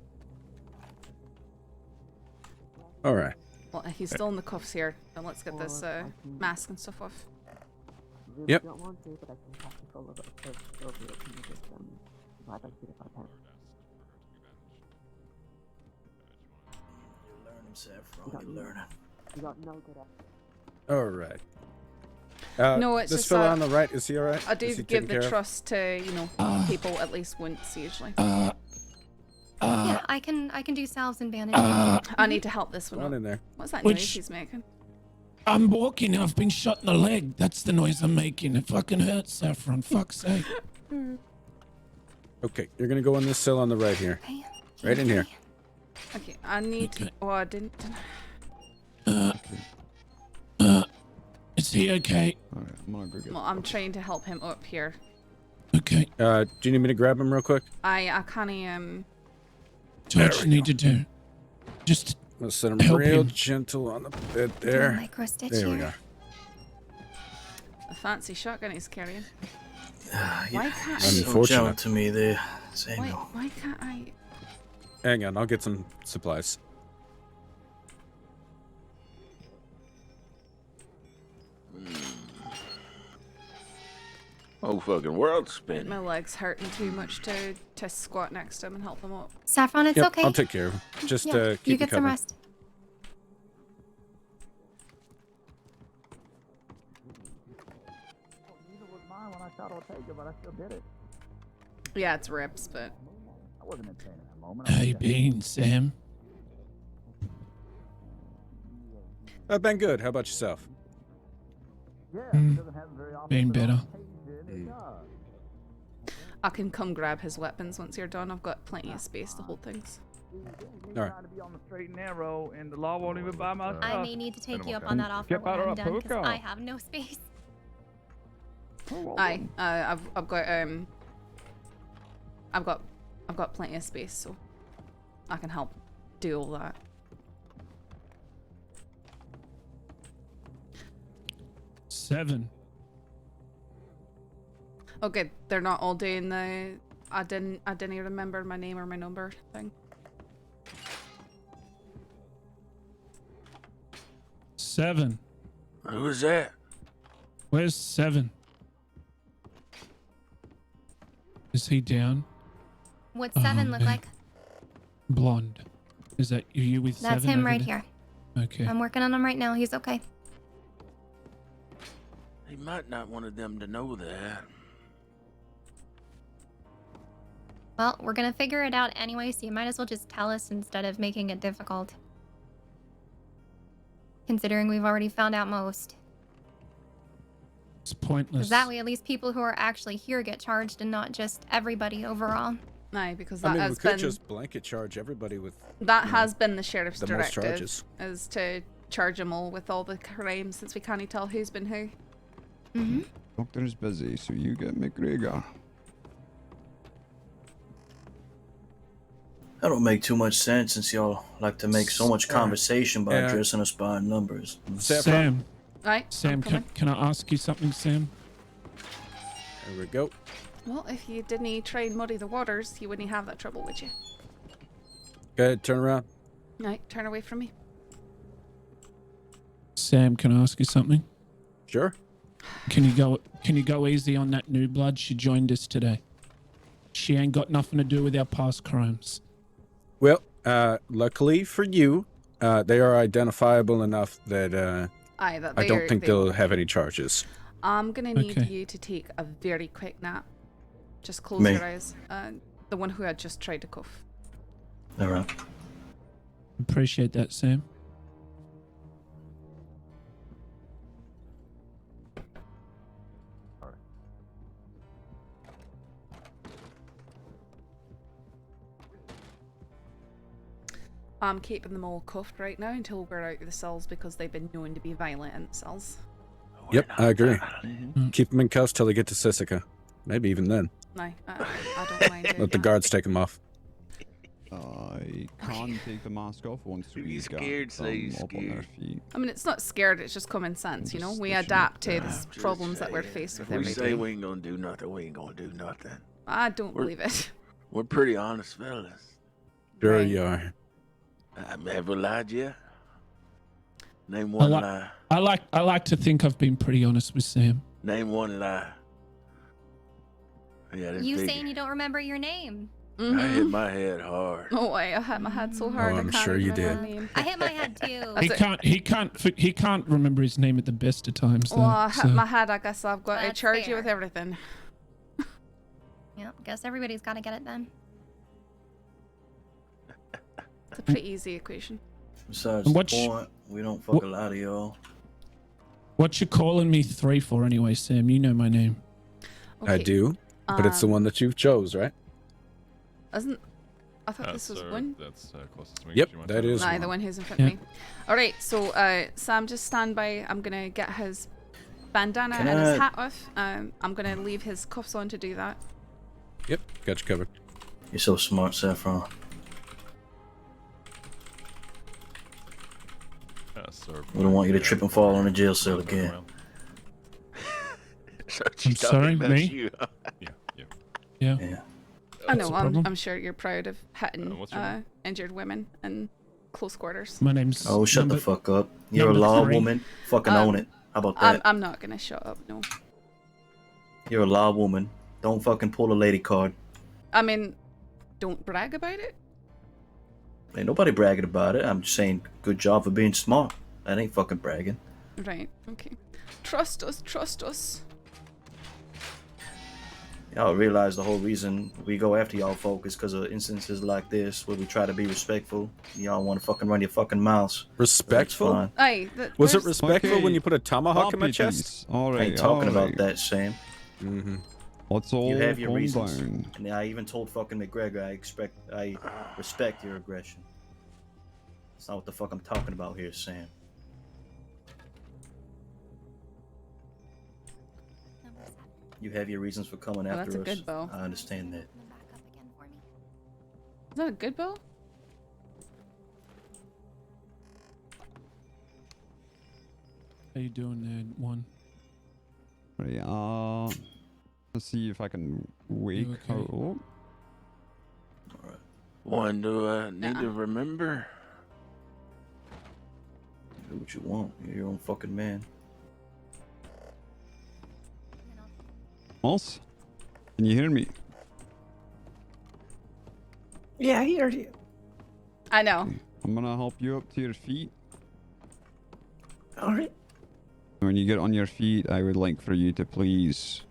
All right. Well, he's still in the cuffs here. And let's get this mask and stuff off. Yep. Saffron, you learning. You got no good at. All right. No, it's this just fella on the right. Is he all right? I do Is he give taken the care of? trust to people at least once usually. Yeah, I can do salves and bandages. I need to help this one. Go on up. in there. What's that Which- noise he's making? I'm walking. I've been shot in the leg. That's the noise I'm making. It fucking hurts, Saffron. Fuck's sake. Okay, you're gonna go in this cell on the right here. Right in here. Okay, I need. Oh, I didn't. Is he okay? All right, I'm gonna go get. Well, I'm trying to help him up here. Okay. Do you need me to grab him real quick? I can't So what you need to do? Just Let's set him help real him. gentle on the bed there. Micro stitch There we here. go. A fancy shotgun he's carrying. Yeah, Why can't I? so Unfortunate. gentle to me there, Why, Samuel. why can't I? Hang on, I'll get some supplies. Oh, fucking world's spinning. My leg's hurting too much to squat next to him and help him up. Saffron, it's Yep, okay. I'll take care of him. Just Yeah, keep you him get some covered. rest. Yeah, it's rips, but I wasn't in pain in that moment. How you been, Sam? I've been good. How about yourself? Been better. I can come grab his weapons once you're done. I've got plenty of space to hold things. All right. Trying to be on the straight and narrow, and the law won't even buy my stuff. I may need to take you up on that offer Get when better I'm up, done because Puka. I have no space. Aye, I've got plenty of space, so I can help do all that. Seven. Okay, they're not all doing the I didn't remember my name or my number thing. Seven. Who is that? Where's Seven? Is he down? What's seven look man. like? Blonde. Is that you with Seven? That's him over right there? here. Okay. I'm working on him right now. He's okay. He might not want them to know that. Well, we're gonna figure it out anyway, so you might as well just tell us instead of making it difficult. Considering we've already found out most. It's pointless. Because that way, at least people who are actually here get charged and not just everybody overall. Aye, because I that mean, we has could been just blanket charge everybody with. that you know, has been the sheriff's the most directive, charges. is to charge them all with all the crimes since we can't tell who's been who. Mm-hmm. Doctor's busy, so you get McGregor. That don't make too much sense since y'all like to make so much conversation by Yeah. addressing us by numbers. Sam. Right. Sam, can I ask you something, Sam? There we go. Well, if you didn't try and muddy the waters, you wouldn't have that trouble, would you? Go ahead, turn around. Right, turn away from me. Sam, can I ask you something? Sure. Can you go easy on that new blood? She joined us today. She ain't got nothing to do with our past crimes. Well, luckily for you, they are identifiable enough that Aye, that I don't think they'll won't. have any charges. I'm gonna need Okay. you to take a very quick nap. Just close Me. your eyes. The one who I just tried to cuff. All right. Appreciate that, Sam. I'm keeping them all cuffed right now until we're out of the cells because they've been known to be violent in the cells. Yep, I agree. Keep them in cuffs till they get to Sisika. Maybe even then. No, I don't mind it. Let the guards take them off. I can't take the mask off once we You got scared, so you them up on their scared. feet. I mean, it's not scared, it's just common sense, you know? We adapt to the problems that we're faced with If we every say day. we ain't gonna do nothing, we ain't gonna do nothing. I don't believe it. We're pretty honest fellas. Sure Right. you are. I've ever lied to you? Name I one like, lie. I like to think I've been pretty honest with Sam. Name one lie. Yeah, I didn't You figure. saying you don't remember your name? I hit my head hard. Oh, I hit my head so hard. I'm I can't sure you remember did. my name. I hit my head too. He can't remember his name at the best of times. Though, Well, I hit so. my head. I guess I've got to That's charge you fair. with everything. Yep, guess everybody's got to get it then. It's a pretty easy equation. Besides And the what's- point, we don't fucking lie to y'all. What you calling me 3 for anyway, Sam? You know my name. I do, but it's the one that you chose, right? Isn't... I thought this was one? That's closest to me. Yep, She went that to is Aye, one. the one who's in front of me. Alright, so Sam, just stand by. I'm going to get his bandana Can and his I- hat off. I'm going to leave his cuffs on to do that. Yep, got you covered. You're so smart, Saffron. We don't want you to trip and fall in a jail cell again. So I'm she's sorry, talking about me? you. Yeah. I What's know, the problem? I'm sure you're proud of hitting what's your name? injured women in close quarters. My name's. Oh, shut the fuck up. You're a number law 3. woman. Fucking own it. How about I'm, that? I'm not going to shut up, no. You're a law woman. Don't fucking pull a lady card. I mean, don't brag about it. Ain't nobody bragging about it. I'm just saying, good job for being smart. That ain't fucking bragging. Right, okay. Trust us, trust us. Y'all realize the whole reason we go after y'all folk is because of instances like this where we try to be respectful. Y'all want to fucking run your fucking mouths. Respectful? Fine. Aye, Was it there's- respectful Okay. when you put a tomahawk in my chest? All I right. ain't talking all about right. that, Sam. Mm-hmm. Let's all You have your calm reasons. down. And I even told fucking McGregor I respect your aggression. That's not what the fuck I'm talking about here, Sam. You have your reasons for coming Oh, after that's a us. good bow. I understand that. Is that a good bow? How you doing there, one? Right, let's see if I can wake her up. One, do I need to remember? Do what you want. You're your own fucking man. Moss? Can you hear me? Yeah, I heard you. I know. I'm gonna help you up to your feet. Alright. When you get on your feet, I would like for you to please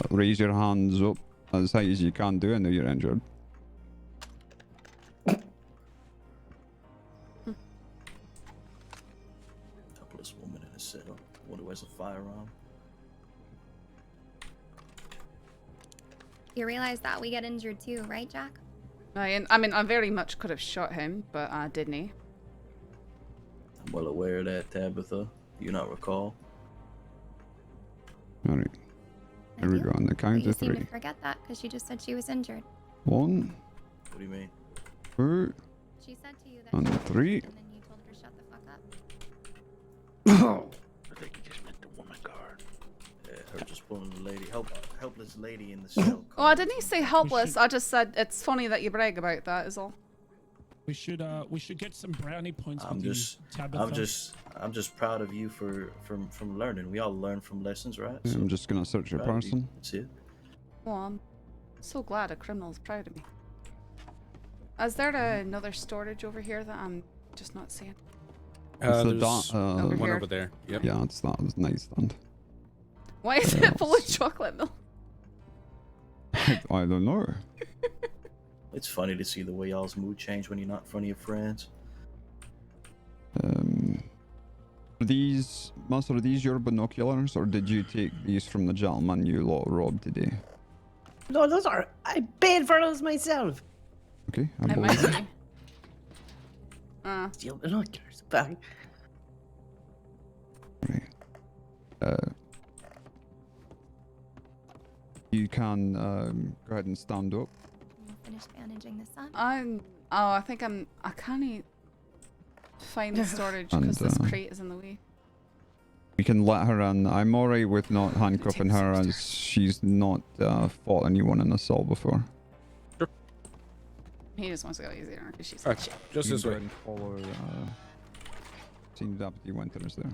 raise your hands up as high as you can do. I know you're injured. Topless woman in a cell. One who has a firearm. You realize that we get injured too, right, Jack? I mean, I very much could have shot him, but I didn't. I'm well aware of that, Tabitha. Do you not recall? Alright. Here we go on the But count you of seem 3. to forget that because she just said she was injured. 1, What do you mean? 2, She said to you that and she was 3. injured, and then you told her to shut the fuck up. I think you just meant the woman guard. Yeah, Her just pulling the lady, helpless lady in the cell. Oh, I didn't say helpless. I just said it's funny that you brag about that. Is all. We should get some brownie points I'm with just, you, Tabitha. I'm just proud of you from learning. We all learn from lessons, right? So I'm just gonna search your proud of you. person. That's it. Well, I'm so glad a criminal's proud of me. Is there another storage over here that I'm just not seeing? There's over one here. over there. Yep. Yeah, it's that nightstand. Why is it full of chocolate milk? I don't know. It's funny to see the way y'all's mood change when you're not in front of your friends. Master, are these your binoculars, or did you take these from the gentleman you lot robbed today? No, those are. I paid for those myself. Okay, I It believe might you. be. Steal binoculars. Back. You can go ahead and stand up. Finish bandaging this up. I think I can't find the storage And, because this crate is in the way. We can let her in. I'm alright with not handcuffing her as she's not fought anyone in assault before. He just wants to go easier because she's like shit. Just You this go way. ahead and follow Team Deputy Winters there.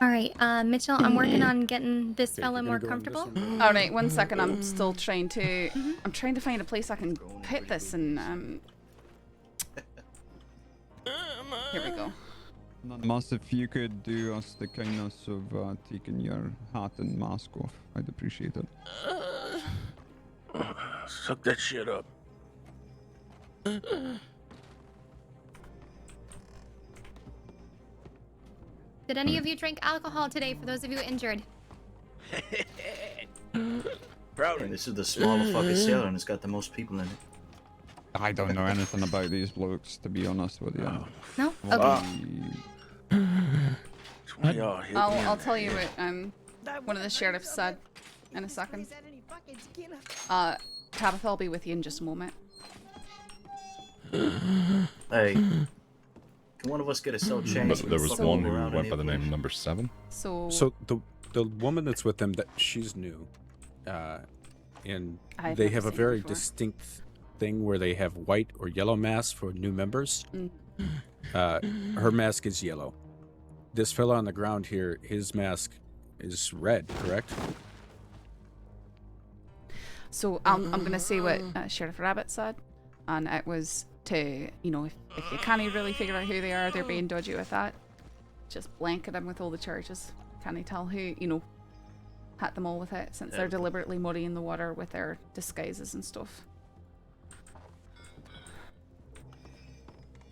All right, Mitchell, I'm working on getting this fella more comfortable. All right, 1 second. I'm still trying to. I'm trying to find a place I can put this and. Here we go. Mas, if you could do us the kindness of taking your hat and mask off, I'd appreciate it. Suck that shit up. Did any of you drink alcohol today? For those of you injured. Proud Hey, this is the smaller fucking cell and it's got the most people in it. I don't know anything about these blokes, to be honest with you. No? Okay. I'll tell you what one of the sheriffs said in a second. Tabitha will be with you in just a moment. Hey, can one of us get a cell change? But there was one who went by the name number 7. So the woman that's with them, that she's new, and I've they never have a seen her very before. distinct thing where they have white or yellow masks for new members. Her mask is yellow. This fella on the ground here, his mask is red, correct? So I'm gonna say what Sheriff Rabbit said, and it was to, you know, if you can't really figure out who they are, they're being dodgy with that. Just blanket them with all the charges. Can't tell who, you know, hat them all with it, since they're deliberately muddying the water with their disguises and stuff.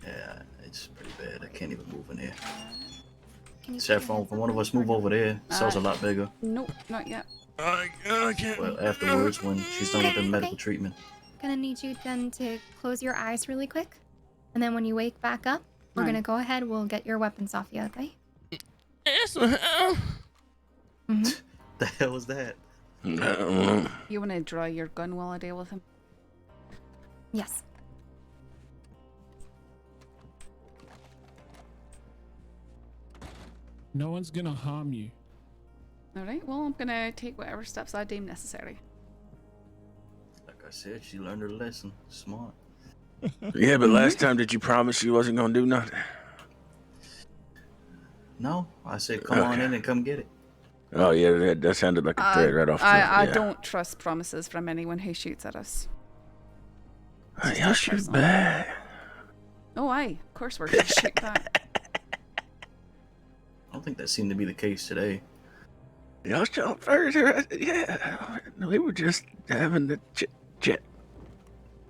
Yeah, it's pretty bad. I can't even move in here. Saffron, can one of us move over there? The cell's a lot bigger. Nope, not yet. I can't. Well, afterwards, when she's done with the medical treatment. Gonna need you then to close your eyes really quick. And then when you wake back up, we're gonna go ahead, we'll get your weapons off you, okay? Yes. The hell was that? You wanna draw your gun while I deal with him? Yes. No one's gonna harm you. Alright, well, I'm gonna take whatever steps I deem necessary. Like I said, she learned her lesson. Smart. Yeah, but last time did you promise you wasn't gonna do nothing? No, I said come on in and come get it. Oh yeah, that sounded like a threat right off. I don't trust promises from anyone who shoots at us. Y'all shoot back. Oh, aye. Of course we're gonna shoot back. I don't think that seemed to be the case today. Y'all shot first, right? Yeah. We were just having the chit.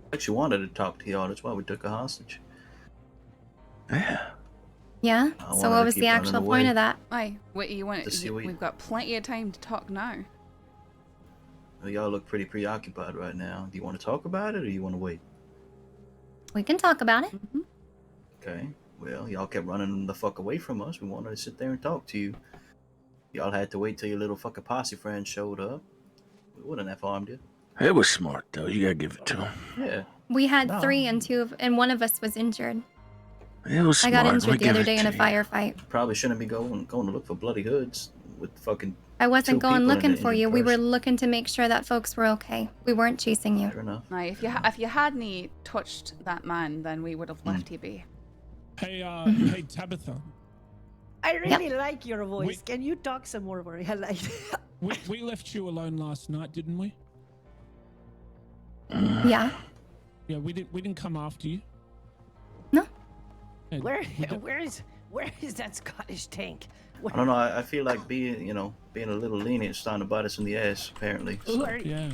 But you wanted to talk to y'all, that's why we took a hostage. Yeah. Yeah? I So wanted what to was keep the running actual away. point of that? Aye. What you want? To see what you- We've got plenty of time to talk now. Well, y'all look pretty preoccupied right now. Do you want to talk about it or do you want to wait? We can talk about it. Okay. Well, y'all kept running the fuck away from us. We wanted to sit there and talk to you. Y'all had to wait till your little fucking posse friend showed up. We wouldn't have harmed you. It was smart though. You gotta give it to him. Yeah. We had No. 3 and one of us was injured. I got injured the other day in a firefight. Probably shouldn't be going to look for bloody hoods with fucking. I wasn't 2 going people in looking the for engine you. We first. were looking to make sure that folks were okay. We weren't chasing you. Fair enough. Now, if you hadn't touched that man, then we would have left you be. Hey, hey, Tabitha. I really like your voice. Can you talk some more for me? I like we left you alone last night, didn't we? Yeah. Yeah, we didn't come after you. No. Where is that Scottish tank? I don't know. I feel like being a little lenient is starting to bite us in the ass. Apparently. So. Yeah.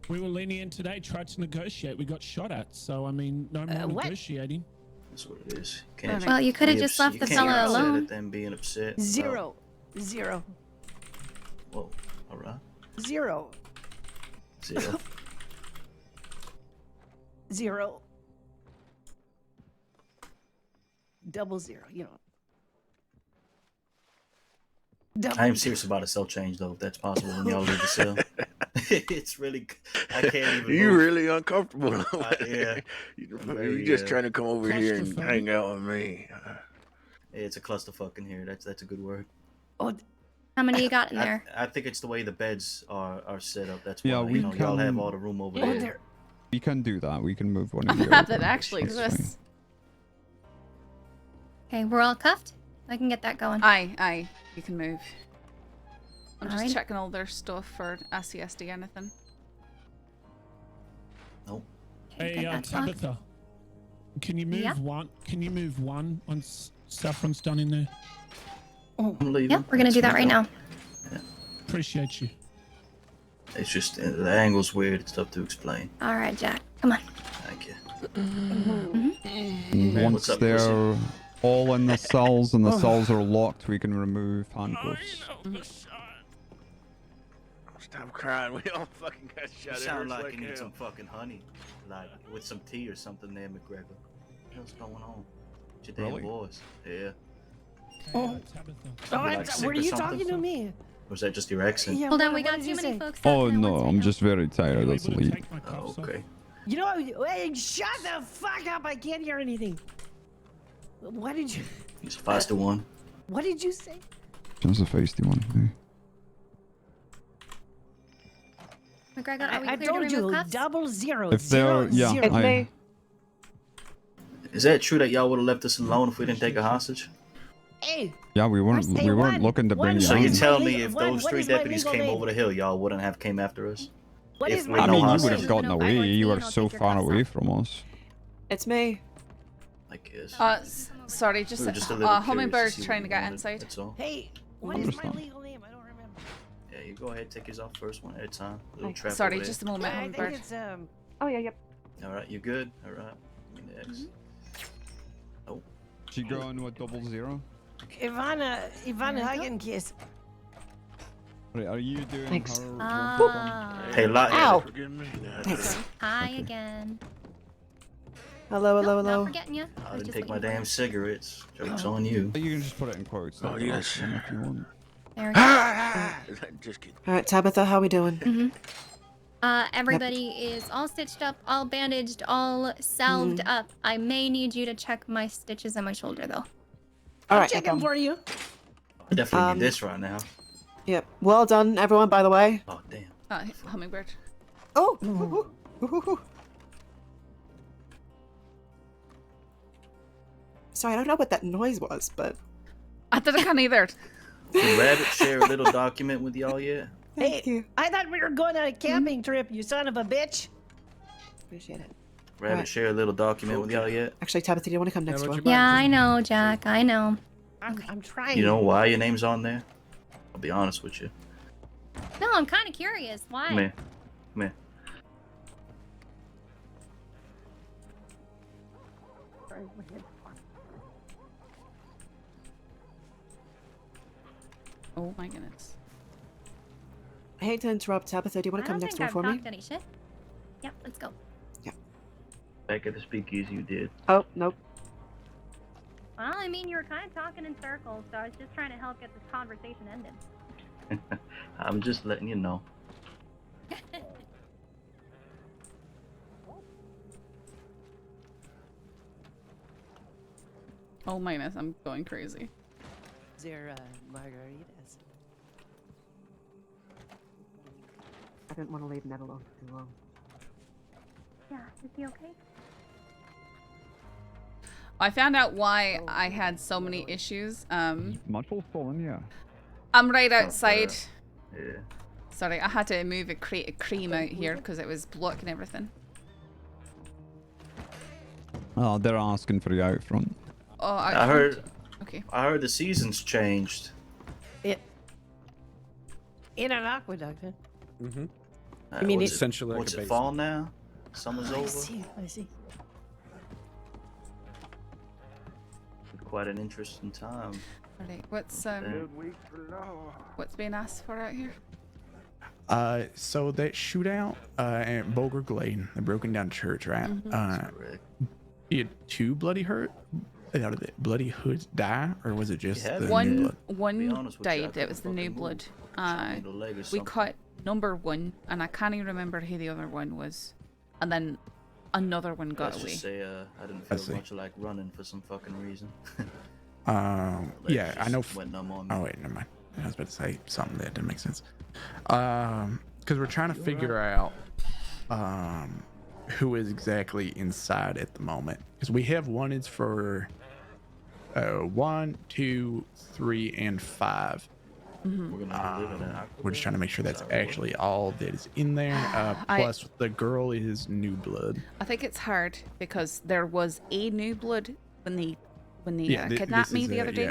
We were lenient today. Tried to negotiate. We got shot at. So I mean, no more negotiating. That's what it is. Well, you could have just left the fella alone. At them being upset. Zero. Whoa. All right. Zero. Double zero. You know. I am serious about a cell change though, if that's possible when y'all leave the cell. It's really, I can't even. You're move. really uncomfortable. Yeah. You're just trying to come over here and hang out with me. It's a clusterfuck in here. That's a good word. Oh. How many you got in there? I think it's the way the beds are set up. That's why Yeah, y'all have all the room over there. We can do that. We can move one A of you. map that actually exists. Okay, we're all cuffed. I can get that going. Aye, you can move. I'm just Alright. checking all their stuff for SCSD anything. Nope. Hey, Tabitha. Can you move one? Can you move one once Saffron's done in there? I'm leaving. Yep, we're gonna do that right now. Yeah. Appreciate you. It's just the angle's weird. It's tough to explain. All right, Jack. Come on. Thank you. And once What's up, they're all in the cells and the cells are locked, we can remove handcuffs. Stop crying. We all fucking got You shot. sound It hurts like you need hell. some fucking honey, like with some tea or something there, McGregor. What's going on? It's your damn voice. Yeah. Oh, were you talking to me? Or was that just your accent? Yeah, Hold on, what- we what got did too you many say? folks. Oh no, I'm just very tired. That's the lead. Oh, okay. You know, hey, shut the fuck up! I can't hear anything. What did you? He's a faster one. What did you say? Just a feisty one. McGregor, are we I clear to told remove you, cuffs? double zero. If they're, yeah, zero. Is that true that y'all would have left us alone if we didn't take a hostage? Hey. Yeah, we weren't looking to bring you So you on. tell me if those what 3 is my deputies legal came name? over the hill, y'all wouldn't have came after us? What If is we my I no mean, you hostage? would have gotten away. You were so far away from us. It's me. I guess. Sorry, just, We were just a little curious to Hummingbird's see what try to you get wanted, inside. That's all. Hey, what is my legal name? I don't remember. Yeah, you go ahead, take yours off first, one at a time. Little trap Sorry, over just a there. moment, I Hummingbird. think it's Oh yeah, yep. All right, you good? All right. Next. Oh. She going with 00? Ivana hug and kiss. Right, are you doing Thanks. her? Hey, Ow. Thanks. Hi again. Hello. Not forgetting you. I didn't take my damn cigarettes. Joke's on you. You can just put it in quotes. Oh, yes. If you want. There we go. Just kidding. All right, Tabitha, how we doing? Everybody is all stitched up, all bandaged, all salved up. I may need you to check my stitches on my shoulder, though. All I'm right, checking for you. I definitely need this right now. Yep. Well done, everyone. By the way. Oh damn. Hummingbird. Oh. Sorry, I don't know what that noise was, but. I can't either. Did Rabbit share a little document with y'all yet? Hey, I thought we were going on a camping trip, you son of a bitch. Appreciate it. Rabbit Right. share a little document with y'all yet? Actually, Tabitha, do you want to come next to him? Yeah, I know, Jack. I know. I'm trying. You know why your name's on there? I'll be honest with you. No, I'm kind of curious. Why? Come here. Come here. Oh my goodness. I hate to interrupt, Tabitha. Do you want I to come don't next think door I've for me? talked any shit. Yep, let's go. Back at the speakeasy you did. Oh, nope. Well, I mean, you were kind of talking in circles, so I was just trying to help get this conversation ended. I'm just letting you know. Oh, minus. I'm going crazy. Is there margaritas? I didn't want to leave Ned alone for too long. Yeah, is he okay? I found out why I had so many issues. Muscle fallen, yeah. I'm right outside. Yeah. Sorry, I had to move a crate of cream out here because it was blocking everything. Oh, they're asking for you out front. Oh, I heard. Okay. I heard the seasons changed. In an aqueduct, huh? Mm-hmm. I mean, what's essentially like what's a it fall now? Summer's over. I see. Quite an interesting time. Alright, what's being asked for out here? So that shootout at Boulder Glade, the broken down church, right? You had two bloody hoods die, or was it just the new blood? One died. It was the new blood. We caught number one, and I can't even remember who the other one was. And then another one got Let's away. just say I didn't feel much like running for some fucking reason. Yeah, I know. Went numb on me. Oh wait, never mind. I was about to say something that didn't make sense. Because we're trying to figure out who is exactly inside at the moment. Because we have wanted for 1, 2, 3, and 5. We're just trying to make sure that's actually all that is in there. Plus, the girl is new blood. I think it's hard because there was a new blood when they kidnapped me the other day.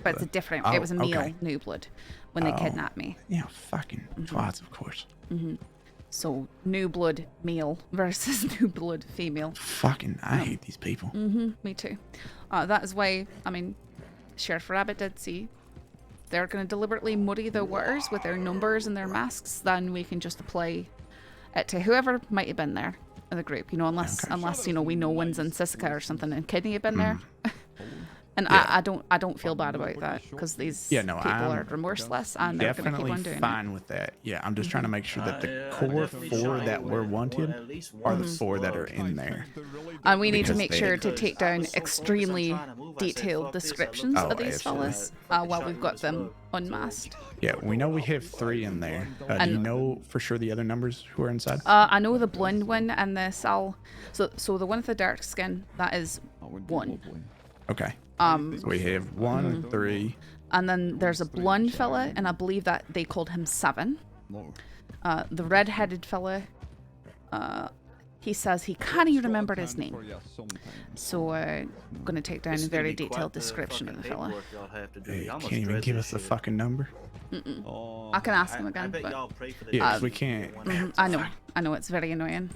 But it's different. It was a male new blood when they kidnapped me. Yeah, fucking twats, of course. So new blood male versus new blood female. Fucking, I hate these people. Me too. That is why, I mean, Sheriff Rabbit did see they're going to deliberately muddy the waters with their numbers and their masks. Then we can just apply it to whoever might have been there in the group. You know, unless you know we know one's in Sisika or something and Kidney have been there. And I don't feel bad about that because these people are remorseless and they're going to keep on doing fine with that. Yeah, I'm just trying to make sure that the core 4 that were wanted are the 4 that are in there. And we need to make sure to take down extremely detailed descriptions of these fellas while we've got them unmasked. Yeah, we know we have 3 in there. Do you know for sure the other numbers who are inside? I know the blonde one and the Sal. So the one with the dark skin, that is 1. Okay. So we have 1, 3. And then there's a blonde fella, and I believe that they called him 7. The red-headed fella, he says he can't even remember his name. So I'm going to take down a very detailed description of the fella. Hey, can't even give us the fucking number. I can ask him again, but yeah, 'cause we can't. I know, it's very annoying.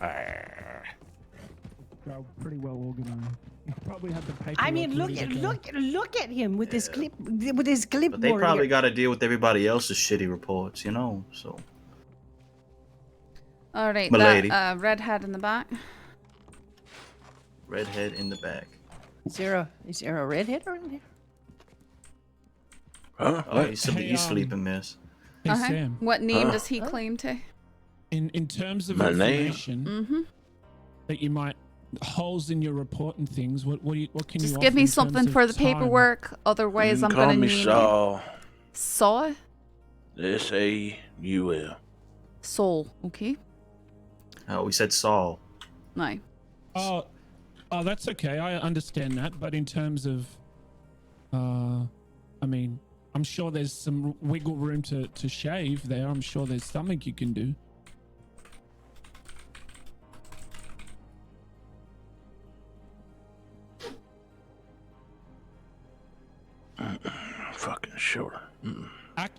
Pretty well organized. You probably had the paper. I mean, look at him with his clipboard. But they probably got to deal with everybody else's shitty reports, you know. So. All right, that redhead in the back. Redhead in the back. Is there a redhead in there? Huh? Oh, he's sleeping, miss. Hey, Sam. What name does he claim to? In terms of My name? information that you might holes in your report and things, what can you just give me something for the paperwork, otherwise I'm gonna need Saul. Saw? S-A-U-L. Soul, okay. Oh, we said Saul. No. Oh, that's okay. I understand that, but in terms of, I mean, I'm sure there's some wiggle room to shave there. I'm sure there's something you can do. Fucking sure.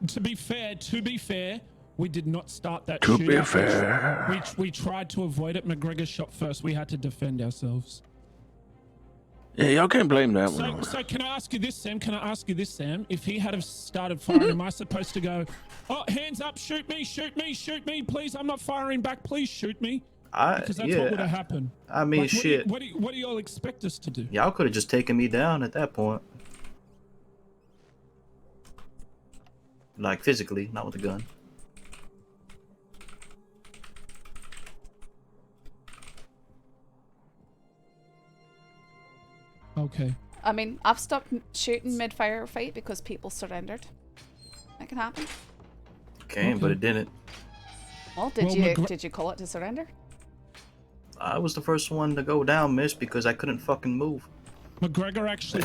To be fair, we did not start that To shooting. be fair. We tried to avoid it. McGregor shot first. We had to defend ourselves. Yeah, y'all can't blame that one. So can I ask you this, Sam? If he had have started firing, am I supposed to go, oh, hands up, shoot me, please, I'm not firing back, please shoot me? Because that's what would have happened. I mean, like, shit. What do y'all expect us to do? Y'all could have just taken me down at that point. Like, physically, not with a gun. Okay. I mean, I've stopped shooting mid-fire fight because people surrendered. That can happen. Okay, but it didn't. Well, did you call it to surrender? I was the first one to go down, miss, because I couldn't fucking move. McGregor actually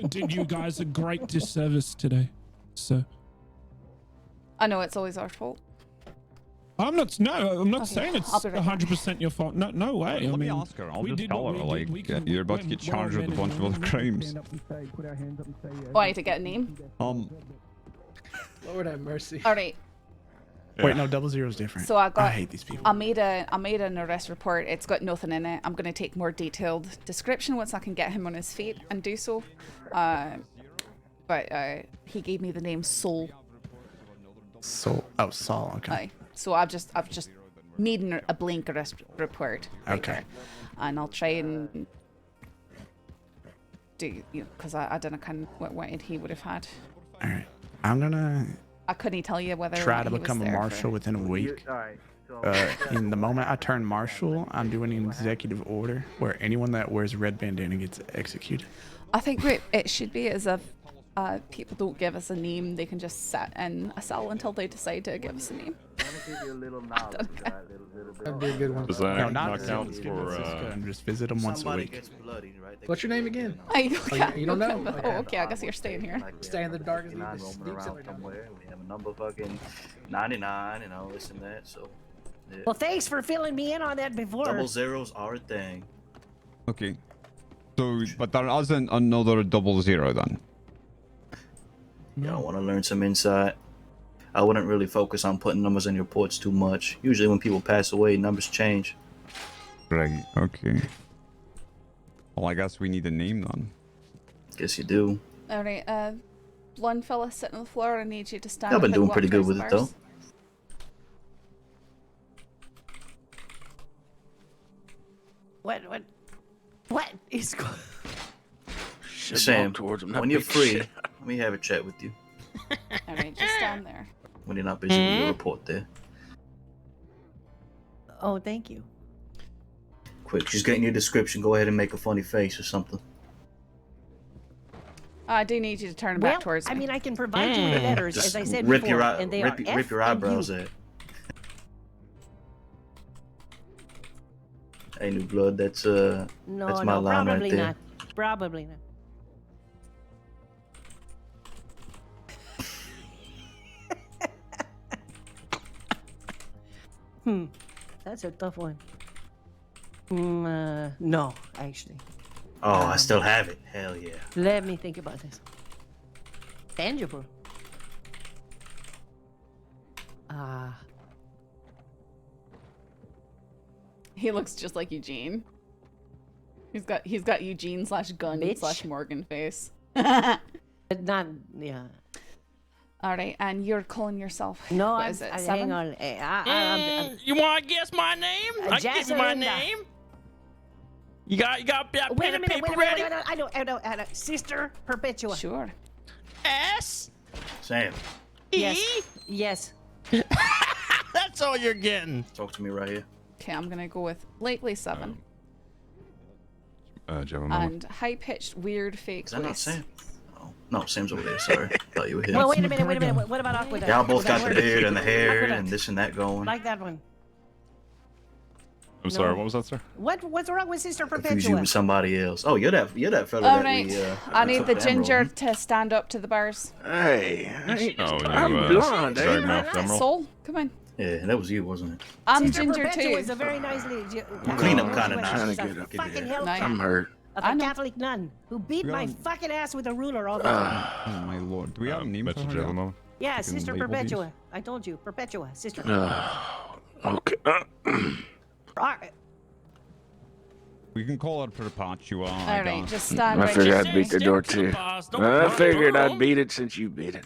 did you guys a great disservice today, so. I know it's always our fault. I'm not saying it's I'll be right back. 100% your fault. No way. Let I me mean, ask her. I'll we just did tell what her, we like, did. We can- you're about to get we're all charged with a men bunch and of other women. crimes. Why, to get a name? Lord have mercy. All right. Wait, no, 00's different. So I hate these people. I made an arrest report. It's got nothing in it. I'm going to take more detailed description once I can get him on his feet and do so. But he gave me the name Soul. Saul, okay. Aye. So I've just made a blank arrest report. Right Okay. there. And I'll try and do, because I don't know kind of what he would have had. All right. I'm gonna I couldn't tell you whether try to he was become a there marshal for- within a week. In the moment I turn marshal, I'm doing an executive order where anyone that wears a red bandana gets executed. I think it should be as if people don't give us a name, they can just sit in a cell until they decide to give us a name. That'd be a good one. Does that No, not knock out Sisika, for Sisika, and just visit them once a Somebody week. gets bloodied, right? They What's your name again? You don't know? Oh, okay, I guess you're staying here. Stay in the dark as roaming around somewhere. We have a number fucking 99 and all this and that. So, yeah. Well, thanks for filling me in on that before. 00s are a thing. Okay. So, but there isn't another 00 then? Y'all want to learn some insight? I wouldn't really focus on putting numbers in your reports too much. Usually when people pass away, numbers change. Right, okay. Well, I guess we need a name then. Guess you do. All right, blonde fella sitting on the floor. I need you to stand. I've been up and doing walk pretty good towards with the it though. bars. What is going? Sam, when you're free, let me have a chat with you. All right, just stand there. When you're not busy with your report there. Oh, thank you. Quick, just getting your description. Go ahead and make a funny face or something. I do need you to turn Well, back towards me. I mean, I can provide you with letters, Just as I said rip before, your and they rip, are rip your F and eyebrows U. at. Hey, new blood. That's No, that's my no, line probably right there. not. Probably not. That's a tough one. No, actually. Oh, I still have it. Hell yeah. Let me think about this. Tangible. He looks just like Eugene. He's got Eugene / gun / Morgan face. Not, yeah. All right, and you're calling yourself. No, what is it? hang on. You want to guess my name? I can give you my name. You got that Wait pen a and minute, paper wait a ready? minute. I know. Sister Perpetua. Sure. S. Sam, Yes. Yes. That's all you're getting. talk to me right here. Okay, I'm gonna go with likely 7 Do you have a moment? and high-pitched, weird, fake Is that not voice. Sam? Oh, no, Sam's over there. Sorry. Thought you were here. Well, wait a minute. What about Aqua? Y'all both got the Would that beard work? and the hair Aqua, and this and that going. like that one. I'm sorry, what was that, sir? What's wrong with Sister Confuse you Perpetua? with somebody else. Oh, you're that fella All that right, we. I need took the the ginger emerald. to stand up to the bars. Hey, I'm blonde, dragged eh? me off the emerald. Soul, come on. Yeah, that was you, wasn't it? I'm Sister ginger Perpetua too. is a very nice lady. Clean up kind of Trying nice. to get up. Fucking help Nice. I'm hurt. of I a know. Catholic nun who beat my fucking ass with a ruler all the Uh, time. Oh my lord. Do we have a name for Betcha, do you her? have a moment? Yeah, can Sister label these? Perpetua. I told you, Perpetua, Sister. Okay. We can call her Perpetua. All right, just stand I right figured here. I'd beat the door too. I figured I'd beat it since you beat it.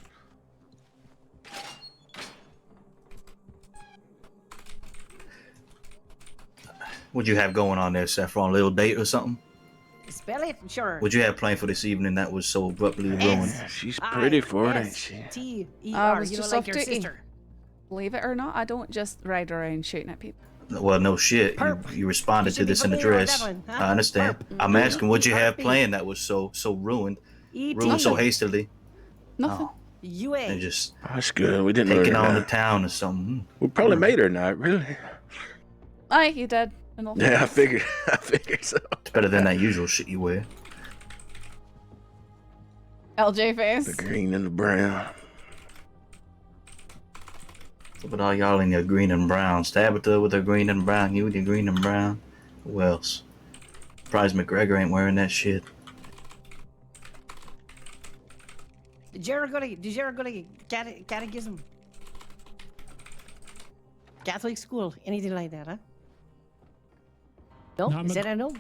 What'd you have going on there, Saffron? A little date or something? Spell it? Sure. What'd you have planned for this evening that was so abruptly ruined? She's pretty for it, ain't she? I T-E-R, was you know, just like off your duty. sister. Believe it or not, I don't just ride around shooting at people. Well, no shit. You responded to this in the dress. I understand. I'm asking what you have planned that was so ruined so hastily. Nothing. You ain't. And just That's good. We didn't taking learn on that. the town or something. We probably made her not really. Aye, you did. In all Yeah, I fairness. figured so. It's better than that usual shit you wear. LJ face. The green and the brown. Look at all y'all in your green and brown. Tabitha with her green and brown. You with your green and brown. Who else? Surprised McGregor ain't wearing that shit. Did you ever go to catechism? Catholic school? Anything like that, huh? No? No, Is that a no?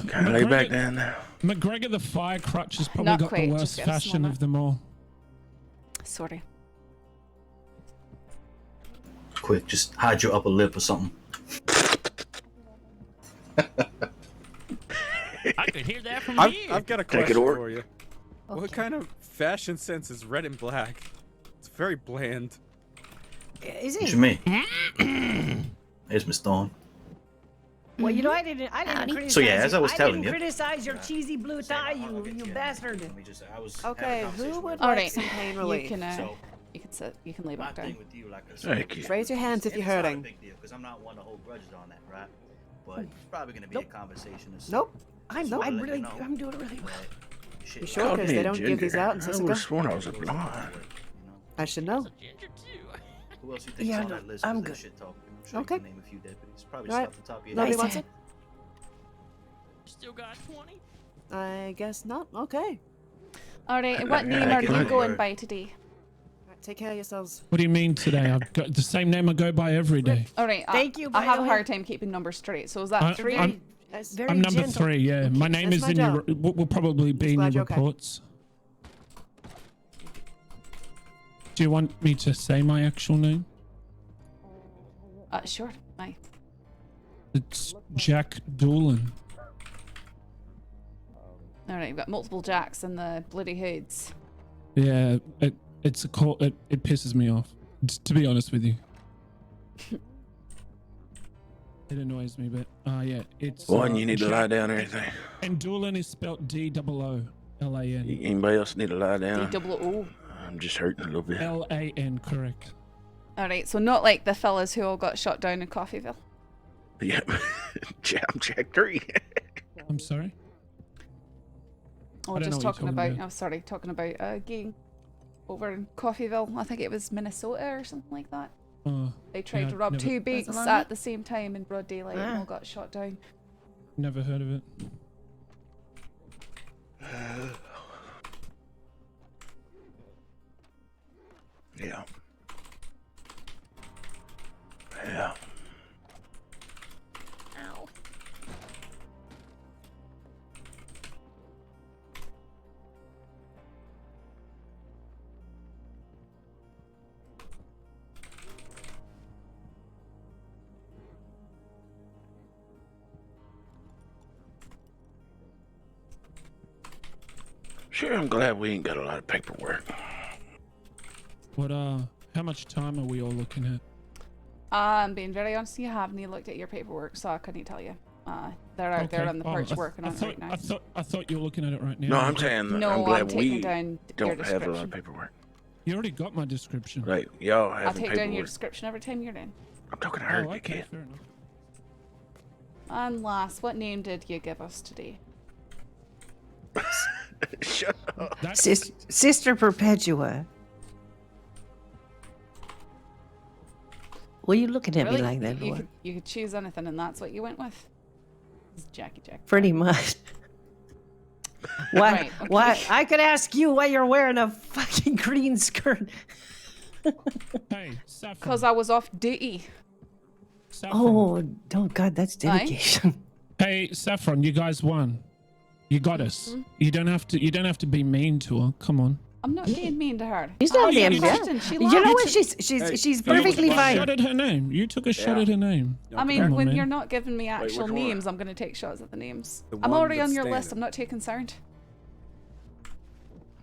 Gotta lay back down now. McGregor the Fire Crutch has probably Not got quite, the just worst get a fashion smaller. of them all. Sorry. Quick, just hide your upper lip or something. I could hear that from I've, here. I've got a Take it question over. for you. What kind of fashion sense is red and black? It's very bland. Is What it? you mean? Here's Miss Thorne. Well, you know, I didn't criticize So, yeah, as I was telling you. criticize your cheesy blue tie, you bastard. Okay, who would All like right. some pain You relief? can you can sit. You can lay back down. Thank you. Raise your hands if you're hurting. Because I'm not one to hold grudges on that, right? But it's probably gonna be a conversation. Nope. I'm Nope. I'm doing really well. You sure? Because they don't give these out in I would have Sisika. sworn I was a blonde. I should know. Who else you think Yeah, is on no, that list? I'm That good. shit talking? I'm sure Okay. you can name a few deputies. Probably All just right. off the top of your Nobody head. wants it? Still got 20? I guess not. Okay. All right. What name I are can you remember. going by today? Right, take care of yourselves. What do you mean today? I've got the same name I go by every day. All right. Thank you, I by have the a way. hard time keeping numbers straight. So is that I- 3? I'm- That's Very I'm number gentle. 3, yeah. My name That's is my in your, job. will probably be in your glad you're okay. reports. Do you want me to say my actual name? Sure. Aye. It's Jack Doolin. All right. You've got multiple Jacks and the bloody hoods. Yeah, it's a call. It pisses me off, to be honest with you. It annoys me, but yeah, it's. One, you need to Jack- lie down or anything. And Doolin is spelled D-O-O-L-A-N. Anybody else need to lie down? D-O-O. I'm just hurting a little bit. L-A-N, correct. All right. So not like the fellas who all got shot down in Coffeeville. Yep. I'm Jack 3. I'm sorry. Oh, I don't just know what talking you're about. talking about. Oh, sorry, talking about a gang over in Coffeeville. I think it was Minnesota or something like that. They tried yeah, to rob never- 2 banks along at the same time in broad daylight and Ah. all got shot down. Never heard of it. Yeah. Yeah. Ow. Sure, I'm glad we ain't got a lot of paperwork. What how much time are we all looking at? I'm being very honest, you haven't looked at your paperwork, so I couldn't tell you. They're out there Okay. on the Oh, porch I working on it right now. I thought you were looking at it right now. No, I'm saying No, I'm I'm glad taking we down your don't have a lot description. of paperwork. You already got my description. Right, y'all I'll have take paperwork. down your description every time you're in. I'm talking to her, Oh, you okay, kid. fair enough. And last, what name did you give us today? Shut up. Sister Perpetua. What are you looking at Really? me like that You for? could, you could choose anything, and that's what you went with? It's Jackie Jack. Pretty much. Why? Right, okay. Why? I could ask you why you're wearing a fucking green skirt. Hey, Saffron. Because I was off duty. Oh, God, that's dedication. Hey, Saffron, you guys won. You got us. Mm-hmm. You don't have to be mean to her. Come on. I'm not being mean to her. She's not I damn asked bad. question, she You know laughed. what? She's perfectly You took a fine. shot at her name. You took a shot at her name. I mean, Come on, when man. you're not giving me actual which one? names, I'm going to take shots at the names. The I'm one already that's on your list. standing. I'm not too concerned.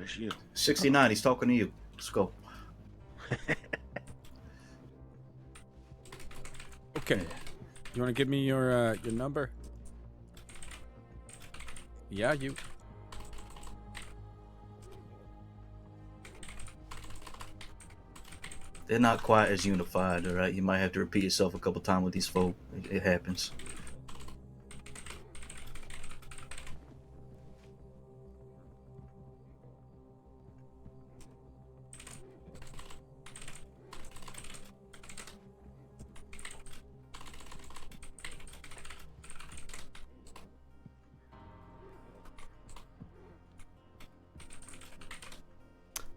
It's you. 69, he's talking to you. Let's go. Okay. You want to give me your number? Yeah, you. They're not quite as unified, all right? You might have to repeat yourself a couple times with these folk. It happens.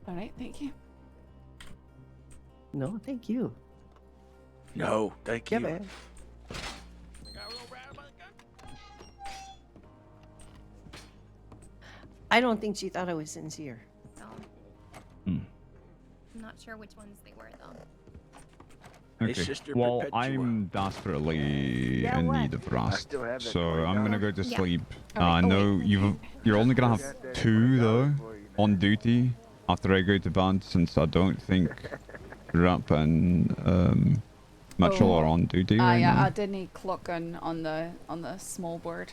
All right, thank you. No, thank you. No, thank you. Yeah, man. I don't think she thought I was sincere. So, Hmm. I'm not sure which ones they were though. Hey, Okay. Sister Well, Perpetua. I'm desperately in need of rest, still have that so I'm gonna go to Yeah. sleep. Alright. No, you're only gonna have 2 though on duty after I go to bed, since I don't think Rip and Mitchell are on duty right yeah, now. I didn't clock on the small board.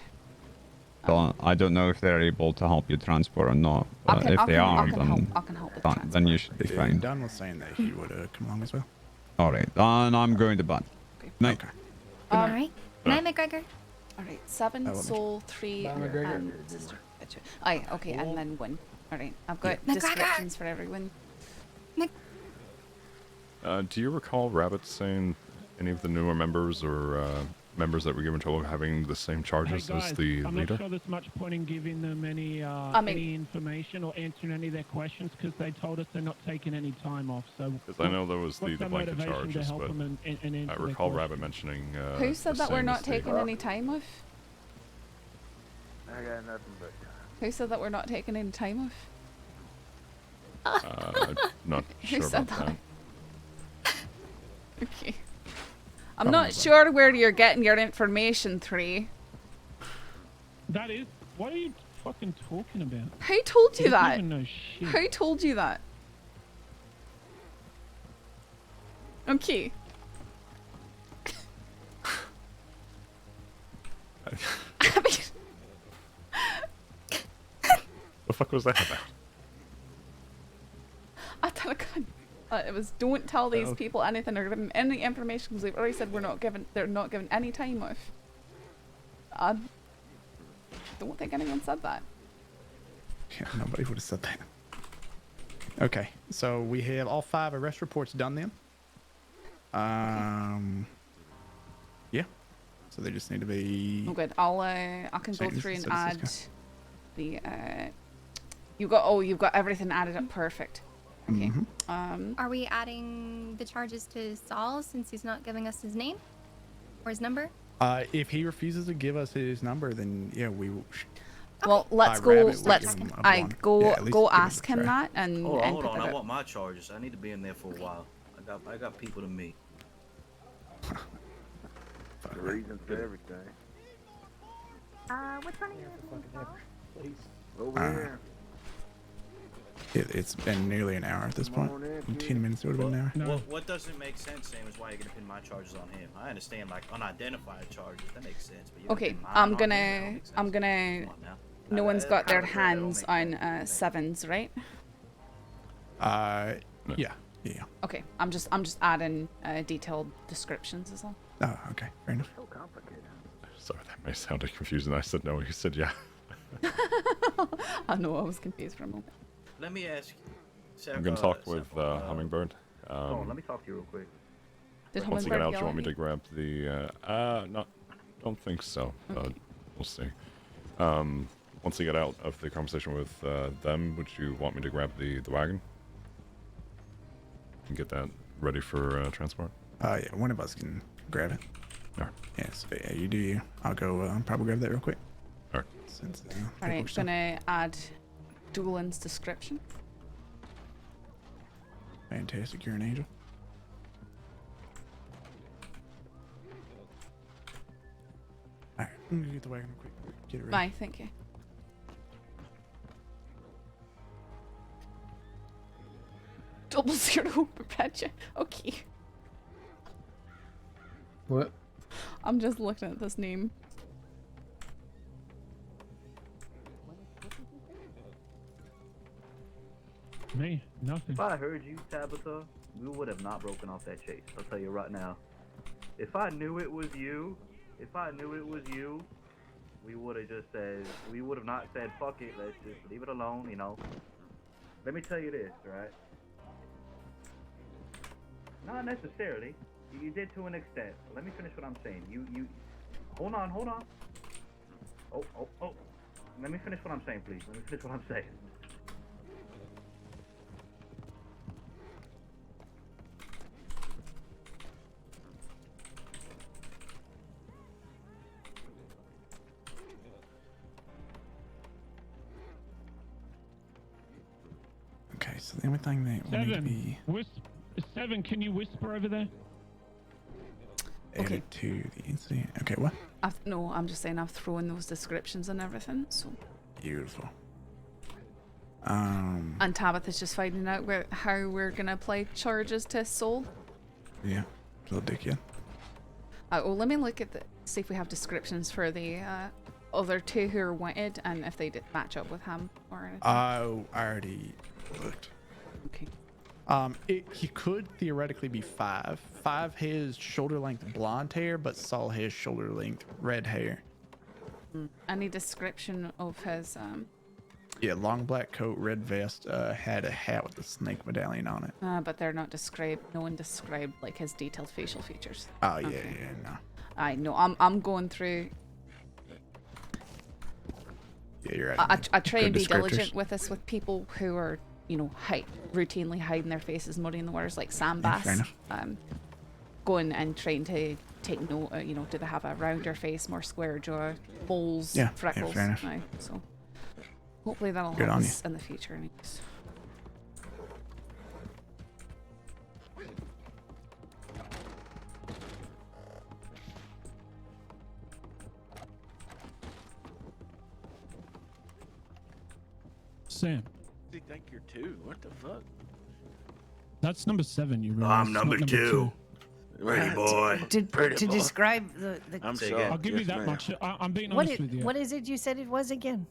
But I don't know if they're able to help you transport or not. But if they are, I can help with transport. then you should be fine. Dan was saying that he would come along as well. All right, then I'm going to bed. Night. All right. Night, McGregor. All right, 7 Oh, soul, 3 Bye, McGregor. and sister. Aye, okay, and then 1. All right, I've got McGregor. descriptions for everyone. Do you recall Rabbit saying any of the newer members or members that were given trouble having the same charges Hey guys, as the I'm leader? not sure there's much point in giving them any any information or answering any of their questions because they told us they're not taking any time off. So Because I know there was the what's their blanket motivation to charges, help but them and I answer their recall Rabbit questions? mentioning. Who said the that we're same not as the- taking any time off? I got nothing but time. Who said that we're not taking any time off? Not Who sure said about that. Okay. I'm not sure where you're getting your information, 3. That is. What are you fucking talking about? Who told you don't that? even know shit. Who told you that? Okay. I mean, The fuck was that about? I don't know. It was don't tell these people anything or give them any information because they've already said they're not given any time off. I don't think anyone said that. Yeah, nobody would have said that. Okay, so we have all 5 arrest reports done then. Yeah. So they just need to be. Oh, good. I can go Same through and as add Sisika. the you've got everything added up perfect. Okay. Are we adding the charges to Saul since he's not giving us his name or his number? If he refuses to give us his number, then yeah, we will. Well, let's By go. rabbit, we Let's give him a I one. go Yeah, at least go give us a ask him try. that and Hold and on. put I it. want my charges. I need to be in there for a while. I got people to meet. The reason for everything. Which one are you looking for? Over here. It's been nearly an hour at this point. 10 minutes would have been an hour. What doesn't make sense, Sam, is why you're gonna pin my charges on him. I understand like unidentified charges. That makes sense. But you're Okay, pin mine I'm on him, that don't make sense. gonna. Come on now. No one's got their Kinda fair, that don't hands make on sense. 7s, right? Yeah. Yeah. Okay, I'm just adding detailed descriptions as well. Oh, okay. Fair enough. So complicated. Sorry, that may sound confusing. I said no. You said yeah. I know I was confused for a moment. Let me ask you. I'm gonna talk with Hummingbird. Oh, let me talk to you real quick. Did Once you get Hummingbird out, yell you want at me to grab the? Not. Don't think so. Okay. We'll see. Once you get out of the conversation with them, would you want me to grab the wagon and get that ready for transport? Yeah, one of us can grab it. Alright. Yes, yeah, you do you. I'll go probably grab that real quick. Alright. Since, Alright, gonna add Doolin's description. Fantastic, you're an angel. Alright, I'm gonna get the wagon real quick. Get it ready. Bye, thank you. Double zero perpetua. Okay. What? I'm just looking at this name. Me? Nothing. If I heard you, Tabitha, we would have not broken off that chase. I'll tell you right now. If I knew it was you, we would have just said, we would have not said, fuck it, let's just leave it alone, you know. Let me tell you this, right? Not necessarily. You did to an extent. Let me finish what I'm saying. You, hold on. Oh. Let me finish what I'm saying, please. Let me finish what I'm saying. Okay, so the only thing that will need to be Seven, can you whisper over there? added to the incident. Okay, what? No, I'm just saying I've thrown those descriptions and everything, so. Beautiful. And Tabitha's just finding out how we're gonna apply charges to Soul. Yeah, little dickhead. Well, let me look at see if we have descriptions for the other two who are wanted and if they did match up with him or anything. I already looked. Okay. He could theoretically be 5. 5 has shoulder length blonde hair, but Saul has shoulder length red hair. Any description of his Yeah, long black coat, red vest, had a hat with a snake medallion on it. but they're not described. No one described like his detailed facial features. Oh yeah, no. I know. I'm going through. Yeah, you're right. I try and be Good diligent descriptors. with this with people who are, you know, routinely hiding their faces muddy in the waters like Sam Yeah, Bass. fair enough. Going and trying to take note. You know, do they have a rounder face, more square jaw, moles, Yeah, freckles? fair enough. Aye, so hopefully that'll Good help on us in the future, anyways. Sam, They think you're 2. What the fuck? that's number 7. You realize? I'm It's not number 2. Pretty boy. To describe the I'm I'll sorry. give you Yes, that ma'am. much. I'm being what honest with you. what is it you said it was again?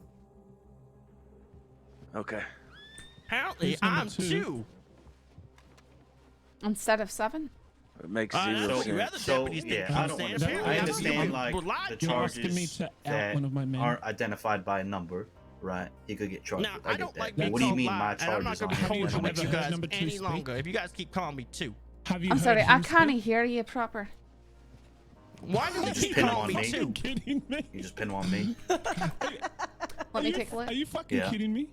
Okay. Apparently, Who's number I'm 2? 2. Instead of 7. It makes That's 0 what you sense. other deputies did. I don't Apparently, understand. I I'm understand the like one who lied the to you. You're asking me charges to out that one of my men. aren't identified by a number, right? He could get charged. Now, with. I get don't that. like But being what do you called mean lie, my and I'm not charges going to on be him? cordial with you heard guys number 2 any speak? longer if you guys keep calling me 2. Have you I'm heard sorry, him I can't speak? hear you proper. Why do You you just keep pin him calling on me me. 2? Kidding me? You just pin him on me. Let me take a look. Are you fucking Yeah. kidding me?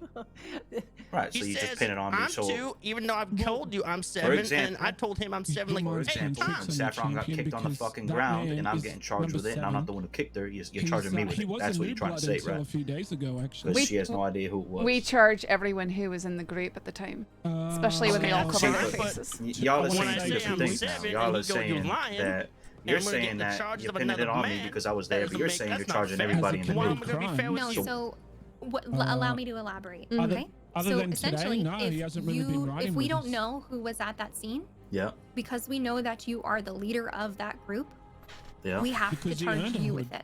Right, so He you says just pin it on me. I'm So 2, even though I've told you I'm 7, example- and I told him I'm 7 like For 8 example, times. Saffron got kicked on the because fucking that ground, man and I'm is getting charged number with it, and I'm not 7. the one who kicked her. You're He's, charging me with he it. was That's a what new you're trying to blood say, until right? a few days ago, actually. Because she has no idea who it was. We charge everyone who was in the group at the time, especially when they all okay, cover their but- faces. Y'all are When saying I two say different I'm things now. 7 Y'all and are he goes, "You're saying lying," that you're I'm gonna saying get the that charges you're of pinning it another on me man. because I was That there, doesn't but you're make- saying that's you're not charging fair. everybody in the Well, I'm group. gonna be fair with No, you. so allow me to elaborate. Other- Okay. other so than today, essentially, no, he hasn't really been riding if we with don't us. know who was at that scene, Yeah, because we know that you are the leader of that group, yeah. we have Because to he charge earned you it. with it.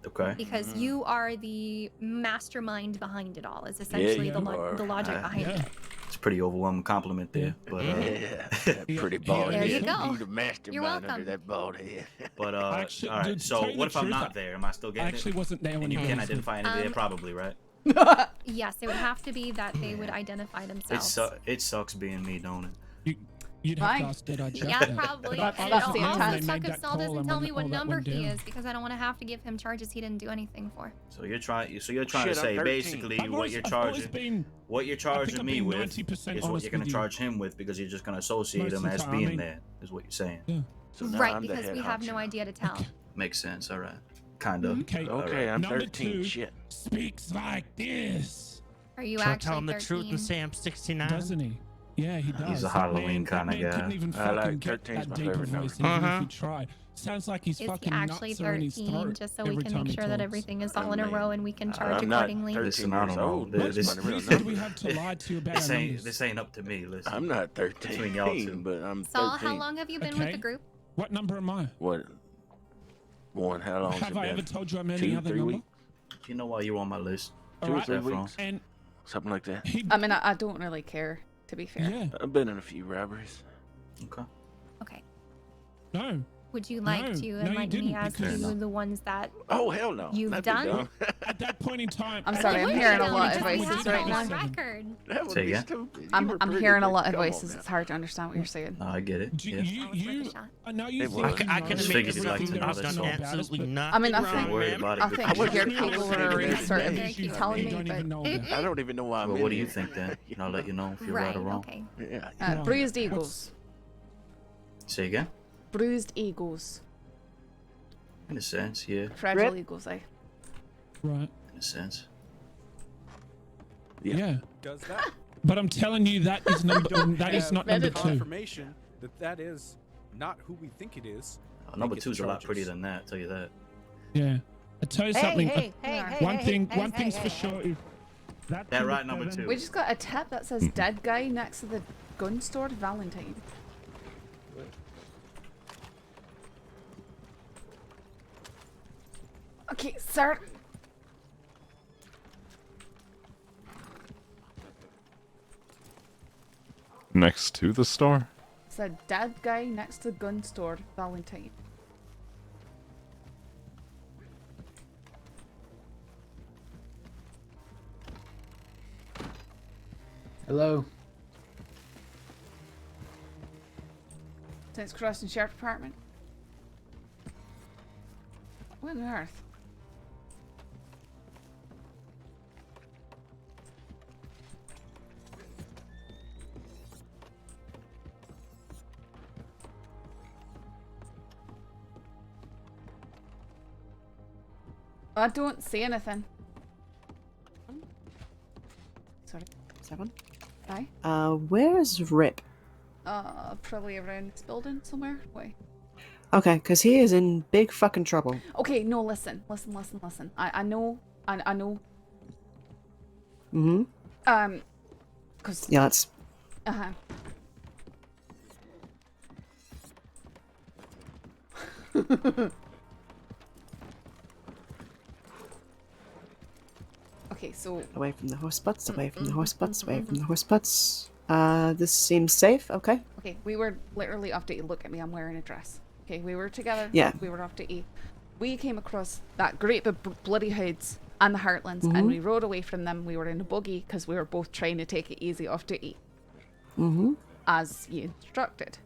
Okay. Because you are the mastermind behind it all, is essentially you the are. logic behind Yeah. it. It's a pretty overwhelming compliment there, but Yeah, that pretty bald There you head. go. You the mastermind You're welcome. under that bald head. but Actually, all right. dude, to So tell you what the if I'm truth, not there? Am I still I getting actually it? wasn't there when And you you guys can't did. identify any there, probably, right? Yes, it would have to be that they would identify themselves. It sucks being me, don't it? You'd have Fine. to ask Dead Eye Jeff Yeah, that. probably. But And that's it'll the also intent. suck Made if that Saul call doesn't and tell when me what all that number went he down. is, because I don't want to have to give him charges he didn't do anything for. So you're trying to Shit, say I'm 13. basically I've what always- you're I've always charging, been- what you're I think charging I've me been with 90% is what honest you're going with to you. charge him with because you're just going to associate Most him of the as time, I being mean- there, is what you're saying. Yeah. So now Right, I'm the because head we have no honcho. idea to tell. Makes sense. All right. Kind of. Okay, Okay, I'm number 13. 2 Shit. speaks like this. Are you Should I actually tell him the 13? truth and say I'm 69? Doesn't he? Yeah, he does. He's a That Halloween man- that kinda man guy. Couldn't even I fucking like get 13's that my deeper favorite voice, number. even if he tried. Sounds like he's Is he fucking actually nuts or in his 13, throat just so we every can time make he sure that talks. everything is all I in a mean, row and we can charge I'm not accordingly? 13 Listen, I years don't know. old. This- What's this- my real Reason do we number? have to lie to you about This our ain't numbers? this ain't up to me. Listen. I'm not 13, Between y'all two. but I'm 13. Saul, how long have you been with Okay. the group? What number am I? What? One, how long Have I ever told you I'm any 2, other 3 number? weeks? You know why you're on my list. 2 or Alright. 3 Saffron. weeks? And Something like that. I mean, I don't really care, to be fair. Yeah. I've been in a few robberies. Okay. Okay. No. Would you like No, to no, you enlighten me didn't, as because- to the ones that Oh, hell no. you've That'd be done? dumb. At that point in time, I'm sorry, I'm hearing a lot of voices right now. Record. That would Say be again? stupid. You I'm were I'm pretty, hearing a but lot of come on voices. now. It's hard to understand what you're saying. No, I get it. Do Yeah. you I know you It think was. you I know can Just admit figured you'd like to know I've this done song. absolutely nothing I mean, I wrong, think, worry ma'am. about it. I think I wouldn't your care if I people was were thinking that sort of day. keep telling You don't me, even but know that. I don't even know why I'm Well, in what do you here. think then? And I'll let you know if you're Right, right or wrong. okay. Yeah. bruised eagles. Say again? Bruised eagles. In a sense, yeah. Fragile eagles, eh? Right. In a sense. Yeah. Does that? But I'm telling you that is number that is not number 2. Confirmation that is not who we think it is. Number He gets 2's a lot charges. prettier than that, I'll tell you that. Yeah. I tell you something. Hey, One thing's for sure. If that's Yeah, right, number 2. We just got a tip that says dead guy next to the gun store, Valentine. Okay, sir. Next to the store? It's a dead guy next to the gun store, Valentine. Hello. Since crossing sheriff department. What on earth? I don't see anything. Sorry. 7. Aye. Where's Rip? Probably around this building somewhere. Wait. Okay, because he is in big fucking trouble. Okay, no, listen. I know. Mm-hmm. Cause. Yeah, that's... Uh-huh. Okay, so... Away from the horse butts, away from the horse butts, away from the horse butts. This seems safe, okay? Okay, we were literally off to eat. Look at me, I'm wearing a dress. Okay, we were together. Yeah. We were off to eat. We came across that great big bloody hoods and the Heartlands, and we rode away from them. We were in a buggy because we were both trying to take it easy off to eat. Mm-hmm. As you instructed.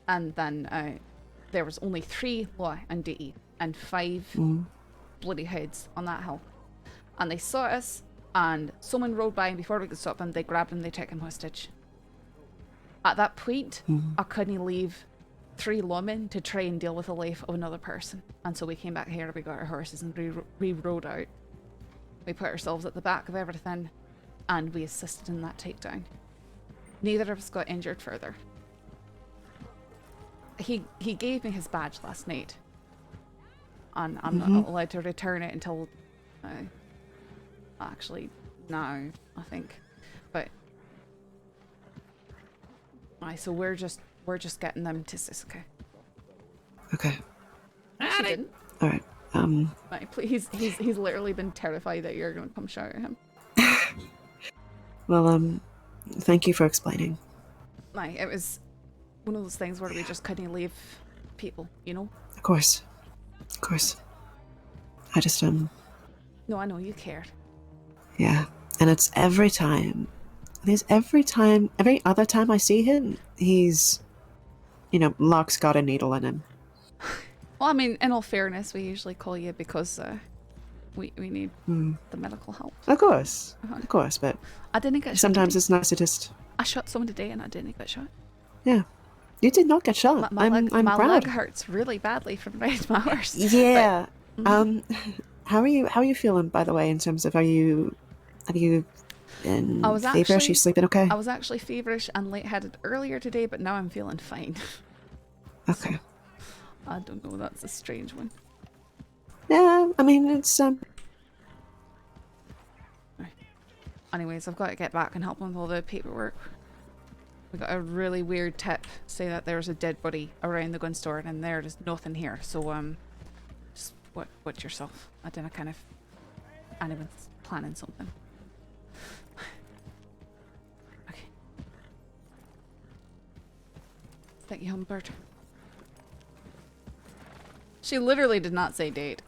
And then there was only 3 law and duty and 5 bloody hoods on that hill. And they saw us, and someone rode by, and before we could stop them, they grabbed him, they took him hostage. At that point, I couldn't leave 3 lawmen to try and deal with the life of another person. And so we came back here, we got our horses, and we rode out. We put ourselves at the back of everything, and we assisted in that takedown. Neither of us got injured further. He gave me his badge last night, and I'm not allowed to return it until actually now, I think. But so we're just getting them to Sisika. Okay. She didn't. All right. Right, please. He's literally been terrified that you're gonna come shout at him. Well, thank you for explaining. Like, it was one of those things where we just couldn't leave people, you know? Of course. Of course. I just, No, I know you cared. yeah. And it's every time. Every other time I see him, he's, Locke's got a needle in him. Well, I mean, in all fairness, we usually call you because we need the medical help. Of course. Of course, but I didn't get shot. sometimes it's nice to just... I shot someone today and I didn't get shot. Yeah. You did not get shot. My I'm my proud. leg hurts really badly from riding my horse. Yeah. How are you feeling, by the way, in terms of have you been I was feverish? actually, You sleeping okay? I was actually feverish and lightheaded earlier today, but now I'm feeling fine. Okay. I don't know, that's a strange one. Yeah, I mean, it's Anyways, I've got to get back and help him with all the paperwork. We got a really weird tip say that there's a dead body around the gun store and there's nothing here. So just watch yourself. I don't know, kind of anyone's planning something. Okay. Thank you, Hummingbird. She literally did not say date.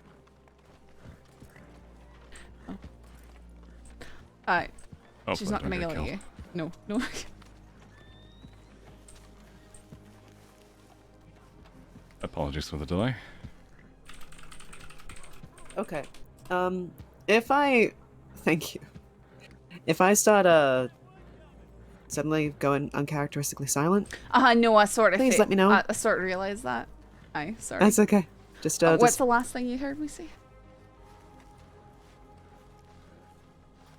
Oh. She's not gonna yell at you. No, no. Apologies for the delay. Okay. Thank you. If I start suddenly going uncharacteristically silent. No, I sort of. Please let me know. I sort of realized that. Aye, sorry. That's okay. Just what's the last thing you heard me say?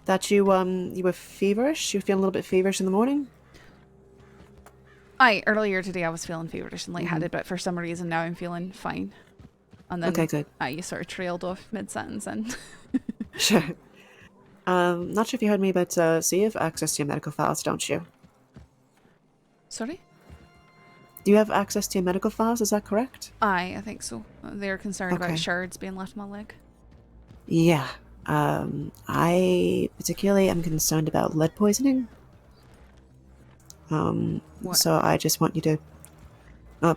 That you were feverish. You were feeling a little bit feverish in the morning. Aye, earlier today I was feeling feverish and lightheaded, but for some reason now I'm feeling fine. And then okay, good. You sort of trailed off mid-sentence and... Sure. Not sure if you heard me, but so you have access to your medical files, don't you? Sorry? Do you have access to your medical files, is that correct? Aye, I think so. They're concerned about shards being left on my leg. Yeah. I particularly am concerned about lead poisoning. So I just want you to...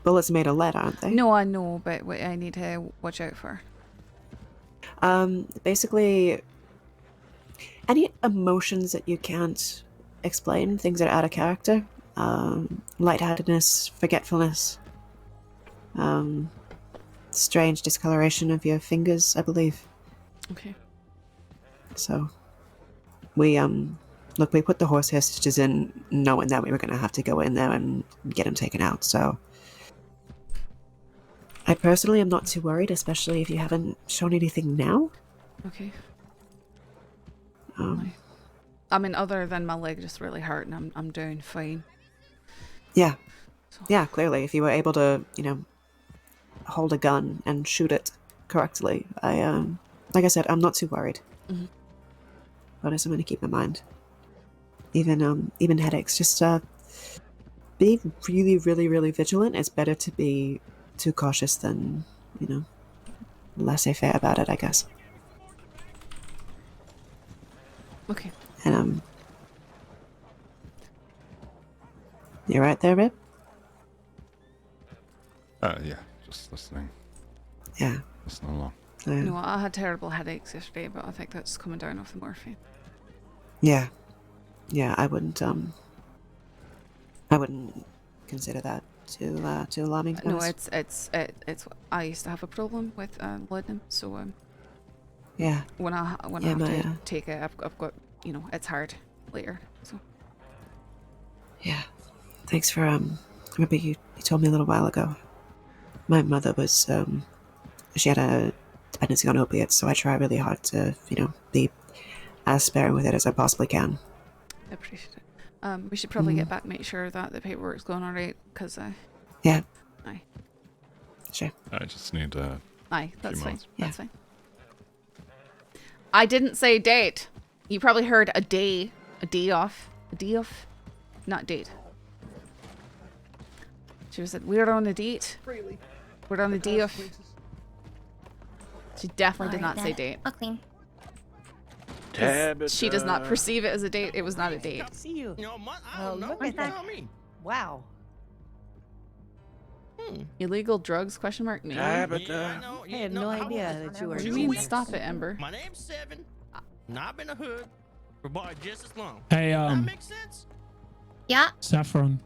bullets are made of lead, aren't they? No, I know, but what I need to watch out for. Basically, any emotions that you can't explain, things that are out of character, lightheadedness, forgetfulness, strange discoloration of your fingers, I believe. Okay. So, we put the horse hair stitches in knowing that we were going to have to go in there and get him taken out, so... I personally am not too worried, especially if you haven't shown anything now. Okay. I mean, other than my leg just really hurt and I'm doing fine. Yeah. Yeah, clearly. If you were able to, hold a gun and shoot it correctly, like I said, I'm not too worried. Mm-hmm. But it's something to keep in mind. Even headaches. Just be really, really, really vigilant. It's better to be too cautious than, laissez-faire about it, I guess. Okay. And you right there, Rip? Yeah, just listening. Yeah. Listening along. No, I had terrible headaches yesterday, but I think that's coming down off the morphine. Yeah. Yeah, I wouldn't consider that too alarming. No, it's I used to have a problem with RedM, so yeah. When I have to take it, I've got it's hard later. So yeah, thanks for remember you told me a little while ago. My mother was she had a dependency on opiates, so I try really hard to be as sparing with it as I possibly can. I appreciate it. We should probably get back, make sure that the paperwork's going all right, because yeah. Aye. Sure. I just need aye, that's fine. Yeah. That's fine. I didn't say date. You probably heard a day off, not date. She said we're on a date. Freely. We're on a day off. She definitely did not say date. I'll clean. She does not perceive it as a date. It was not a date. See you. I don't know. Look at that. Me. Wow. Illegal drugs? Question mark. Me. I had no idea that you were. What do you mean? Stop it, Ember. My name's Seven. Not been a hood. We're boy just as long. Hey, that makes sense. Yeah. Saffron.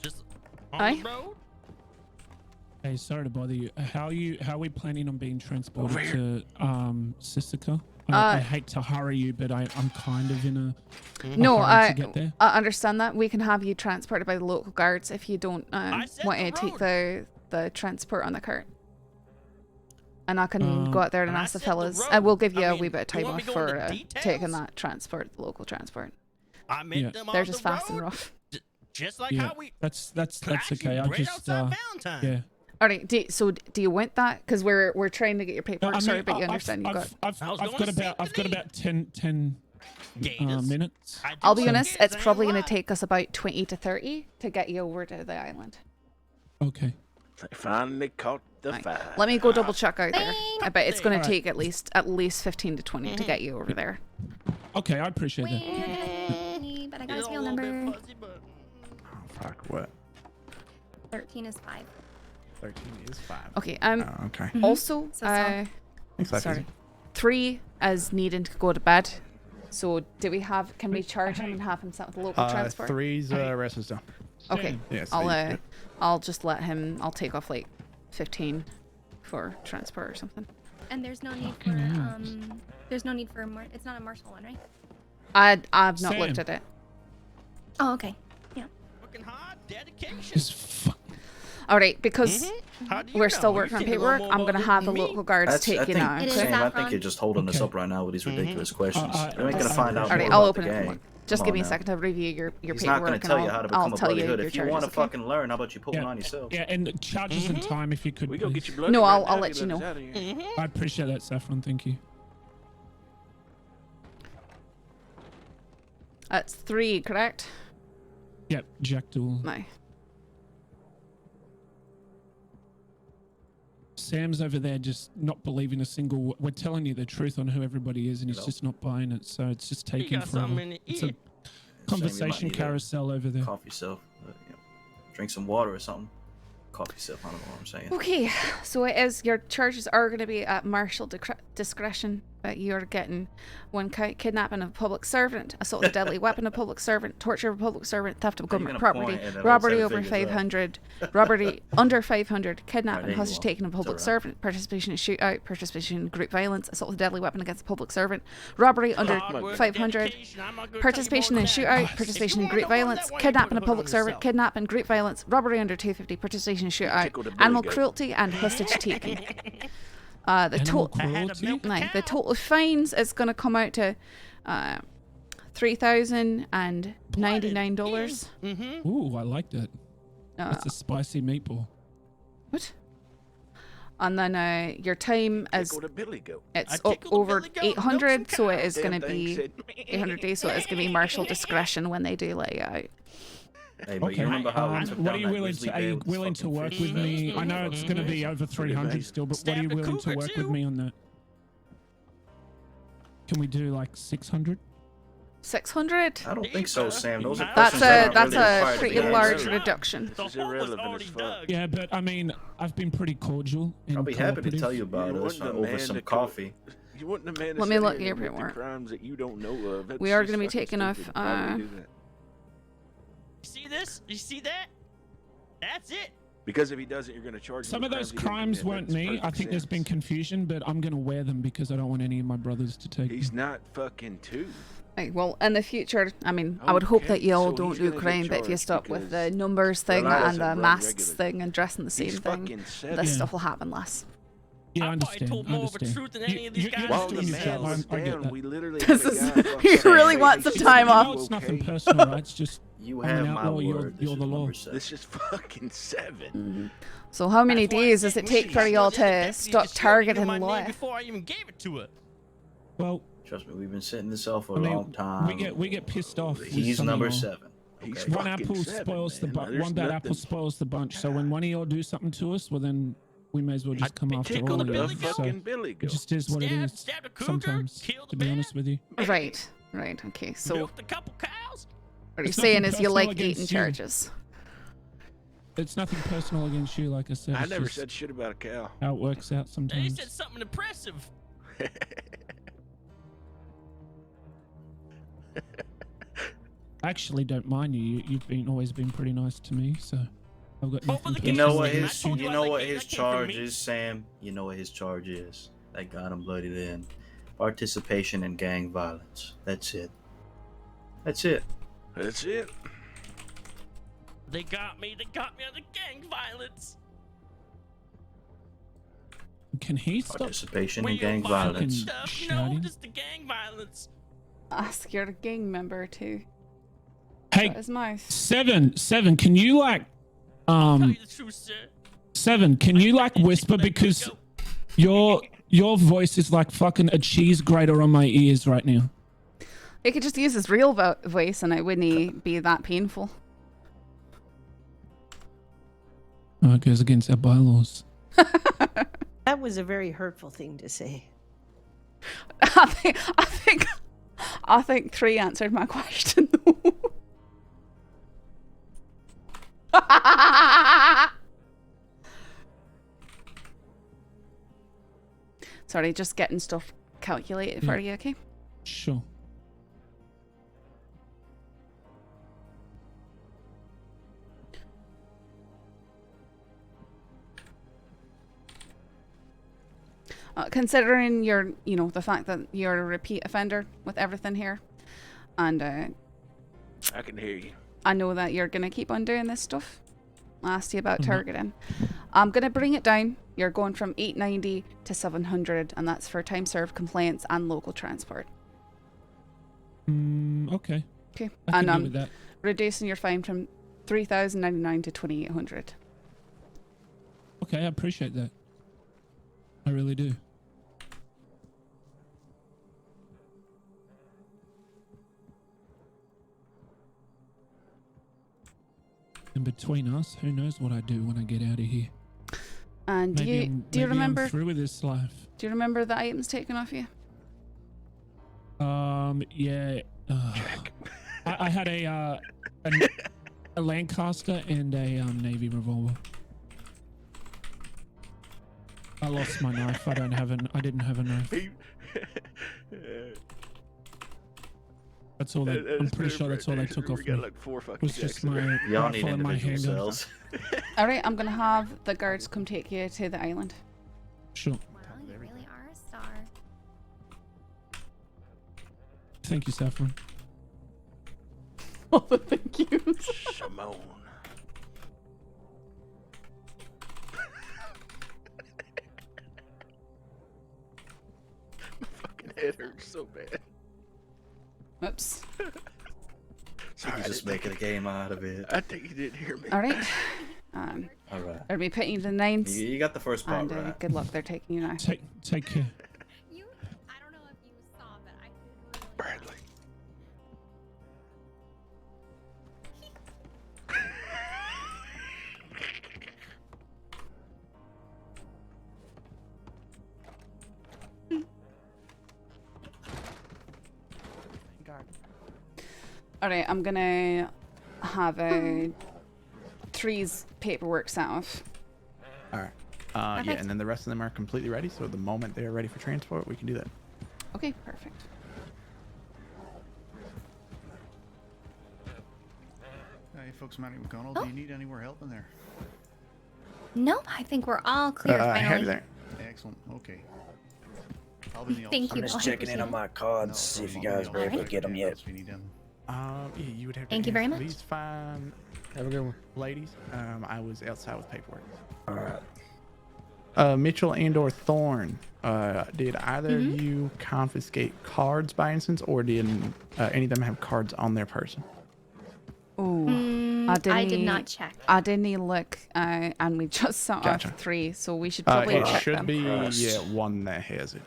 Just on the road. Hey, sorry to bother you. How are we planning on being transported to Sisika? I hate to hurry you, but I'm kind of in a no. hurry to get there. I understand that. We can have you transported by the local guards if you don't want to take the transport on the cart. And I can go out there and ask the fellas. I will give you a wee bit of time off for taking that transport, the local transport. I met them They're on just the fast and road, rough. Just like how we. That's okay. I just yeah. All right. Do you want that? Because we're trying to get your paperwork sorted, but you understand you got. I've got about 10 minutes. I'll be honest, it's probably going to take us about 20 to 30 to get you over to the island. Okay. They finally caught the fire. Let me go double check out there. I bet it's going to take at least 15 to 20 to get you over there. Okay, I appreciate that. But I got a scale number. Fuck, what? 13 is 5. 13 is 5. Okay, okay. Also, So sorry. 3 is needing to go to bed. So can we charge him and have him sent with a local transport? 3's rest is done. Okay. Yes. I'll just let him. I'll take off like 15 for transport or something. And there's no need for it's not a martial one, right? I've not looked at it. Oh, okay. Yeah. Working hard, dedication. All right, because we're still working on paperwork, I'm gonna have the local guards take you now. Sam, I think you're just holding us up right now with these ridiculous questions. We ain't gonna find out All right, more I'll about open the it. gang. Just Come give me on a now. second to review your He's paperwork. not going to tell you how to become a bloody hood. If you want to okay? fucking learn, how about you put one on yourself? Yeah, and charges and time if you could. We go please. get your blood. No, I'll let you know. I appreciate that, Saffron. Thank you. That's 3, correct? Yep, Jack Duel. No. Sam's over there just not believing a single. We're telling you the truth on who everybody is, and he's just not buying it. So it's just taking forever. It's a conversation carousel over there. Cough yourself. Drink some water or something. Cough yourself. I don't know what I'm saying. Okay, so it is. Your charges are going to be at martial discretion. You're getting 1 count kidnapping of a public servant, assault with a deadly weapon of a public servant, torture of a public servant, theft of government property, robbery over 500, robbery under 500, kidnapping, hostage taking of a public servant, participation in shootout, participation in group violence, assault with a deadly weapon against a public servant, robbery under 500, participation in shootout, participation in group violence, kidnapping a public servant, kidnapping, group violence, robbery under 250, participation in shootout, animal cruelty, and hostage taking. The total fines is going to come out to $3,099. Ooh, I like that. That's a spicy meatball. What? And then your time is it's over 800, so it is going to be 800 days. So it's going to be martial discretion when they do let you out. Hey, but you remember how what are you willing to work with me? I know it's going to be over 300 still, but what are you willing to work with me on that? Can we do like 600? 600? I don't think so, Sam. Those are that's a pretty large reduction. This is irrelevant as fuck. Yeah, but I mean, I've been pretty cordial. I'll be happy to tell you about us over some coffee. You want the man to Let me look at your the paperwork. crimes that you don't know of. That's We are just going to be fucking taking off. stupid. Why would we do that? See this? You see that? That's it. Because if he doesn't, you're going to charge him. Some of those crimes weren't me. I think there's been confusion, but I'm going to wear them because I don't want any of my brothers to take He's them. not fucking 2. Right, well, in the future, I mean, I would hope that you all don't do crime, but if you stop with the numbers thing and the masks thing and dressing the same thing, this stuff will happen less. Yeah, I understand. told more of a truth than any of these guys. While the man was down, we literally This is you really want some time off. It's nothing personal, right? It's just you I'm have an my outlaw, word. You're the law. This is fucking 7. So how many days does it take for y'all to stop targeting Laura? Before I even gave it to her. Well, trust me, we've been setting this off for a long time. We get pissed off. He's number 7. Okay. One apple spoils the bunch. One bad apple spoils the bunch. So when one of y'all do something to us, well then we may as well just come after all of you. So it just is what it is. Sometimes, to be honest with you. Right. Okay. So Milked a couple cows. what you're It's saying nothing is you like personal eating against you. charges. It's nothing personal against you, like I said. I It's never just said shit about a cow. how it works out He sometimes. said something impressive. I actually don't mind you. You've always been pretty nice to me, so I've got nothing. You know what personal against his charge is, Sam? You know what his charge is? They got him bloodied in. Participation in gang violence. That's it. That's it. They got me on the gang violence. Can he stop? Participation in gang violence. No, just the gang violence. Ask your gang member to Hey, shut his mouth. Seven, can you like, Seven, can you like whisper because your voice is like fucking a cheese grater on my ears right now. He could just use his real voice and it wouldn't be that painful. Oh, it goes against our bylaws. That was a very hurtful thing to say. I think 3 answered my question. Sorry, just getting stuff calculated for you, okay? Sure. Considering the fact that you're a repeat offender with everything here, and I can hear you. I know that you're gonna keep on doing this stuff. I asked you about targeting. I'm gonna bring it down. You're going from 890 to 700, and that's for time served, complaints, and local transport. Okay. Okay. I can And deal with that. reducing your fine from 3,099 to 2,800. Okay, I appreciate that. I really do. And between us, who knows what I do when I get out of here? And do you maybe remember? I'm through with this life. Do you remember the items taken off you? Yeah. I had a Lancaster and a Navy revolver. I lost my knife. I didn't have a knife. That's all. I'm pretty sure that's all they took off me. It was just my Y'all need rifle and my individual handgun. cells. All right, I'm gonna have the guards come take you to the island. Sure. Wow, you really are a star. Thank you, Saffron. Oh, thank you. Simone. My fucking head hurts so bad. Oops. Sorry, Just making a game out of it. I think you didn't hear me. All right. All right. I'll be putting you to the 9s. You got the first part and, right. Good luck. They're taking you now. Take care. Bradley. All right, I'm gonna have a 3's paperwork sent off. All right. Yeah, and then the rest of them are completely ready. So the moment they are ready for transport, we can do that. Okay, perfect. Hey, folks, Manny McConnell, do you need any more help in there? No, I think we're all clear finally. there. Excellent. Okay. I'll be in the Thank office. you. I'm just checking in on my cards, see if you guys were able to get them yet. Yeah, you would have to. Thank you very much. Please find. Have a good one, ladies. I was outside with paperwork. All right. Mitchell and/or Thorne, did either of you confiscate cards by instance, or did any of them have cards on their person? Ooh, I did not check. I didn't look, and we just sent Gotcha. off 3, so we should probably It check should them. be one that has it.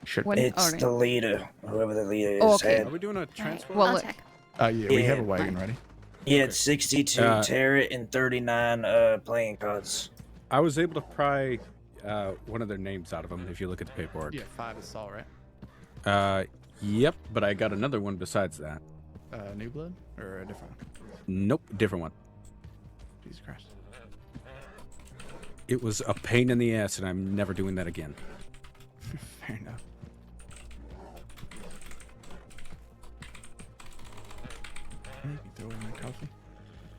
Should One- be. It's the leader, whoever the leader is. Oh, okay. Are we doing a transport? Well, I'll look, check. Yeah, we have a wagon ready. He had 62 Tarot and 39 playing cards. I was able to pry one of their names out of them. If you look at the paperwork. Yeah, 5 is Saul, right? Yep, but I got another one besides that. New blood or a different one? Nope, different one. Jesus Christ. It was a pain in the ass, and I'm never doing that again. Fair enough. You can throw in my coffee.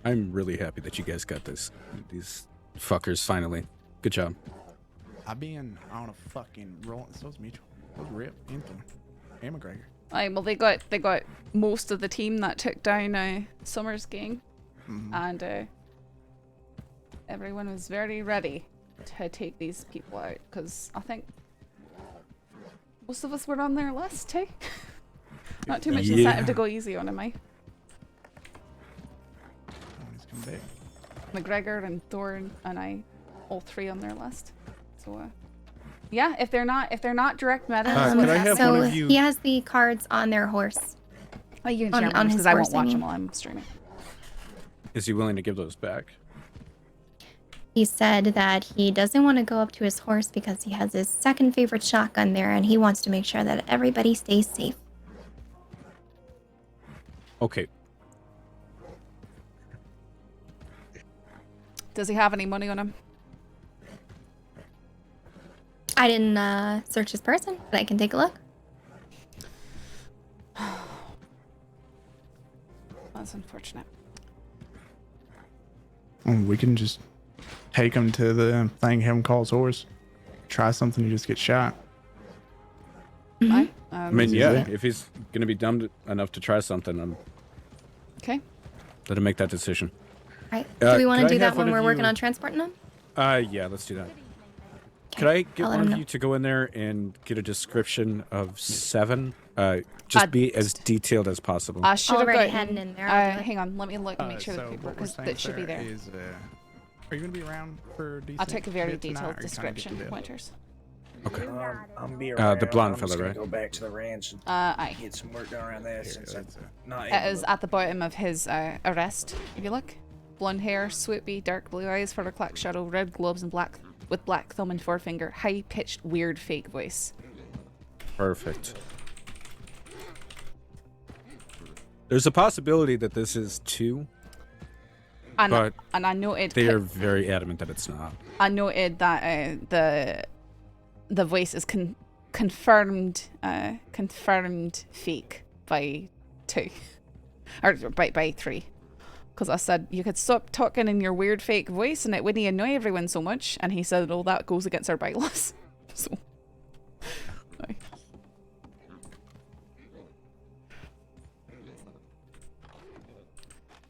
I'm really happy that you guys got this. These fuckers finally. Good job. I've been on a fucking roll. So's Mitchell. So's Rip and Thorne and McGregor. Aye, well, they got most of the team that took down Summer's gang, and everyone was very ready to take these people out because I think most of us were on their list too. Not too much incentive to go easy on him, McGregor and Thorne and I, all 3 on their list. So, yeah, if they're not direct meta, could I have one so of you? he has the cards on their horse. Oh, you can share because I won't watch them while I'm streaming. Is he willing to give those back? He said that he doesn't want to go up to his horse because he has his second favorite shotgun there, and he wants to make sure that everybody stays safe. Okay. Does he have any money on him? I didn't search his person, but I can take a look. That's unfortunate. We can just take him to the thing, have him call his horse. Try something, you just get shot. I mean, yeah, if he's going to be dumb enough to try something, okay. Let him make that decision. Right. Do we want to do that when we're working on transporting them? Yeah, let's do that. Could I get one of you to go in there and get a description of 7? Just be as detailed as possible. I should have Already gotten heading in there. Hang on, let me look and make sure So the paperwork, what we're because saying, that should be sir, there. is, are you going to be around for decent I'll take a very bit tonight, detailed or you trying to get to description, bed? pointers. Okay. I'm be the around. blonde I'm just fella, gonna right? go back to the ranch and Aye. get some work done around there since I'm not It is at the bottom of his arrest. If you look, blonde hair, swoopy, dark blue eyes, further clack shadow, red gloves, and black thumb and forefinger, high pitched, weird, fake voice. Perfect. There's a possibility that this is 2. And I noted they are very adamant that it's not. I noted that the voice is confirmed fake by 2 or by 3, because I said you could stop talking in your weird fake voice and it wouldn't annoy everyone so much, and he said, "Oh, that goes against our bylaws." So. Right.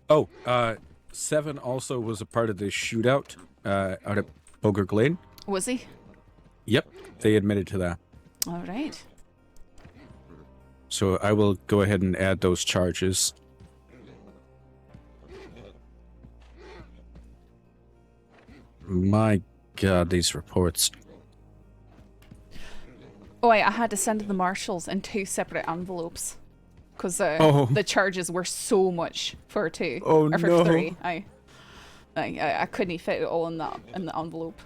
Oh, 7 also was a part of the shootout out at Boger Glade. Was he? Yep, they admitted to that. All right. So I will go ahead and add those charges. My God, these reports. Oh, I had to send to the marshals in 2 separate envelopes, because the charges were so much for 2 or for no. 3. I couldn't fit it all in the envelope.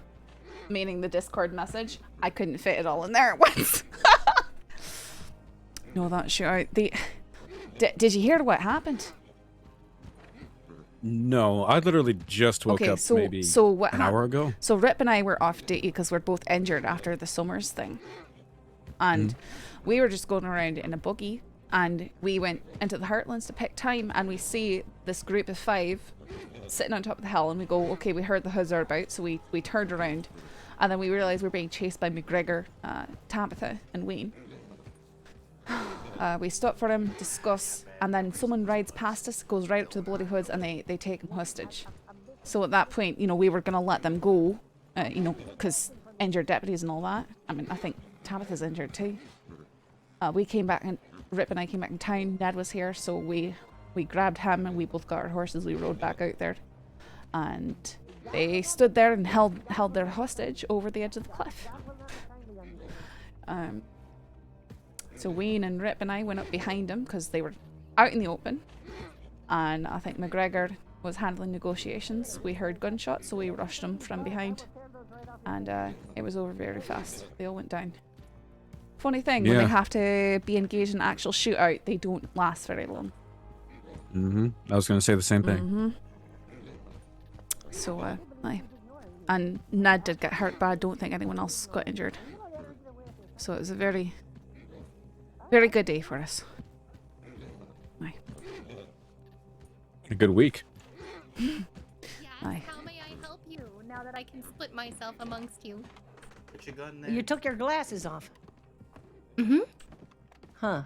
Meaning the Discord message, I couldn't fit it all in there at once. No, that's sure. Did you hear what happened? No, I literally just woke up maybe an hour ago. So Rip and I were off duty because we're both injured after the Summers thing. And we were just going around in a buggy, and we went into the Heartlands to pick time, and we see this group of 5 sitting on top of the hill, and we go, okay, we heard the hoods are about, so we turned around, and then we realized we were being chased by McGregor, Tabitha, and Wayne. We stop for him, discuss, and then someone rides past us, goes right up to the bloody hoods, and they take him hostage. So at that point, we were going to let them go, because injured deputies and all that. I mean, I think Tabitha's injured too. We came back, and Rip and I came back in town. Ned was here, so we grabbed him, and we both got our horses. We rode back out there, and they stood there and held their hostage over the edge of the cliff. So Wayne and Rip and I went up behind them because they were out in the open, and I think McGregor was handling negotiations. We heard gunshots, so we rushed them from behind, and it was over very fast. They all went down. Funny thing, when they have to be engaged in an actual shootout, they don't last very long. I was going to say the same thing. So, and Ned did get hurt, but I don't think anyone else got injured. So it was a very, very good day for us. A good week. Yes, how may I help you now that I can split myself amongst you? Put your gun there. You took your glasses off. Huh.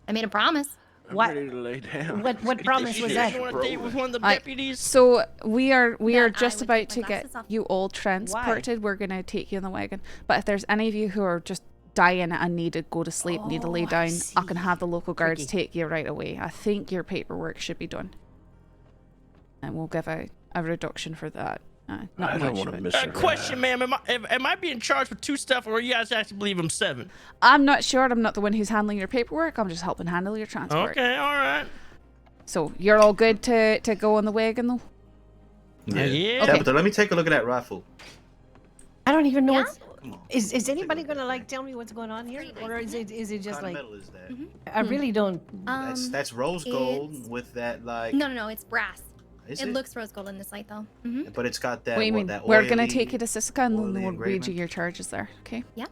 I made a promise. I'm ready to lay down. What promise was that? With one of the deputies. So we are just about to get you all transported. We're gonna take you in the wagon. But if there's any of you who are just dying and need to go to sleep, need to lay down, I can have the local guards take you right away. I think your paperwork should be done, and we'll give a reduction for that. Not I don't much, want to but- miss a Question, ma'am. Am I being charged with 2 stuff, or you guys actually believe I'm 7? I'm not sure. I'm not the one who's handling your paperwork. I'm just helping handle your transport. Okay, all right. So you're all good to go on the wagon, though? Yeah. Okay. Tabitha, let me take a look at that rifle. I don't even know what's. Is anybody gonna like tell me what's going on here, or is it just like? What metal is that? I really don't. That's rose gold with that like. No, it's brass. Is it it? looks rose gold in this light, though. But it's got that. What do you what, mean? that We're gonna oily- take you to Sisika and then oily we'll read you engraving? your charges there. Okay? Yeah.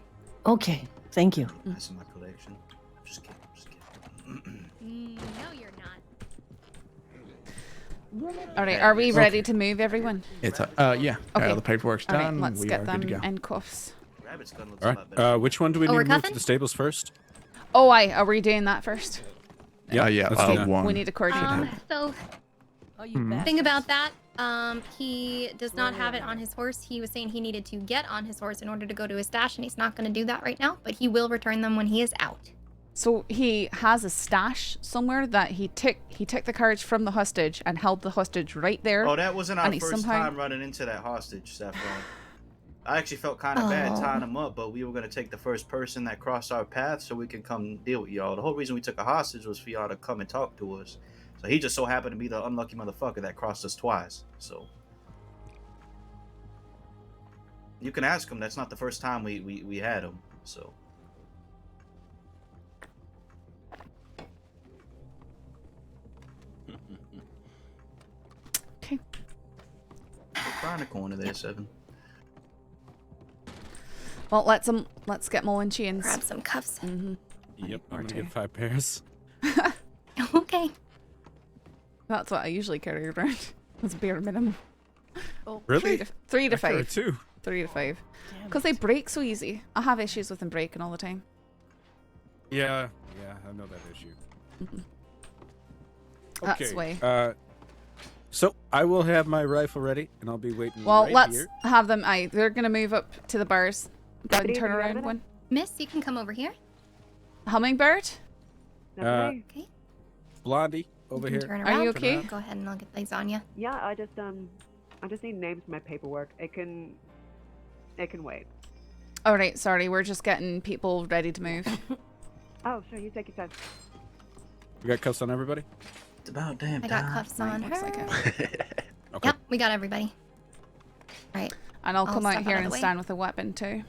Okay, thank you. That's in my collection. I'm just kidding. No, you're not. All right. Are we ready to move, everyone? It's yeah. Okay. The paperwork's All right, done. let's we get are them good to go. in cuffs. Rabbit's gun looks All a lot better. right. Which one do we Oh, need we're to move to cuffing? the stables first? Oh, are we doing that first? Yeah, let's do that. one. We need a coordinator. So, thing about that, he does not have it on his horse. He was saying he needed to get on his horse in order to go to his stash, and he's not going to do that right now, but he will return them when he is out. So he has a stash somewhere that he took the cards from the hostage and held the hostage right there. Oh, that wasn't our and he first somehow- time running into that hostage, Saffron. I actually felt kind of bad tying him up, but we were going to take the first person that crossed our path so we can come deal with y'all. The whole reason we took a hostage was for y'all to come and talk to us. So he just so happened to be the unlucky motherfucker that crossed us twice. So you can ask him. That's not the first time we had him. So Okay. Find a corner there, 7. Well, let's get Mo in chains. Grab some cuffs. Mm-hmm. Yep, I'm gonna get 5 pairs. Okay. That's what I usually carry around. That's bare minimum. Oh, Really? 3 to I carry 5. 2. 3 to 5. Because they break so easy. I have issues with them breaking all the time. Yeah, I know that issue. That's Okay. why. So I will have my rifle ready, and I'll be waiting. Well, right let's here. have them. They're gonna move up to the bars. Go ahead and turn around one. Miss, you can come over here. Hummingbird. Okay. Blondie over You can here. turn Are you around. okay? Go ahead and I'll get these on you. Yeah, I just need names for my paperwork. It can wait. All right. Sorry, we're just getting people ready to move. Oh, sure, you take your time. We got cuffs on everybody. It's about damn I got cuffs on looks her. like it. Okay. Yep, we got everybody. All right. And I'll come out step here of the and way. stand with a weapon too.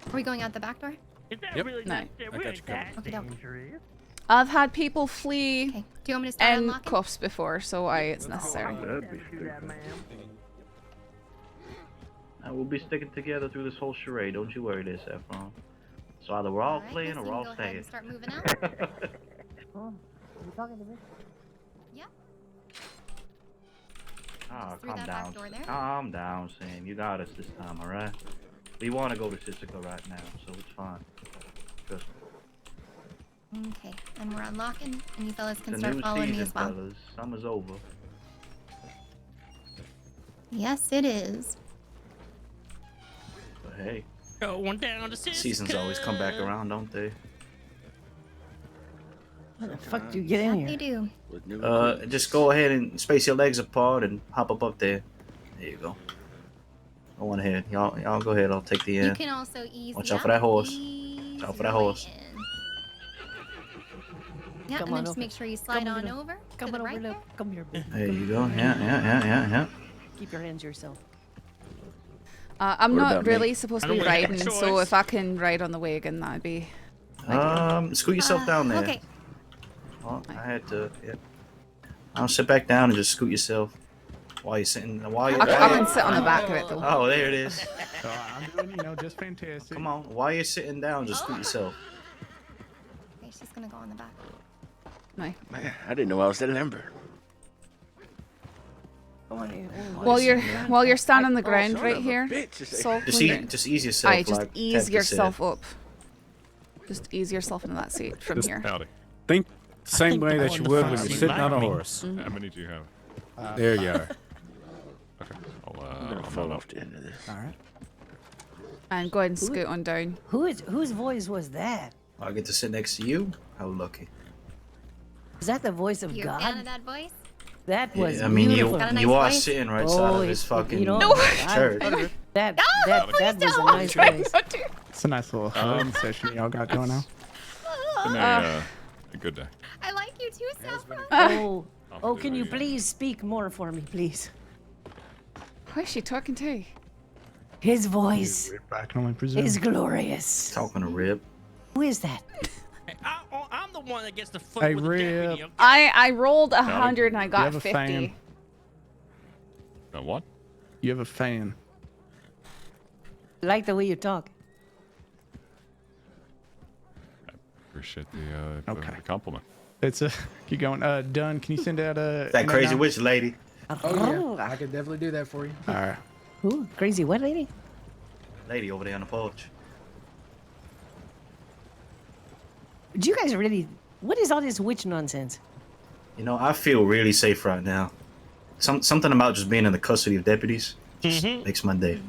Are we going out the back door? Is that Yep. really No. necessary? I We got ain't you covered. that Okay, doke. dangerous. I've had people flee Okay. Do you want me to start in unlocking? cuffs before, so it's necessary. That'd be stupid. We'll be sticking together through this whole charade. Don't you worry there, Saffron. So either we're all Alright, playing Miss, or you we're all can go ahead staying. and start moving out. You talking to me? Yep. Ah, Just through calm that back down. door there. Calm down, Sam. You got us this time, alright? We want to go to Sisika right now, so it's fine. Trust me. Okay, and we're unlocking, and you fellas can It's a start new following me season, as well. fellas. Summer's over. Yes, it is. But hey, Going down to Sisika. Seasons always come back around, don't they? How the fuck do you get in You here? do. Just go ahead and space your legs apart and hop up there. There you go. Go on ahead. Y'all go ahead. I'll take the You end. can also ease Watch me out for that horse. Ease Watch out for your that way horse. in. Yeah, Come and then on just over. make sure you slide Come on on over to Come the on right over, there. look. Come here, baby. There you go. Yeah. Keep your hands to yourself. I'm What not about me? really supposed to be I don't really have a riding, so choice. if I can ride on the wagon, that'd be. Scoot yourself down there. Okay. Oh, I had to. Yeah. I'll sit back down and just scoot yourself while you're sitting. While you're. I can sit on the back of it though. Oh, there it is. So I'm doing, just fantastic. Come on. While you're sitting down, just scoot yourself. Okay, she's gonna go on the back. No. Man, I didn't know I was that limber. While you're standing on the ground son right of a here, bitch. so Just ease yourself. Aye, just like ease Tabitha yourself said. up. Just ease yourself into that seat from Just here. Howdy. Think the same think way the that one you in the would front when you're seat sitting on a like me. horse. Mm-hmm. How many do you have? There you are. Okay. I'm gonna fall off the end of this. All right. And go ahead and scoot on down. Whose voice was that? I get to sit next to you. How lucky. Is that the voice of You a fan of God? that voice? That was I mean, beautiful. you are sitting right side of his fucking church. That was a nice place. It's a nice little hugging session y'all got going on. Been a good day. I like you too, Saffron. Oh, can you please speak more for me, please? Who is she talking to? His voice is glorious. Talking to Rip. Who is that? I'm the one that gets the foot Hey, with the Rip. deputy. I rolled 100 and I You got have a 50. fan. A what? You have a fan. I like the way you talk. Appreciate the compliment. It's a keep going. Dunn, can you send out a That crazy witch lady. Oh yeah, I could definitely do that for you. All right. Who? Crazy what lady? Lady over there on the porch. Do you guys really? What is all this witch nonsense? You know, I feel really safe right now. Something about just being in the custody of deputies just makes my day.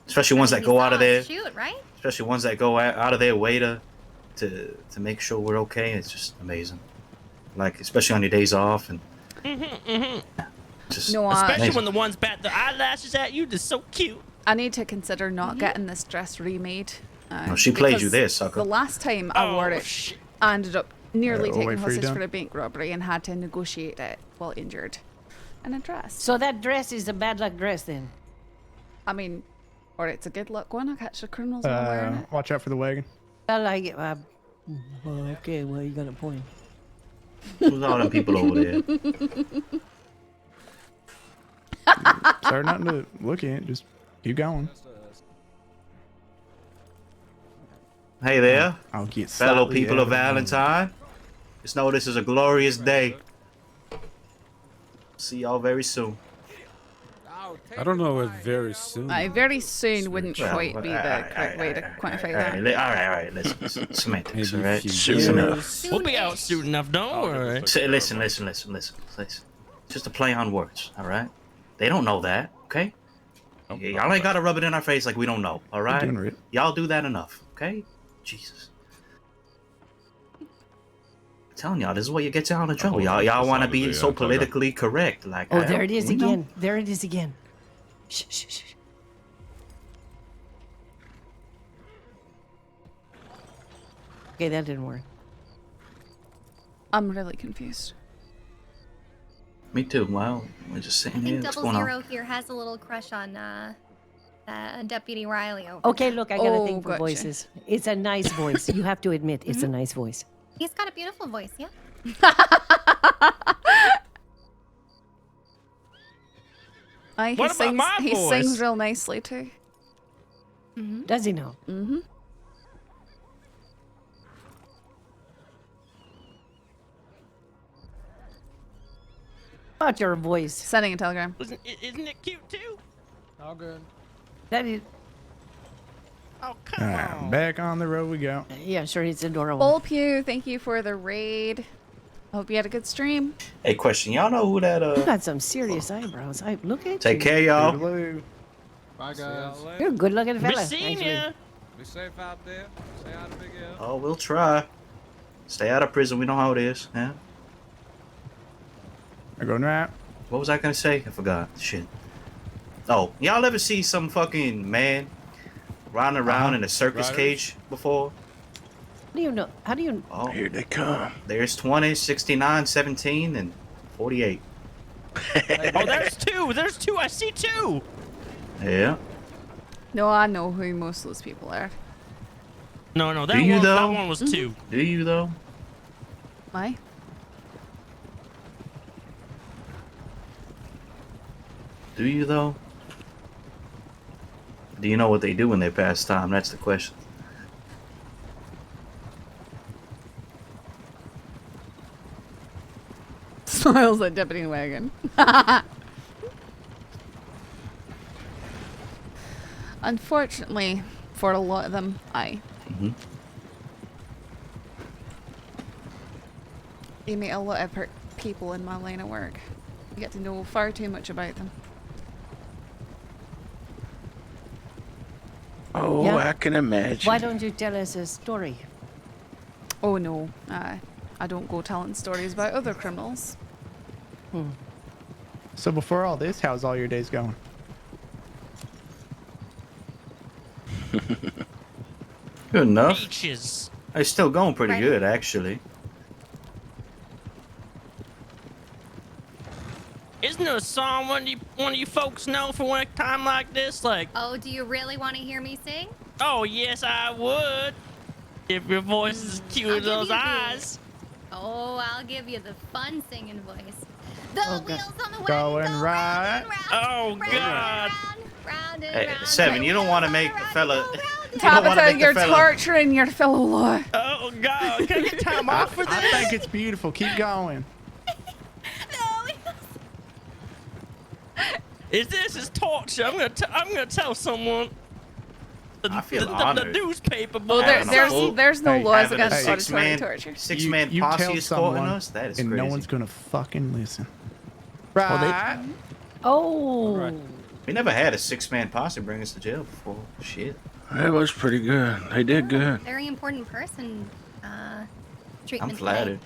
Especially ones that go out of there. Shoot, right? Especially ones that go out of their way to make sure we're okay. It's just amazing. Like, especially on your days off and just No, Especially amazing. when the ones bat the eyelashes at you, they're so cute. I need to consider not getting this dress remade. No, she played you because there, sucker. The last time I wore it, I ended up nearly we'll taking wait for you, hostage Dun. for a bank robbery and had to negotiate it while injured. In a dress. So that dress is a bad luck dress then? I mean, or it's a good luck one. I catch the criminals when I'm wearing it. Watch out for the wagon. I like it. Okay, well, you got a point. Who's all them people over there? Sorry, nothing to look at. Just keep going. Hey there, I'll get fellow slightly people of out Valentine. Just know this is a glorious day. See y'all very soon. I don't know if very soon. Very soon wouldn't Well, quite be the correct way to quantify that. All right. Listen. Semantics, all Maybe a right? few Semantics. We'll be out soon enough, don't worry. Listen. Just a play on words, all right? They don't know that, okay? Y'all ain't gotta rub it in our face like we don't know, all right? doing it. Y'all do that enough, okay? Jesus. I'm telling y'all, this is what you get y'all in trouble. Y'all want to be so politically correct, like. Oh, there it is again. There it is again. Shh. Okay, that didn't work. I'm really confused. Me too. Well, we're just I sitting here. think What's Double going Zero on? here has a little crush on Deputy Riley over Okay, there. look, I got a thing for gotcha. voices. It's a nice voice. You have to admit, it's a nice voice. He's got a beautiful voice, yeah? He What about my He voice? sings real nicely too. Does he know? Mm-hmm. About your voice. Sending a telegram. Isn't it cute too? All good. That is. Oh, All come right, on. back on the road we go. Yeah, sure, it's adorable. Bull Pew, thank you for the raid. Hope you had a good stream. Hey, question. Y'all know who that? You got some serious eyebrows. Look at Take you. care, y'all. Toodaloo. Bye guys. You're a good-looking fella. We seen actually. ya. Be safe out there. Stay out of Big L. Oh, we'll try. Stay out of prison. We know how it is. Yeah. I go right. What was I gonna say? I forgot. Shit. Oh, y'all ever see some fucking man running around in a circus cage before? How do you know? How do you? Oh, Here they come. there's 20, 69, 17, and 48. Oh, there's two. There's two. I see two. Yeah. No, I know who most of those people are. No, that Do you one. though? That one was two. Do you though? Why? Do you though? Do you know what they do in their pastime? That's the question. Smiles at Deputy Wagon. Unfortunately, for a lot of them, you meet a lot of people in my line of work. You get to know far too much about them. Oh, Yeah. I can imagine. Why don't you tell us a story? Oh no, I don't go telling stories about other criminals. So before all this, how's all your days going? Good enough. Peaches. It's still going pretty good, actually. Isn't there a song one of you folks know for a time like this? Like, Oh, do you really want to hear me sing? oh yes, I would. If your voice is as cute as those eyes. Oh, I'll give you the fun singing voice. The wheels on the way Going right. Oh God. round and Hey, round. Seven, you don't want to make the fella. Tabitha, you're torturing your fellow lie. Oh God, can I get time off for this? I think it's beautiful. Keep going. Is this torture? I'm gonna tell someone. I feel the honored. newspaper. Well, there's no laws having a against auditory torture. Six-man You posse tell escorting someone, us? That is and crazy. no one's gonna fucking listen. Right. Oh. We never had a 6-man posse bring us to jail before. Shit. That was pretty good. They did good. Very important person treatment. I'm flattered.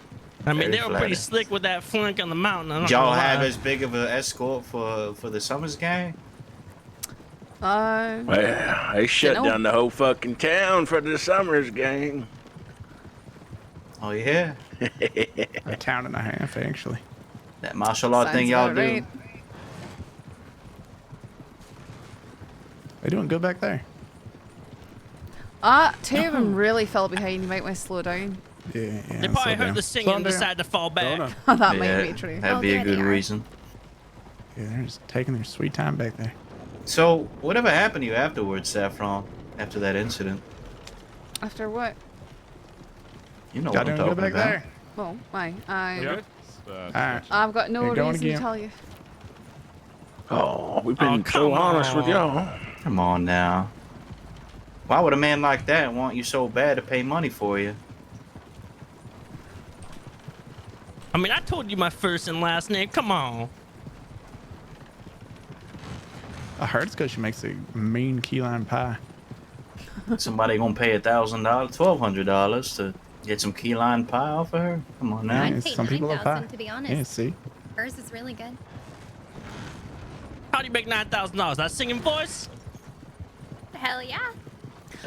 I mean, Very they were pretty flattered. slick with that flunk on the mountain. I'm not Did y'all gonna have lie. as big of an escort for the Summers gang? Well, they shut know. down the whole fucking town for the Summers gang. Oh yeah. A town and a half, actually. That martial art thing Sounds y'all about do. right. They doing good back there. Two of them really fell behind. You might want to slow down. Yeah. They probably heard the singing and decided to fall back. That might be true. That'd be a good reason. Yeah, they're just taking their sweet time back there. So, whatever happened to you afterwards, Saffron? After that incident? After what? You know Y'all what I'm doing good talking back about. there? Well, why? Yep. Alright. I've got no You're going reason to again. tell you. Oh, we've been so honest with y'all. Come on now. Why would a man like that want you so bad to pay money for you? I mean, I told you my first and last name. Come on. I heard it's because she makes a mean key lime pie. Somebody gonna pay $1,000, $1,200 to get some key lime pie off of her? Come on now. I'd pay Some people love pie. 9,000 to be honest. Yeah, see? Hers is really good. How do you make $9,000? That singing voice? Hell yeah.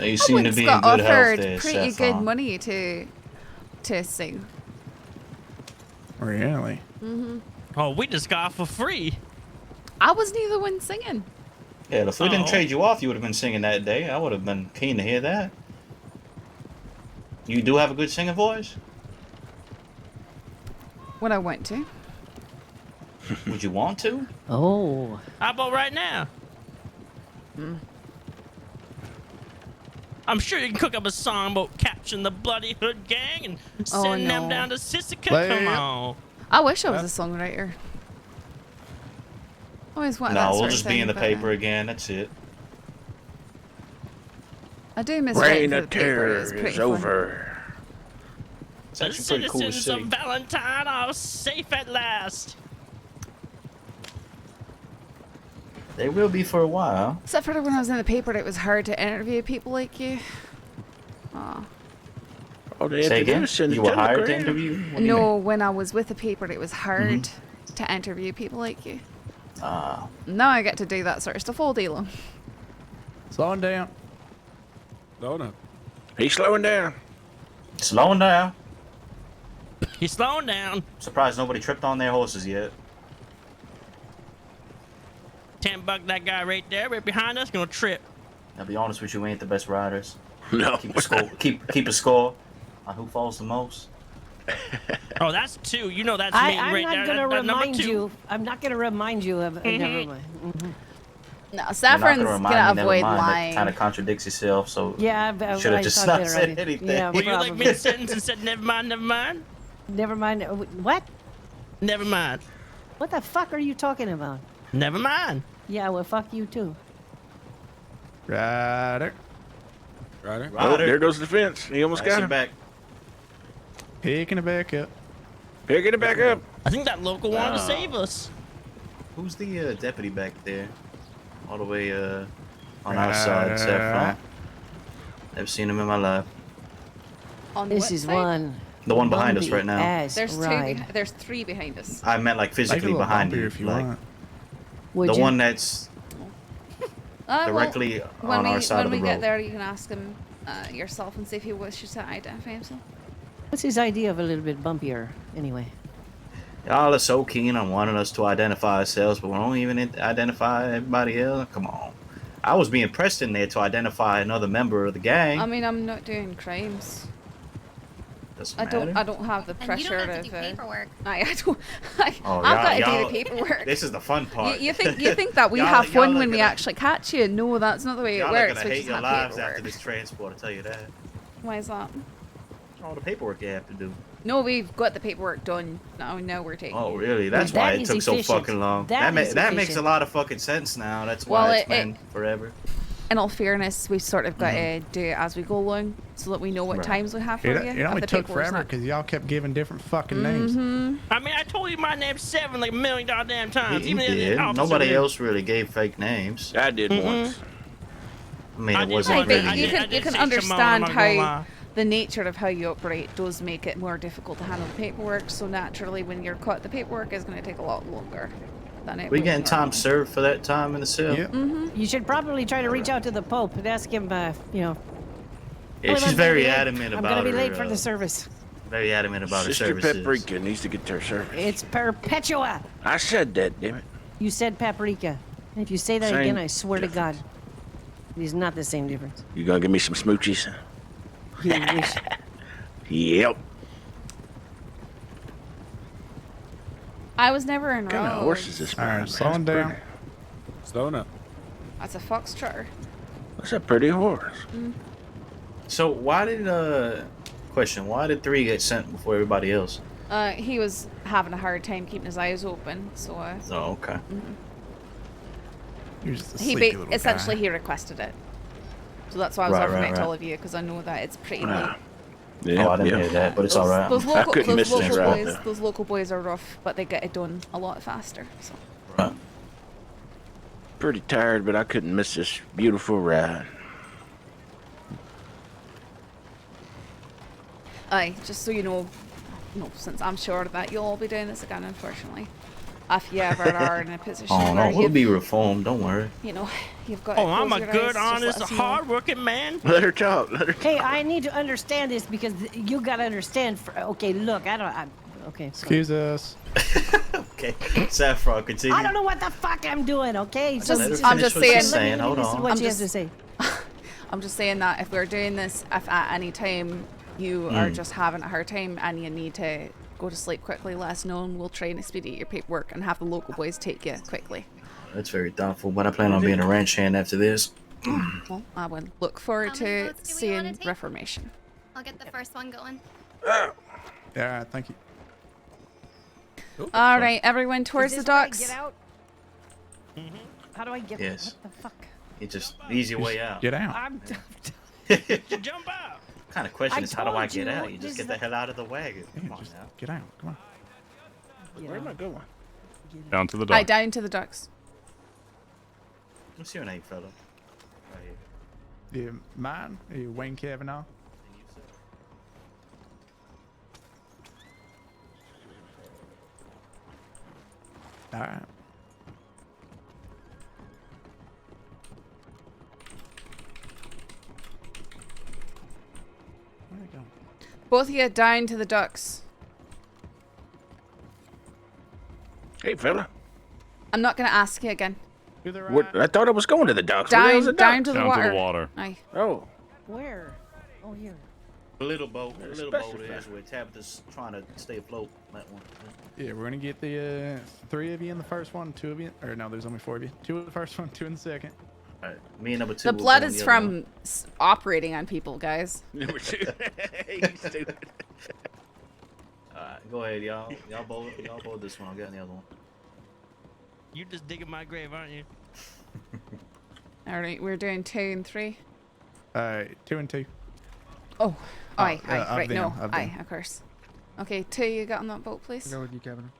You seem to Someone's be in got good health offered there, pretty good Saffron. money to sing. Really? Oh, we just got for free. I wasn't the one singing. Yeah, if we didn't Oh. trade you off, you would have been singing that day. I would have been keen to hear that. You do have a good singing voice? When I went to. Would you want to? Oh. How about right now? I'm sure you can cook up a song about capturing the bloody hood gang and Oh, sending them no. down to Sisika. Play Come it. on. I wish I was a songwriter. Always wanted that No, we'll sort of just be thing, in the but, paper again. That's it. I do miss Reign writing for of the paper. Terror It's pretty is fun. over. It's The actually pretty cool to citizens see. of Valentine are safe at last. They will be for a while. Except for when I was in the paper, it was hard to interview people like you. Aw. Oh, they Say again? introduced in the You were hired to telegram. interview? What do you No, when I was with the paper, it was hard to interview people like you. mean? Ah. Now I get to do that sort of stuff all day long. Slowing down. No, no. He's slowing down. Slowing down. He's slowing down. Surprised nobody tripped on their horses yet. $10 that guy right there, right behind us, gonna trip. I'll be honest with you, we ain't the best riders. No. Keep a score. keep a score on who falls the most. Oh, that's two. You know that's me I'm right not there. gonna That number remind two. you. I'm not gonna remind you of. Never mind. No, You're Saffron's not gonna remind me, avoid never mind. lying. That kind of contradicts yourself. So Yeah, you should have just not said anything. Yeah, Were you like probably. mid-sentence and said, never mind, never mind? Never mind. What? Never mind. What the fuck are you talking about? Never mind. Yeah, well, fuck you too. Rider. Rider? Oh, there goes the fence. He almost got him. back. Picking it back up. Picking it back up. I think that local wanted to save us. Who's the deputy back there? All the way on our side, Saffron. Never seen him in my life. On This what is side? one. The one behind us right now. There's there's 3 behind us. I meant like physically behind you. if you like, want. the one that's directly on our side of the When we get road. there, you can ask him yourself and see if he wishes to identify himself. What's his idea of a little bit bumpier, anyway? Y'all are so keen on wanting us to identify ourselves, but we don't even identify everybody else. Come on. I was being pressed in there to identify another member of the gang. I mean, I'm not doing crimes. Doesn't I matter. don't have the And you pressure don't have to do of paperwork. I don't. I've Oh, got to do y'all- the paperwork. This is the fun part. You think that we Y'all- have y'all fun are when we gonna- actually catch you? No, that's not the way it Y'all are works. gonna We hate just your have lives paperwork. after this transport, I'll tell you that. Why is that? All the paperwork you have to do. No, we've got the paperwork done. Now we're taking. Oh, it. really? That's why it took so fucking long. That makes a efficient. lot of fucking sense now. That's Well, why it's been forever. In all fairness, we've sort of got to do it as we go along, so that we know what Right. times we have for It, you. it if only the took paperwork's forever not- because y'all kept giving different fucking names. I mean, I told you my name's Seven like a million goddamn times. He Even the did. officer Nobody did. else really gave fake names. I did once. I mean, I it did wasn't once. really. But you I can did say understand Shimon, I'm not gonna how lie. the nature of how you operate does make it more difficult to handle the paperwork. So naturally, when you're caught, the paperwork is going to take a lot longer than it. We would getting time normally. served for that time in the cell? You should probably try to reach out to the Pope and ask him, Yeah, "Well, she's I'm very gonna be late. adamant I'm about gonna be her, late for the service. Very adamant about her Sister services. Paprika needs to get to her service. It's Perpetua. I said that, damn it. You said paprika. And if you say that Same again, I swear to God, it is not the same difference. You gonna give me some smoochies? You wish. Yep. I was never in What kind of road. horse is this? All man? right, slowing That's down. pretty. Slowing up. That's a foxtrotter. That's a pretty horse. So why did question? Why did 3 get sent before everybody else? He was having a hard time keeping his eyes open, so. Oh, okay. You're just a He sleepy little essentially guy. he requested it, so that's why I was Right, offering right, it to right. all of you because I know that it's pretty Ah. late. Yeah, Oh, I didn't hear that, but it's all right. Those I local, couldn't those miss this local right boys, there. those local boys are rough, but they get it done a lot faster. So. Right. Pretty tired, but I couldn't miss this beautiful ride. Aye, just so you know, since I'm sure that you'll all be doing this again, unfortunately, if you ever are in a position Oh no, where we'll you've, be reformed. Don't worry. you know, you've got. Oh, to I'm close a your good, eyes, just let honest, us know. hard-working man. Let her talk. Let her. Hey, I need to understand this because you gotta understand. Okay, look, okay. Excuse us. Okay, Saffron, continue. I don't know what the fuck I'm doing. Okay, Just- Let her I'm finish just what she's saying- saying. Hold listen to on. what I'm she has just- to say. I'm just saying that if we're doing this, if at any time you are just having a hard time and you need to go to sleep quickly, let us know and we'll try and expedite your paperwork and have the local boys take you quickly. That's very thoughtful, but I plan on being a ranch hand after this. Well, I would look forward How many to votes do we wanna seeing take? Reformation. I'll get the first one going. Yeah, thank you. All right, everyone towards Is the this where I docks. Get out? How do I get? Yes. What the fuck? It's just easy way out. Get out. I'm. Jump out. What kind of question I is how do I told get you, out? You this just get is the a- hell out of the wagon. Yeah, Come on just now. get out. Come on. Where am I going? Down to the Aye, dock. down to the docks. What's your name, fella? Right here. Yeah, mine? Wayne Kavanaugh. All right. Where they going? Both of you down to the docks. Hey, fella. I'm not going to ask you again. To the right. What? I thought I was going to the docks. Where the hell's Down, the down docks? to the Down water. to the water. Aye. Oh. Where? Oh, here. A little boat. A little boat Specify. is where Tabitha's trying to stay afloat. That one. Yeah, we're gonna get the 3 of you in the first one, 2 of you, or no, there's only 4 of you. 2 in the first one, 2 in the second. All right. Me and number 2. The will blood go on is the other one. from operating on people, guys. Number 2. You stupid. Alright, go ahead, y'all. Y'all both this one. I'll get in the other one. You just digging my grave, aren't you? All right, we're doing 2 and 3. 2 and 2. Oh, aye, of aye, right, them, no, of aye, them. of course. Okay, 2 you got on that boat, please. Go with you, Kevin.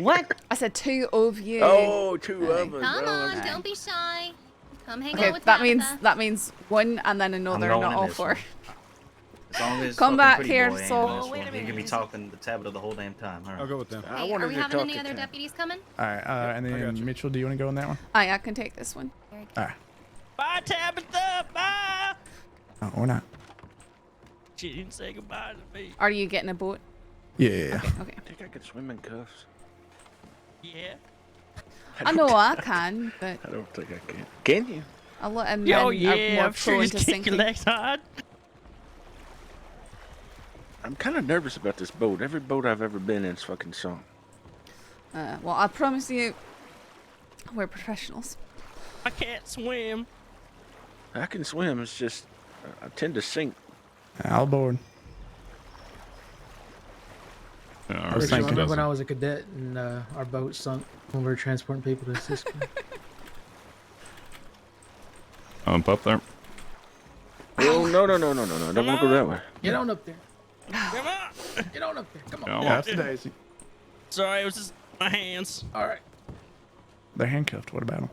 What? I said 2 of you. Oh, 2 of us. Come Oh, on, okay. don't be shy. Come hang Okay, out with that Tabitha. means 1 and then another, going not in all this 4. one. As long as Come fucking back Pretty here, Boy ain't so- in this Oh, wait one. a He can be minute. talking to Tabitha the whole damn time. I'll go with them. Hey, are we having any other deputies coming? All right, and then Mitchell, do you want to go on that one? I can take this one. All right. Bye, Tabitha. Bye. Oh, or not. She didn't say goodbye to me. Are you getting a boat? Yeah. Okay. I think I could swim in cuffs. Yeah. I know I can, but I don't think I can. Can you? I'll let him. Yo, I'm yeah, more I'm sure prone you to kick your sinking. legs hard. I'm kind of nervous about this boat. Every boat I've ever been in's fucking sunk. Well, I promise you, we're professionals. I can't swim. I can swim. It's just I tend to sink. All aboard. I remember when I was a cadet and our boat sunk when we were transporting people to Sisika. Up there. Oh no! Don't want to go that way. Get on up there. Come on. Get on up there. Come on. Come Yeah, on. that's Daisy. Sorry, it was just my hands. All right. They're handcuffed. What about them?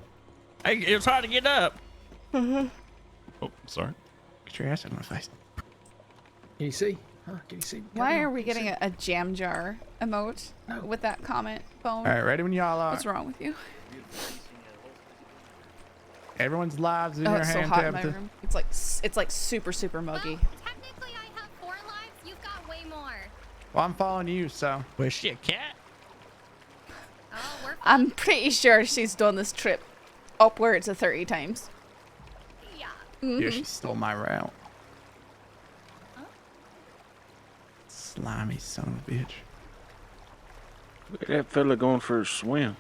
It was hard to get up. Oh, sorry. Get your ass out of my face. Can you see? Huh? Can you see? Why are we getting a jam jar emote with that comment phone? All right, ready when y'all are. What's wrong with you? Everyone's lives in Oh, your it's so hand, hot in my Tabitha. room. It's like super muggy. Technically, I have 4 lives. You've got way more. Well, I'm following you, so. Was she a cat? I'm pretty sure she's done this trip upwards of 30 times. Yeah. Yeah, she stole my route. Slimy son of a bitch. Look at that fella going for a swim.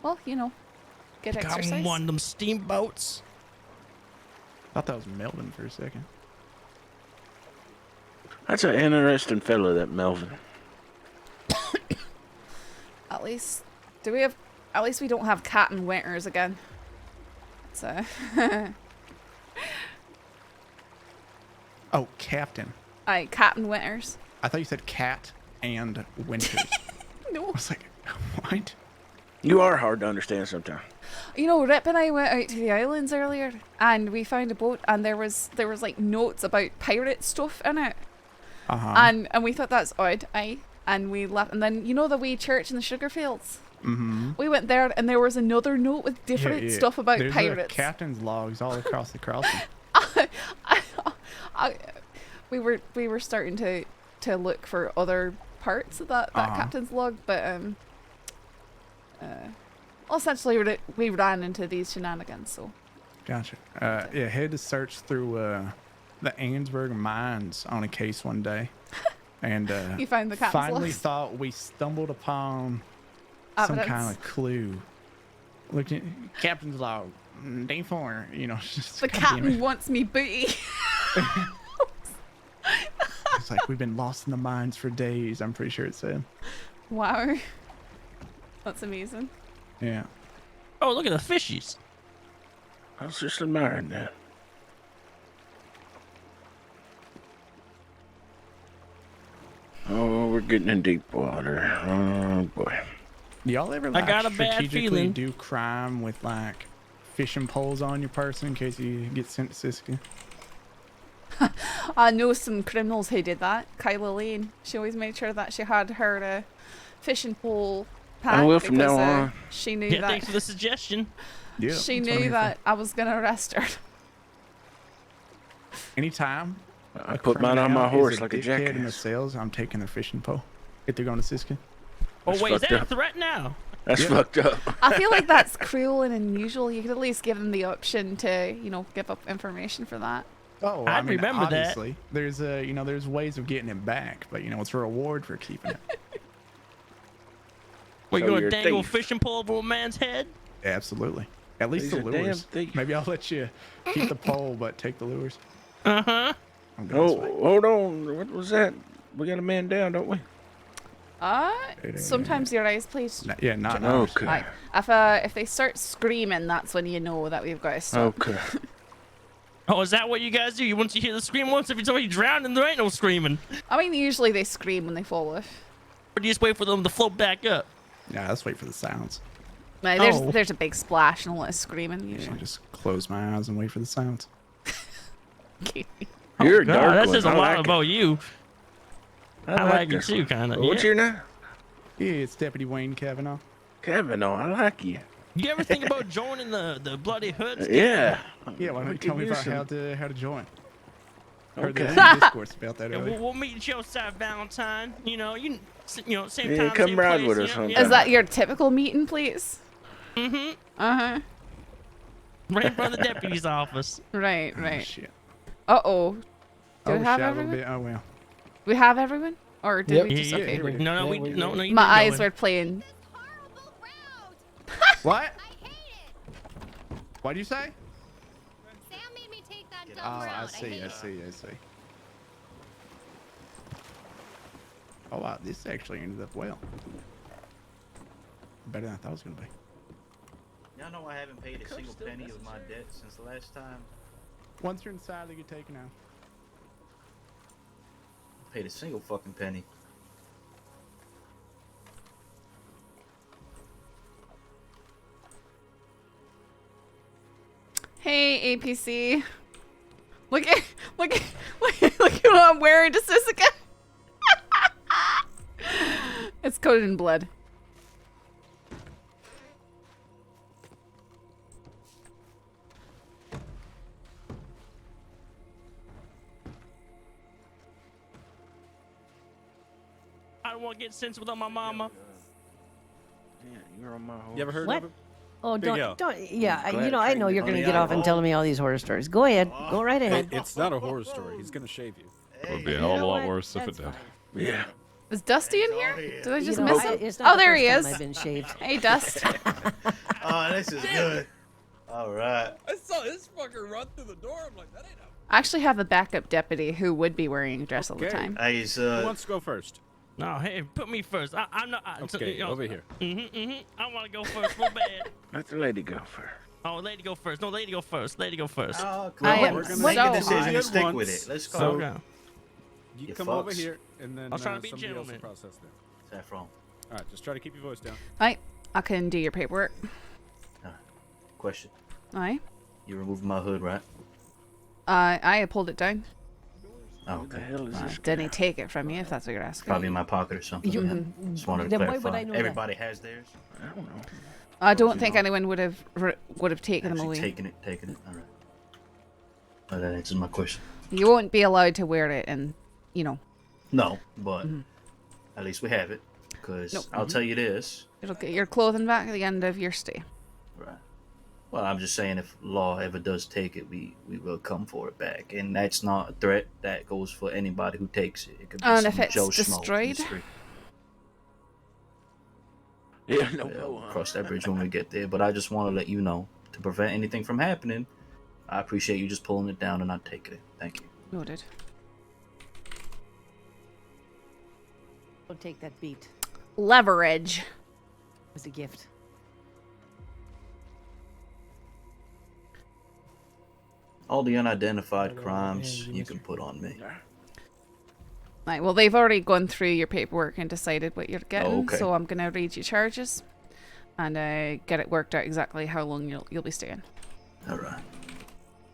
Well, you know, get Got exercise. one of them steamboats. Thought that was Melvin for a second. That's an interesting fella, that Melvin. At least we don't have cat and winters again. So. Oh, Captain. Aye, cat and winters. I thought you said cat and winters. No. I was like, what? You are hard to understand sometimes. You know, Rip and I went out to the islands earlier, and we found a boat, and there was like notes about pirate stuff in it. And we thought that's odd, aye. And we left, and then you know the wee church in the sugar fields. Mm-hmm. We went there, and there was another note with different stuff about There's pirates. captain's logs all across the crossing. We were starting to look for other parts of that captain's log, but well, essentially we ran into these shenanigans. So Gotcha. Yeah, had to search through the Ansburg mines on a case one day, and You found the captain's finally logs? thought we stumbled upon some Evidence. kind of clue. Looked at captain's log, day 4. You know, just the God damn captain it. wants me booty. It's like we've been lost in the mines for days. I'm pretty sure it said. Wow, that's amazing. Yeah. Oh, look at the fishies. I was just admiring that. Oh, we're getting in deep water. Oh boy. Y'all ever I like got a bad strategically feeling. do crime with like fishing poles on your person in case you get sent to Sisika? I know some criminals who did that. Kyla Lane. She always made sure that she had her fishing pole pack I will from because now on. she knew Yeah, that thanks for the suggestion. Yeah. she that's what I'm knew here that I was gonna arrest her. for. Anytime I a put mine on my criminal horse is like a dickhead in the jackass. sales, I'm taking their fishing pole. If they're going to Sisika. Oh That's wait, is fucked that a up. threat now? That's Yeah. fucked up. I feel like that's cruel and unusual. You could at least give them the option to, you know, give up information for that. Oh, I'd remember that. obviously, there's there's ways of getting it back, but it's a reward for keeping it. What, So you you're gonna a dangle a thief. fishing pole over a man's head? Absolutely. At least He's the a damn lures. thief. Maybe I'll let you keep the pole, but take the lures. Uh-huh. I'm going this Oh, way. hold on. What was that? We got a man down, don't we? Sometimes your eyes, please. Yeah, not Okay. Aye. If they start screaming, that's when you know that we've got to stop. Okay. Oh, is that what you guys do? Once you hear the scream once, if you tell me you drown, and there ain't no screaming. I mean, usually they scream when they fall off. Or do you just wait for them to float back up? Yeah, let's wait for the sounds. Like, there's Oh. a big splash and a lot of screaming Yeah, usually. just close my eyes and wait for the sounds. You're a God, dark that one. says a I lot like about you. I like it this too, one. kind of. What's Yeah. your name? Yeah, it's Deputy Wayne Kavanaugh. Kavanaugh, I like you. You ever think about joining the bloody hoods? Yeah. Yeah, why don't you tell me about how to join? Heard Okay. there was some discourse about that Yeah, earlier. we'll meet at your side, Valentine. You know, same Yeah, time, come same ride place, with you us know? sometime. Is that your typical meeting, please? Mm-hmm. Uh-huh. Right in front of the deputy's office. Right, right. Shit. Uh-oh. Do we Oh, have shit, a little everyone? bit. Oh, well. We have everyone? Or did Yep. we just... Yeah, okay. yeah, no, you My didn't eyes go were playing... What? What'd you say? Sam made me take that Oh, I see. Oh, wow. This actually ended up well. Better than I thought it was going to be. Y'all know I haven't paid a single penny of my debt since the last time. Once you're inside, they get taken out. Paid a single fucking penny. Hey, APC. Look at what I'm wearing to Sisika. It's coated in blood. I don't want to get sense without my mama. Yeah, you're on my horse. You ever heard What? of him? Oh, Big L. don't. Yeah, Glad you know, I know you're going to get off and telling me all these horror stories. Go ahead. Go right ahead. It's not a horror story. He's gonna shave you. It would be a hell of a lot worse if it did. Yeah. Is Dusty in here? Did I just You know, miss him? it's not Oh, the there he first is. time I've been shaved. Hey, Dust. Oh, this is good. All right. I saw this fucker run through the door. I'm like, that ain't I actually have a backup deputy who would be wearing a dress all the Okay. time. Who wants to go first? No, hey, put me first. I'm not. Okay, over here. I want to go first real bad. Let the lady go first. Oh, lady go first. No, lady go first. Lady go first. Oh, I am we're gonna so make a decision high. and stick with it. Let's go. So, Okay. You You come over fucks. here, and then I was trying to be somebody else will gentleman. process them. Saffron. All right, just try to keep your voice down. Aye, I can do your paperwork. Question. Aye. You removed my hood, right? I pulled it down. Oh, What the okay. hell is this? Didn't take it from you, if that's what you're asking. Probably in my pocket or something. You- Yeah. Just wanted to Then why clarify. would I know that? Everybody has theirs. I don't know. I don't think anyone would have taken them Actually, away. taking it. All right. Oh, that answers my question. You won't be allowed to wear it, and you know. No, but at least we have it. Because Nope. I'll tell you this. It'll get your clothing back at the end of your stay. Right. Well, I'm just saying, if law ever does take it, we will come for it back, and that's not a threat. That goes for anybody who takes it. It could be And some if it's Joe Schmo in the destroyed? street. Yeah, no, Yeah, go we'll on. cross that bridge when we get there. But I just want to let you know, to prevent anything from happening, I appreciate you just pulling it down and not taking it. Thank you. Noted. Don't take that beat. Leverage. It's a gift. All the unidentified crimes you can put on me. Right, well, they've already gone through your paperwork and decided what you're getting, okay. so I'm gonna read you charges and get it worked out exactly how long you'll be staying. All right.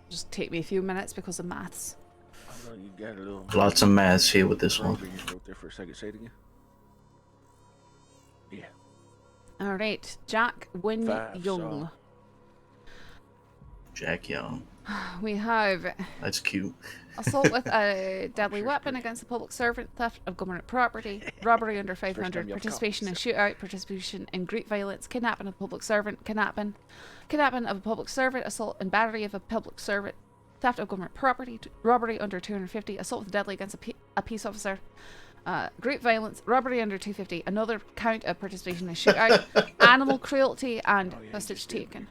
Just take me a few minutes because of maths. I know you got a little. Lots of maths here with this one. You just wrote there for a second. Say it again. Yeah. All right, Jack Win 5 Young. saw. Jack Young. We have That's cute. assault with a deadly weapon against a public servant, theft of government property, robbery under 500, you have participation in cops. shootout, participation in great violence, kidnapping of a public servant, kidnapping of a public servant, assault and battery of a public servant, theft of government property, robbery under 250, assault with deadly against a peace officer, great violence, robbery under 250, another count of participation in shootout, animal cruelty, and hostage taken.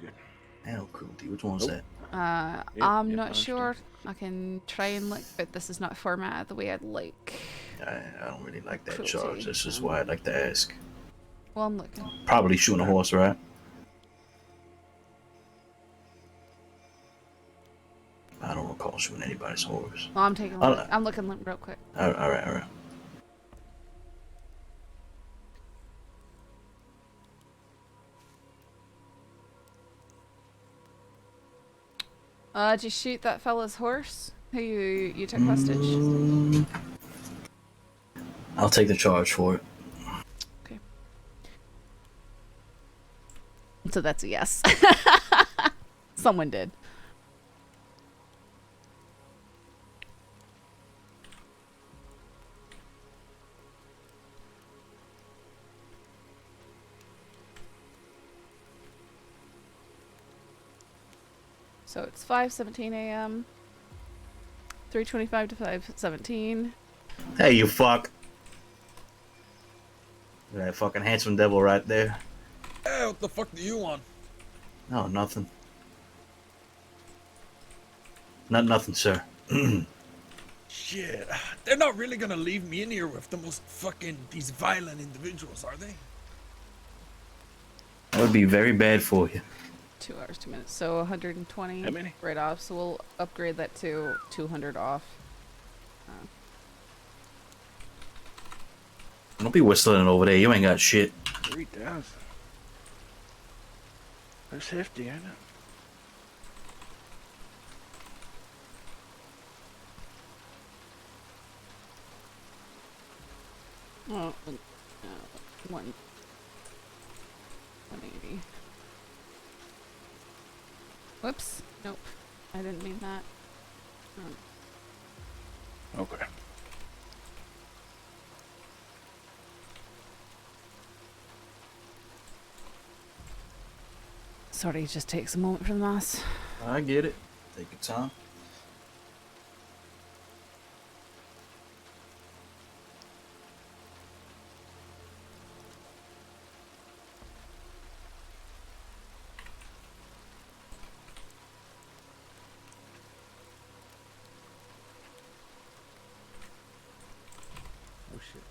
Animal cruelty. Which one's that? I'm not sure. I can try and look, but this is not formatted the way I'd like. I don't really like that Cruelty. charge. This is why I'd like to ask. Well, I'm looking. Probably shooting a horse, right? I don't recall shooting anybody's horse. Well, I'm taking a look. I'm looking real quick. All right. Did you shoot that fella's horse? who you took hostage? I'll take the charge for it. Okay. So that's a yes. Someone did. So it's 5:17 a.m. 3:25 to 5:17. Hey, you fuck. That fucking handsome devil right there. Hey, what the fuck do you want? No, nothing. Nothing, sir. Shit, they're not really gonna leave me in here with the most these violent individuals, are they? That would be very bad for you. 2 hours, 2 minutes. So 120 How many? right off. So we'll upgrade that to 200 off. Don't be whistling over there. You ain't got shit. 3,000. That's hefty, ain't it? Oh, 180. Whoops. Nope. I didn't mean that. Okay. Sorry, it just takes a moment for the mass. I get it. Take your time. Oh shit.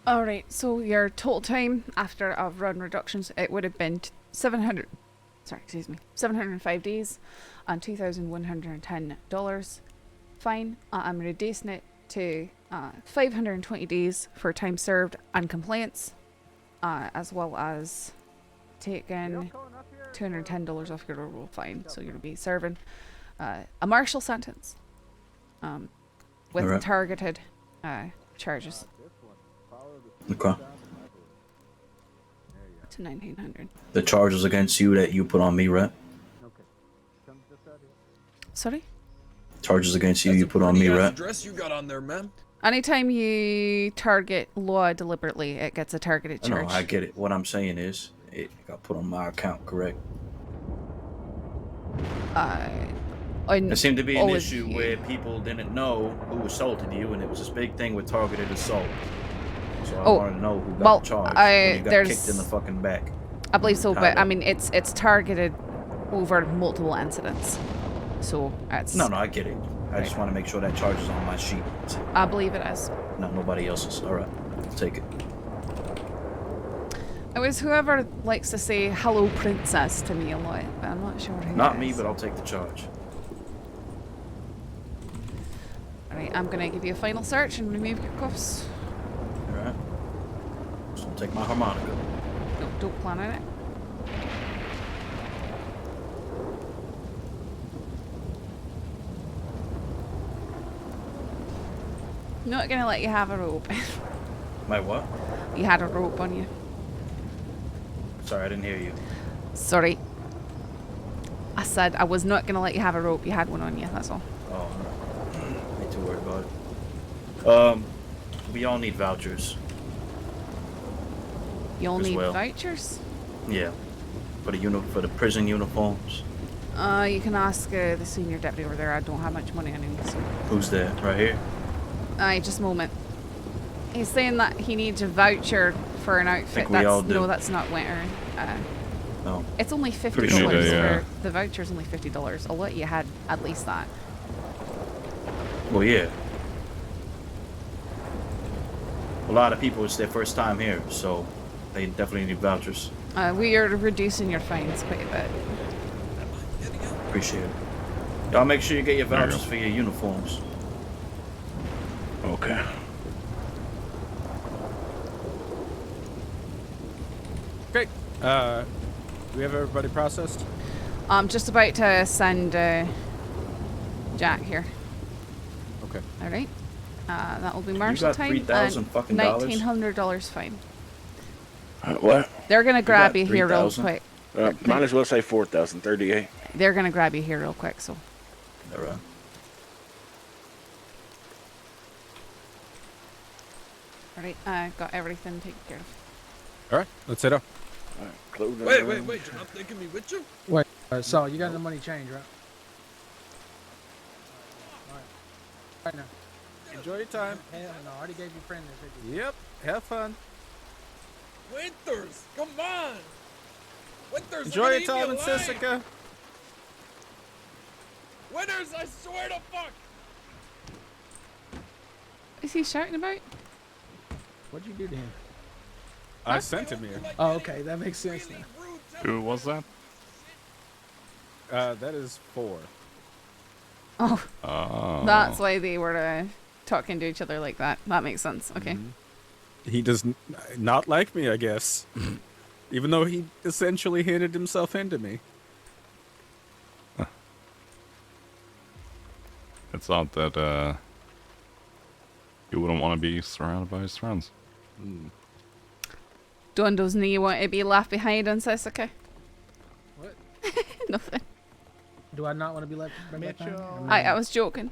Alright, so your total time after I've run reductions, it would have been 705 days and $2,110. Fine, I'm reducing it to 520 days for time served and complaints, as well as taking $210 off your overall fine. So you're going to be serving a martial sentence with Alright. targeted charges. Okay. To 1900. The charges against you that you put on me, right? Sorry? Charges against you put on me, right? Dress you got on there, man. Anytime you target law deliberately, it gets a targeted charge. No, I get it. What I'm saying is, it got put on my account, correct? There seemed to be an issue where people didn't know who assaulted you, and it was this big thing with targeted assault. So I wanted to know who got charged when you got kicked in the fucking back. I believe so, but I mean, it's targeted over multiple incidents. So it's... No, I get it. I just want to make sure that charge is on my sheet. I believe it is. Not nobody else's. Alright, I'll take it. It was whoever likes to say hello princess to me a lot, but I'm not sure who Not it me, is. but I'll take the charge. Alright, I'm gonna give you a final search and remove your cuffs. Alright. Just gonna take my harmonica. No, don't plan on it. Not gonna let you have a rope. My what? You had a rope on you. Sorry, I didn't hear you. Sorry. I said I was not gonna let you have a rope. You had one on you, that's all. Oh, ain't too worried about it. We all need vouchers. You all As need well. vouchers? Yeah. For the prison uniforms. You can ask the senior deputy over there. I don't have much money on him. So. Who's that? Right here? Just a moment. He's saying that he needs a voucher for an outfit. Think we all do. No, that's not winter. No. It's only $50 Pretty sure they, for the voucher's only $50. I'll let you had at least that. Well, yeah. a lot of people, it's their first time here, so they definitely need vouchers. We are reducing your fines quite a bit. Appreciate it. Y'all make sure you get your vouchers for your uniforms. Okay. Great. Do we have everybody processed? I'm just about to send Jack here. Okay. All right. That will be marshal got time. $3,000 fucking dollars? $1,900 fine. What? They're gonna grab you got here real 3,000? quick. Might as well say 4,038. They're gonna grab you here real quick, so. All right. All right. I got everything taken care of. All right. Let's head up. Wait, Wait, you're not taking me with you? Wait, so you got the money change, right? Alright. Right now. Enjoy your time. Hell no, I already gave your friend this picture. Yep. Have fun. Winters, come on! Winters, Enjoy your time in Sisika. Winters, I swear to fuck! Is he shouting about? What'd you do to him? I sent him here. Oh, okay, that makes sense now. Who was that? That is 4. Oh. Oh. That's why they were talking to each other like that. That makes sense. Okay. He does not like me, I guess. Even though he essentially handed himself in to me. It's not that he wouldn't want to be surrounded by his friends. Don, doesn't he want to be left behind on Sisika? What? Nothing. Do I not want to be left behind? Mitchell. I was joking.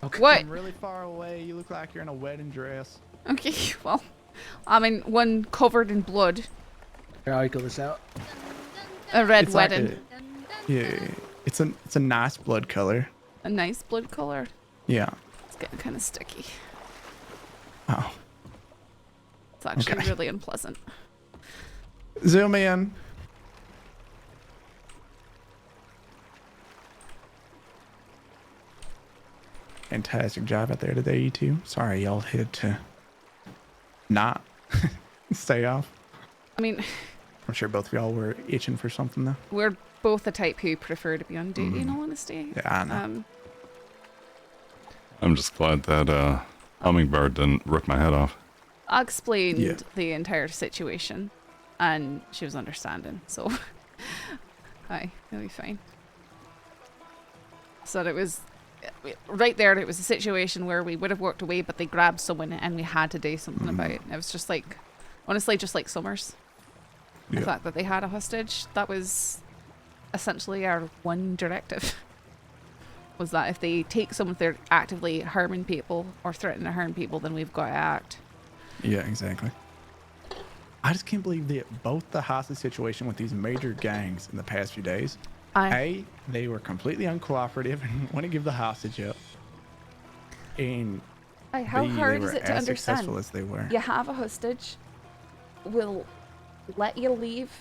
Okay. What? I'm really far away. You look like you're in a wedding dress. Okay, well, I'm in one covered in blood. Here, I'll equal this out. A red It's like wedding. Yeah, it's a nice blood color. A nice blood color. Yeah. It's getting kind of sticky. Oh. It's actually Okay. really unpleasant. Zoom in. Fantastic job out there today, you two. Sorry y'all had to not stay off. I mean, I'm sure both of y'all were itching for something though. we're both the type who prefer to be on duty, in all honesty. Yeah, I know. I'm just glad that Hummingbird didn't rip my head off. I explained the entire situation, and she was understanding, so it'll be fine. So it was right there. It was a situation where we would have walked away, but they grabbed someone, and we had to do something about it. It was just like, honestly, just like Summers. The fact that they had a hostage, that was essentially our one directive. Was that if they take someone, if they're actively harming people or threatening to harm people, then we've got to act. Yeah, exactly. I just can't believe that both the hostage situation with these major gangs in the past few days, A, they were completely uncooperative and wouldn't give the hostage up. And How B, hard they is were it to as understand? successful as they were. You have a hostage, we'll let you leave.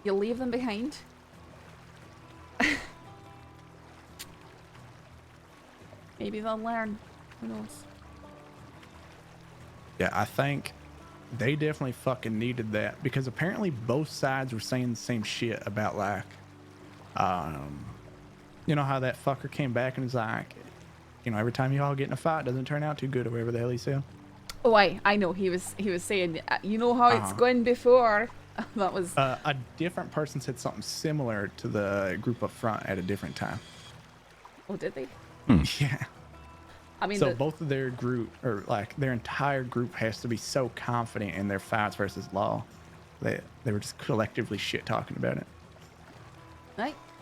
You'll leave them behind. Maybe they'll learn. Who knows? Yeah, I think they definitely fucking needed that because apparently both sides were saying the same shit about like, you know how that fucker came back and was like, you know, every time you all get in a fight, it doesn't turn out too good or whatever the hell he said. Oh, I know. He was saying, you know how it's going before. That was a different person said something similar to the group up front at a different time. Oh, did they? Yeah. I mean, so both of their group, or like their entire group, has to be so confident in their fights versus law that they were just collectively shit talking about it.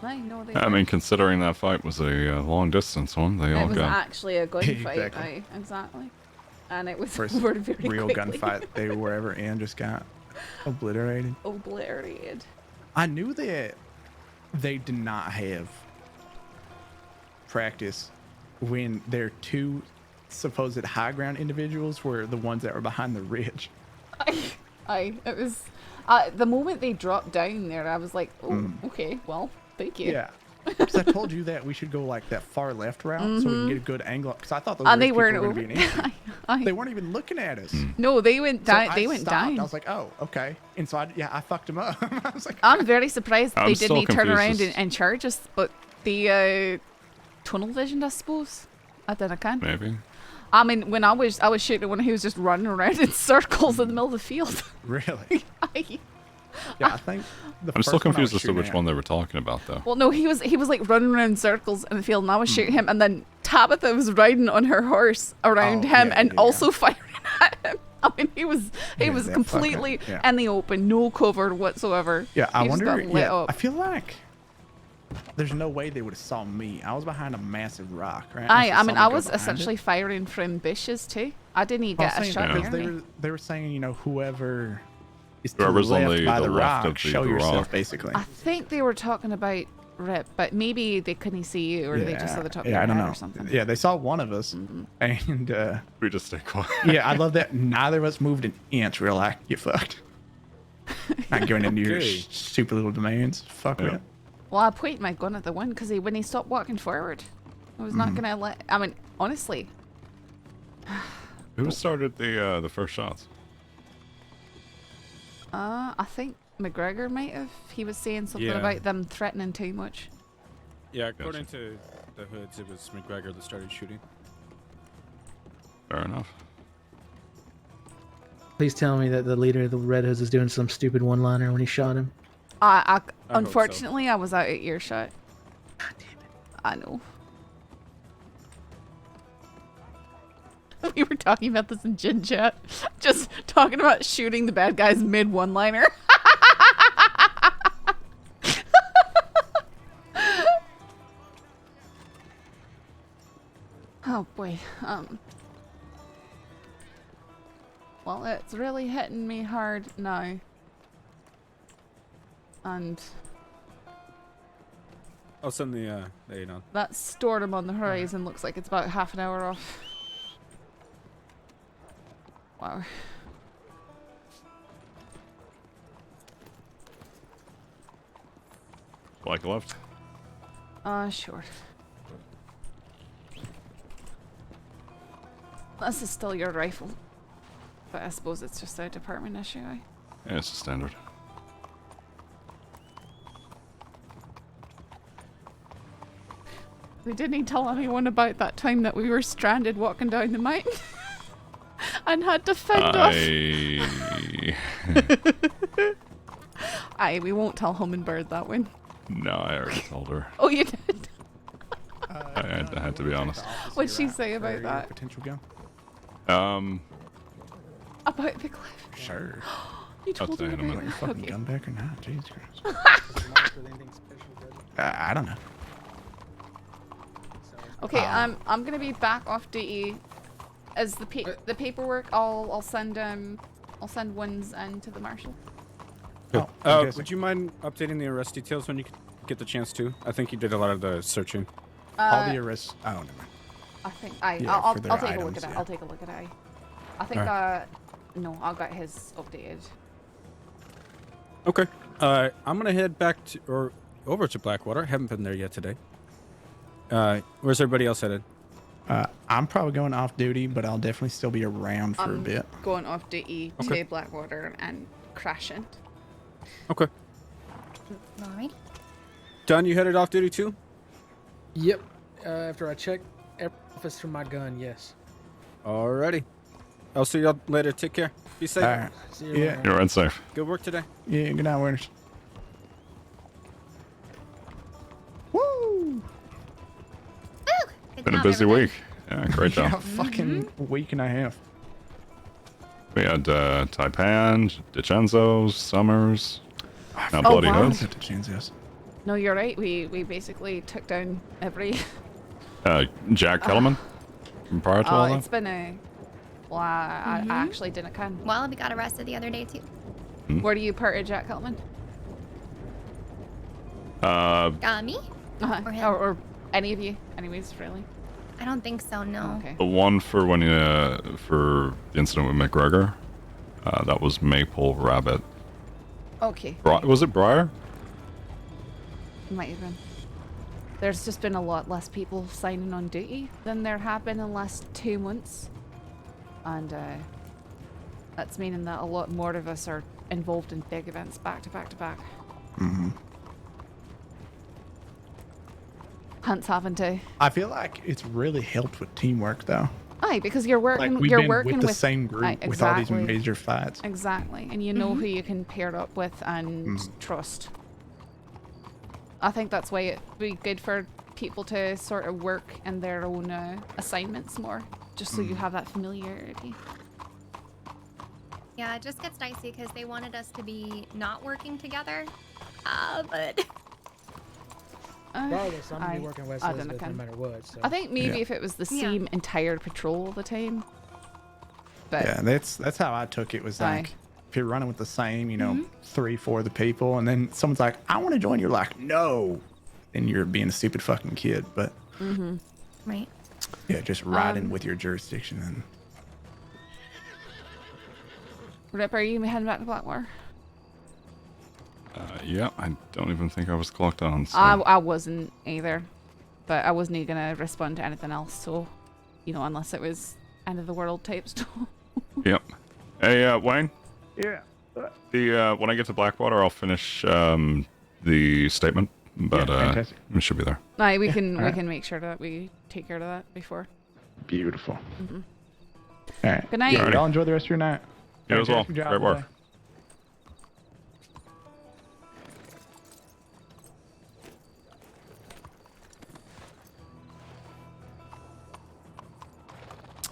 I know they. I mean, considering that fight was a long distance one, they all It was got. actually a gunfight. Exactly. Exactly. And it was First over very real quickly. gunfight they were ever in just got obliterated. Obliterated. I knew that they did not have practice when their two supposed high ground individuals were the ones that were behind the ridge. It was the moment they dropped down there, I was like, oh, okay, well, thank you. Yeah. Because I told you that we should go like that far left route so we can get a good angle. Because I thought those And they ridge people weren't were going to be an issue. They weren't even looking at us. No, they went So down. I They went stopped. down. I was like, oh, okay. And so I fucked him up. I was like, I'm very surprised I'm they still didn't turn confused around as- and charge us, but the tunnel vision, I suppose. I don't know. Maybe. I mean, when I was shooting when he was just running around in circles in the middle of the field. Really? Yeah, I think the I'm still first one I confused was as to which shooting one they were talking about, though. Well, no, he was like running around in circles in the field, and I was shooting him, and then Tabitha was riding on her horse around him and also firing at him. I mean, he was that completely fucker, yeah. in the open, no cover whatsoever. Yeah, I He just wonder. got lit Yeah, up. I feel like there's no way they would have saw me. I was behind a massive rock, right? I mean, I was essentially firing from bushes too. I didn't even get a shot near me. They were saying, you know, whoever is Whoever's to the on left the- by the the, left rock, of the show yourself, rock. basically. I think they were talking about Rip, but maybe they couldn't see you, or they just saw the top of yeah, your I don't head know. or something. Yeah, they saw one of us, and we just stay quiet. Yeah, I love that. Neither of us moved an inch. We were like, "You fucked." Not going into your Okay. stupid little demands. Fuck Yeah. it. Well, I pointed my gun at the one because when he stopped walking forward, I was not gonna let. I mean, honestly, Who started the first shots? I think McGregor might have. He was saying something Yeah. about them threatening too much. Yeah, according to the hoods, it was McGregor that started shooting. Fair enough. Please tell me that the leader of the Red Hoods is doing some stupid one-liner when he shot him. I so. unfortunately I was out at earshot. God damn it! I know. We were talking about this in Gin Chat. Just talking about shooting the bad guys mid one-liner. Oh boy. Well, it's really hitting me hard now. And I'll send the aid on. that storm on the horizon looks like it's about half an hour off. Wow. Like left. Sure. This is still your rifle. But I suppose it's just a department issue, eh? Yeah, it's a standard. We didn't tell anyone about that time that we were stranded walking down the mountain. And had to fend off. Aye, we won't tell Hummingbird that one. No, I already told her. Oh, you did? I had to be honest. What'd she say about that? Potential gun. About the cliff? Sure. You told her in a about minute. Your fucking Okay. gun back or not? Jesus Christ. I don't know. Okay, I'm gonna be back off duty. As the paperwork, I'll send ones into the marshal. Would you mind updating the arrest details when you get the chance to? I think you did a lot of the searching. All the arrests. Oh, never mind. I think Yeah, I'll for take their a look items, at it. yeah. I'll take a look at it. I think no, I got his updated. Okay. I'm gonna head back to over to Blackwater. Haven't been there yet today. Where's everybody else headed? I'm probably going off duty, but I'll definitely still be around for a I'm bit. going off duty Okay. to Blackwater and crashing. Okay. Alright. Don, you headed off duty too? Yep. After I check every office for my gun, yes. Alrighty. I'll see y'all later. Take care. Be safe. All right. See you Yeah. later. You're unsafe. Good work today. Yeah, good night, Winners. Woo! Been a busy week. Yeah, great Yeah, job. fucking week and a half. We had Taipan, DiCenzo's, Summers, now Oh, Bloody wow. Hoods. No, you're right. We basically took down every. Jack Kellerman from prior to Oh, all that. it's been a. Well, I actually didn't come. Well, we got arrested the other day too. Where do you part of Jack Keltman? Me? Or him? Or any of you? Anyways, really? I don't think so. No. Okay. The one for when for the incident with McGregor, that was Maple Rabbit. Okay. Was it Briar? Might have been. There's just been a lot less people signing on duty than there have been in the last 2 months. And that's meaning that a lot more of us are involved in big events back to back to back. Mm-hmm. Hunts haven't they? I feel like it's really helped with teamwork, though. Aye, because you're working. Like we've you're been working with the same group aye, with all these exactly. major fights. Exactly, and you know who you can pair up with and trust. I think that's why it'd be good for people to sort of work in their own assignments more, just so you have that familiarity. Yeah, it just gets dicey because they wanted us to be not working together, but. Regardless, I'm gonna be working with Elizabeth no matter what. So. I think maybe if it was the same entire patrol all the time. But yeah, that's how I took it. Was like if you're running with the same, you know, 3-4 of the people, and then someone's like, "I want to join," you're like, "No," and you're being a stupid fucking kid. But right. Yeah, just riding with your jurisdiction and. Rip, are you heading back to Blackwater? Yeah, I don't even think I was clocked on. So. I wasn't either, but I wasn't gonna respond to anything else. So, you know, unless it was end of the world type stuff. Yep. Hey, Wayne. Yeah. The when I get to Blackwater, I'll finish the statement, but it should be there. Aye, we can All right. make sure that we take care of that before. Beautiful. All right. Good night. Yeah, y'all enjoy the rest of your night. You as well. Fantastic job Great work. today.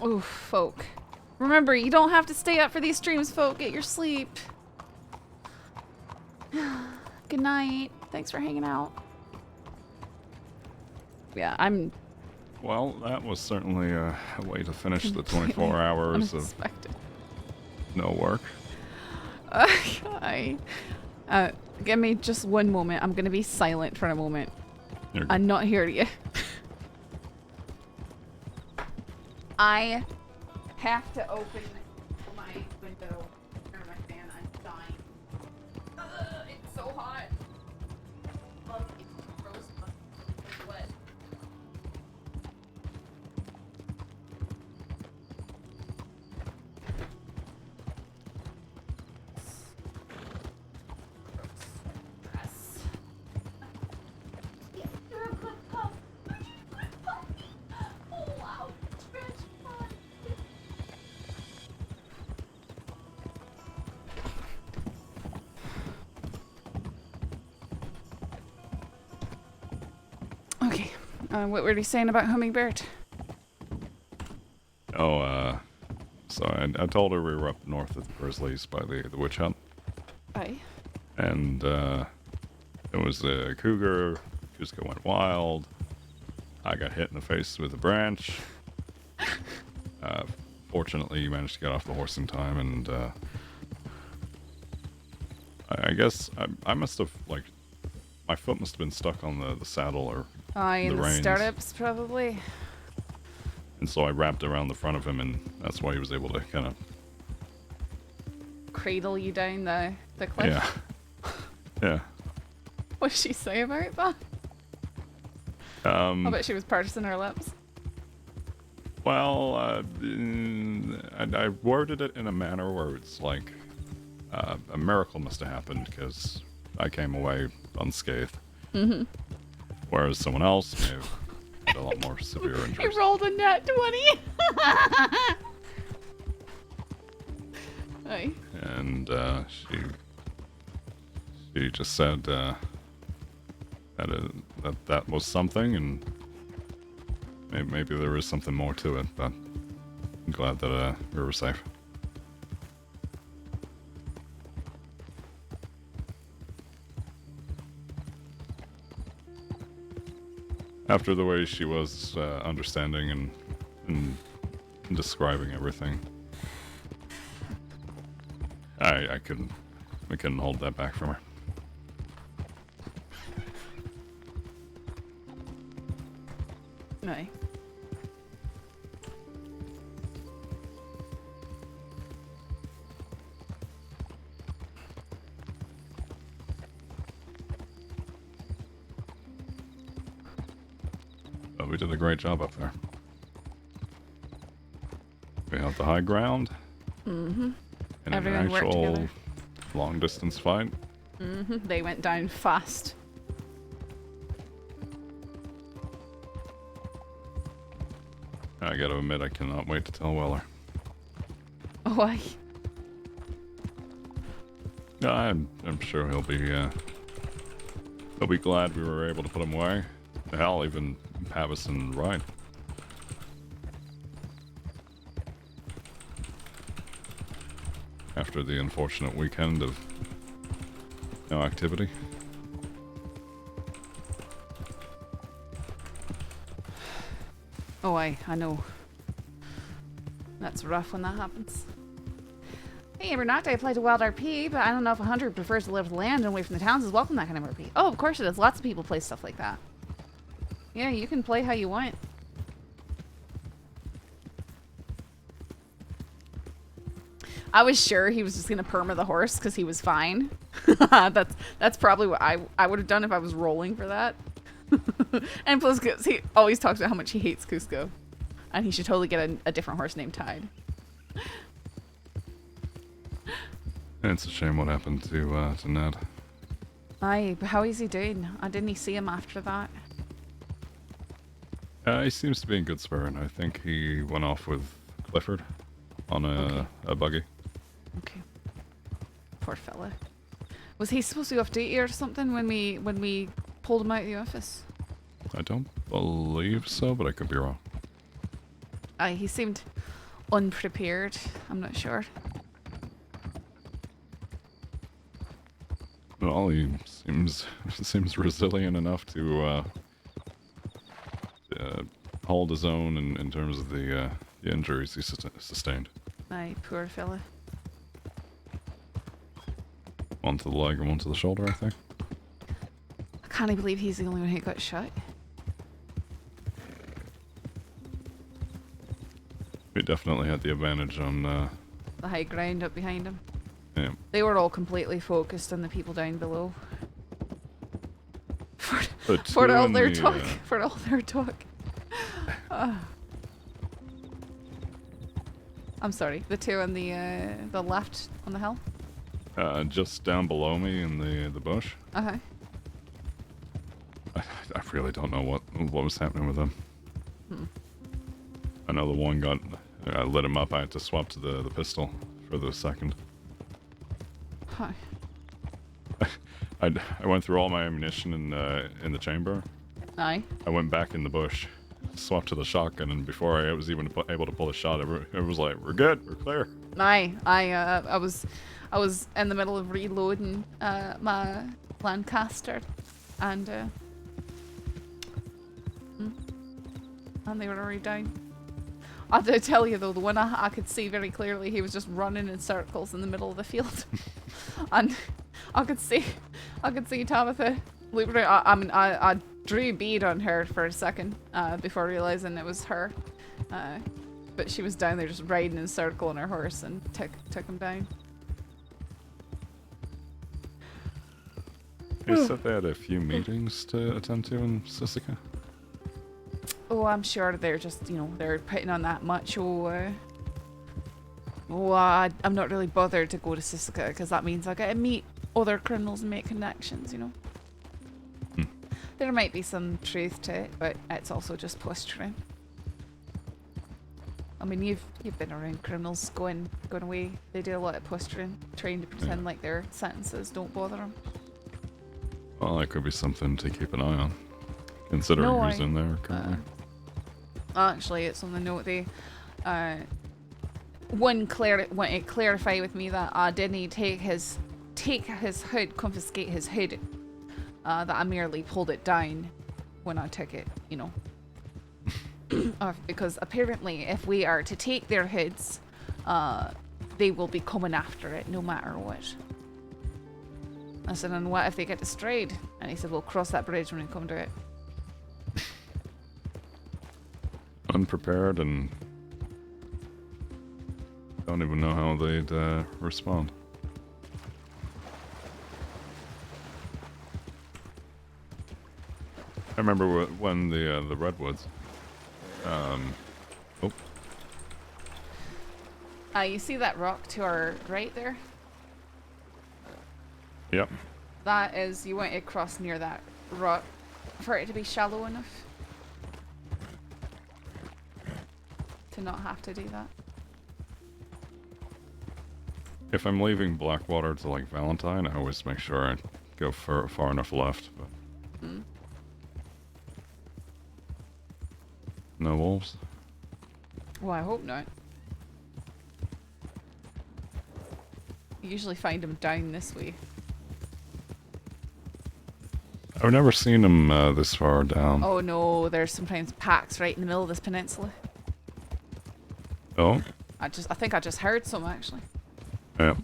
Oof, folk. Remember, you don't have to stay up for these streams, folk. Get your sleep. Good night. Thanks for hanging out. Yeah, I'm... Well, that was certainly a way to finish the completely 24 hours unexpected. of no work. Okay. Give me just one moment. I'm gonna be silent for a moment. You're good. I'm not hear you. I have to open my window. Turn my fan. I'm dying. It's so hot. Look, it's frozen. It's wet. Okay, what were you saying about Hummingbird? Oh, so I told her we were up north of the Grizzlies by the witch hunt. Aye. And it was a cougar. Cusco went wild. I got hit in the face with a branch. Fortunately, you managed to get off the horse in time, and I guess I must have, like, my foot must have been stuck on the saddle or In the reins. startups, probably. And so I wrapped around the front of him, and that's why he was able to kind of... Cradle you down the cliff. Yeah. Yeah. What did she say about that? I bet she was pursing her lips. Well, I worded it in a manner where it's like a miracle must have happened because I came away unscathed. Mm-hmm. Whereas someone else may have had a lot more severe injuries. You rolled a nat 20. Aye. And she just said that was something, and maybe there is something more to it, but I'm glad that we were safe. After the way she was understanding and describing everything, I couldn't hold that back from her. Aye. But we did a great job up there. We got the high ground. Mm-hmm. In Everyone an worked actual together. long distance fight. Mm-hmm. They went down fast. I gotta admit, I cannot wait to tell Weller. Why? I'm sure he'll be glad we were able to put him away. Hell, even Pavison right. After the unfortunate weekend of no activity. Oh, I know. That's rough when that happens. Hey, every night I apply to WildRP, but I don't know if a hunter prefers to live with land and away from the towns is welcome that kind of RP. Oh, of course it is. Lots of people play stuff like that. Yeah, you can play how you want. I was sure he was just gonna perma the horse because he was fine. That's probably what I would have done if I was rolling for that. And plus, cause he always talks about how much he hates Cusco, and he should totally get a different horse named Tide. It's a shame what happened to Ned. Aye, but how is he doing? Didn't he see him after that? He seems to be in good spirit. I think he went off with Clifford on a buggy. Okay. Poor fella. Was he supposed to go off duty or something when we pulled him out of the office? I don't believe so, but I could be wrong. Aye, he seemed unprepared. I'm not sure. Well, he seems resilient enough to hold his own in terms of the injuries he sustained. Aye, poor fella. One to the leg and one to the shoulder, I think. I can't believe he's the only one who got shot. We definitely had the advantage on The high ground up behind him. yeah. They were all completely focused on the people down below. For all their talk. For all their talk. I'm sorry. The two on the left on the hill. Just down below me in the bush. Okay. I really don't know what was happening with them. Hmm. I know the one got lit him up. I had to swap to the pistol for the second. Hi. I went through all my ammunition in the chamber. Aye. I went back in the bush, swapped to the shotgun, and before I was even able to pull a shot, it was like, "We're good, we're clear." Aye. I was in the middle of reloading my Lancaster, and they were already down. I have to tell you though, the one I could see very clearly, he was just running in circles in the middle of the field, and I could see Tabitha loop around. I drew a bead on her for a second before realizing it was her, but she was down there just riding in a circle on her horse and took him down. You said they had a few meetings to attend to in Sisika. Oh, I'm sure they're just, they're putting on that much. I'm not really bothered to go to Sisika because that means I get to meet other criminals and make connections, There might be some truth to it, but it's also just posturing. I mean, you've been around criminals going away. They do a lot of posturing, trying to pretend like their sentences don't bother them. Well, that could be something to keep an eye on, considering who's in there currently. Actually, it's on the note they want to clarify with me that Danni take his hood, confiscate his hood, that I merely pulled it down when I took it, because apparently if we are to take their hoods, they will be coming after it no matter what. I said, and what if they get destroyed? And he said, we'll cross that bridge when we come to it. Unprepared and don't even know how they'd respond. I remember when the redwoods. You see that rock to our right there? Yep. That is, you want to cross near that rock for it to be shallow enough to not have to do that. If I'm leaving Blackwater to like Valentine, I always make sure I go far enough left. But no wolves. Well, I hope not. You usually find them down this way. I've never seen them this far down. Oh no, there's sometimes packs right in the middle of this peninsula. Oh? I think I just heard some actually. Yeah.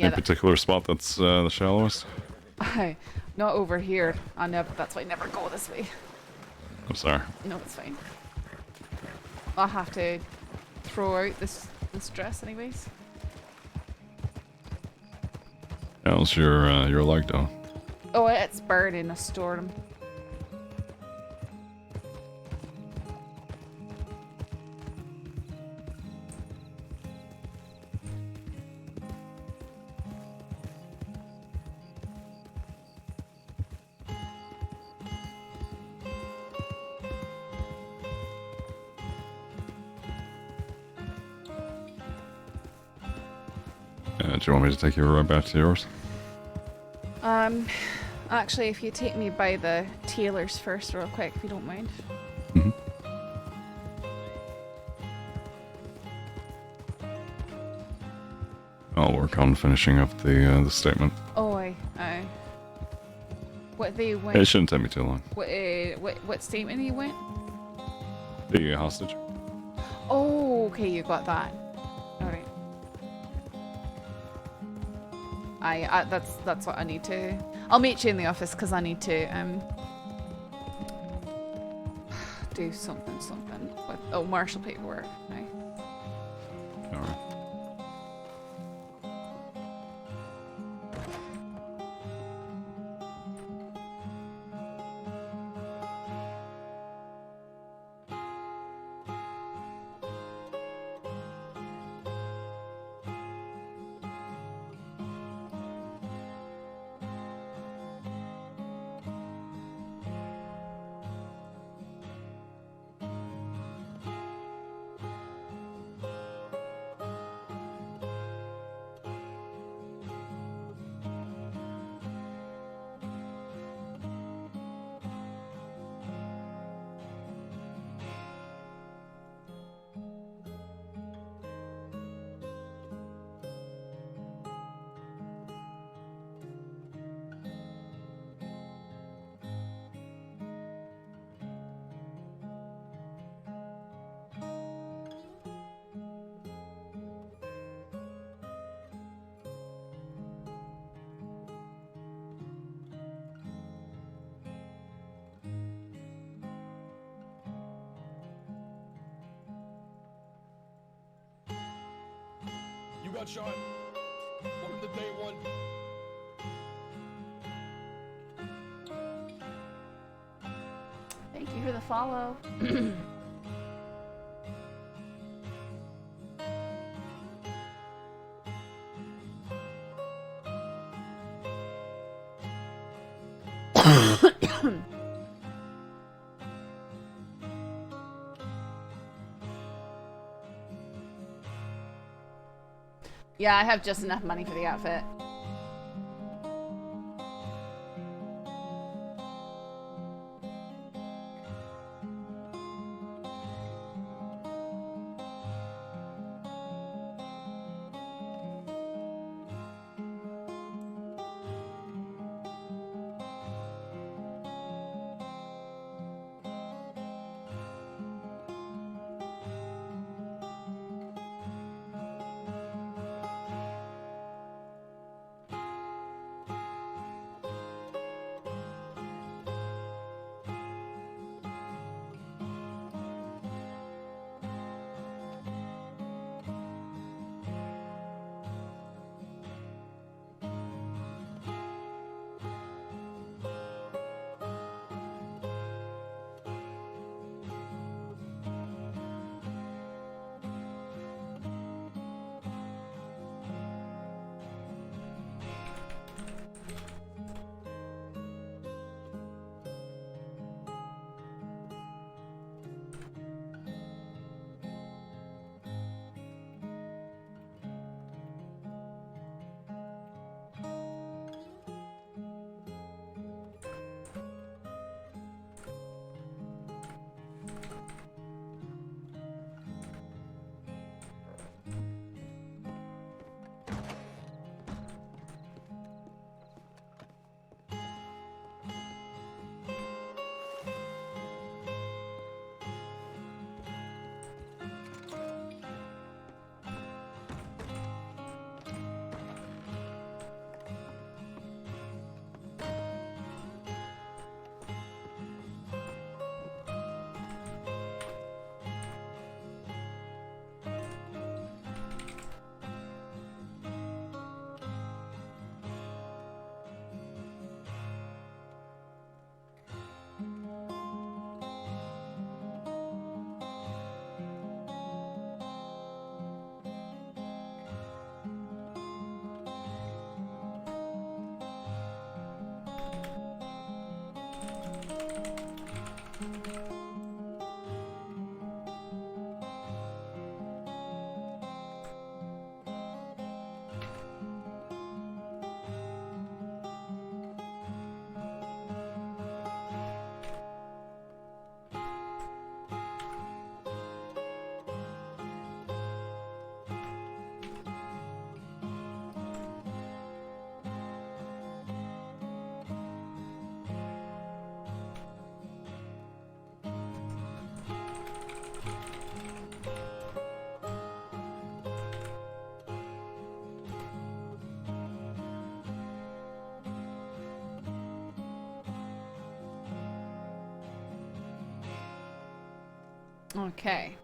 Any particular spot that's the shallowest? Not over here. That's why I never go this way. I'm sorry. No, it's fine. I'll have to throw out this dress anyways. How's your leg doing? Oh, it's burning. I stored them. Do you want me to take you right back to yours? Actually, if you take me by the tailors first real quick, if you don't mind. Mm-hmm. I'll work on finishing up the statement. Oh, aye. What they went... It shouldn't take me too long. What statement he went? The hostage. Oh, okay, you got that. Alright. That's what I need to... I'll meet you in the office because I need to do something with... Oh, marshal paperwork. Right. Alright. You got shot. Welcome to day one. Thank you for the follow. Yeah, I have just enough money for the outfit. Okay.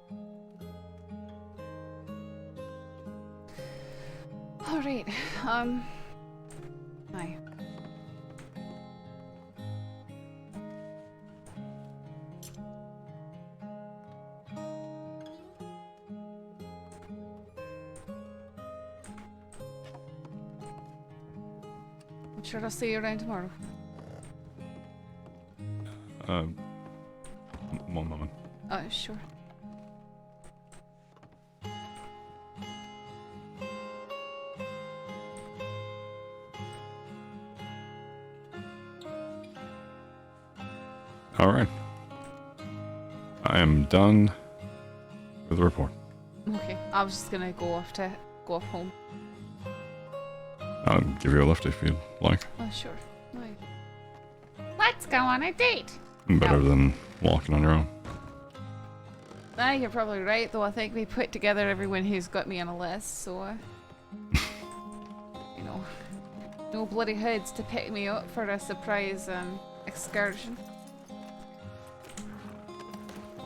All right. Hi. I'm sure I'll see you around tomorrow. One moment. Sure. All right. I am done with the report. Okay, I was just gonna go off home. I'll give you a lift if you'd like. Oh, sure. Right. Let's go on a date. Better than walking on your own. You're probably right, though I think we put together everyone who's got me on a list, so, you know, no bloody hoods to pick me up for a surprise excursion.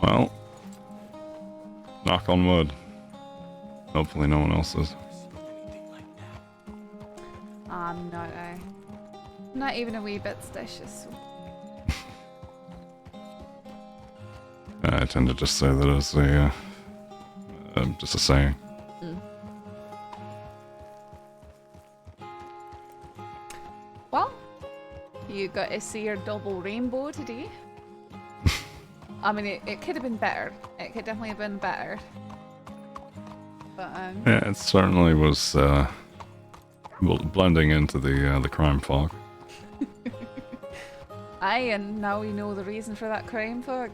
Well, knock on wood. Hopefully no one else is. I'm not even a wee bit stitious, so. I tend to just say that as just a saying. Well, you got to see your double rainbow today. I mean, it could have been better. It could definitely have been better. But yeah, it certainly was blending into the crime fog. Aye, and now we know the reason for that crime fog.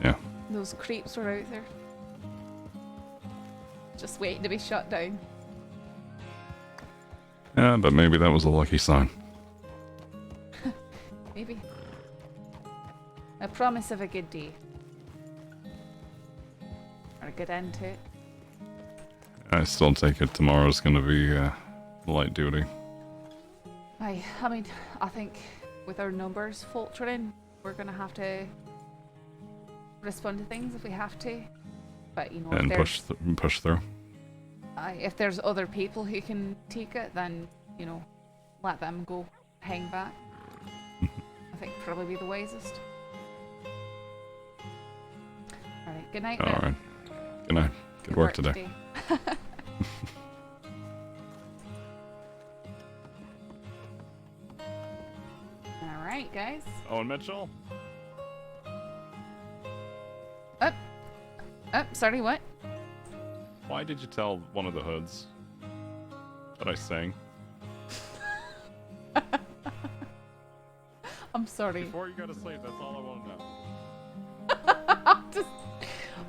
Yeah. Those creeps were out there. Just waiting to be shut down. Yeah, but maybe that was a lucky sign. Maybe. A promise of a good day. Or a good end to it. I still take it tomorrow's going to be light duty. Aye, I mean, I think with our numbers faltering, we're going to have to respond to things if we have to. But, you know, And push through. If there's other people who can take it, then, you know, let them go hang back. I think probably be the wisest. Alright, good night. Alright. Good night. Good work today. Alright, guys. Owen Mitchell? Sorry, what? Why did you tell one of the hoods that I sang? I'm sorry. Before you go to sleep, that's all I want to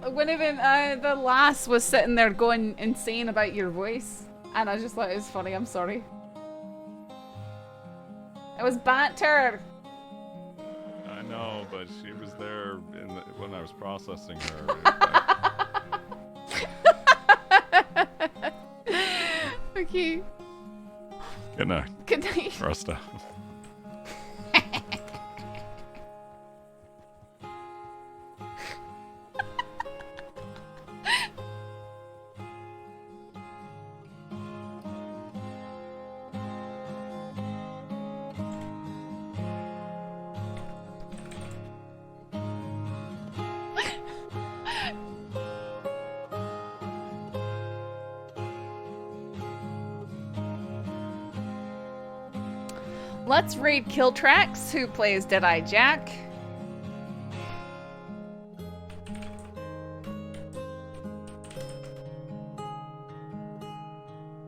know. When even the lass was sitting there going insane about your voice, and I just thought it was funny. I'm sorry. It was banter. I know, but she was there when I was processing her. Okay. Good night. Good night. Rest out. Let's raid Killtrax, who plays Deadeye Jack.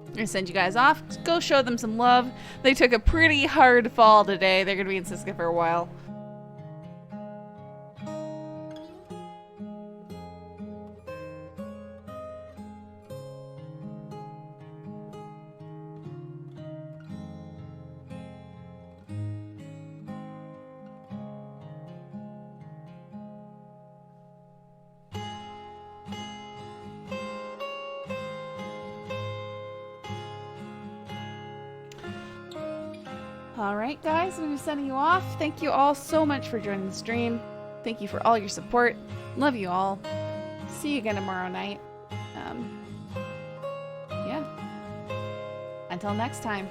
I'm gonna send you guys off. Go show them some love. They took a pretty hard fall today. They're gonna be in Sisika for a while. Alright guys, I'm sending you off. Thank you all so much for joining the stream. Thank you for all your support. Love you all. See you again tomorrow night. Yeah. Until next time.